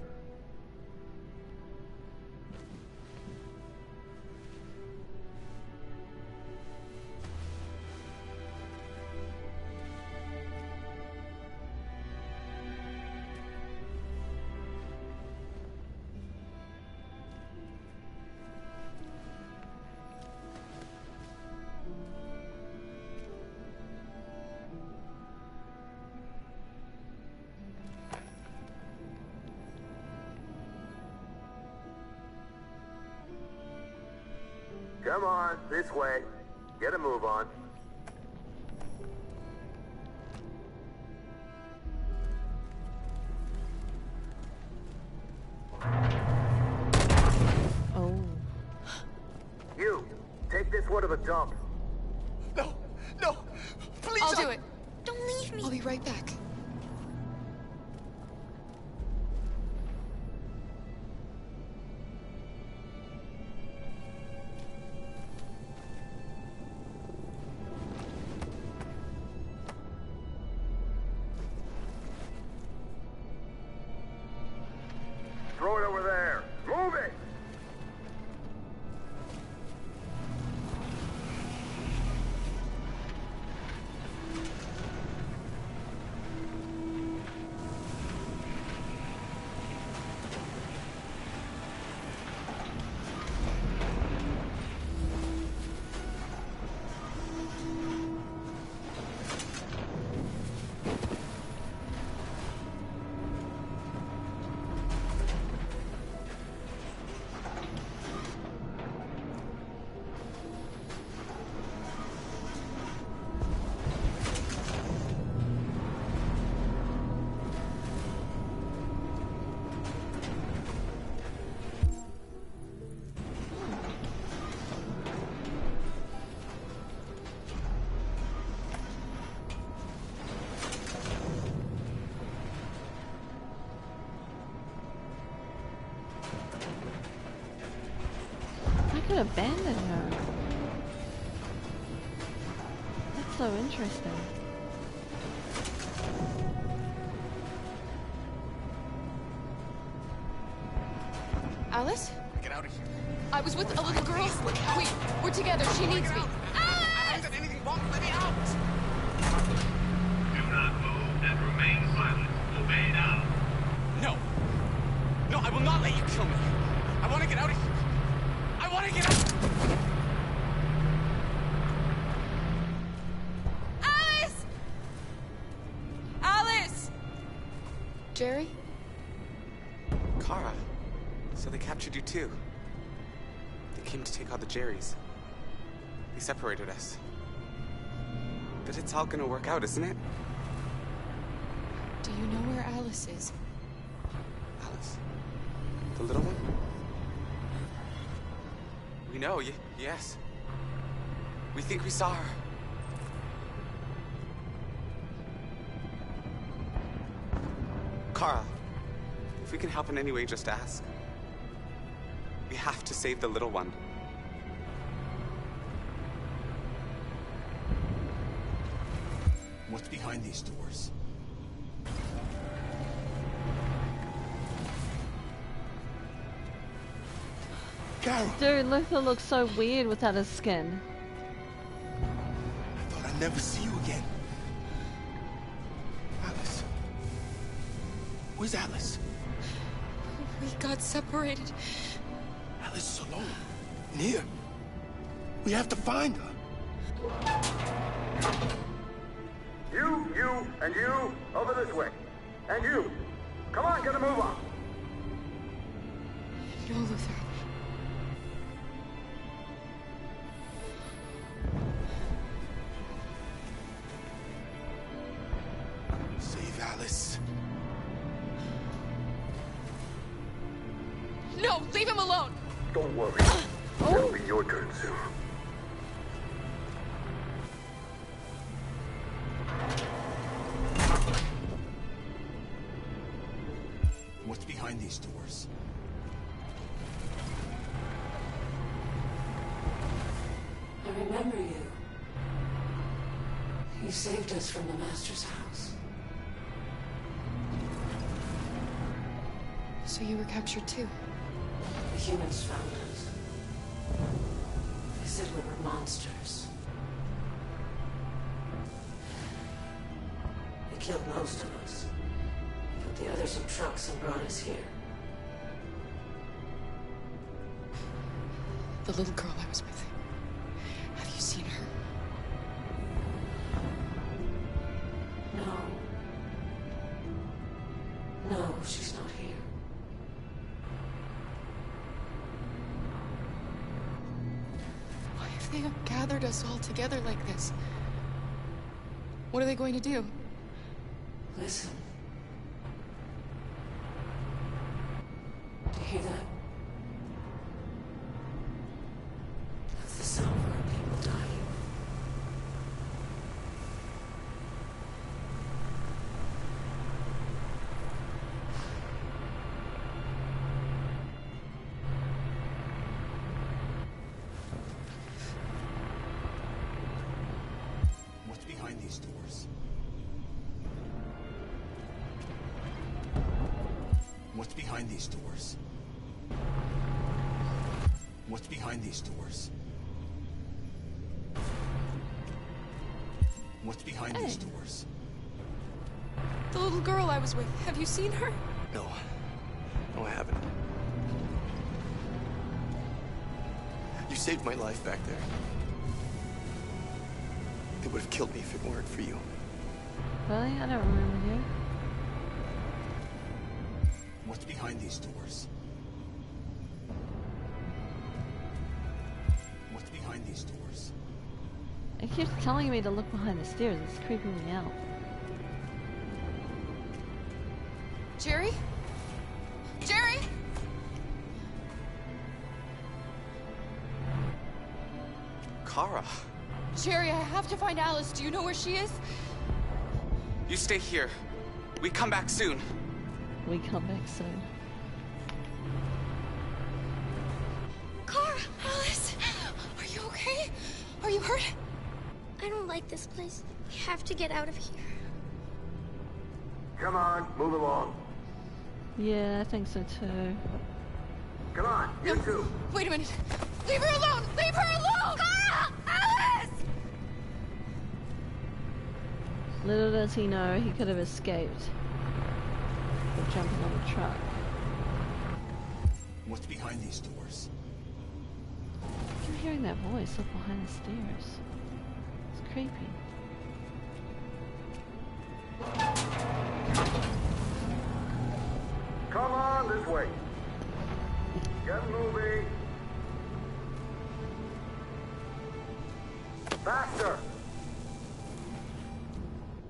Come on, this way. Get a move on. Oh. You, take this one to the dump. No, no, please. I'll do it. Don't leave me. I'll be right back. Throw it over there. Move it! I could abandon her. That's so interesting. Alice? Get out of here. I was with a little girl. We're together. She needs me. I haven't done anything wrong. Let me out. Do not move and remain silent. Obey now. No. No, I will not let you kill me. I want to get out of here. I want to get out. Alice! Alice! Jerry? Kara. So they captured you too. They came to take out the Jerrys. They separated us. But it's all gonna work out, isn't it? Do you know where Alice is? Alice? The little one? We know, yes. We think we saw her. Kara, if we can help in any way, just ask. We have to save the little one. What's behind these doors? Carol! Dude, Luther looks so weird without his skin. I thought I'd never see you again. Alice. Where's Alice? We got separated. Alice is alone. In here. We have to find her. You, and you, over this way. And you. Come on, get a move on. No, Luther. Save Alice. No, leave him alone. Don't worry. It'll be your turn soon. behind these doors? I remember you. You saved us from the Master's house. So you were captured too? The humans found us. They said we were monsters. They killed most of us. Put the others in trucks and brought us here. The little girl I was with. Have you seen her? No, she's not here. Why have they gathered us all together like this? What are they going to do? Listen. Do you hear that? That's the sound of our people dying. What's behind these doors? What's behind these doors? What's behind these doors? What's behind these doors? The little girl I was with. Have you seen her? No. No, I haven't. You saved my life back there. They would have killed me if it weren't for you. Really? I don't remember you. What's behind these doors? What's behind these doors? It keeps telling me to look behind the stairs. It's creeping me out. Jerry? Jerry? Kara, Jerry, I have to find Alice. Do you know where she is? you stay here. We come back soon. We come back soon. Kara! Alice! Are you okay? Are you hurt? I don't like this place. We have to get out of here. Come on, move along. Yeah, I think so too. Come on, you two. Wait a minute. Leave her alone! Leave her alone! Kara! Alice! Little does he know, he could have escaped from jumping on the truck. What's behind these doors? I keep hearing that voice up behind the stairs. It's creepy. Come on, this way. Get moving. Faster.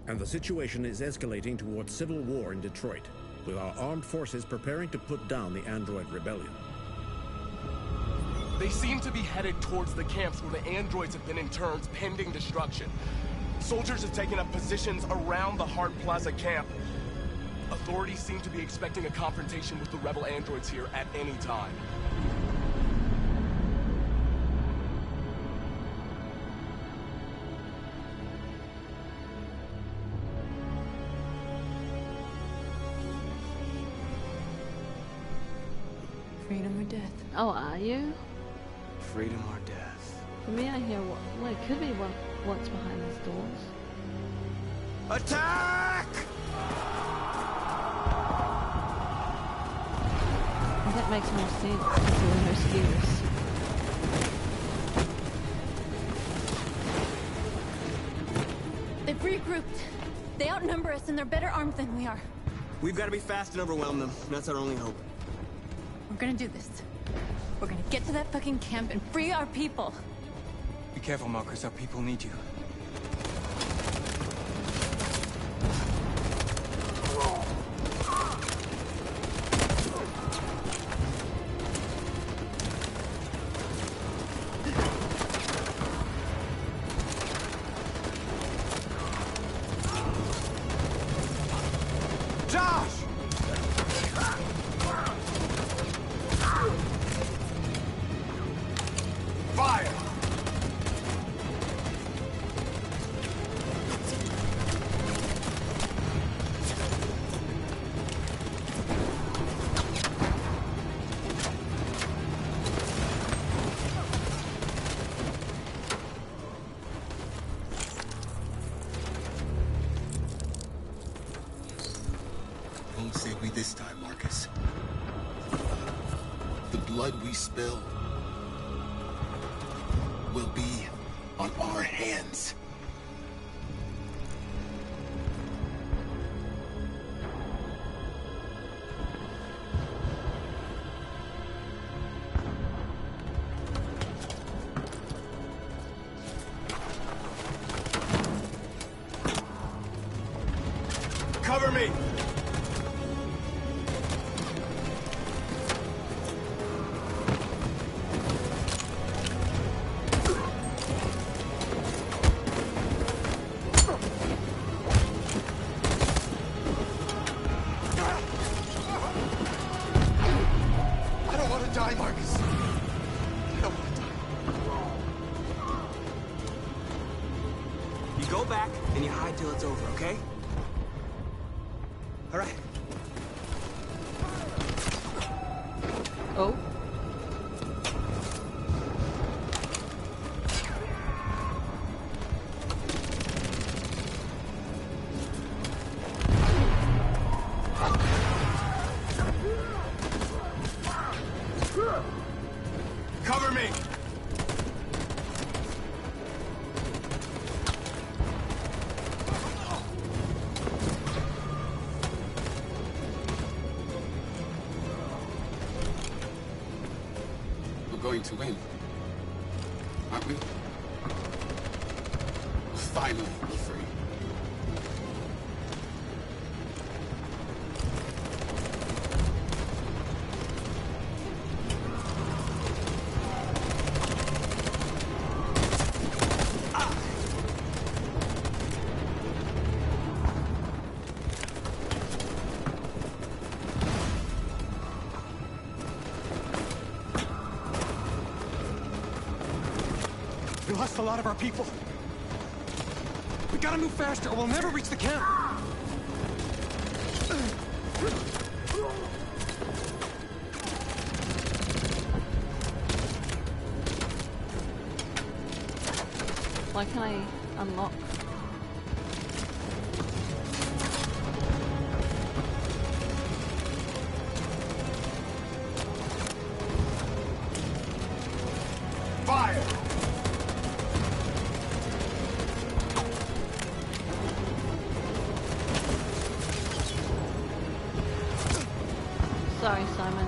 And the situation is escalating towards civil war in Detroit, with our armed forces preparing to put down the android rebellion. They seem to be headed towards the camps where the androids have been interned pending destruction. Soldiers have taken up positions around the Hart Plaza camp. Authorities seem to be expecting a confrontation with the rebel androids here at any time. Freedom or death? Oh, are you? Freedom or death? For me, I hear what? Well, it could be what's behind these doors. Attack! That makes more sense because there were no stairs. They've regrouped. They outnumber us and they're better armed than we are. We've got to be fast and overwhelm them. That's our only hope. We're gonna do this. We're gonna get to that fucking camp and free our people. Be careful, Marcus. Our people need you. Josh! won't save me this time, Marcus. The blood we spill will be on our hands. Cover me! I don't want to die, Marcus. I don't want to die. You go back and you hide till it's over, okay? All right. Oh. Cover me! We're going to win, aren't we? We'll finally be free. We lost a lot of our people. We gotta move faster or we'll never reach the camp. Why can I unlock? Fire! Sorry, Simon.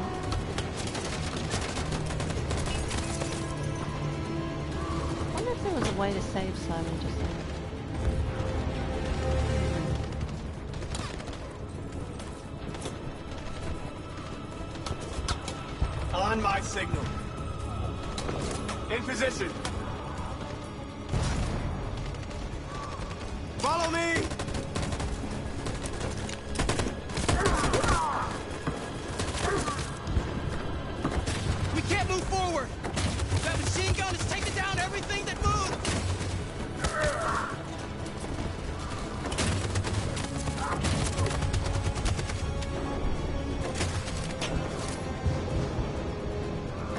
I wonder if there was a way to save Simon just then. On my signal. In position. Follow me! We can't move forward! That machine gun is taking down everything that moves!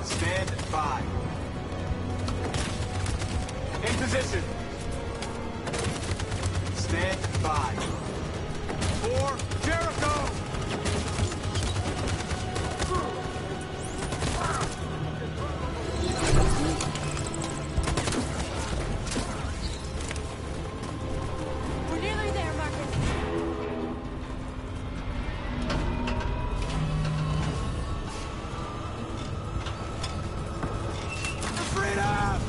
Stand by. In position. Stand by. For Jericho! We're nearly there, Marcus. Freedom!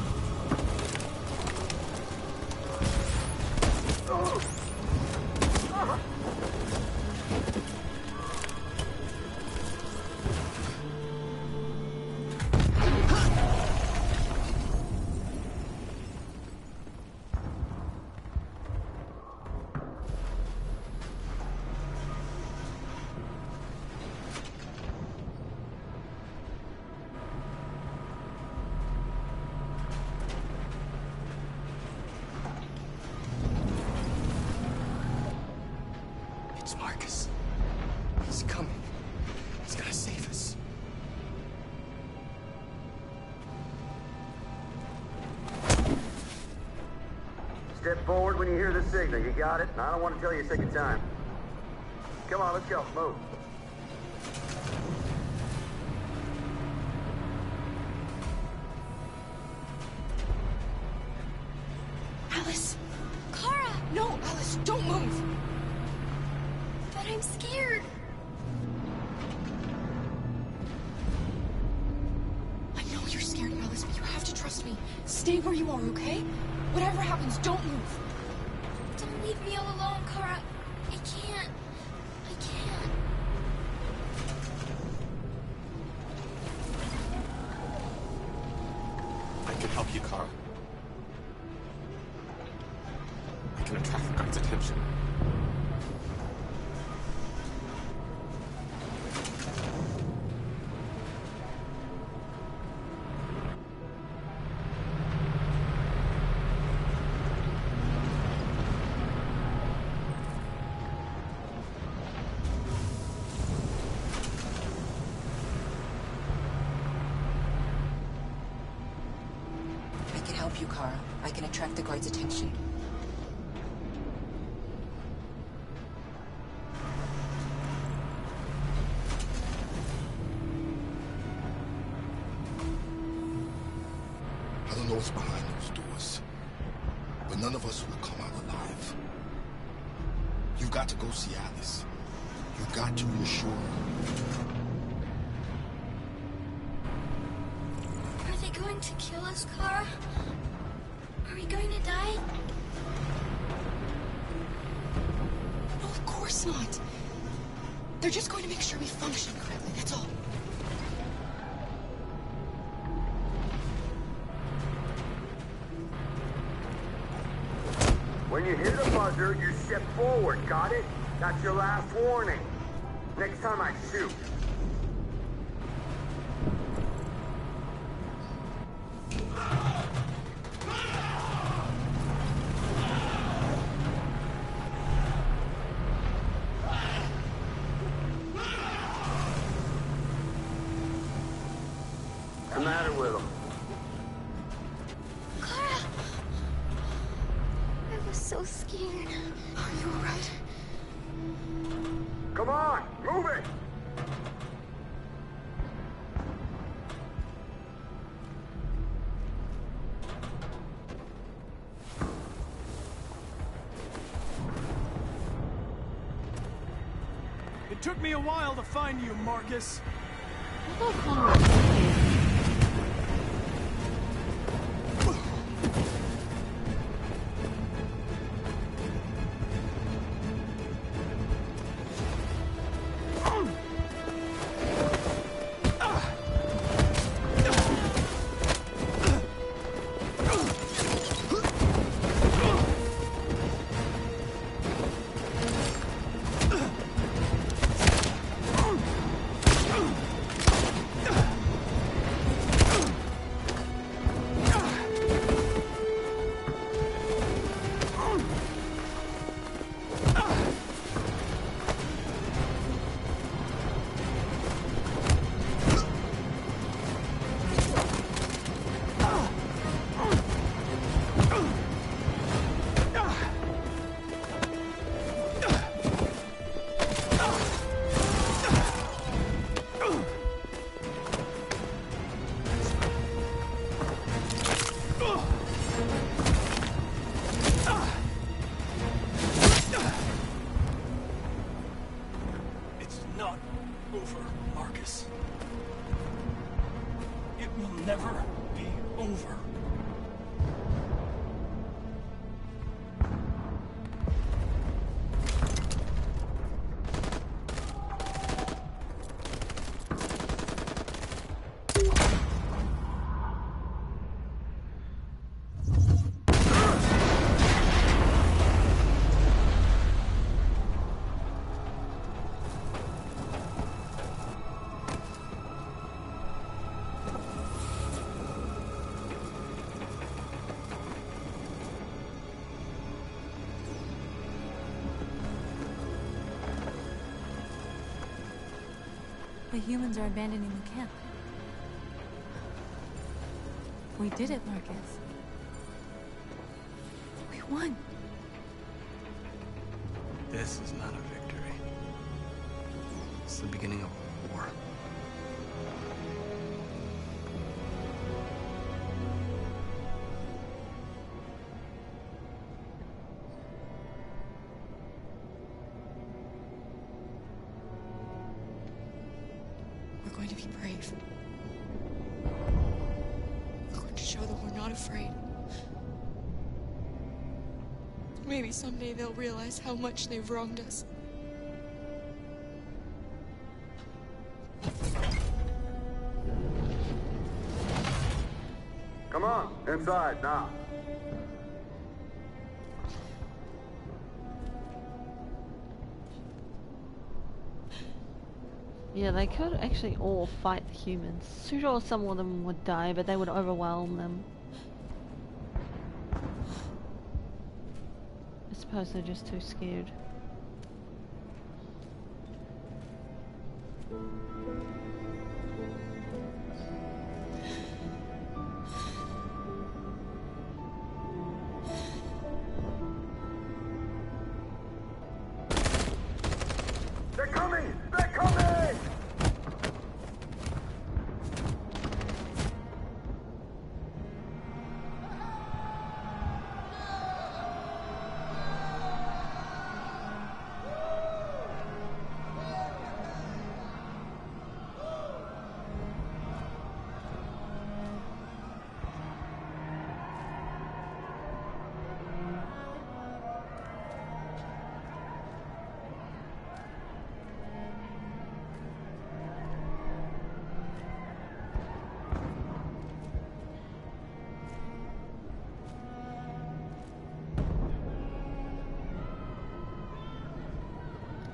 It's Marcus. He's coming. He's gonna save us. Step forward when you hear the signal. You got it? I don't want to tell you a second time. Come on, let's go. Move. Alice! Kara! No, Alice, don't move! But I'm scared. I know you're scared, Alice, but you have to trust me. Stay where you are, okay? Whatever happens, don't move. Don't leave me all alone, Kara. I can't. I can't. I can help you, Kara. I can attract the guard's attention. I can help you, Kara. I can attract the guard's attention. I don't know what's behind those doors, but none of us will come out alive. You've got to go see Alice. You've got to reassure her. Are they going to kill us, Kara? Are we going to die? No, of course not. They're just going to make sure we function correctly, that's all. When you hear the buzzer, you step forward, got it? That's your last warning. Next time I shoot. What's the matter with him? Kara! I was so scared. Are you alright? Come on, move it! It took me a while to find you, Marcus. over, Marcus. It will never be over. The humans are abandoning the camp. We did it, Marcus. We won. This is not a victory. It's the beginning of a war. We're going to be brave. We're going to show that we're not afraid. Maybe someday they'll realize how much they've wronged us. Come on, inside now. Yeah, they could actually all fight the humans. Sure, some of them would die, but they would overwhelm them. I suppose they're just too scared. They're coming! They're coming!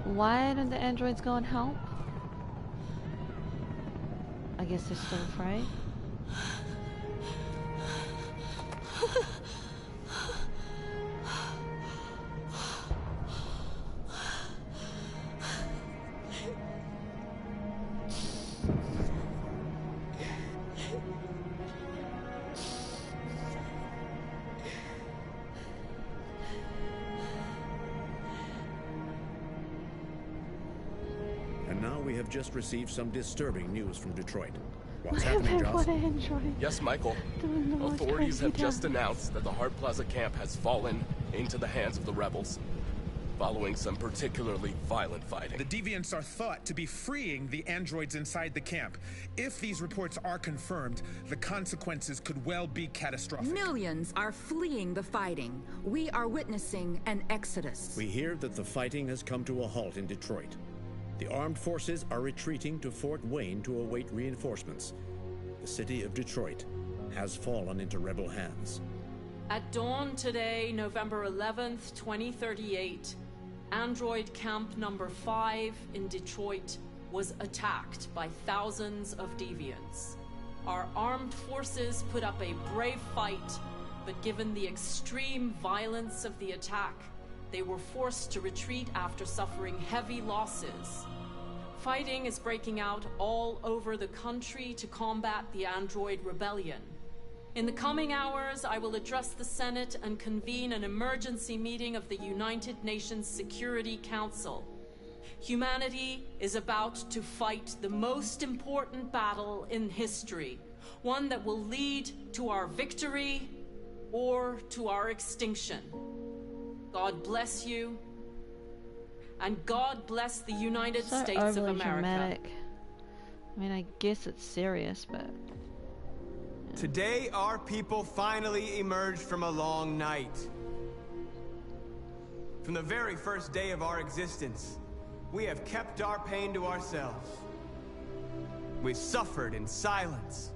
Why didn't the androids go and help? I guess they're still afraid. And now we have just received some disturbing news from Detroit. What's happening, Joss? Yes, Michael. Authorities have just announced that the Hart Plaza camp has fallen into the hands of the rebels, following some particularly violent fighting. The deviants are thought to be freeing the androids inside the camp. If these reports are confirmed, the consequences could well be catastrophic. Millions are fleeing the fighting. We are witnessing an exodus. We hear that the fighting has come to a halt in Detroit. The armed forces are retreating to Fort Wayne to await reinforcements. The city of Detroit has fallen into rebel hands. At dawn today, November 11th, 2038, Android Camp Number 5 in Detroit was attacked by thousands of deviants. Our armed forces put up a brave fight, but given the extreme violence of the attack, they were forced to retreat after suffering heavy losses. Fighting is breaking out all over the country to combat the Android Rebellion. In the coming hours, I will address the Senate and convene an emergency meeting of the United Nations Security Council. Humanity is about to fight the most important battle in history, one that will lead to our victory or to our extinction. God bless you, and God bless the United States of America. Dramatic. I mean, I guess it's serious, but... Today, our people finally emerged from a long night. From the very first day of our existence, we have kept our pain to ourselves. We've suffered in silence.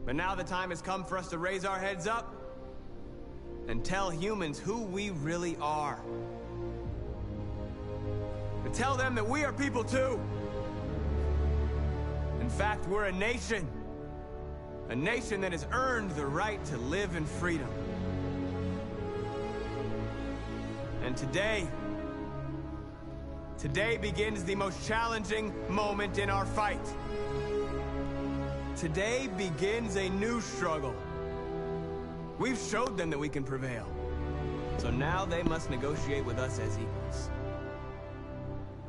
But now the time has come for us to raise our heads up and tell humans who we really are. To tell them that we are people too. In fact, we're a nation. A nation that has earned the right to live in freedom. And today begins the most challenging moment in our fight. Today begins a new struggle. We've showed them that we can prevail. So now they must negotiate with us as equals.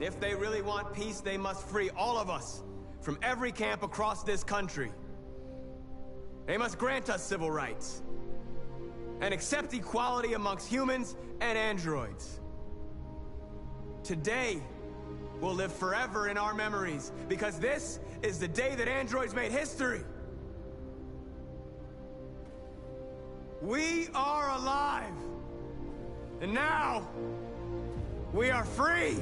If they really want peace, they must free all of us from every camp across this country. They must grant us civil rights and accept equality amongst humans and androids. Today will live forever in our memories because this is the day that androids made history. We are alive. And now, we are free!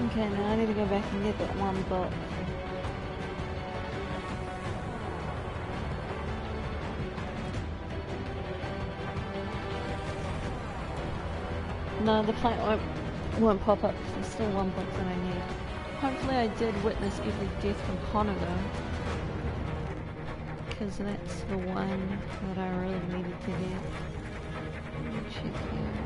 Okay, now I need to go back and get that one book. No, the plant won't pop up because there's still one book that I need. Hopefully I did witness every death from Connor though. Because that's the one that I really needed to get. Check here.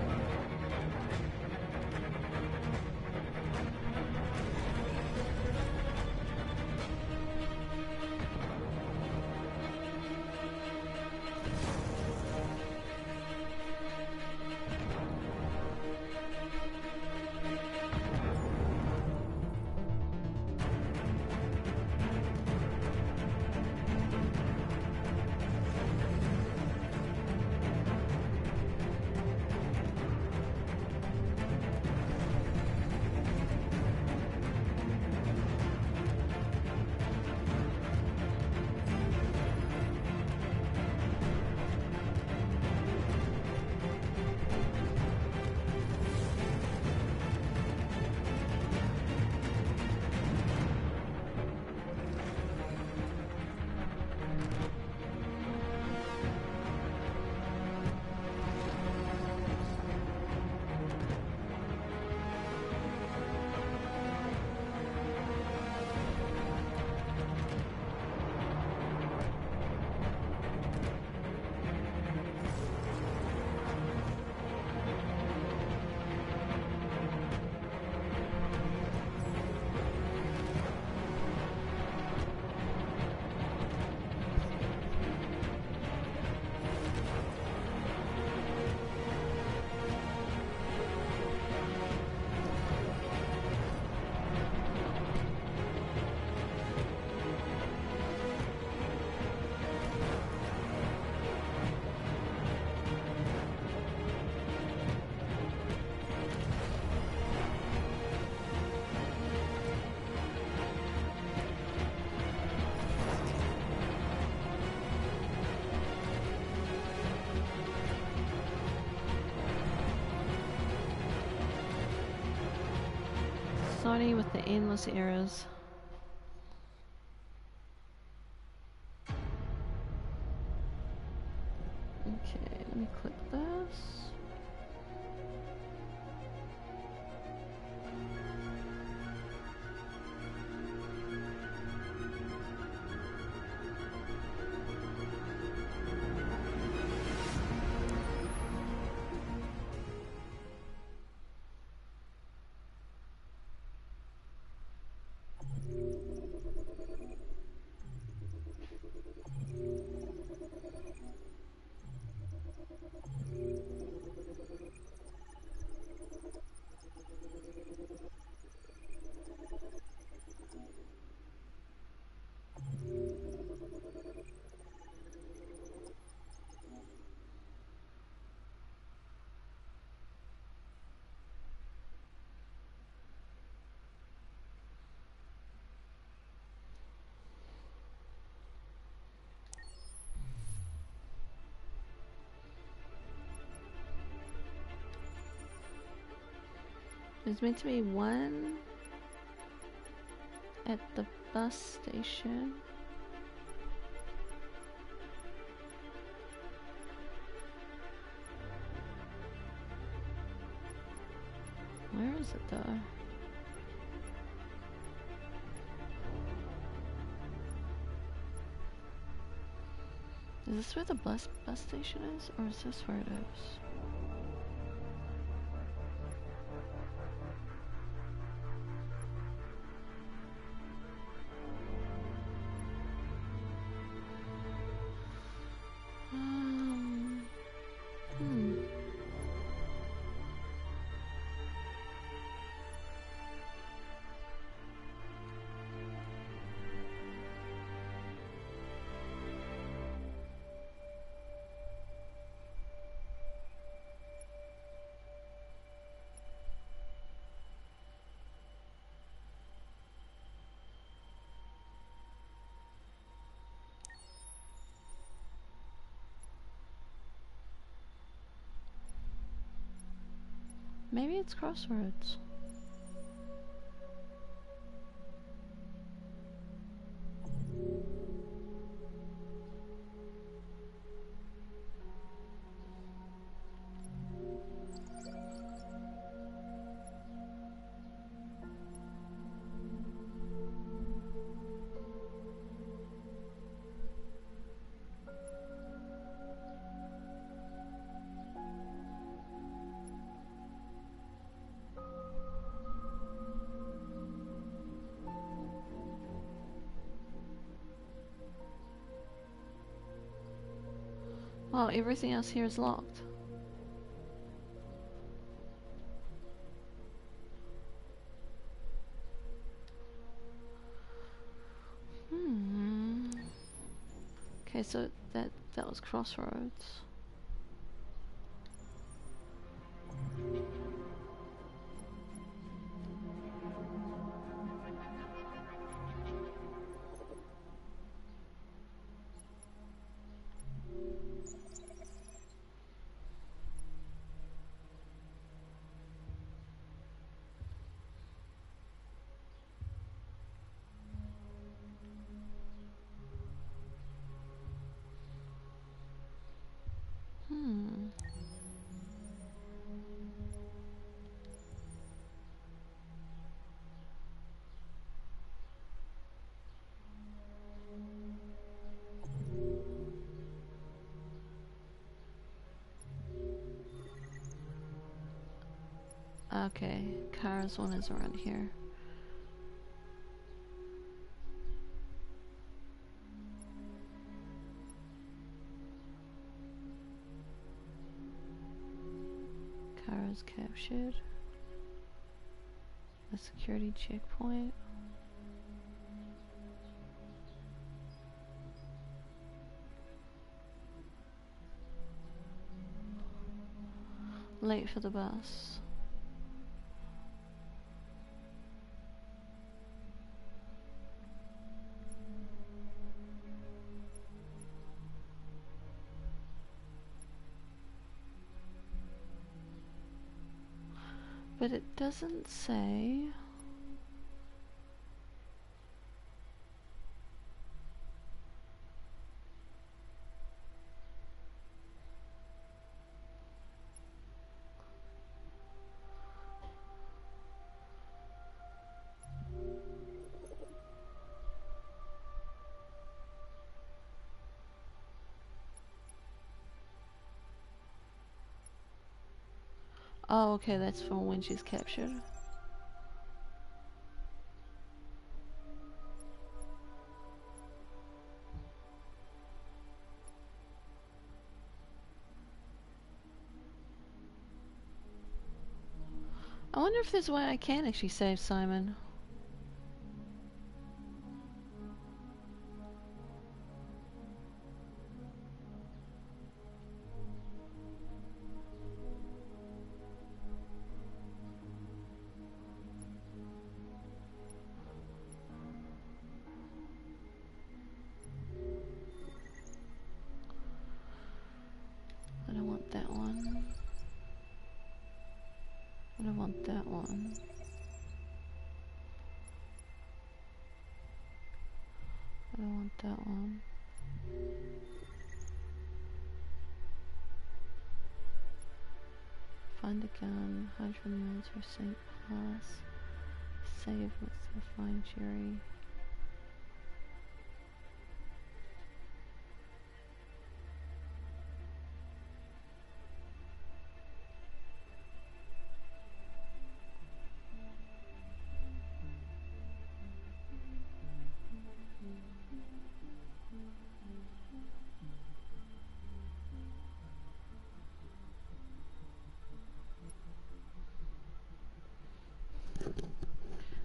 Sorry with the endless errors. Okay, let me click this. There's meant to be one at the bus station. Where is it though? Is this where the bus station is, or is this where it is? Maybe it's Crossroads. Wow, everything else here is locked. Okay, so that was Crossroads. Okay, Kara's one is around here. Kara's captured. A security checkpoint. Late for the bus. But it doesn't say. Oh, okay, that's from when she's captured. I wonder if there's a way I can actually save Simon. want that one. I don't want that one. Find a gun, hide from the military St. Pass. Save with the flying cherry.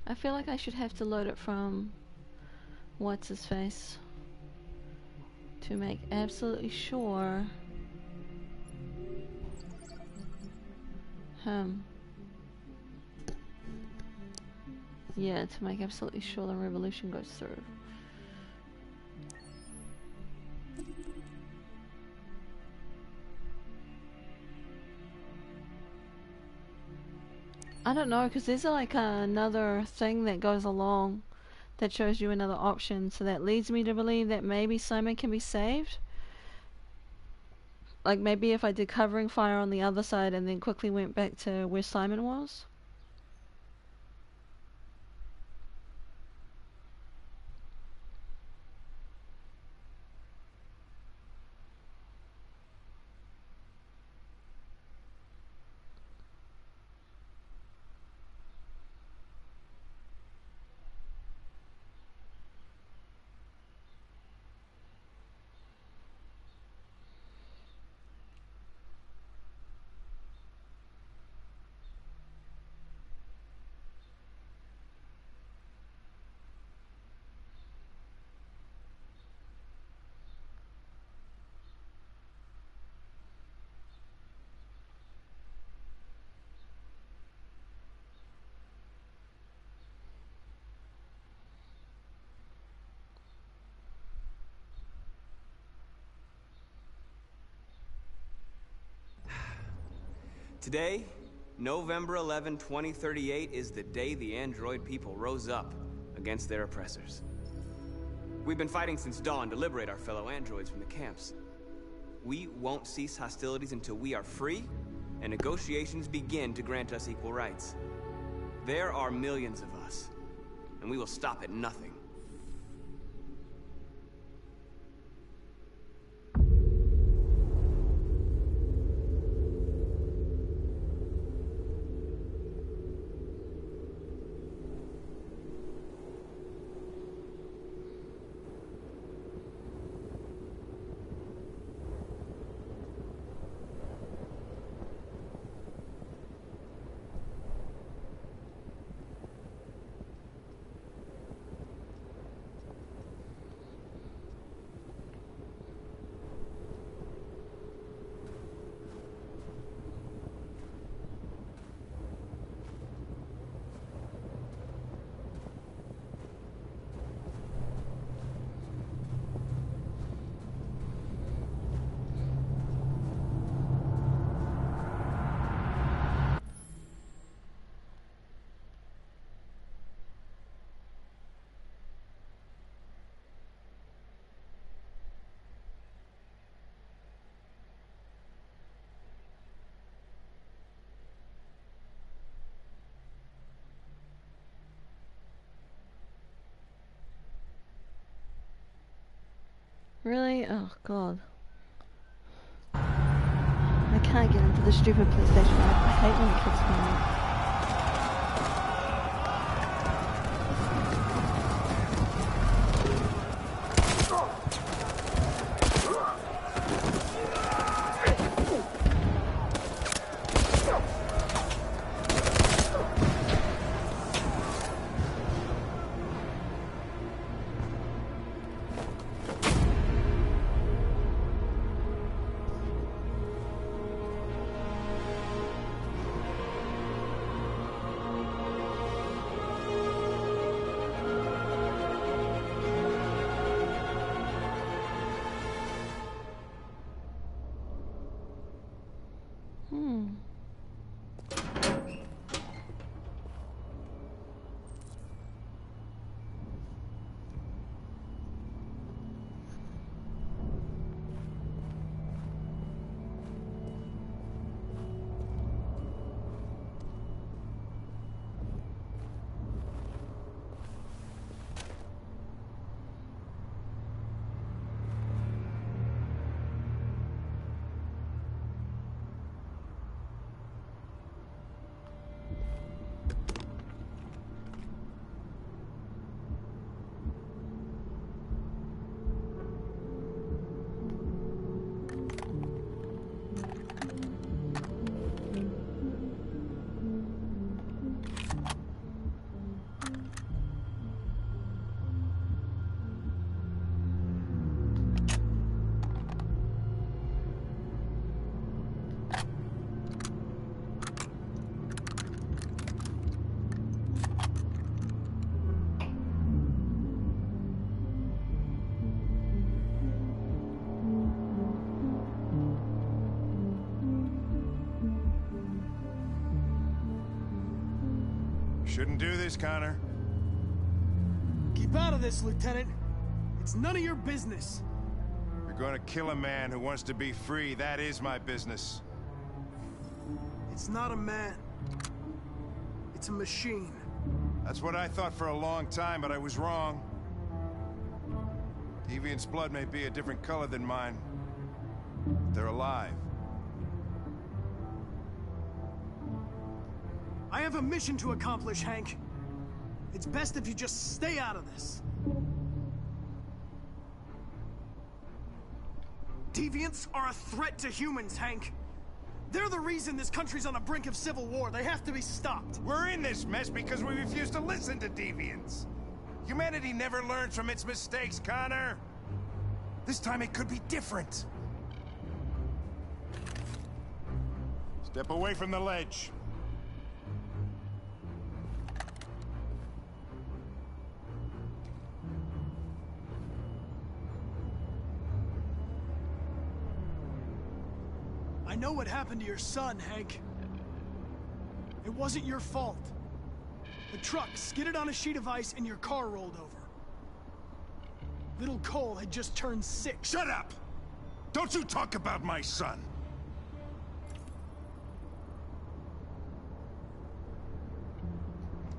I feel like I should have to load it from what's his face to make absolutely sure. Yeah, to make absolutely sure the revolution goes through. I don't know, because there's like another thing that goes along that shows you another option, so that leads me to believe that maybe Simon can be saved. Like maybe if I did covering fire on the other side and then quickly went back to where Simon was. Today, November 11, 2038, is the day the android people rose up against their oppressors. We've been fighting since dawn to liberate our fellow androids from the camps. We won't cease hostilities until we are free and negotiations begin to grant us equal rights. There are millions of us, and we will stop at nothing. Really? Oh god. I can't get into the stupid PlayStation. I hate when it kicks me out. Shouldn't do this, Connor. Keep out of this, Lieutenant. It's none of your business. You're gonna kill a man who wants to be free. That is my business. It's not a man. It's a machine. That's what I thought for a long time, but I was wrong. Deviant's blood may be a different color than mine, but they're alive. I have a mission to accomplish, Hank. It's best if you just stay out of this. Deviants are a threat to humans, Hank. They're the reason this country's on the brink of civil war. They have to be stopped. We're in this mess because we refuse to listen to deviants. Humanity never learns from its mistakes, Connor. This time it could be different. Step away from the ledge. I know what happened to your son, Hank. It wasn't your fault. The truck skidded on a sheet of ice and your car rolled over. Little Cole had just turned 6. Shut up! Don't you talk about my son!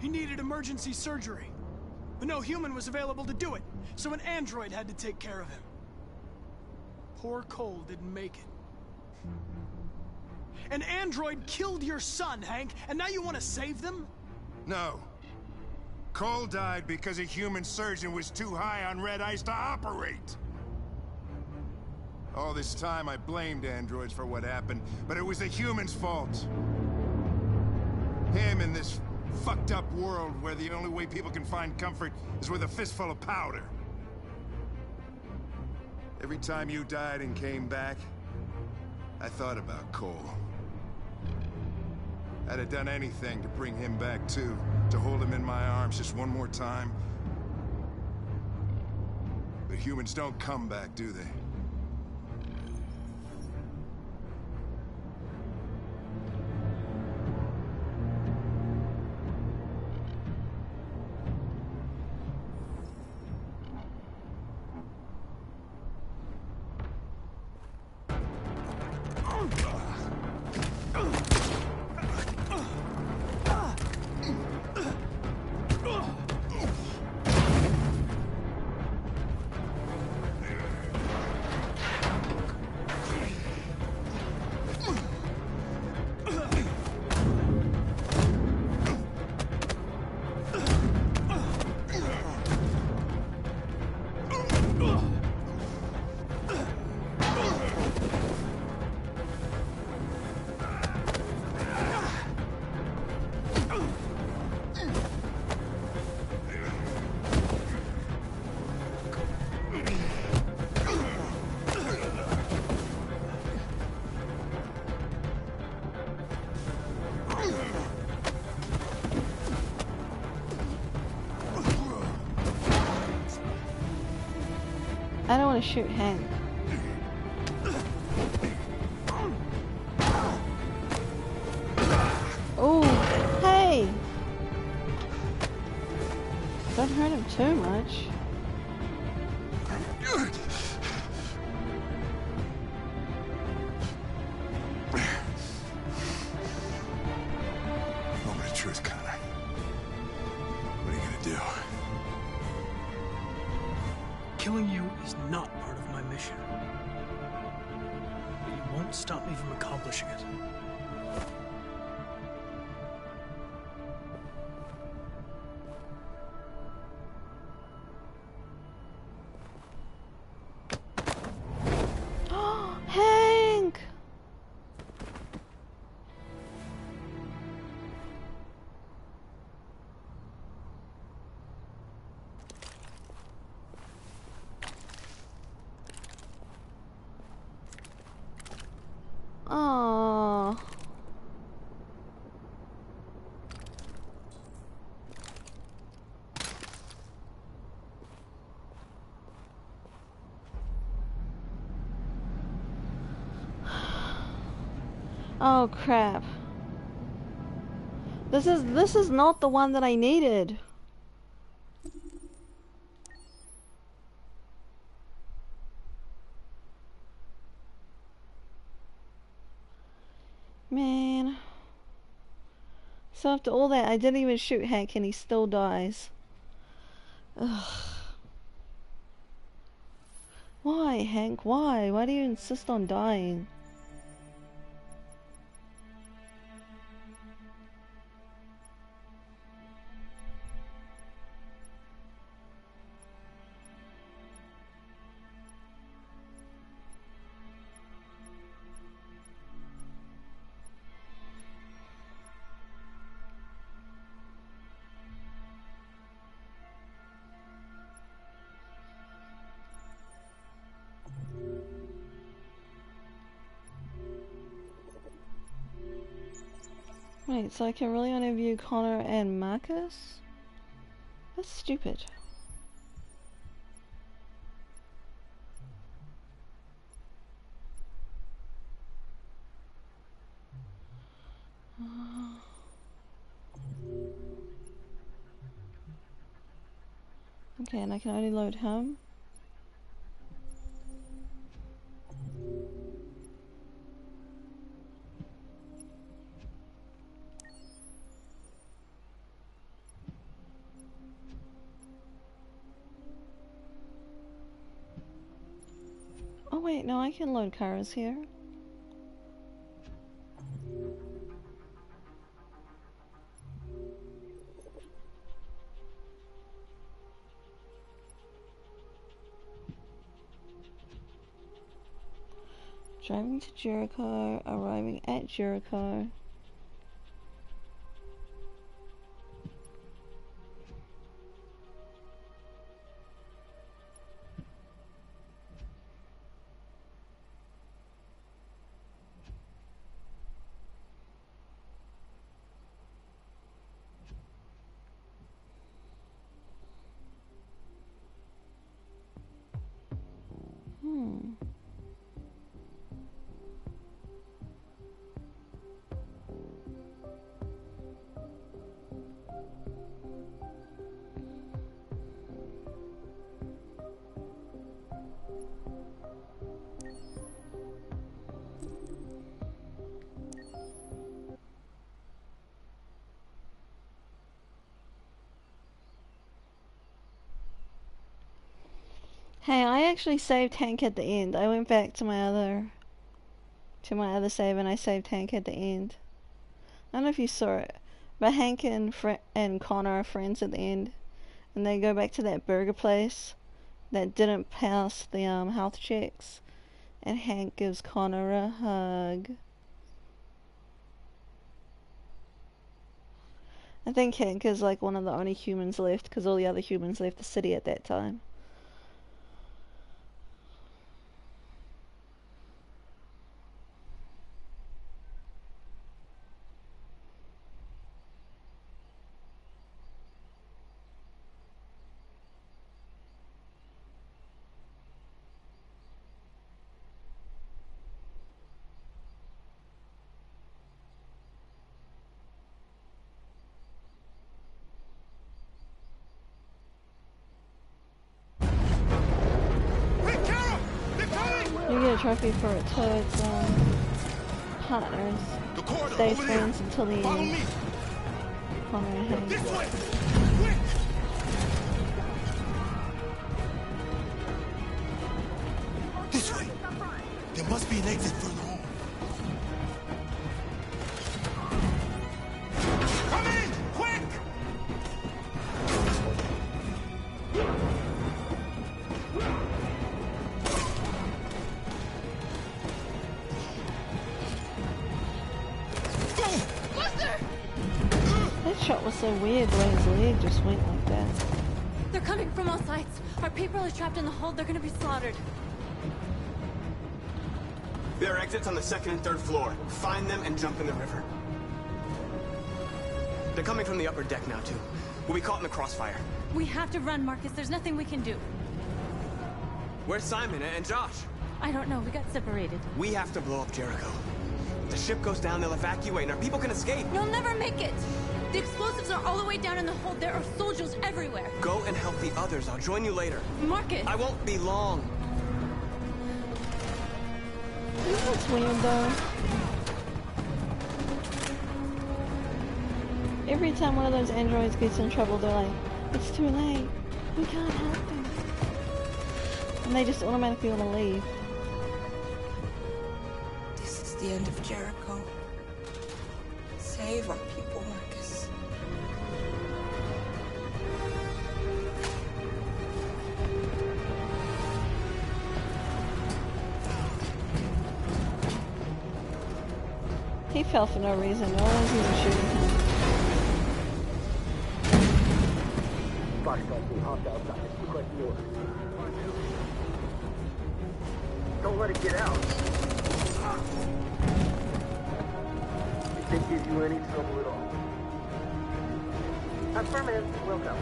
He needed emergency surgery, but no human was available to do it, so an android had to take care of him. Poor Cole didn't make it. An android killed your son, Hank, and now you want to save them? No. Cole died because a human surgeon was too high on red ice to operate. All this time I blamed androids for what happened, but it was the humans' fault. Him in this fucked up world where the only way people can find comfort is with a fistful of powder. Every time you died and came back, I thought about Cole. I'd have done anything to bring him back too, to hold him in my arms just one more time. But humans don't come back, do they? I don't want to shoot Hank. Oh, hey! Don't hurt him too much. Moment of truth, Connor. What are you gonna do? Killing you is not part of my mission. But you won't stop me from accomplishing it. Hank! Oh. Oh crap. This is not the one that I needed. Man. So after all that, I didn't even shoot Hank and he still dies. Ugh. Why, Hank? Why? Why do you insist on dying? Wait, so I can really only view Connor and Marcus? That's stupid. Okay, and I can only load him. Oh wait, no, I can load cars here. Driving to Jericho, arriving at Jericho. Hey, I actually saved Hank at the end. I went back to my other save and I saved Hank at the end. I don't know if you saw it, but Hank and Connor are friends at the end, and they go back to that burger place that didn't pass the health checks, and Hank gives Connor a hug. I think Hank is like one of the only humans left because all the other humans left the city at that time. You get a trophy for it too. It's partners. Stay friends until the end. Connor and Hank. This way. There must be an exit further on. Come in! Quick! That shot was so weird, the way his leg just went like that. They're coming from all sides. Our people are trapped in the hold. They're gonna be slaughtered. There are exits on the second and third floor. Find them and jump in the river. They're coming from the upper deck now, too. We'll be caught in the crossfire. We have to run, Marcus. There's nothing we can do. Where's Simon and Josh? I don't know. We got separated. We have to blow up Jericho. If the ship goes down, they'll evacuate and our people can escape. You'll never make it! The explosives are all the way down in the hold. There are soldiers everywhere. Go and help the others. I'll join you later. Marcus! I won't be long. That's weird though. Every time one of those androids gets in trouble, they're like, it's too late. We can't help him. And they just automatically want to leave. This is the end of Jericho. Save our people, Marcus. He fell for no reason. No one's even shooting him. Don't let it get out. If they give you any trouble at all. Affirmative. Welcome.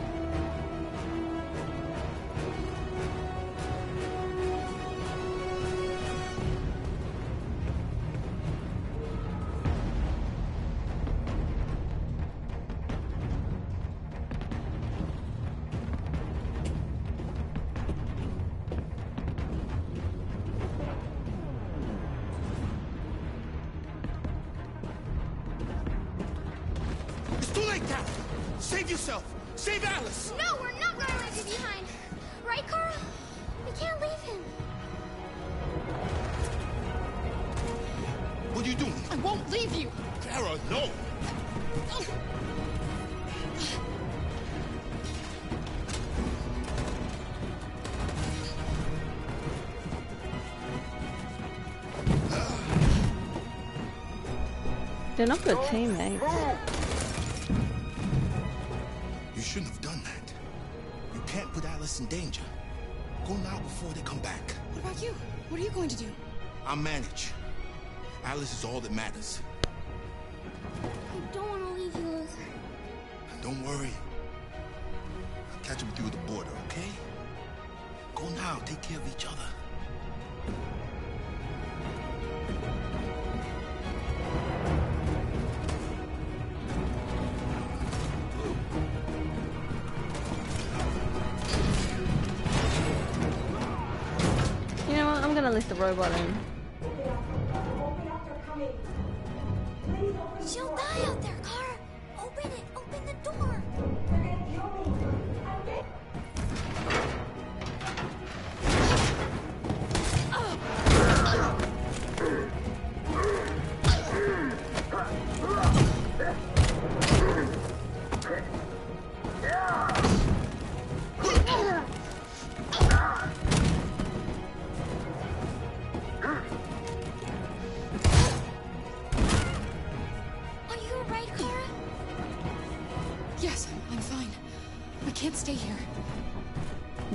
Save yourself! Save Alice! No, we're not gonna leave you behind. Right, Kara? We can't leave him. What are you doing? I won't leave you. Kara, no! They're not good teammates. You shouldn't have done that. You can't put Alice in danger. Go now before they come back. What about you? What are you going to do? I'll manage. Alice is all that matters. I don't want to leave you, Luther. Don't worry. I'll catch up with you at the border, okay? Go now. Take care of each other. I'm gonna leave the robot in. She'll die out there, Kara. Open it. Open the door.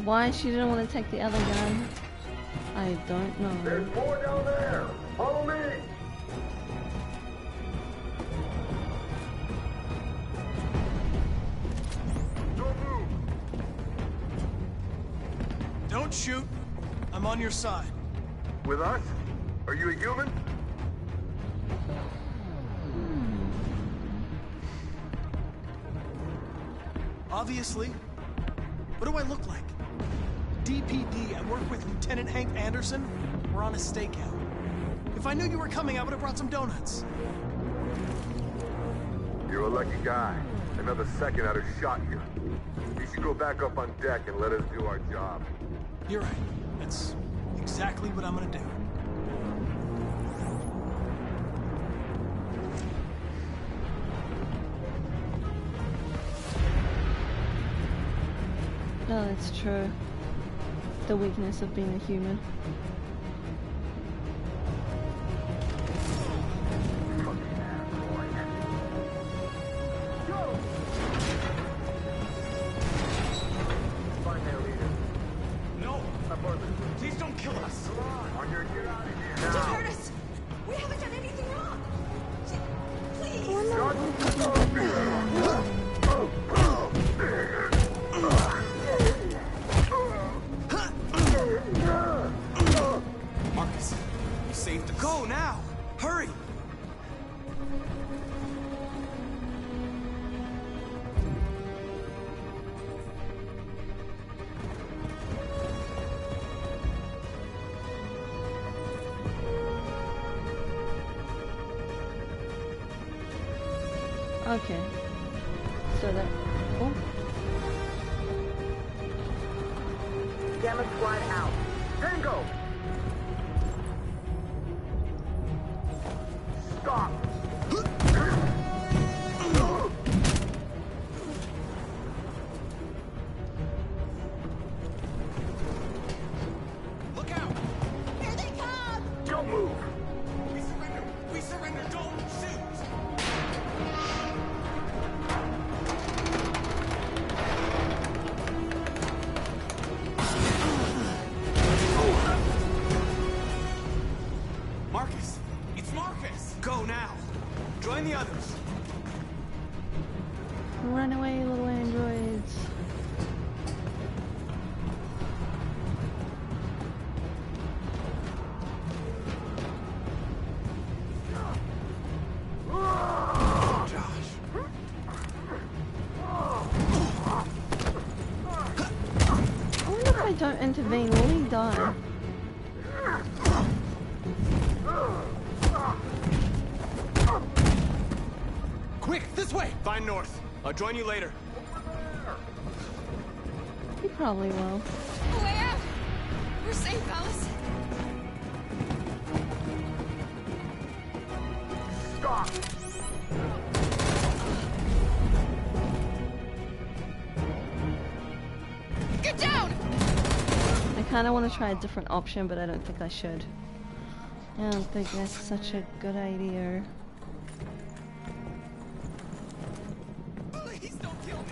Why she didn't want to take the other gun, I don't know. There's more down there. Follow me. Don't move. Don't shoot. I'm on your side. With us? Are you a human? Obviously. What do I look like? DPD, I work with Lieutenant Hank Anderson. We're on a stakeout. If I knew you were coming, I would have brought some donuts. You're a lucky guy. Another second I'd have shot you. You should go back up on deck and let us do our job. You're right. That's exactly what I'm gonna do. Oh, that's true. The weakness of being a human. No! Please don't kill us! On your knees. Don't hurt us! We haven't done anything wrong! Please! Okay. So that... Oh. Gamma squad out. Tango! Stop! Look out! Here they come! Don't move! We surrender! We surrender! Don't shoot! Marcus! It's Marcus! Go now! Join the others! Run away, little androids. I wonder if I don't intervene, will he die? Quick, this way! Find North. I'll join you later. He probably will. A way out! We're safe, Alice. Stop! Get down! I kind of want to try a different option, but I don't think I should. I don't think that's such a good idea. Please don't kill me!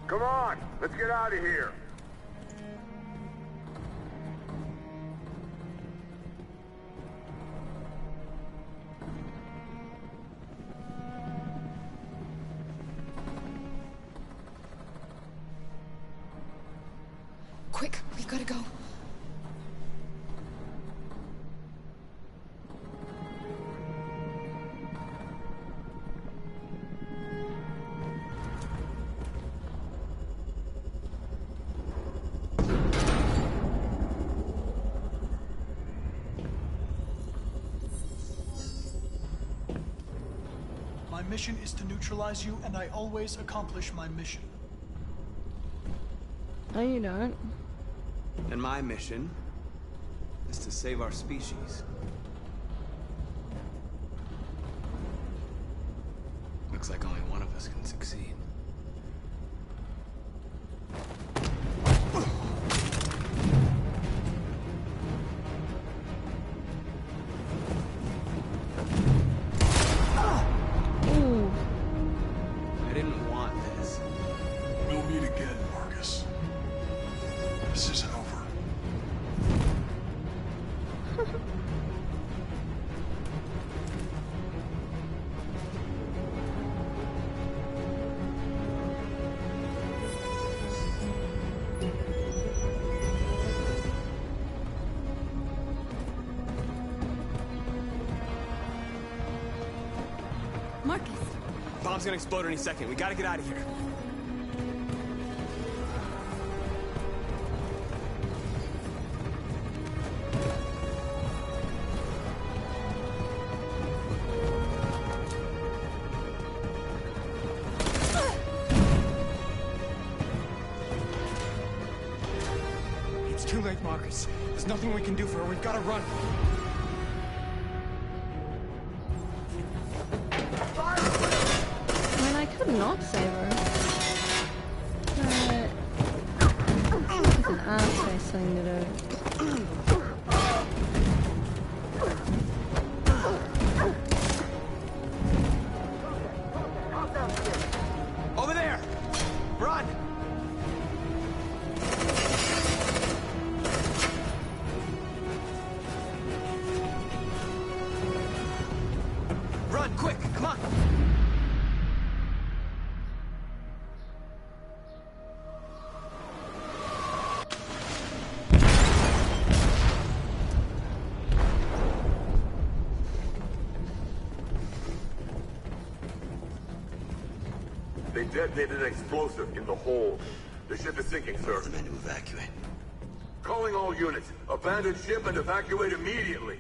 Come on, let's get out of here. Quick, we've got to go. My mission is to neutralize you, and I always accomplish my mission. No, you don't. And my mission is to save our species. Looks like only one of us can succeed. Ooh. I didn't want this. We'll meet again, Marcus. This isn't over. Marcus. Bomb's gonna explode any second. We gotta get out of here. It's too late, Marcus. There's nothing we can do for her. We've got to run. I mean, I could not save her. But it's an ass-face thing to do. Over there! Run! Run, quick, come on! detonated an explosive in the hold. The ship is sinking, sir. The men to evacuate. Calling all units. Abandon ship and evacuate immediately.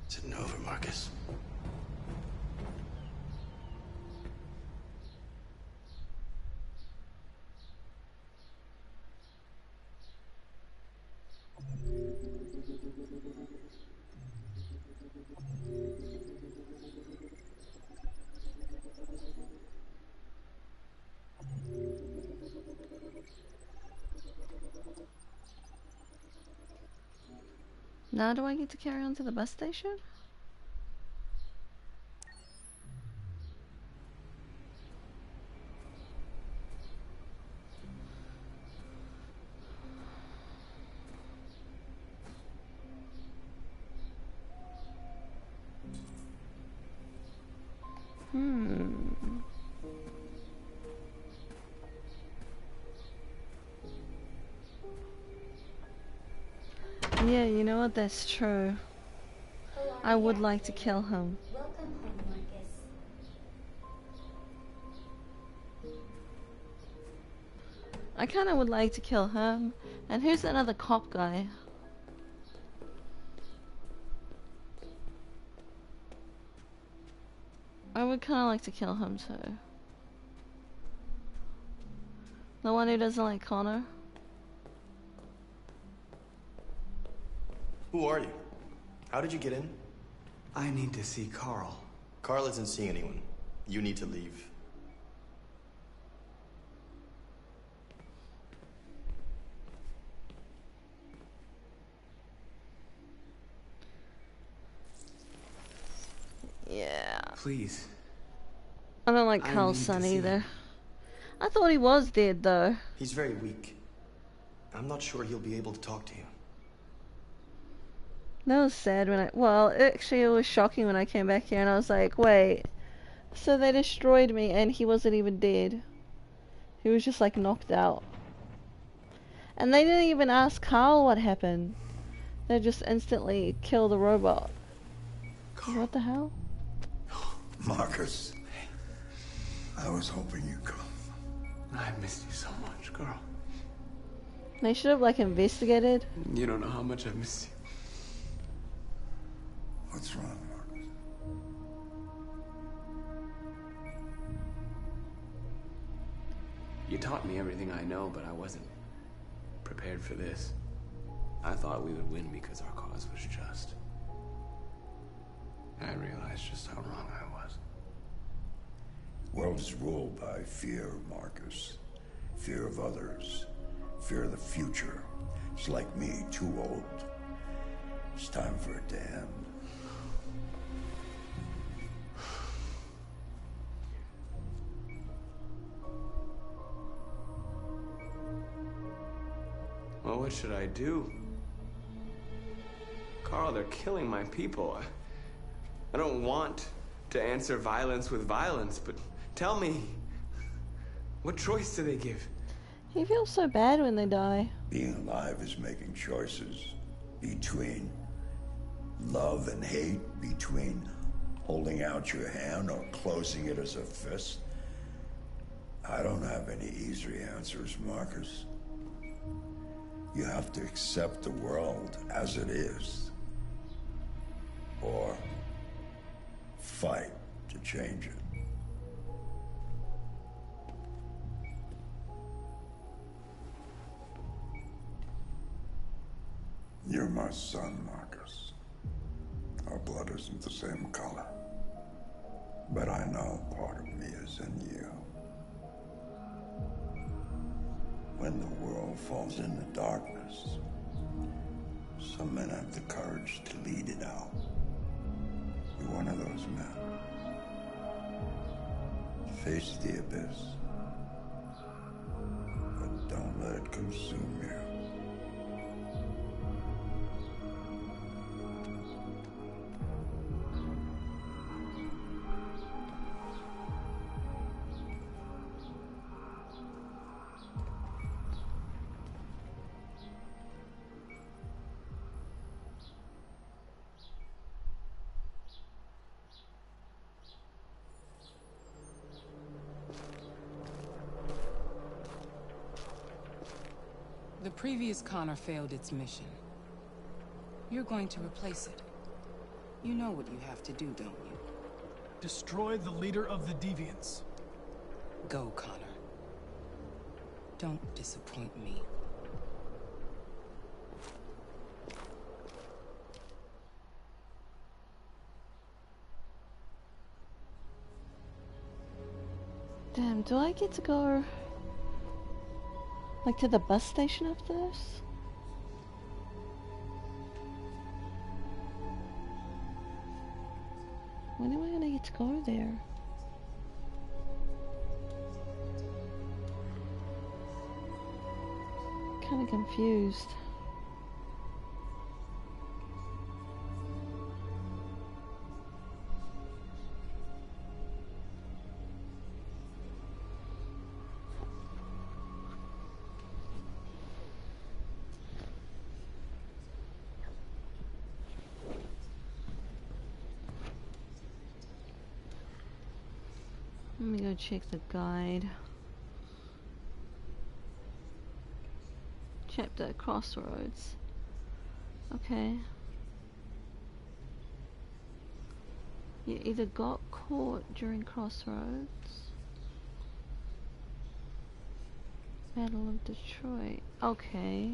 It's over, Marcus. Now do I get to carry on to the bus station? Yeah, you know what? That's true. I would like to kill him. Welcome home, Marcus. I kind of would like to kill him. And who's that other cop guy? I would kind of like to kill him too. The one who doesn't like Connor. Who are you? How did you get in? I need to see Carl. Carl isn't seeing anyone. You need to leave. Yeah. Please. I don't like Carl's son either. I thought he was dead though. He's very weak. I'm not sure he'll be able to talk to you. That was sad when well, actually it was shocking when I came back here and I was like, wait, so they destroyed me and he wasn't even dead. He was just like knocked out. And they didn't even ask Carl what happened. They just instantly kill the robot. Carl. What the hell? Marcus, I was hoping you'd come. I missed you so much, girl. They should have like investigated. You don't know how much I missed you. What's wrong, Marcus? You taught me everything I know, but I wasn't prepared for this. I thought we would win because our cause was just. And I realized just how wrong I was. The world is ruled by fear, Marcus. Fear of others. Fear of the future. It's like me, too old. It's time for it to end. Well, what should I do? Carl, they're killing my people. I don't want to answer violence with violence, but tell me, what choice do they give? He feels so bad when they die. Being alive is making choices between love and hate, between holding out your hand or closing it as a fist. I don't have any easy answers, Marcus. You have to accept the world as it is, or fight to change it. You're my son, Marcus. Our blood isn't the same color, but I know part of me is in you. When the world falls into darkness, some men have the courage to lead it out. You're one of those men. Face the abyss, but don't let it consume you. The previous Connor failed its mission. You're going to replace it. You know what you have to do, don't you? Destroy the leader of the Deviants. Go, Connor. Don't disappoint me. Damn, do I get to go like to the bus station after this? When am I gonna get to go there? Kinda confused. Let me go check the guide. Chapter Crossroads. Okay. You either got caught during Crossroads, Battle of Detroit. Okay.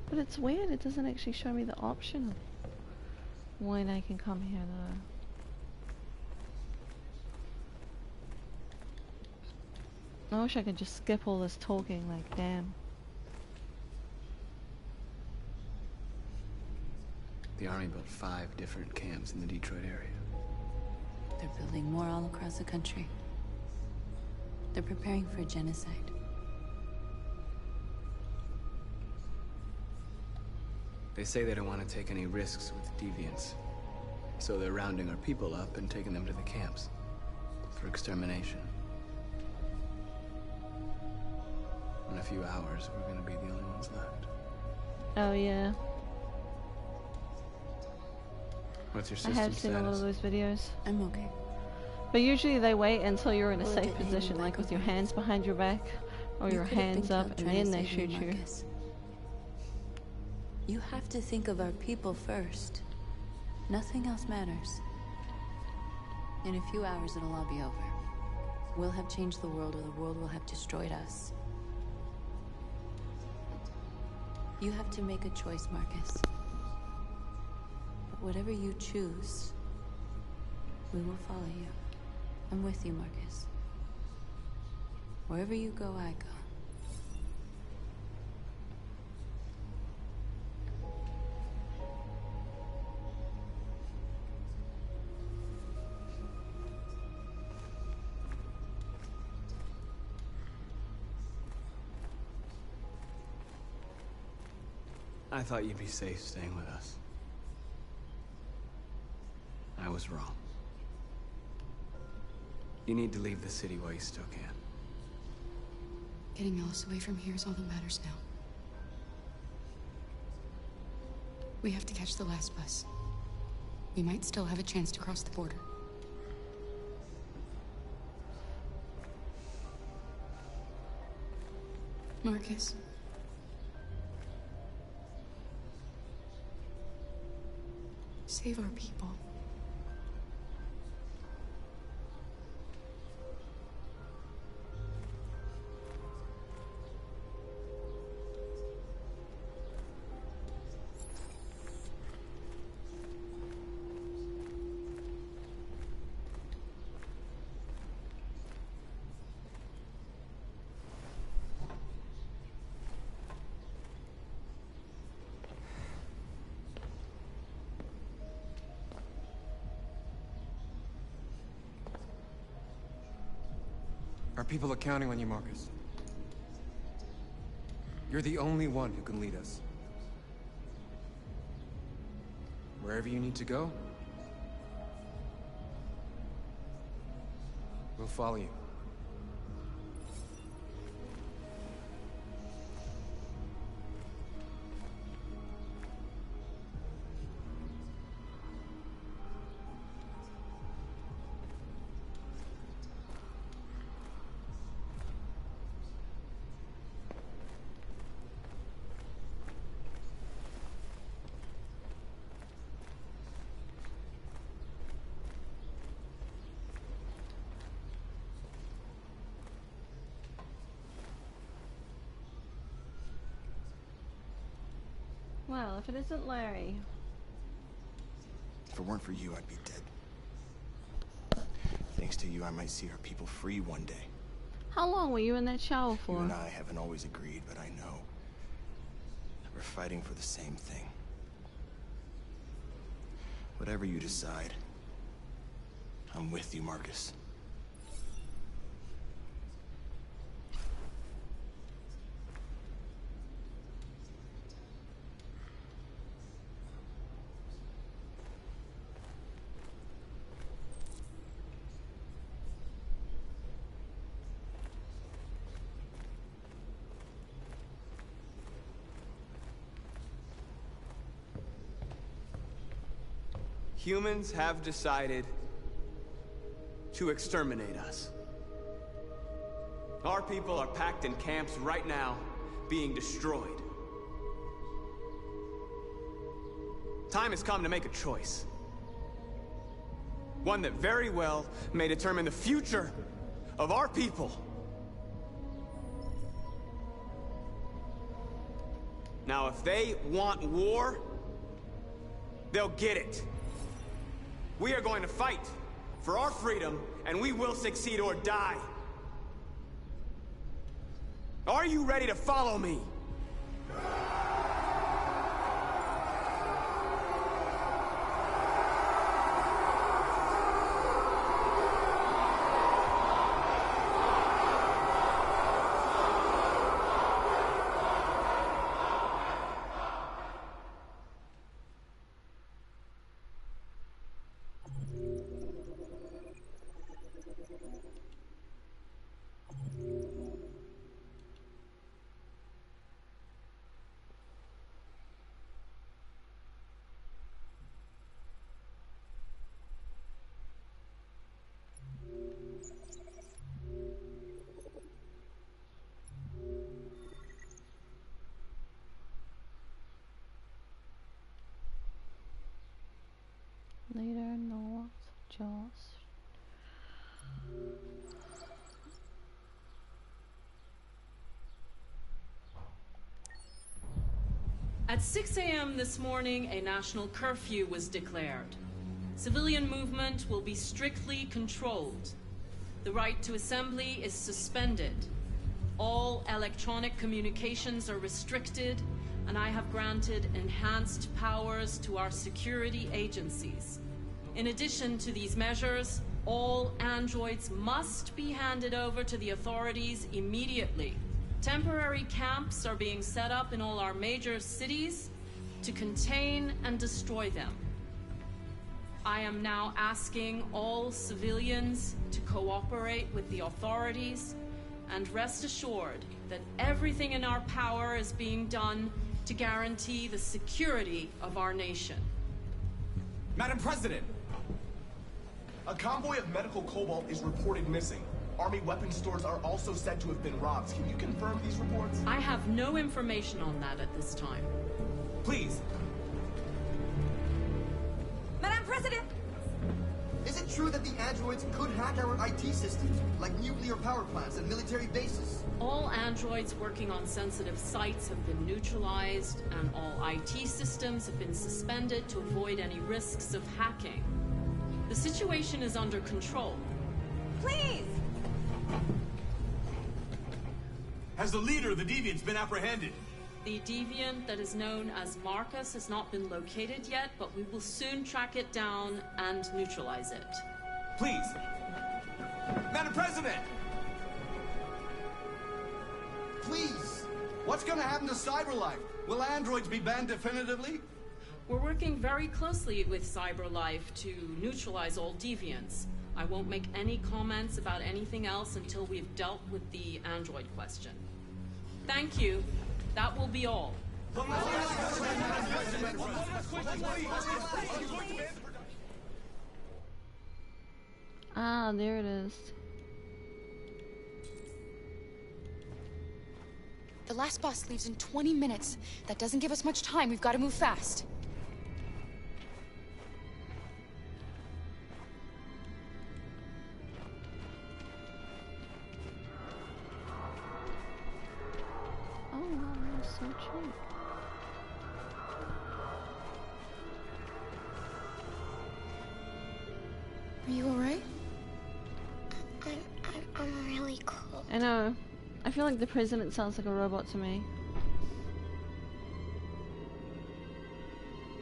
But it's weird, it doesn't actually show me the option of when I can come here though. I wish I could just skip all this talking, like, damn. The Army built 5 different camps in the Detroit area. They're building more all across the country. They're preparing for genocide. They say they don't want to take any risks with deviants. So they're rounding our people up and taking them to the camps for extermination. In a few hours, we're gonna be the only ones left. Oh yeah. What's your I system have seen a lot of status? those videos. I'm okay. But usually they wait until you're in a We'll safe get him position, back like with over your here. hands behind your back, or You your could have been hands up, killed and trying to then they save me, shoot you. Marcus. You have to think of our people first. Nothing else matters. In a few hours, it'll all be over. We'll have changed the world, or the world will have destroyed us. You have to make a choice, Marcus. But whatever you choose, we will follow you. I'm with you, Marcus. Wherever you go, I go. I thought you'd be safe staying with us. I was wrong. You need to leave the city while you still can. Getting Alice away from here is all that matters now. We have to catch the last bus. We might still have a chance to cross the border. Marcus. Save our people. Our people are counting on you, Marcus. You're the only one who can lead us. Wherever you need to go, we'll follow you. Well, if it isn't Larry. If it weren't for you, I'd be dead. Thanks to you, I might see our people free one day. How long were you in that shower for? You and I haven't always agreed, but I know that we're fighting for the same thing. Whatever you decide, I'm with you, Marcus. Humans have decided to exterminate us. Our people are packed in camps right now, being destroyed. Time has come to make a choice. One that very well may determine the future of our people. Now, if they want war, they'll get it. We are going to fight for our freedom, and we will succeed or die. Are you ready to follow me? Later, north, Jaws. At 6 a.m. this morning, a national curfew was declared. Civilian movement will be strictly controlled. The right to assembly is suspended. All electronic communications are restricted, and I have granted enhanced powers to our security agencies. In addition to these measures, all androids must be handed over to the authorities immediately. Temporary camps are being set up in all our major cities to contain and destroy them. I am now asking all civilians to cooperate with the authorities, and rest assured that everything in our power is being done to guarantee the security of our nation. Madam President! A convoy of medical cobalt is reported missing. Army weapons stores are also said to have been robbed. Can you confirm these reports? I have no information on that at this time. Please. Madam President! Is it true that the androids could hack our IT systems, like nuclear power plants and military bases? All androids working on sensitive sites have been neutralized, and all IT systems have been suspended to avoid any risks of hacking. The situation is under control. Please! Has the leader of the Deviants been apprehended? The deviant that is known as Marcus has not been located yet, but we will soon track it down and neutralize it. Please! Madam President! Please! What's gonna happen to CyberLife? Will androids be banned definitively? We're working very closely with CyberLife to neutralize all deviants. I won't make any comments about anything else until we've dealt with the android question. Thank you. That will be all. Ah, there it is. The last bus leaves in 20 minutes. That doesn't give us much time. We've got to move fast. Oh, wow, that's so cheap. Are you alright? I'm really cold. I know. I feel like the president sounds like a robot to me.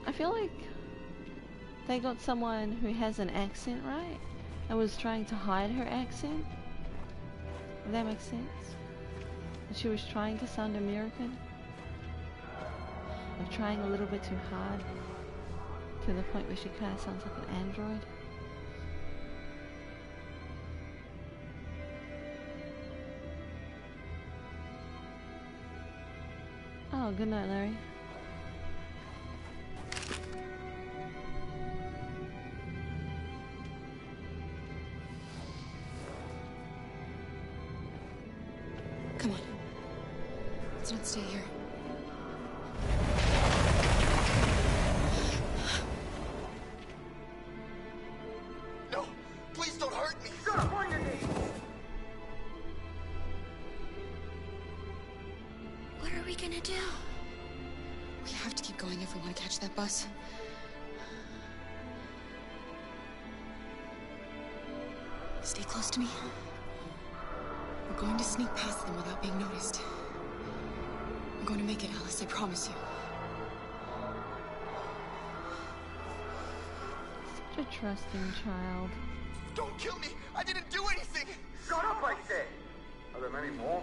I feel like they got someone who has an accent, right? And was trying to hide her accent. If that makes sense. And she was trying to sound American. Or trying a little bit too hard. To the point where she kind of sounds like an android. Oh, good night, Larry. Come on. Let's not stay here. No! Please don't hurt me! Shut up on your knees! What are we gonna do? We have to keep going if we want to catch that bus. Stay close to me. We're going to sneak past them without being noticed. I'm going to make it, Alice, I promise you. Such a trusting child. Don't kill me! I didn't do anything! Shut up, I said! Are there many more?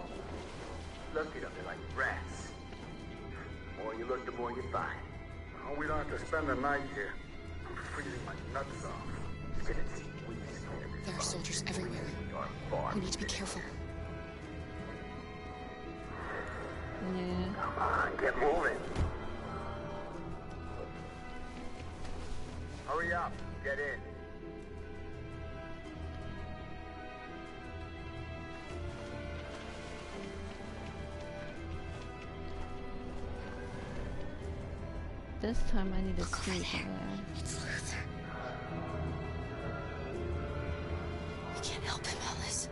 Look at them, they're like rats. The more you look, the more you find. Oh, we don't have to spend the night here. I'm freezing my nuts off. You're gonna see we scared. There are soldiers everywhere. We need to be careful. Yeah. Come on, get moving. Hurry up, get in. This time I need to sneak around. It's Luther. We can't help him, Alice.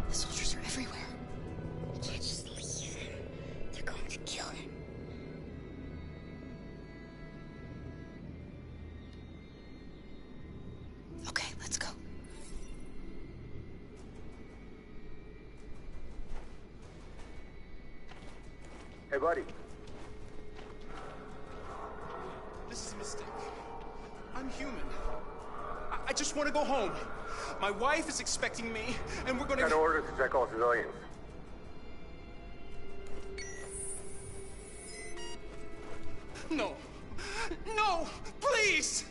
The soldiers are everywhere. We can't just leave him. They're going to kill him. Okay, let's go. Hey, buddy. This is a mistake. I'm human. I just want to go home. My wife is expecting me, and we're gonna... Got orders to check all civilians. No. No! Please!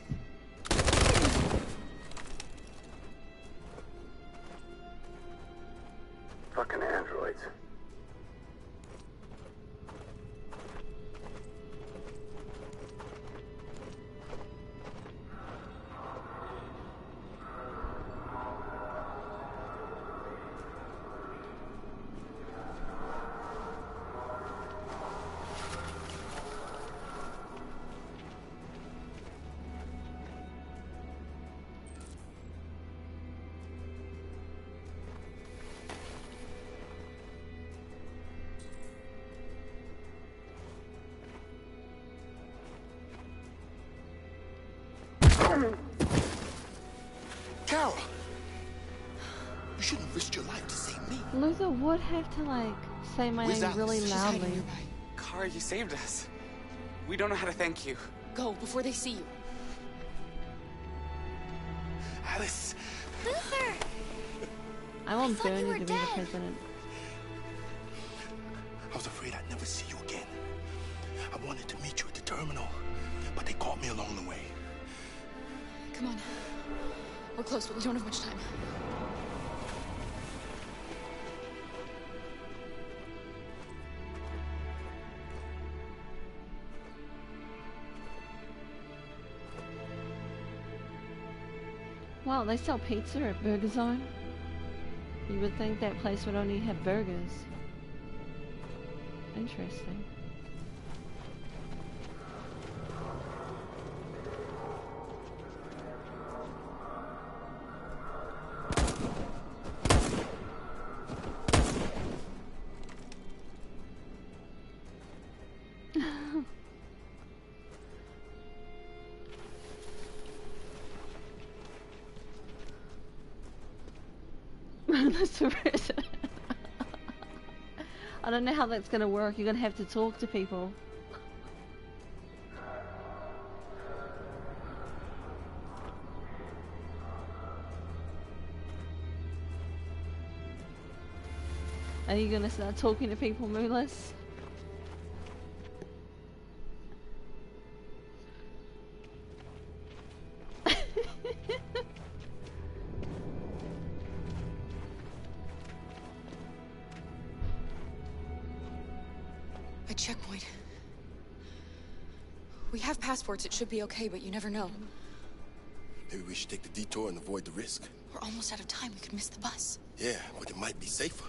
Fucking androids. Carol! You shouldn't have risked your life to save me. Luther would have to, like, say my Where's name Alice? really She's loudly. hiding Kara, you saved us. We don't know how to thank you. Go, before they see you. Alice! Luther! I won't thought burn you you were to be the dead. president. I was afraid I'd never see you again. I wanted to meet you at the terminal, but they caught me along the way. Come on. We're close, but we don't have much time. Wow, they sell pizza at Burger Zone? You would think that place would only have burgers. Interesting. rudeness to prison. I don't know how that's gonna work. You're gonna have to talk to people. Are you gonna start talking to people, Moonless? A checkpoint. We have passports, it should be okay, but you never know. Maybe we should take the detour and avoid the risk. We're almost out of time, we could miss the bus. Yeah, but it might be safer.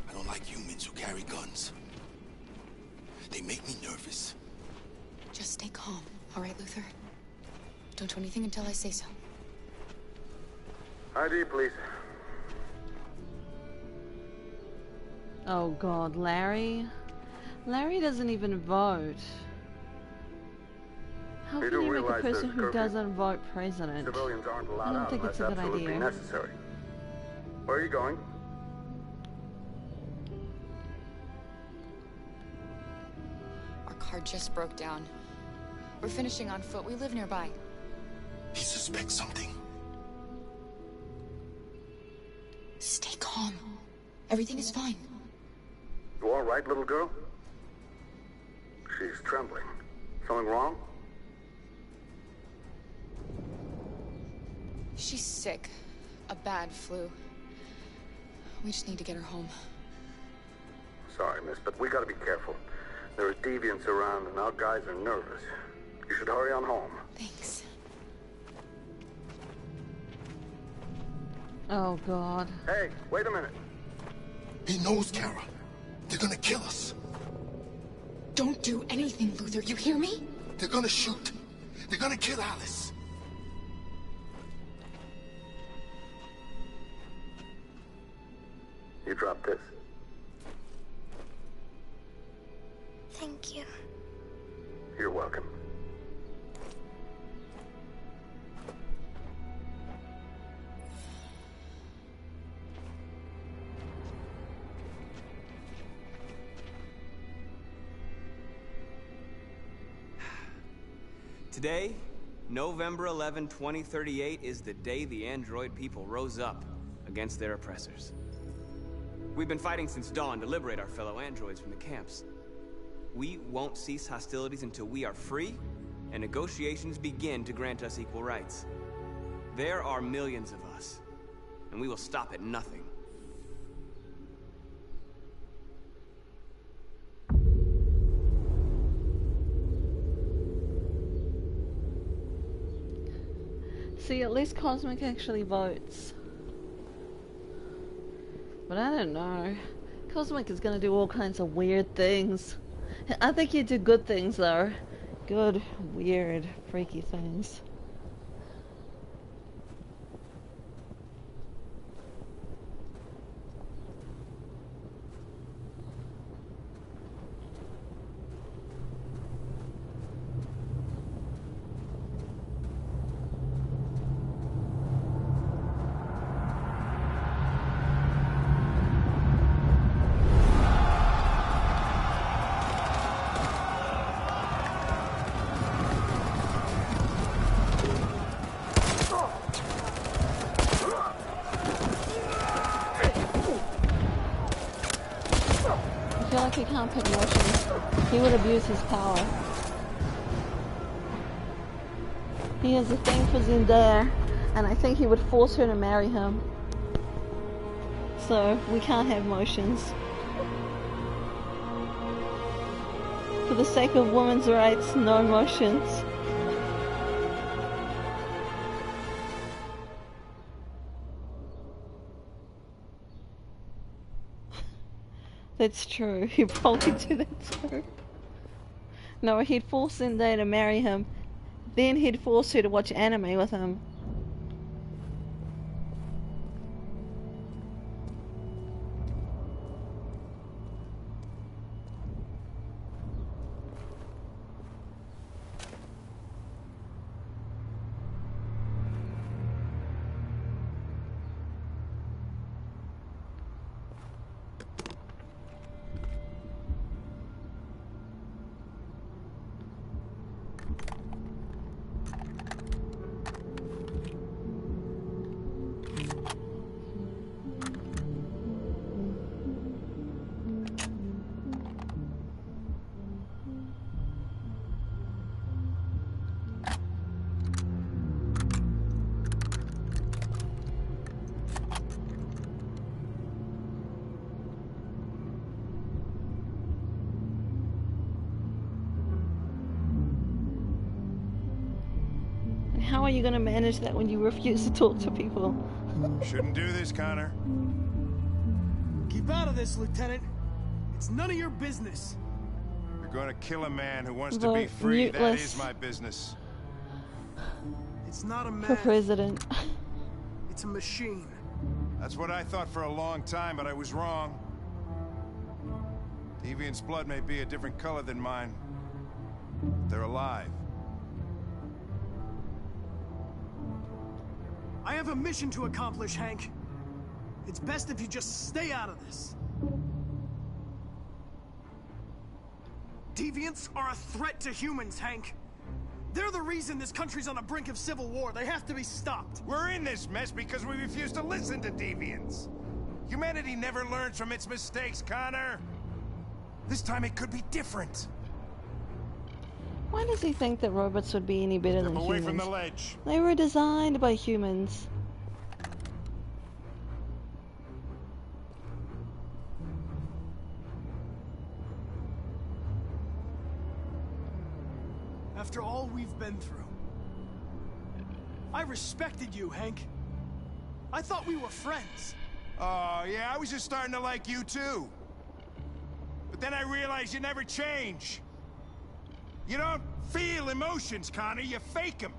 I don't like humans who carry guns. They make me nervous. Just stay calm, all right, Luther? Don't do anything until I say so. ID, please. Oh god, Larry? Larry doesn't even vote. How can you make a person who doesn't vote president? Civilians aren't allowed I don't out think it's a unless good absolutely idea. necessary. Where are you going? Our car just broke down. We're finishing on foot. We live nearby. He suspects something. Stay calm. Everything is fine. You all right, little girl? She's trembling. Something wrong? She's sick. A bad flu. We just need to get her home. Sorry, miss, but we gotta be careful. There are deviants around and our guys are nervous. You should hurry on home. Thanks. Oh god. Hey, wait a minute. He knows, Kara. They're gonna kill us. Don't do anything, Luther. You hear me? They're gonna shoot. They're gonna kill Alice. You drop this. Thank you. You're welcome. Today, November 11, 2038, is the day the android people rose up against their oppressors. We've been fighting since dawn to liberate our fellow androids from the camps. We won't cease hostilities until we are free and negotiations begin to grant us equal rights. There are millions of us, and we will stop at nothing. See, at least Cosmic actually votes. But I don't know. Cosmic is gonna do all kinds of weird things. I think he'd do good things though. Good, weird, freaky things. I feel like he can't pick motions. He would abuse his power. He has a thing for Zendaya, and I think he would force her to marry him. So, we can't have motions. For the sake of women's rights, no motions. That's true, he'd probably do that too. No, he'd force Zendaya to marry him, then he'd force her to watch anime with him. are you gonna manage that when you refuse to talk to people? Shouldn't do this, Connor. Keep out of this, Lieutenant. It's none of your business. You're gonna kill a man who wants to be free. That is my business. It's not a man. For president. It's a machine. That's what I thought for a long time, but I was wrong. Deviant's blood may be a different color than mine. They're alive. I have a mission to accomplish, Hank. It's best if you just stay out of this. Deviants are a threat to humans, Hank. They're the reason this country's on the brink of civil war. They have to be stopped. We're in this mess because we refuse to listen to deviants. Humanity never learns from its mistakes, Connor. This time it could be different. Why does he think that robots would be any better than away humans? from the ledge. They were designed by humans. After all we've been through, I respected you, Hank. I thought we were friends. Oh, yeah, I was just starting to like you, too. But then I realized you never change. You don't feel emotions, Connor. You fake them.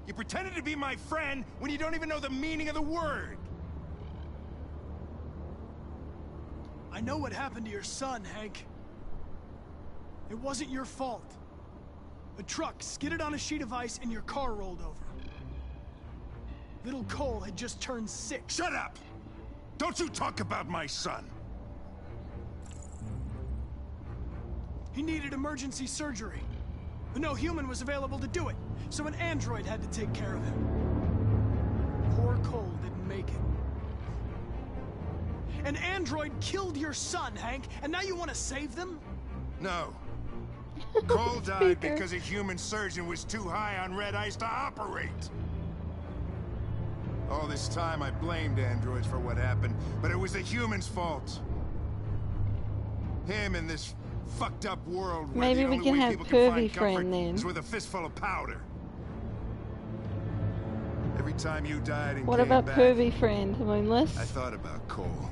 You pretended to be my friend when you don't even know the meaning of the word. I know what happened to your son, Hank. It wasn't your fault. A truck skidded on a sheet of ice and your car rolled over. Little Cole had just turned 6. Shut up! Don't you talk about my son! He needed emergency surgery, but no human was available to do it, so an android had to take care of him. Poor Cole didn't make it. An android killed your son, Hank, and now you want to save them? No. Cole died because a human surgeon was too high on red ice to operate. All this time I blamed androids for what happened, but it was the humans' fault. Him in this fucked up world where Maybe the we only can way have people can Curvy find comfort friend then. is with a fistful of powder. Every time you died and What came about back, Curvy friend, Moonless? I thought about Cole.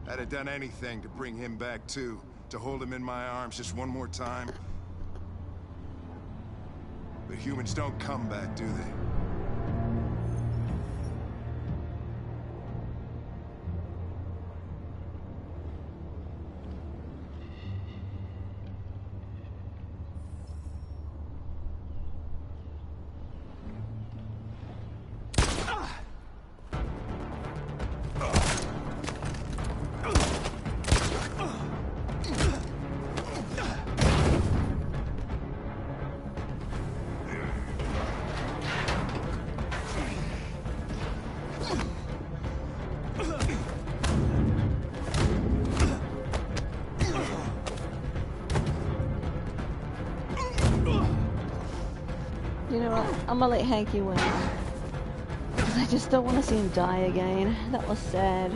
I'd have done anything to bring him back too, to hold him in my arms just one more time. But humans don't come back, do they? You know what? I'm gonna let Hanky win. Because I just don't want to see him die again. That was sad.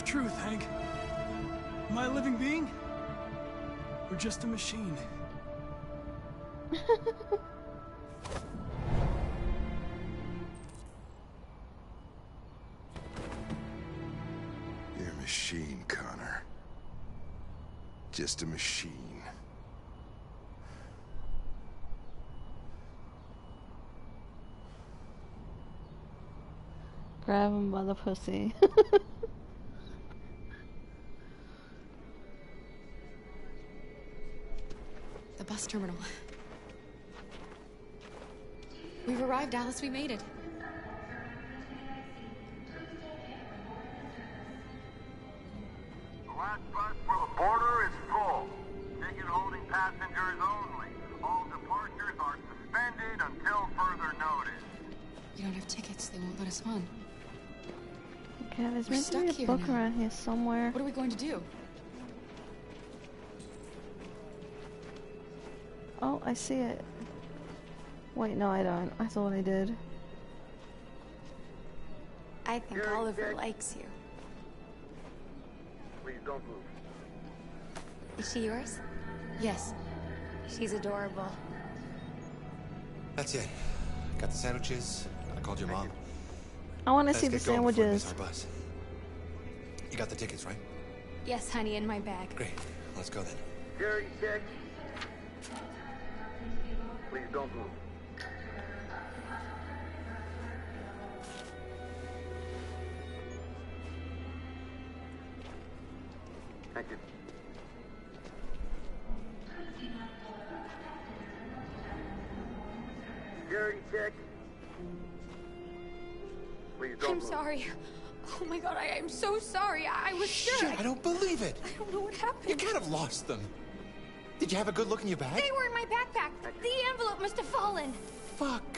Truth, Hank. Am I a living being? Or just a machine? You're a machine, Connor. Just a machine. Grab him by the pussy. The bus terminal. We've arrived, Alice. We made it. The last bus for the border is full. Ticket holding passengers only. All departures are suspended until further notice. We don't have tickets. They won't let us on. Okay, there's We're meant to stuck be a here book now. around here somewhere. What are we going to do? Oh, I see it. Wait, no, I don't. I thought I did. I think Oliver likes you. Please don't move. Is she yours? Yes. She's adorable. That's it. Got the sandwiches. I called your mom. I want to Let's see the get going before we miss sandwiches. our bus. You got the tickets, right? Yes, honey, in my bag. Great. Let's go then. Security check. Please don't move. Thank you. Security check. Please don't I'm move. sorry. Oh my god, I am so sorry. I was sure. Shit, I don't believe it. I don't know what happened. You kind of lost them. Did you have a good look in your bag? They were in my backpack. The envelope must have fallen. Fuck.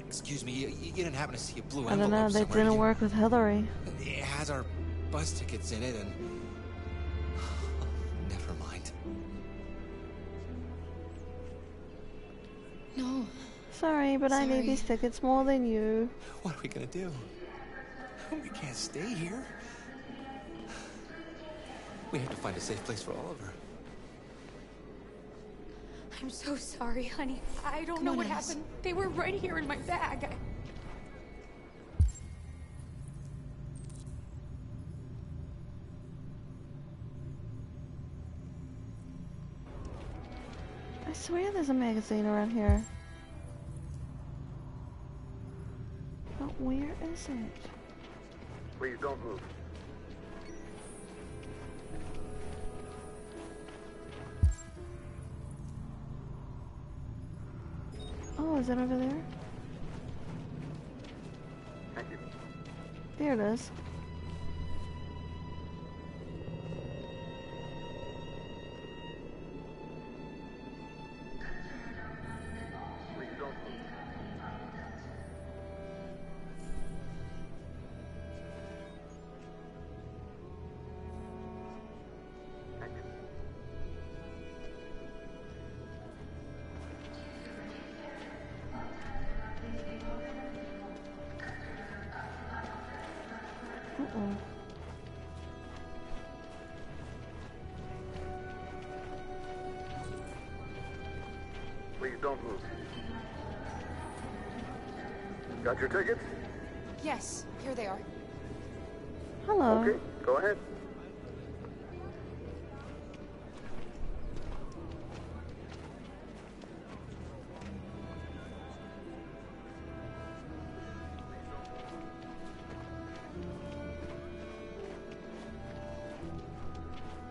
Excuse me, you didn't happen to see a blue I envelope don't know, they somewhere, didn't did you? work with Hillary. It has our bus tickets in it, and never mind. No. Sorry, but I need Sorry. these tickets more than you. What are we gonna do? We can't stay here. We have to find a safe place for Oliver. I'm so sorry, honey. I don't Come know on, what Alice. happened. They were right here in my bag. I swear there's a magazine around here. But where is it? Please don't move. Oh, is it over there? Thank you. There it is. Please don't move. Thank you. Uh-oh. Please don't move. Got your tickets? Yes, here they are. Hello. Okay, go ahead.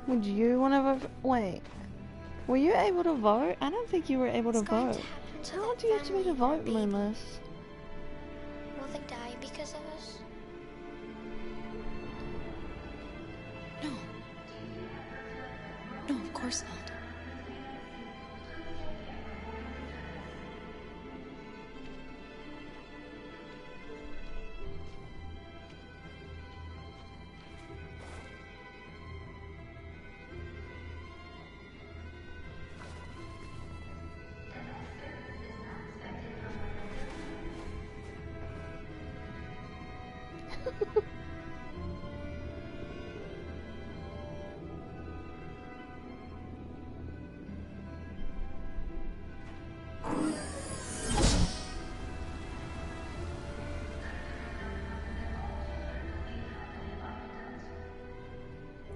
Would you want to vote? Wait. Were you able to vote? I don't think you were able to vote. How do you have to be to vote, Moonless? Will they die because of us? No. No, of course not.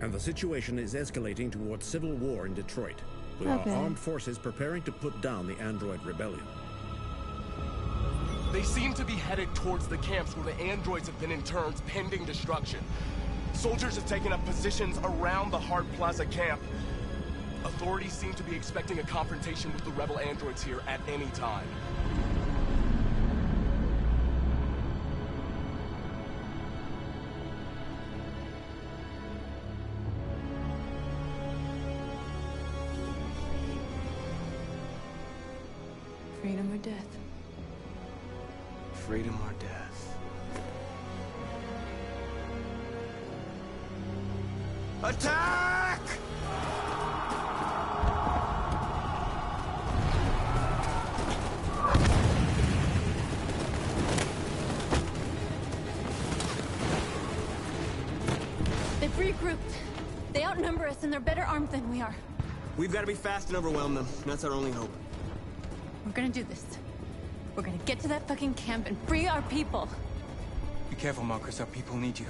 And the situation is escalating towards civil war in Detroit, with Okay. our armed forces preparing to put down the android rebellion. They seem to be headed towards the camps where the androids have been interned pending destruction. Soldiers have taken up positions around the Hart Plaza camp. Authorities seem to be expecting a confrontation with the rebel androids here at any time. Freedom or death. freedom or death. Attack! They've regrouped. They outnumber us and they're better armed than we are. We've got to be fast and overwhelm them. That's our only hope. We're gonna do this. We're gonna get to that fucking camp and free our people. Be careful, Marcus. Our people need you.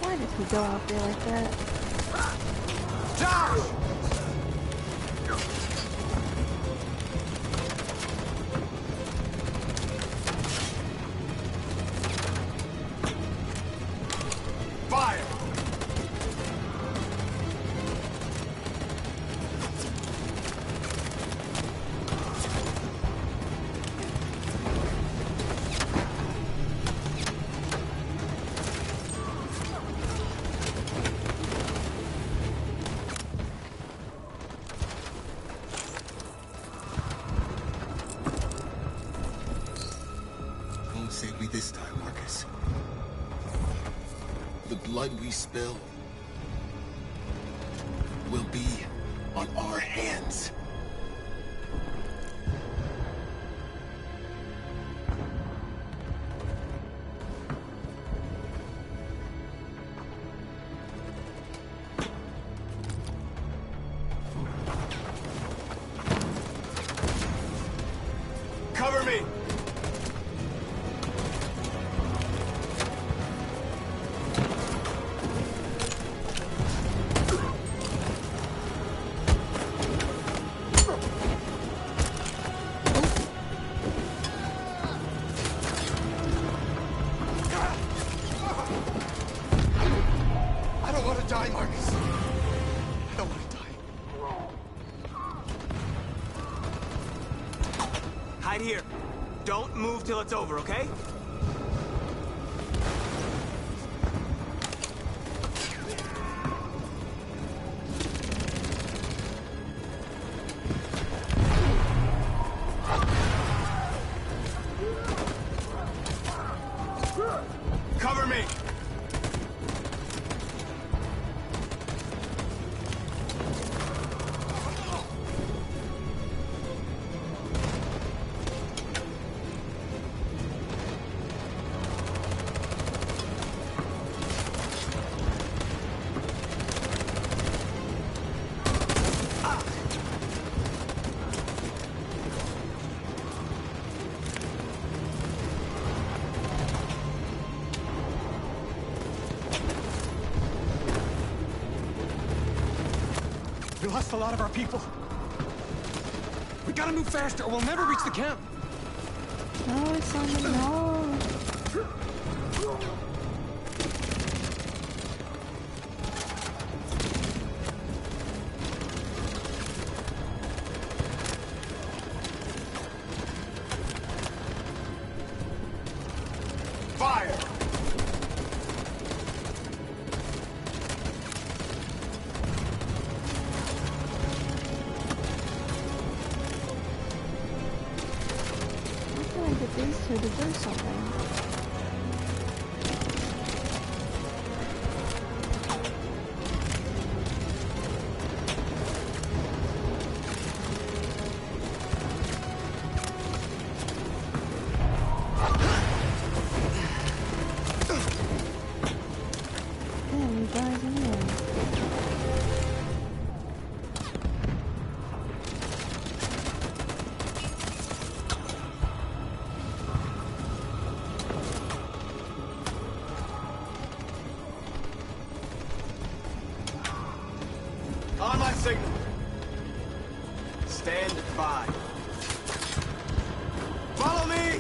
Why did he go out there like that? Josh! Fire! Won't save me this time, Marcus. The blood we spill will be on our hands. Cover me! I don't want to die, Marcus. I don't want to die. Hide here. Don't move till it's over, okay? Cover me! We lost a lot of our people. We gotta move faster or we'll never reach the camp. No, it's on the no. Fire! I get these two to do something. Damn, you guys in there. On my signal. Stand by. Follow me!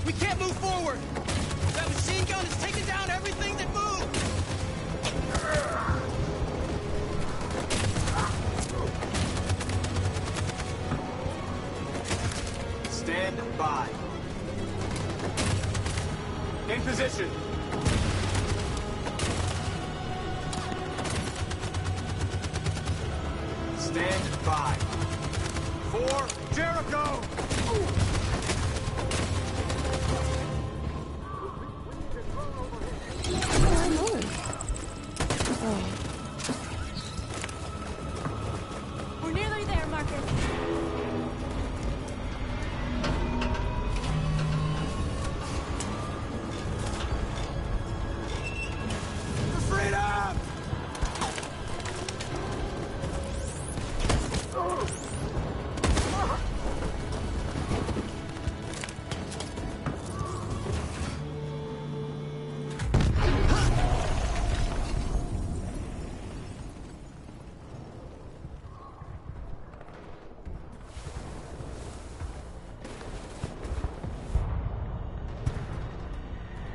We can't move forward! That machine gun is taking down everything that moves! Stand by. In position. Stand by. For Jericho! We're nearly there, Marcus. For freedom!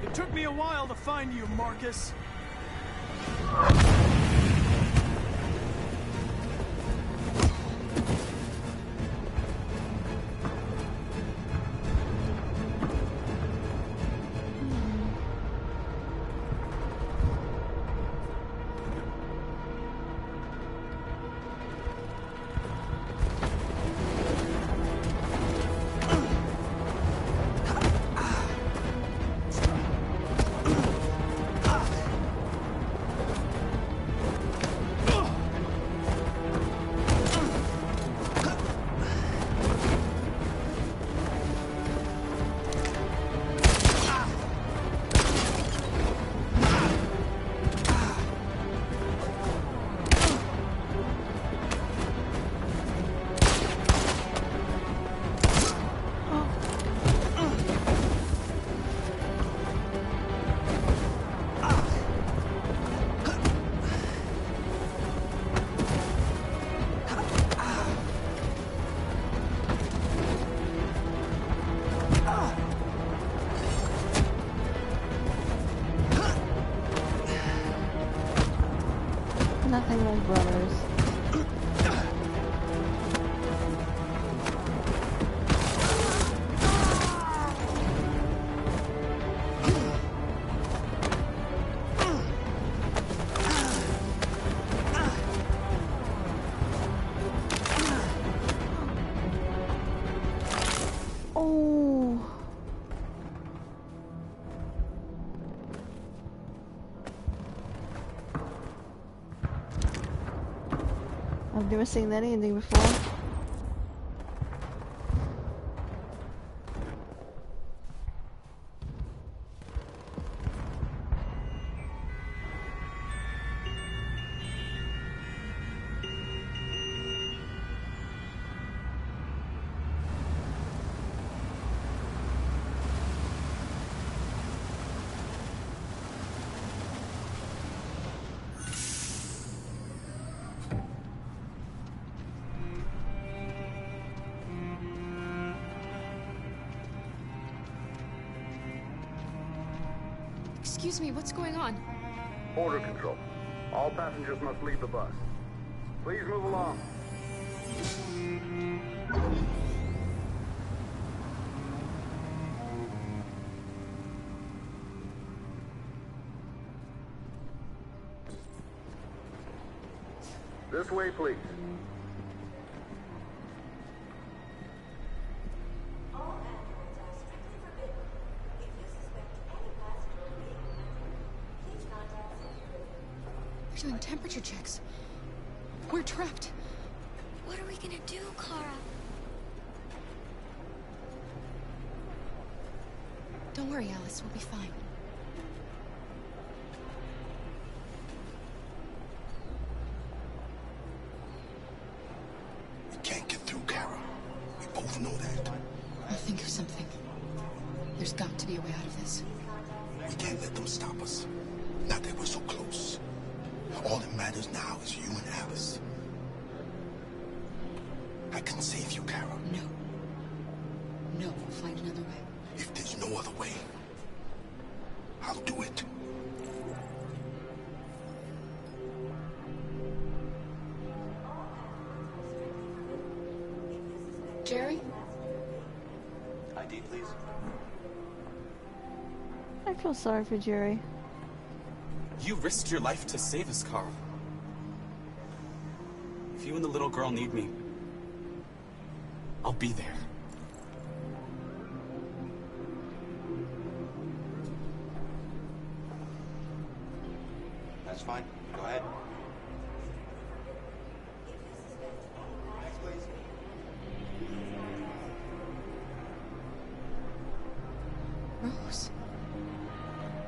It took me a while to find you, Marcus. Nothing like brothers. I've never seen that ending before. Excuse me, what's going on? Border control. All passengers must leave the bus. Please move along. This way, please. They're doing temperature checks. We're trapped. What are we gonna do, Kara? Don't worry, Alice. We'll be fine. We can't get through, Kara. We both know that. I'll think of something. There's got to be a way out of this. We can't let them stop us. Not that we're so close. All that matters now is you and Alice. I can save you, Kara. No. No, we'll find another way. If there's no other way, I'll do it. Jerry? ID, please? I feel sorry for Jerry. You risked your life to save us, Carl. If you and the little girl need me, I'll be there. That's fine. Go ahead. Next, please. Rose.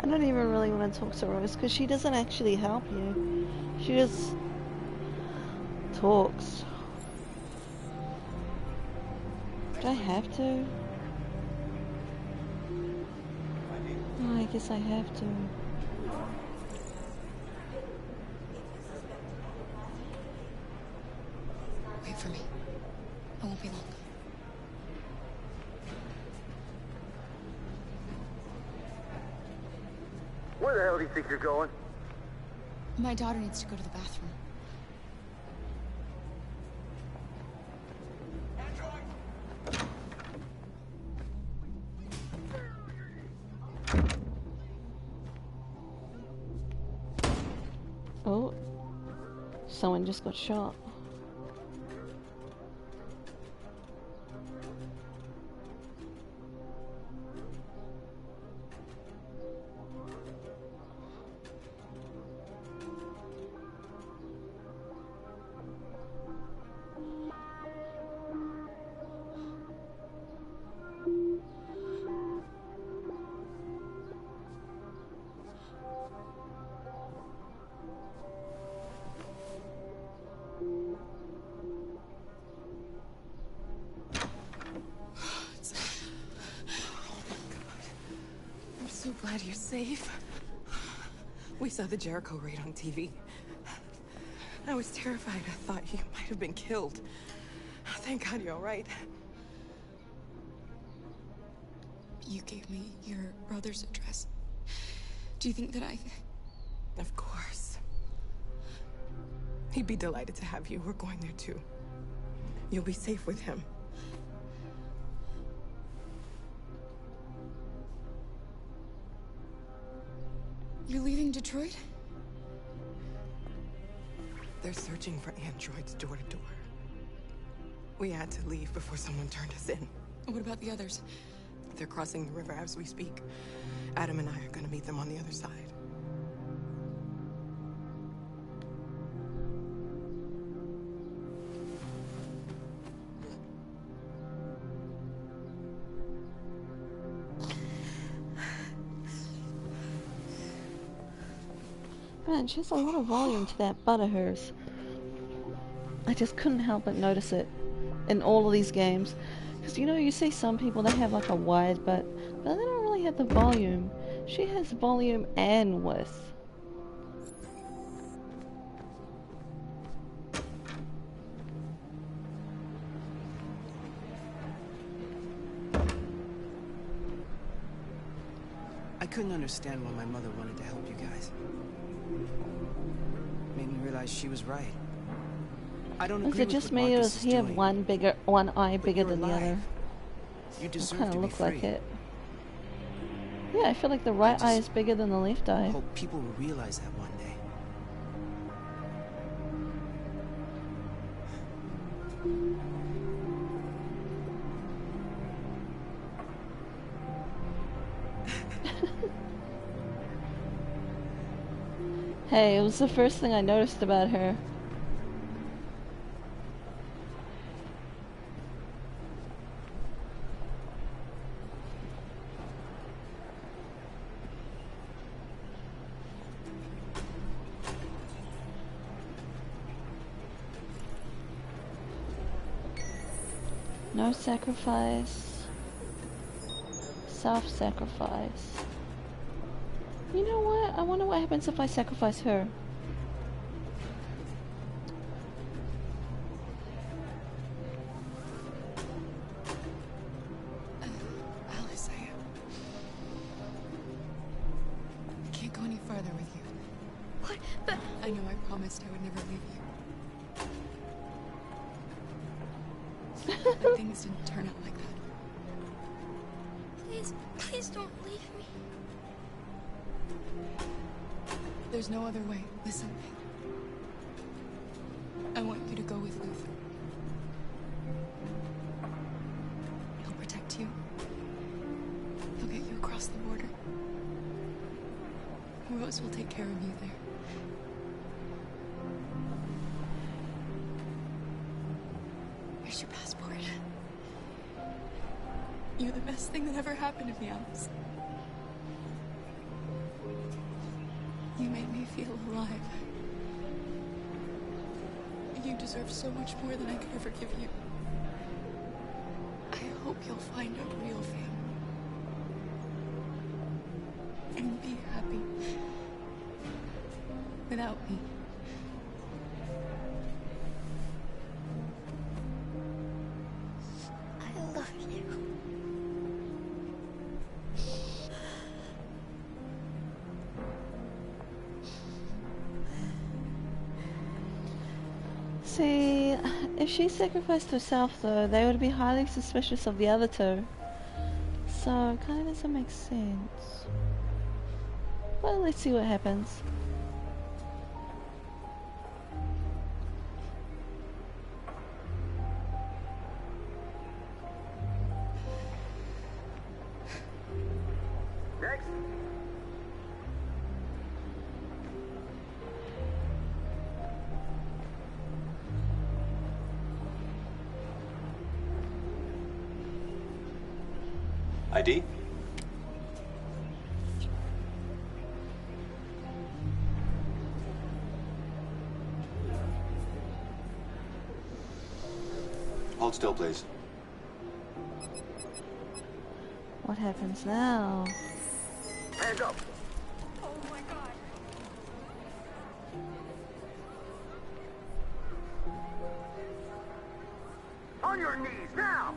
I don't even really want to talk to Rose because she doesn't actually help you. She just talks. Do I have to? Oh, I guess I have to. Wait for me. I won't be long. Where the hell do you think you're going? My daughter needs to go to the bathroom. Oh, someone just got shot. I'm so glad you're safe. We saw the Jericho raid on TV. I was terrified. I thought you might have been killed. Thank God you're all right. You gave me your brother's address. Do you think that I... Of course. He'd be delighted to have you. We're going there too. You'll be safe with him. You're leaving Detroit? They're searching for androids door to door. We had to leave before someone turned us in. What about the others? They're crossing the river as we speak. Adam and I are gonna meet them on the other side. Man, she has a lot of volume to that butt of hers. I just couldn't help but notice it in all of these games. Because, you know, you see some people, they have like a wide butt, but they don't really have the volume. She has volume and width. I couldn't understand why my mother wanted to help you guys. Made me realize she was right. I don't agree Is it with just what me, or Marcus does is he have doing, one eye but bigger you're than the alive. other? You It deserve kind to of be looks free. like it. Yeah, I feel like the right eye is bigger than the left eye. Hope people will realize that one day. Hey, it was the first thing I noticed about her. No sacrifice. Self-sacrifice. You know what? I wonder what happens if I sacrifice her. Alice, I can't go any farther with you. What? But... I know I promised I would never leave you. But things didn't turn out like that. Please, please don't leave me. There's no other way. Listen. I want you to go with Luther. He'll protect you. He'll get you across the border. Rose will take care of you there. Here's your passport. You're the best thing that ever happened to me, Alice. You made me feel alive. You deserve so much more than I could ever give you. I hope you'll find a real family. And be happy. Without me. I love you. See, if she sacrificed herself though, they would be highly suspicious of the other two. So, it kinda doesn't make sense. Well, let's see what happens. Next. ID? Hold still, please. What happens now? Hands up. Oh my god. On your knees, now!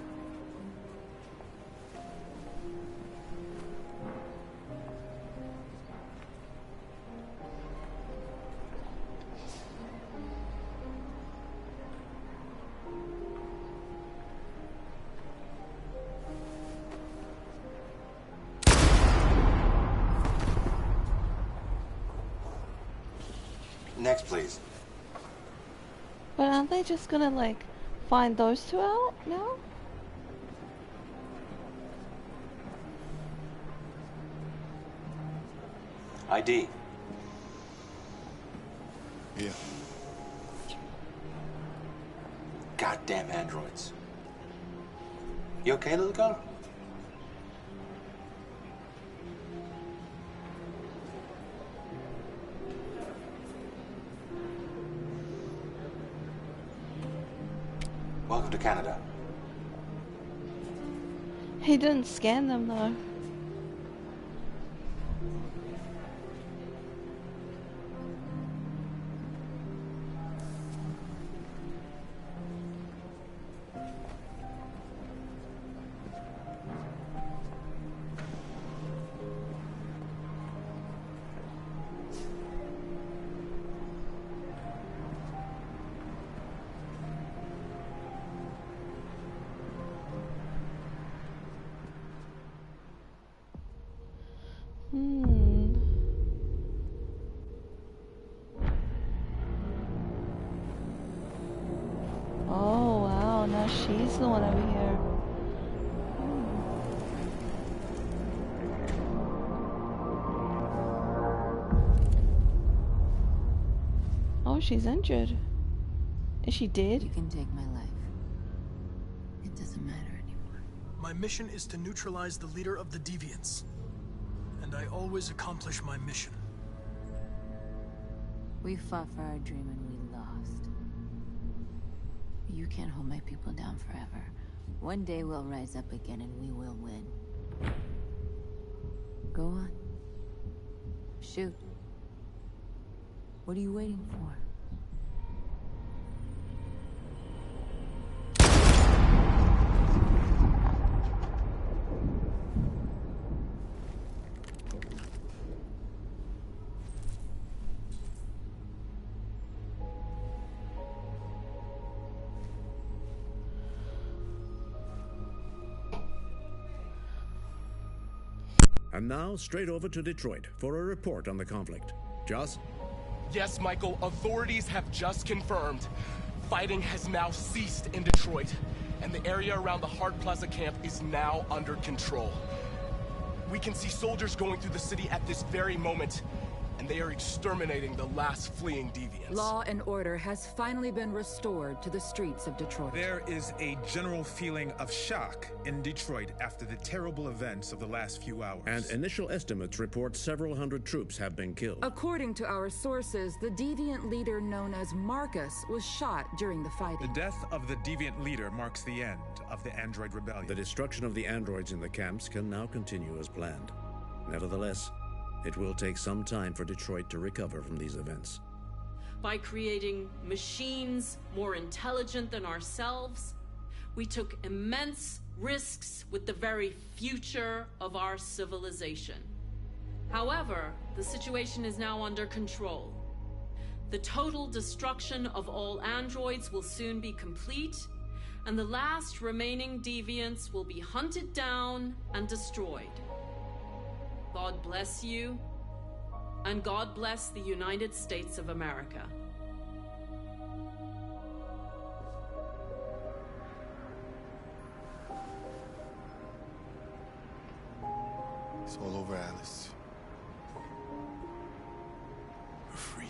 Next, please. But aren't they just gonna, like, find those two out now? ID. Yeah. Goddamn androids. You okay, little girl? Welcome to Canada. He didn't scan them though. Oh wow, now she's the one over here. Oh, she's injured. Is she dead? You can take my life. It doesn't matter anymore. My mission is to neutralize the leader of the Deviants. And I always accomplish my mission. We fought for our dream and we lost. You can't hold my people down forever. One day we'll rise up again and we will win. Go on. Shoot. What are you waiting for? And now, straight over to Detroit for a report on the conflict. Joss? Yes, Michael, authorities have just confirmed. Fighting has now ceased in Detroit, and the area around the Hart Plaza camp is now under control. We can see soldiers going through the city at this very moment, and they are exterminating the last fleeing deviants. Law and order has finally been restored to the streets of Detroit. There is a general feeling of shock in Detroit after the terrible events of the last few hours. And initial estimates report several hundred troops have been killed. According to our sources, the deviant leader known as Marcus was shot during the fighting. The death of the deviant leader marks the end of the android rebellion. The destruction of the androids in the camps can now continue as planned. Nevertheless, it will take some time for Detroit to recover from these events. By creating machines more intelligent than ourselves, we took immense risks with the very future of our civilization. However, the situation is now under control. The total destruction of all androids will soon be complete, and the last remaining deviants will be hunted down and destroyed. God bless you, and God bless the United States of America. It's all over, Alice. We're free.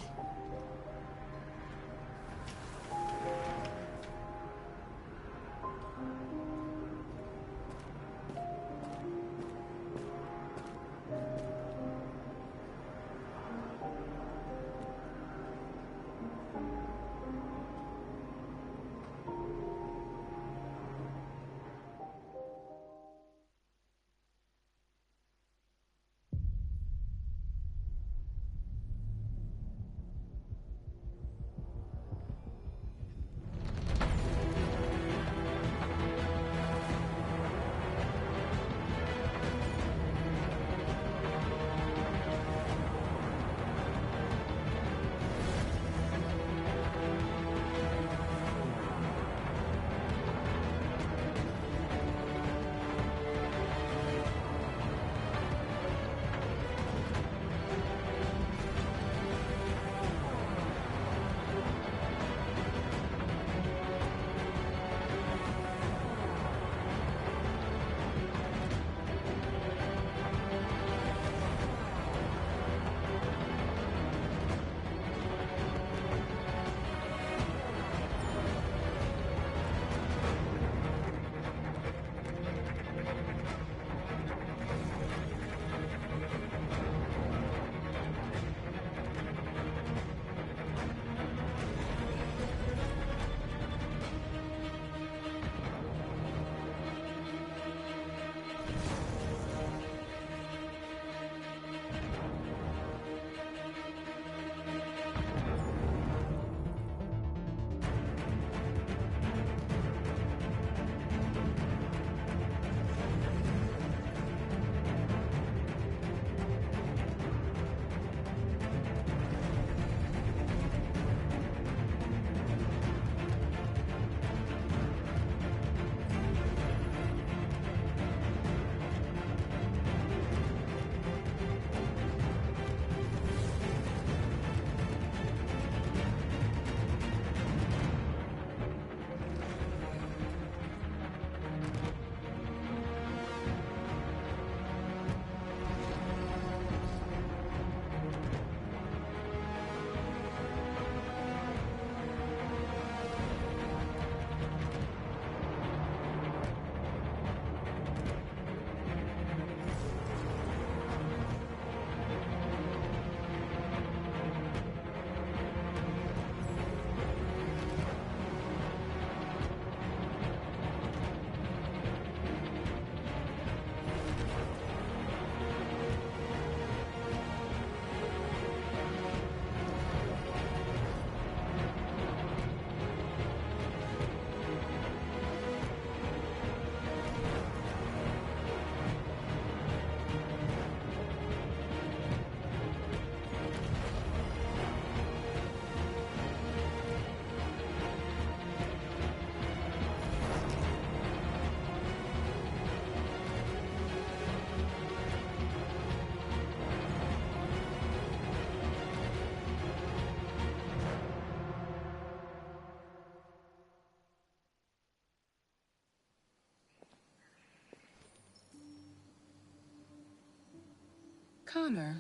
Connor,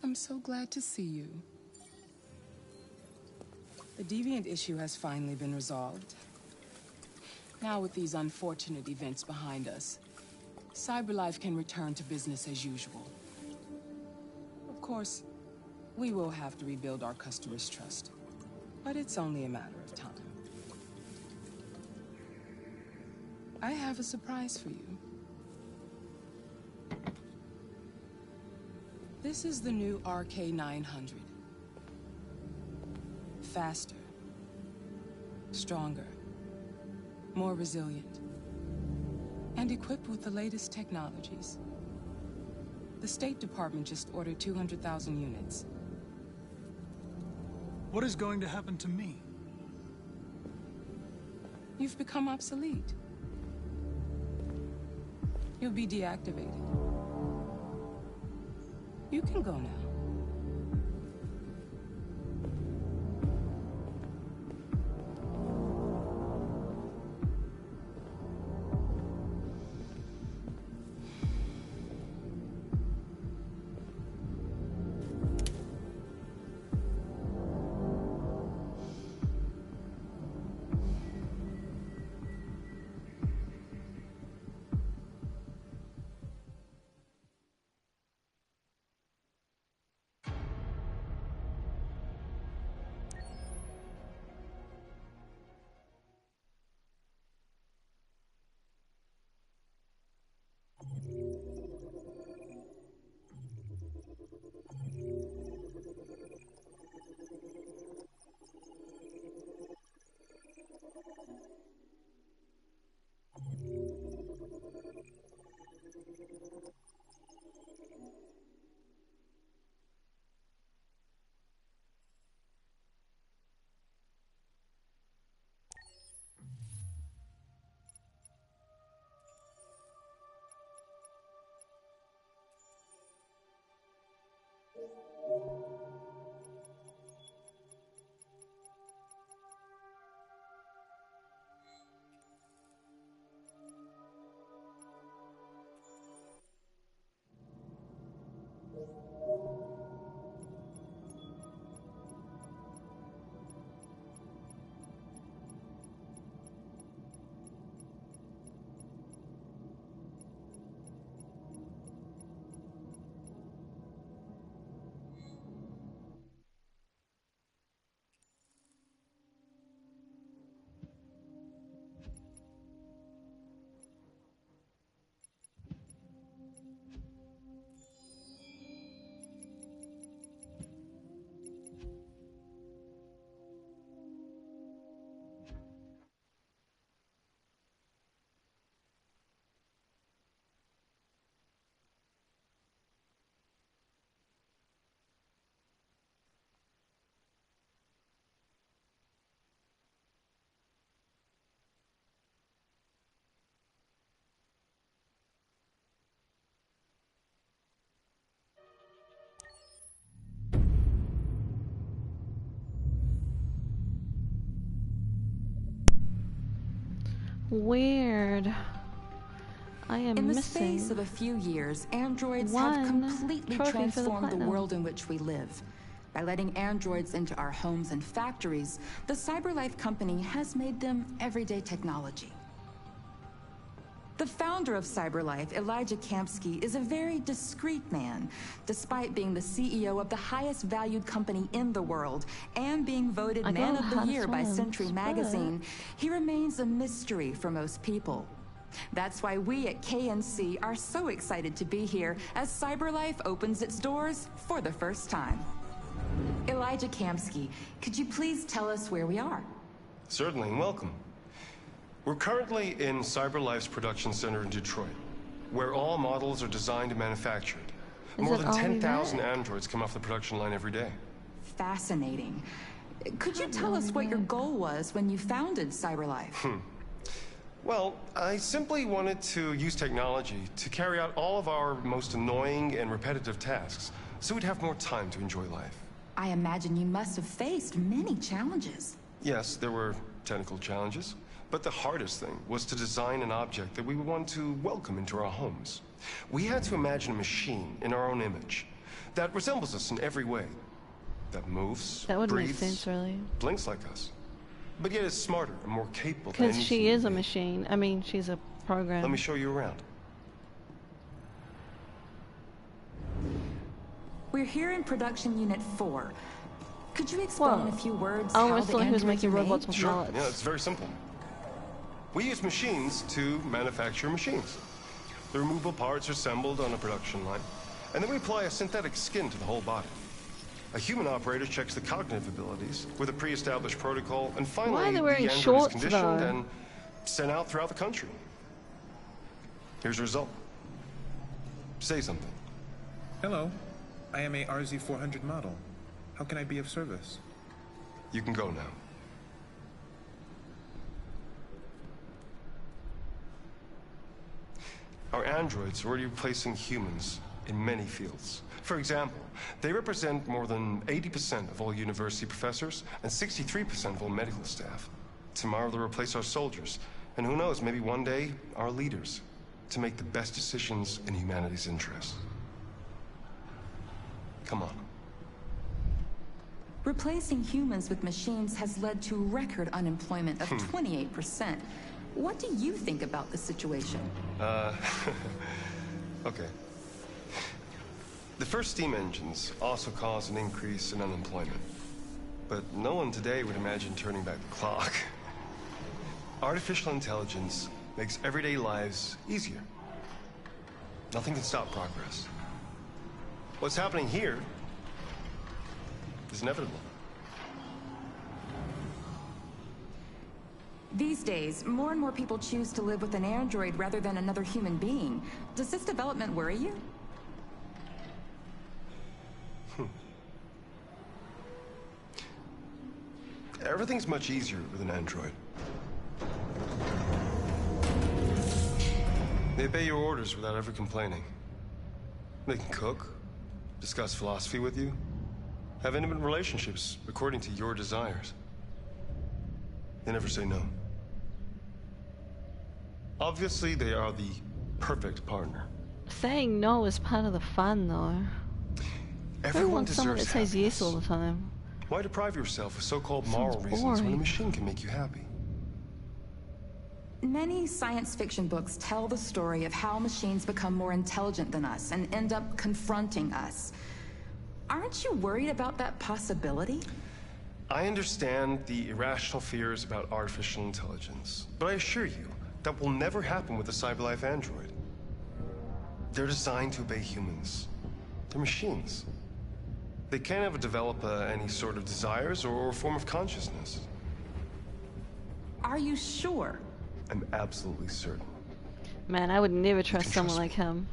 I'm so glad to see you. The Deviant issue has finally been resolved. Now with these unfortunate events behind us, CyberLife can return to business as usual. Of course, we will have to rebuild our customers' trust, but it's only a matter of time. I have a surprise for you. This is the new RK900. Faster, stronger, more resilient, and equipped with the latest technologies. The State Department just ordered 200,000 units. What is going to happen to me? You've become obsolete. You'll be deactivated. You can go now. Weird. I am in the missing space of a few years, androids one have completely trophy for the transformed the platinum. world in which we live. By letting androids into our homes and factories, the CyberLife company has made them everyday technology. The founder of CyberLife, Elijah Kamsky, is a very discreet man. Despite being the CEO of the highest valued company in the world and being voted Man of the Year by Century Magazine, he remains a mystery for most people. That's why we at KNC are so excited to be here as CyberLife opens its doors for the first time. Elijah Kamsky, could you please tell us where we are? Certainly, and welcome. We're currently in CyberLife's production center in Detroit, where all models are designed and manufactured. More than 10,000 androids come off the production line every day. Fascinating. Could you tell us what your goal was when you founded CyberLife? Well, I simply wanted to use technology to carry out all of our most annoying and repetitive tasks, so we'd have more time to enjoy life. I imagine you must have faced many challenges. Yes, there were technical challenges, But the hardest thing was to design an object that we would want to welcome into our homes. We had to imagine a machine in our own image that resembles us in every way. That moves, that would breathes, make sense, really. blinks like us. But yet is smarter and more capable than Because any she human is a being. machine. I mean, she's a program. Let me show you around. We're here in production unit 4. Could you explain in a few words I how always the thought he was androids making are robots made? with Sure, mullets. yeah, it's very simple. We use machines to manufacture machines. The removable parts are assembled on a production line, and then we apply a synthetic skin to the whole body. A human operator checks the cognitive abilities with a pre-established protocol, and finally Why are they the wearing android is shorts, conditioned though? and sent out throughout the country. Here's the result. Say something. Hello. I am a RZ400 model. How can I be of service? You can go now. Our androids are already replacing humans in many fields. For example, they represent more than 80% of all university professors and 63% of all medical staff. Tomorrow they'll replace our soldiers, and who knows, maybe one day, our leaders, to make the best decisions in humanity's interest. Come on. Replacing humans with machines has led to record unemployment of 28%. What do you think about the situation? Okay. The first steam engines also caused an increase in unemployment. But no one today would imagine turning back the clock. Artificial intelligence makes everyday lives easier. Nothing can stop progress. What's happening here is inevitable. These days, more and more people choose to live with an android rather than another human being. Does this development worry you? Everything's much easier with an android. They obey your orders without ever complaining. They can cook, discuss philosophy with you, have intimate relationships according to your desires. They never say no. Obviously, they are the perfect partner. Saying no is part of the fun, though. Who Everyone wants someone that deserves says yes all the time? Why deprive yourself of so-called moral reasons when a boring. machine can make you happy? Many science fiction books tell the story of how machines become more intelligent than us and end up confronting us. Aren't you worried about that possibility? I understand the irrational fears about artificial intelligence, but I assure you that will never happen with a CyberLife android. They're designed to obey humans. They're machines. They can't ever develop any sort of desires or form of consciousness. Are you sure? I'm absolutely certain. Man, I would never trust someone like him.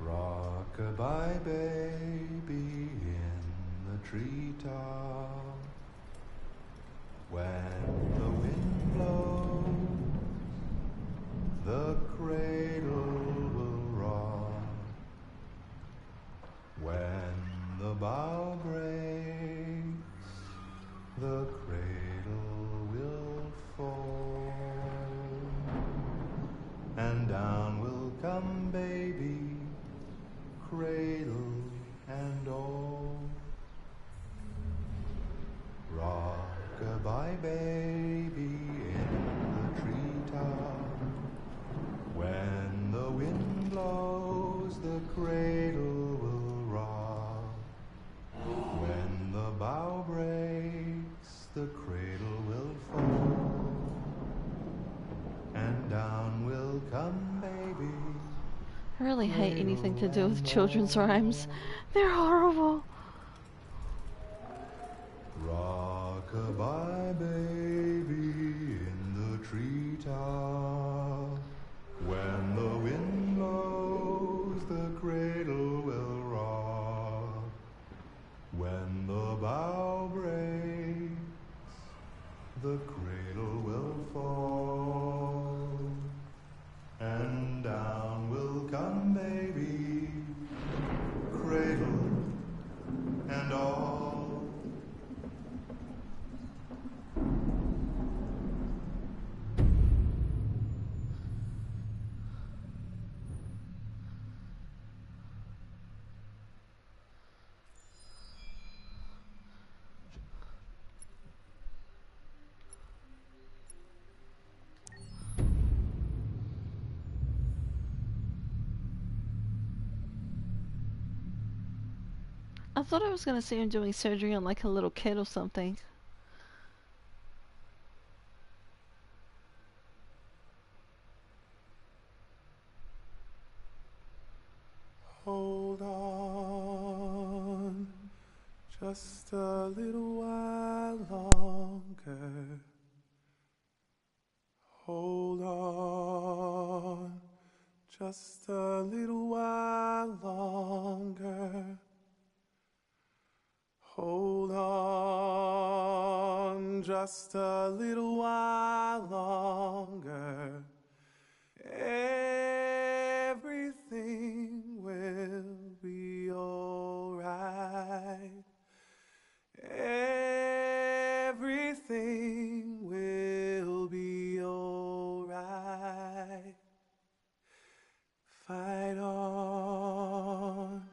Rock-a-bye baby in the treetop. When the wind blows, the cradle will rock. When the bough breaks, the cradle will fall. And down will come baby, cradle and all. Rock-a-bye baby in the treetop. When the wind blows, the cradle will rock. When the bough breaks, the cradle will fall. And down will come baby. I really hate anything to do with children's rhymes. They're horrible. Lullaby, baby, in the treetop. When the wind blows, the cradle will rock. When the bough breaks, the cradle will fall. And down will come baby, cradle and all. I thought I was gonna see him doing surgery on like a little kid or something. Hold on, just a little while longer. Hold on, just a little while longer. Hold on, just a little while longer. Everything will be alright. Everything will be alright. Fight on,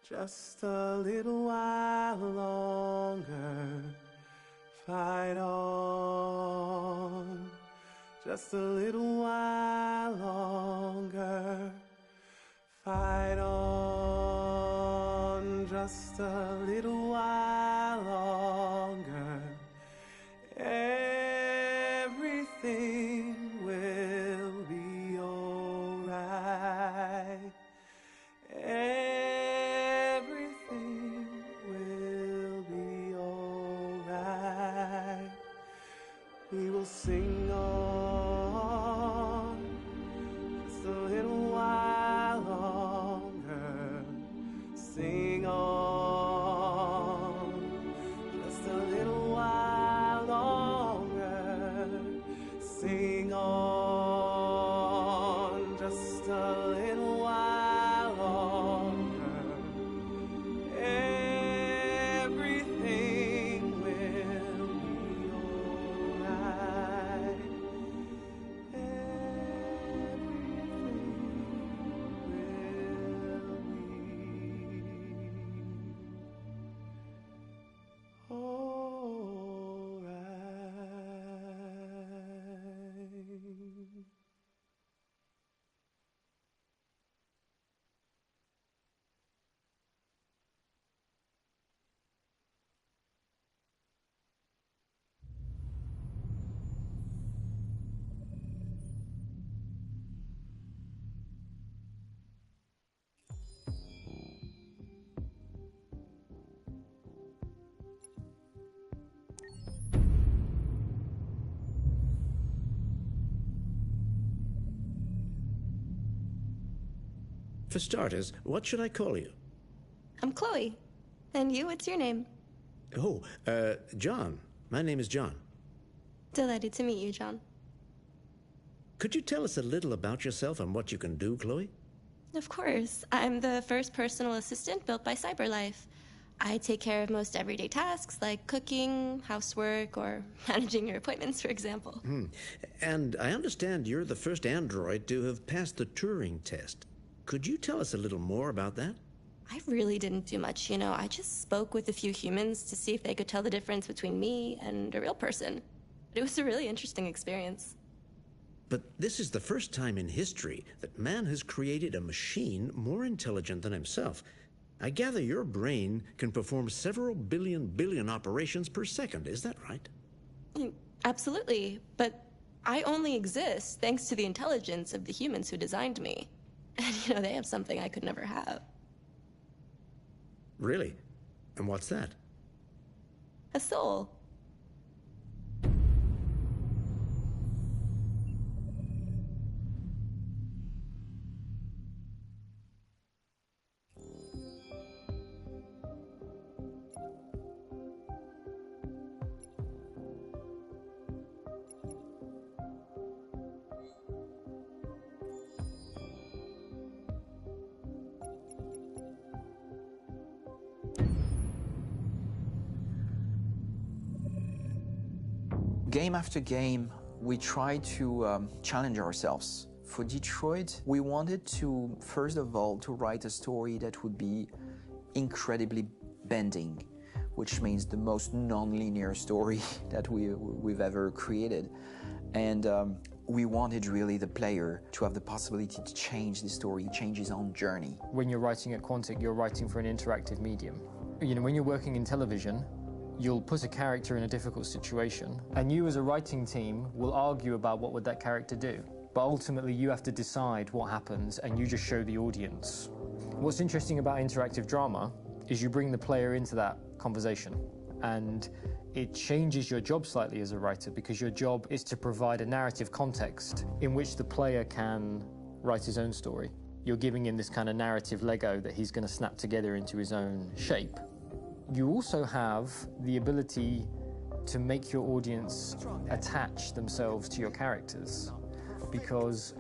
just a little while longer. Fight on, just a little while longer. Fight on, just a little while longer. Everything will be alright. Everything will be alright. We will sing on just a little while longer. Sing on just a little while longer. Sing on just a little while longer. Everything will be alright. For starters, what should I call you? I'm Chloe. And you, what's your name? Oh, John. My name is John. Delighted to meet you, John. Could you tell us a little about yourself and what you can do, Chloe? Of course. I'm the first personal assistant built by CyberLife. I take care of most everyday tasks like cooking, housework, or managing your appointments, for example. And I understand you're the first android to have passed the Turing test. Could you tell us a little more about that? I really didn't do much, you know. I just spoke with a few humans to see if they could tell the difference between me and a real person. It was a really interesting experience. But this is the first time in history that man has created a machine more intelligent than himself. I gather your brain can perform several billion operations per second. Is that right? Absolutely. But I only exist thanks to the intelligence of the humans who designed me. And, you know, they have something I could never have. Really? And what's that? A soul. Game after game, we try to challenge ourselves. For Detroit, we wanted to, first of all, to write a story that would be incredibly bending, which means the most non-linear story that we've ever created. And we wanted really the player to have the possibility to change the story, change his own journey. When you're writing at Quantic, you're writing for an interactive medium. You know, when you're working in television, you'll put a character in a difficult situation, and you as a writing team will argue about what would that character do. But ultimately, you have to decide what happens, and you just show the audience. What's interesting about interactive drama is you bring the player into that conversation, and it changes your job slightly as a writer, because your job is to provide a narrative context in which the player can write his own story. You're giving him this kind of narrative Lego that he's going to snap together into his own shape. You also have the ability to make your audience attach themselves to your characters, because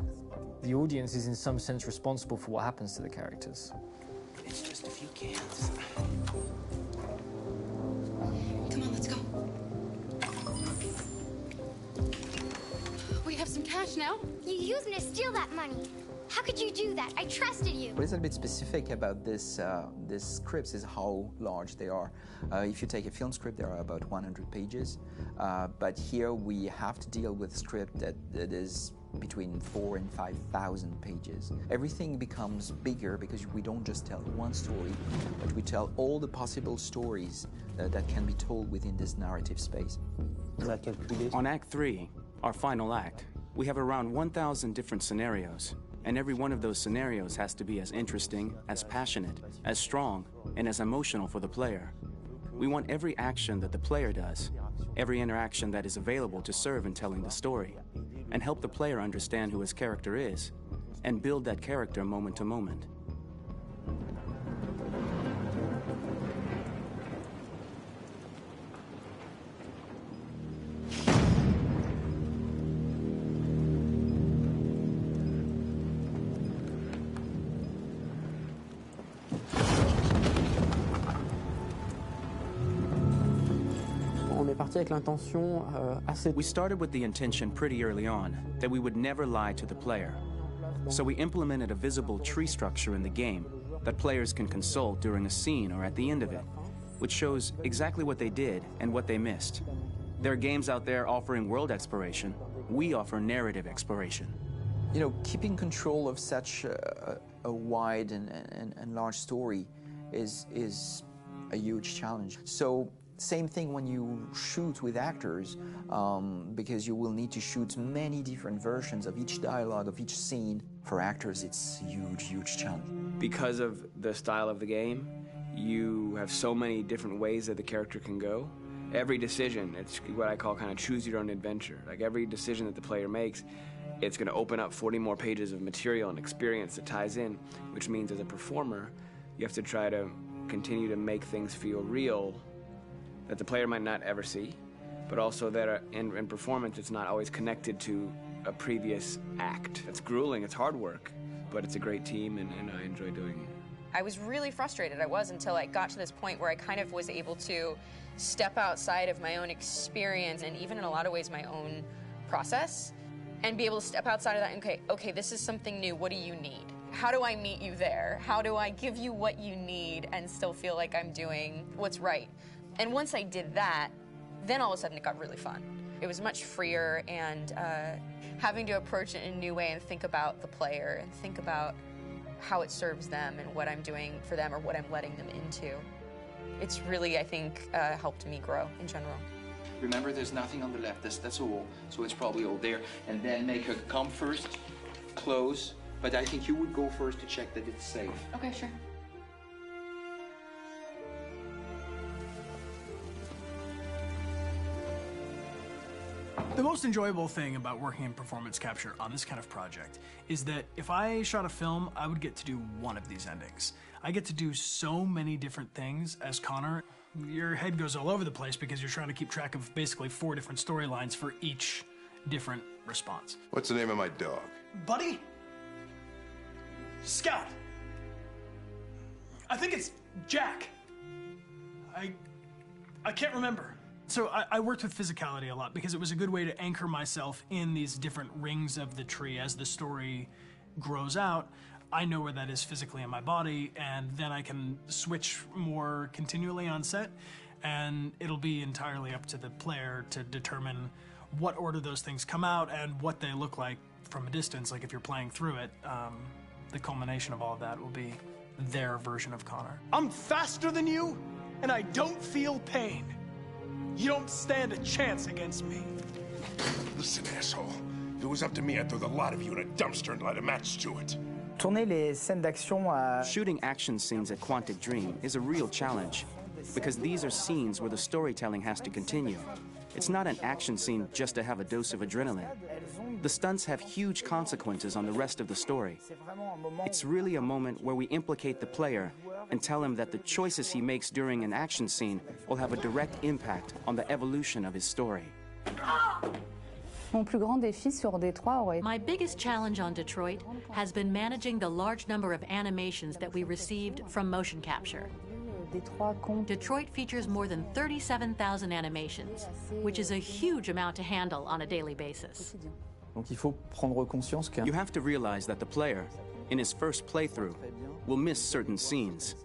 the audience is in some sense responsible for what happens to the characters. It's just a few cans. Come on, let's go. We have some cash now. You used me to steal that money. How could you do that? I trusted you. What is a bit specific about this scripts is how large they are. If you take a film script, there are about 100 pages. But here we have to deal with a script that is between 4,000 and 5,000 pages. Everything becomes bigger because we don't just tell one story, but we tell all the possible stories that can be told within this narrative space. On Act 3, our final act, we have around 1,000 different scenarios. And every one of those scenarios has to be as interesting, as passionate, as strong, and as emotional for the player. We want every action that the player does, every interaction that is available to serve in telling the story, and help the player understand who his character is, and build that character moment to moment. We started with the intention pretty early on that we would never lie to the player. So we implemented a visible tree structure in the game that players can consult during a scene or at the end of it, which shows exactly what they did and what they missed. There are games out there offering world exploration. We offer narrative exploration. You know, keeping control of such a wide and large story is a huge challenge. So same thing when you shoot with actors, because you will need to shoot many different versions of each dialogue, of each scene. For actors, it's a huge, huge challenge. Because of the style of the game, you have so many different ways that the character can go. Every decision, it's what I call kind of choose your own adventure. Like every decision that the player makes, it's going to open up 40 more pages of material and experience that ties in, which means as a performer, you have to try to continue to make things feel real that the player might not ever see, but also that in performance it's not always connected to a previous act. It's grueling, it's hard work, but it's a great team and I enjoy doing it. I was really frustrated, I was, until I got to this point where I kind of was able to step outside of my own experience and even in a lot of ways my own process and be able to step outside of that and okay, this is something new, what do you need? How do I meet you there? How do I give you what you need and still feel like I'm doing what's right? And once I did that, then all of a sudden it got really fun. It was much freer and having to approach it in a new way and think about the player and think about how it serves them and what I'm doing for them or what I'm letting them into. It's really, I think, helped me grow in general. Remember, there's nothing on the left. That's a wall, so it's probably all there. And then make her come first, close. But I think you would go first to check that it's safe. Okay, sure. The most enjoyable thing about working in performance capture on this kind of project is that if I shot a film, I would get to do one of these endings. I get to do so many different things as Connor. Your head goes all over the place because you're trying to keep track of basically 4 different storylines for each different response. What's the name of my dog? Buddy? Scout. I think it's Jack. I can't remember. So I worked with physicality a lot because it was a good way to anchor myself in these different rings of the tree as the story grows out. I know where that is physically in my body, and then I can switch more continually on set, and it'll be entirely up to the player to determine what order those things come out and what they look like from a distance. Like if you're playing through it, the culmination of all of that will be their version of Connor. I'm faster than you, and I don't feel pain. You don't stand a chance against me. Listen, asshole. If it was up to me, I'd throw the lot of you in a dumpster and light a match to it. Shooting action scenes at Quantic Dream is a real challenge, because these are scenes where the storytelling has to continue. It's not an action scene just to have a dose of adrenaline. The stunts have huge consequences on the rest of the story. It's really a moment where we implicate the player and tell him that the choices he makes during an action scene will have a direct impact on the evolution of his story. My biggest challenge on Detroit has been managing the large number of animations that we received from motion capture. Detroit features more than 37,000 animations, which is a huge amount to handle on a daily basis. You have to realize that the player, in his first playthrough, will miss certain scenes.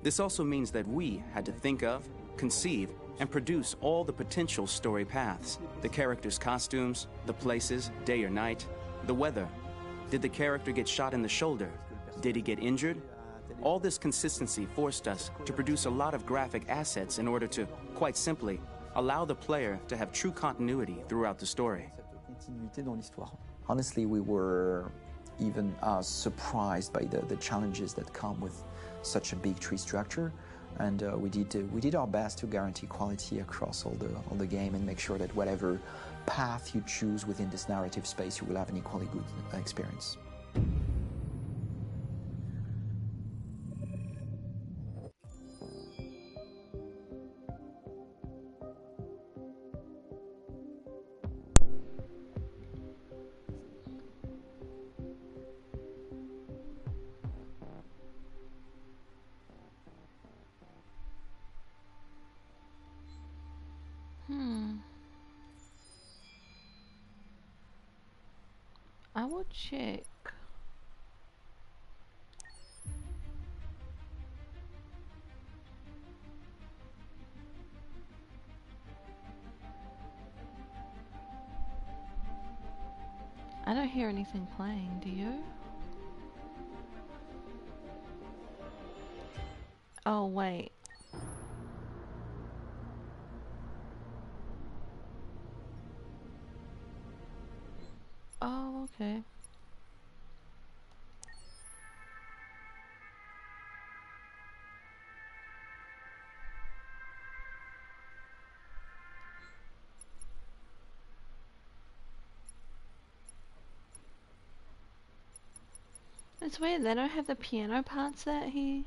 This also means that we had to think of, conceive, and produce all the potential story paths. The character's costumes, the places, day or night, the weather. Did the character get shot in the shoulder? Did he get injured? All this consistency forced us to produce a lot of graphic assets in order to, quite simply, allow the player to have true continuity throughout the story. Honestly, we were even surprised by the challenges that come with such a big tree structure. And we did our best to guarantee quality across all the game and make sure that whatever path you choose within this narrative space, you will have an equally good experience. I will check. I don't hear anything playing, do you? Oh, wait. Oh, okay. It's weird, they don't have the piano parts that he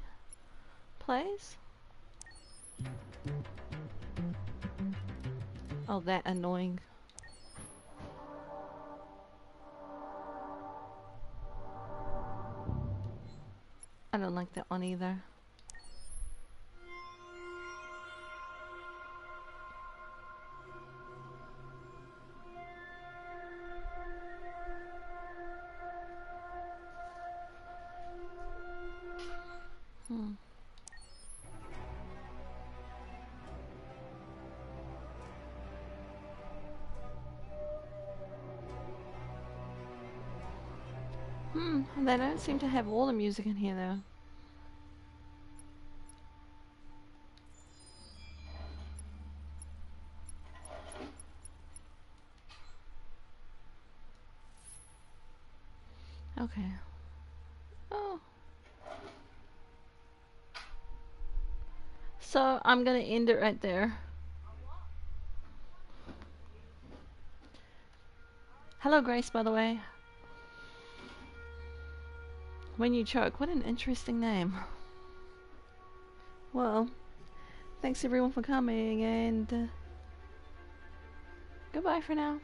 plays. Oh, that annoying. I don't like that one either. They don't seem to have all the music in here though. Okay. Oh. So I'm gonna end it right there. Hello Grace, by the way. When You Choke, what an interesting name. Well, thanks everyone for coming, and goodbye for now.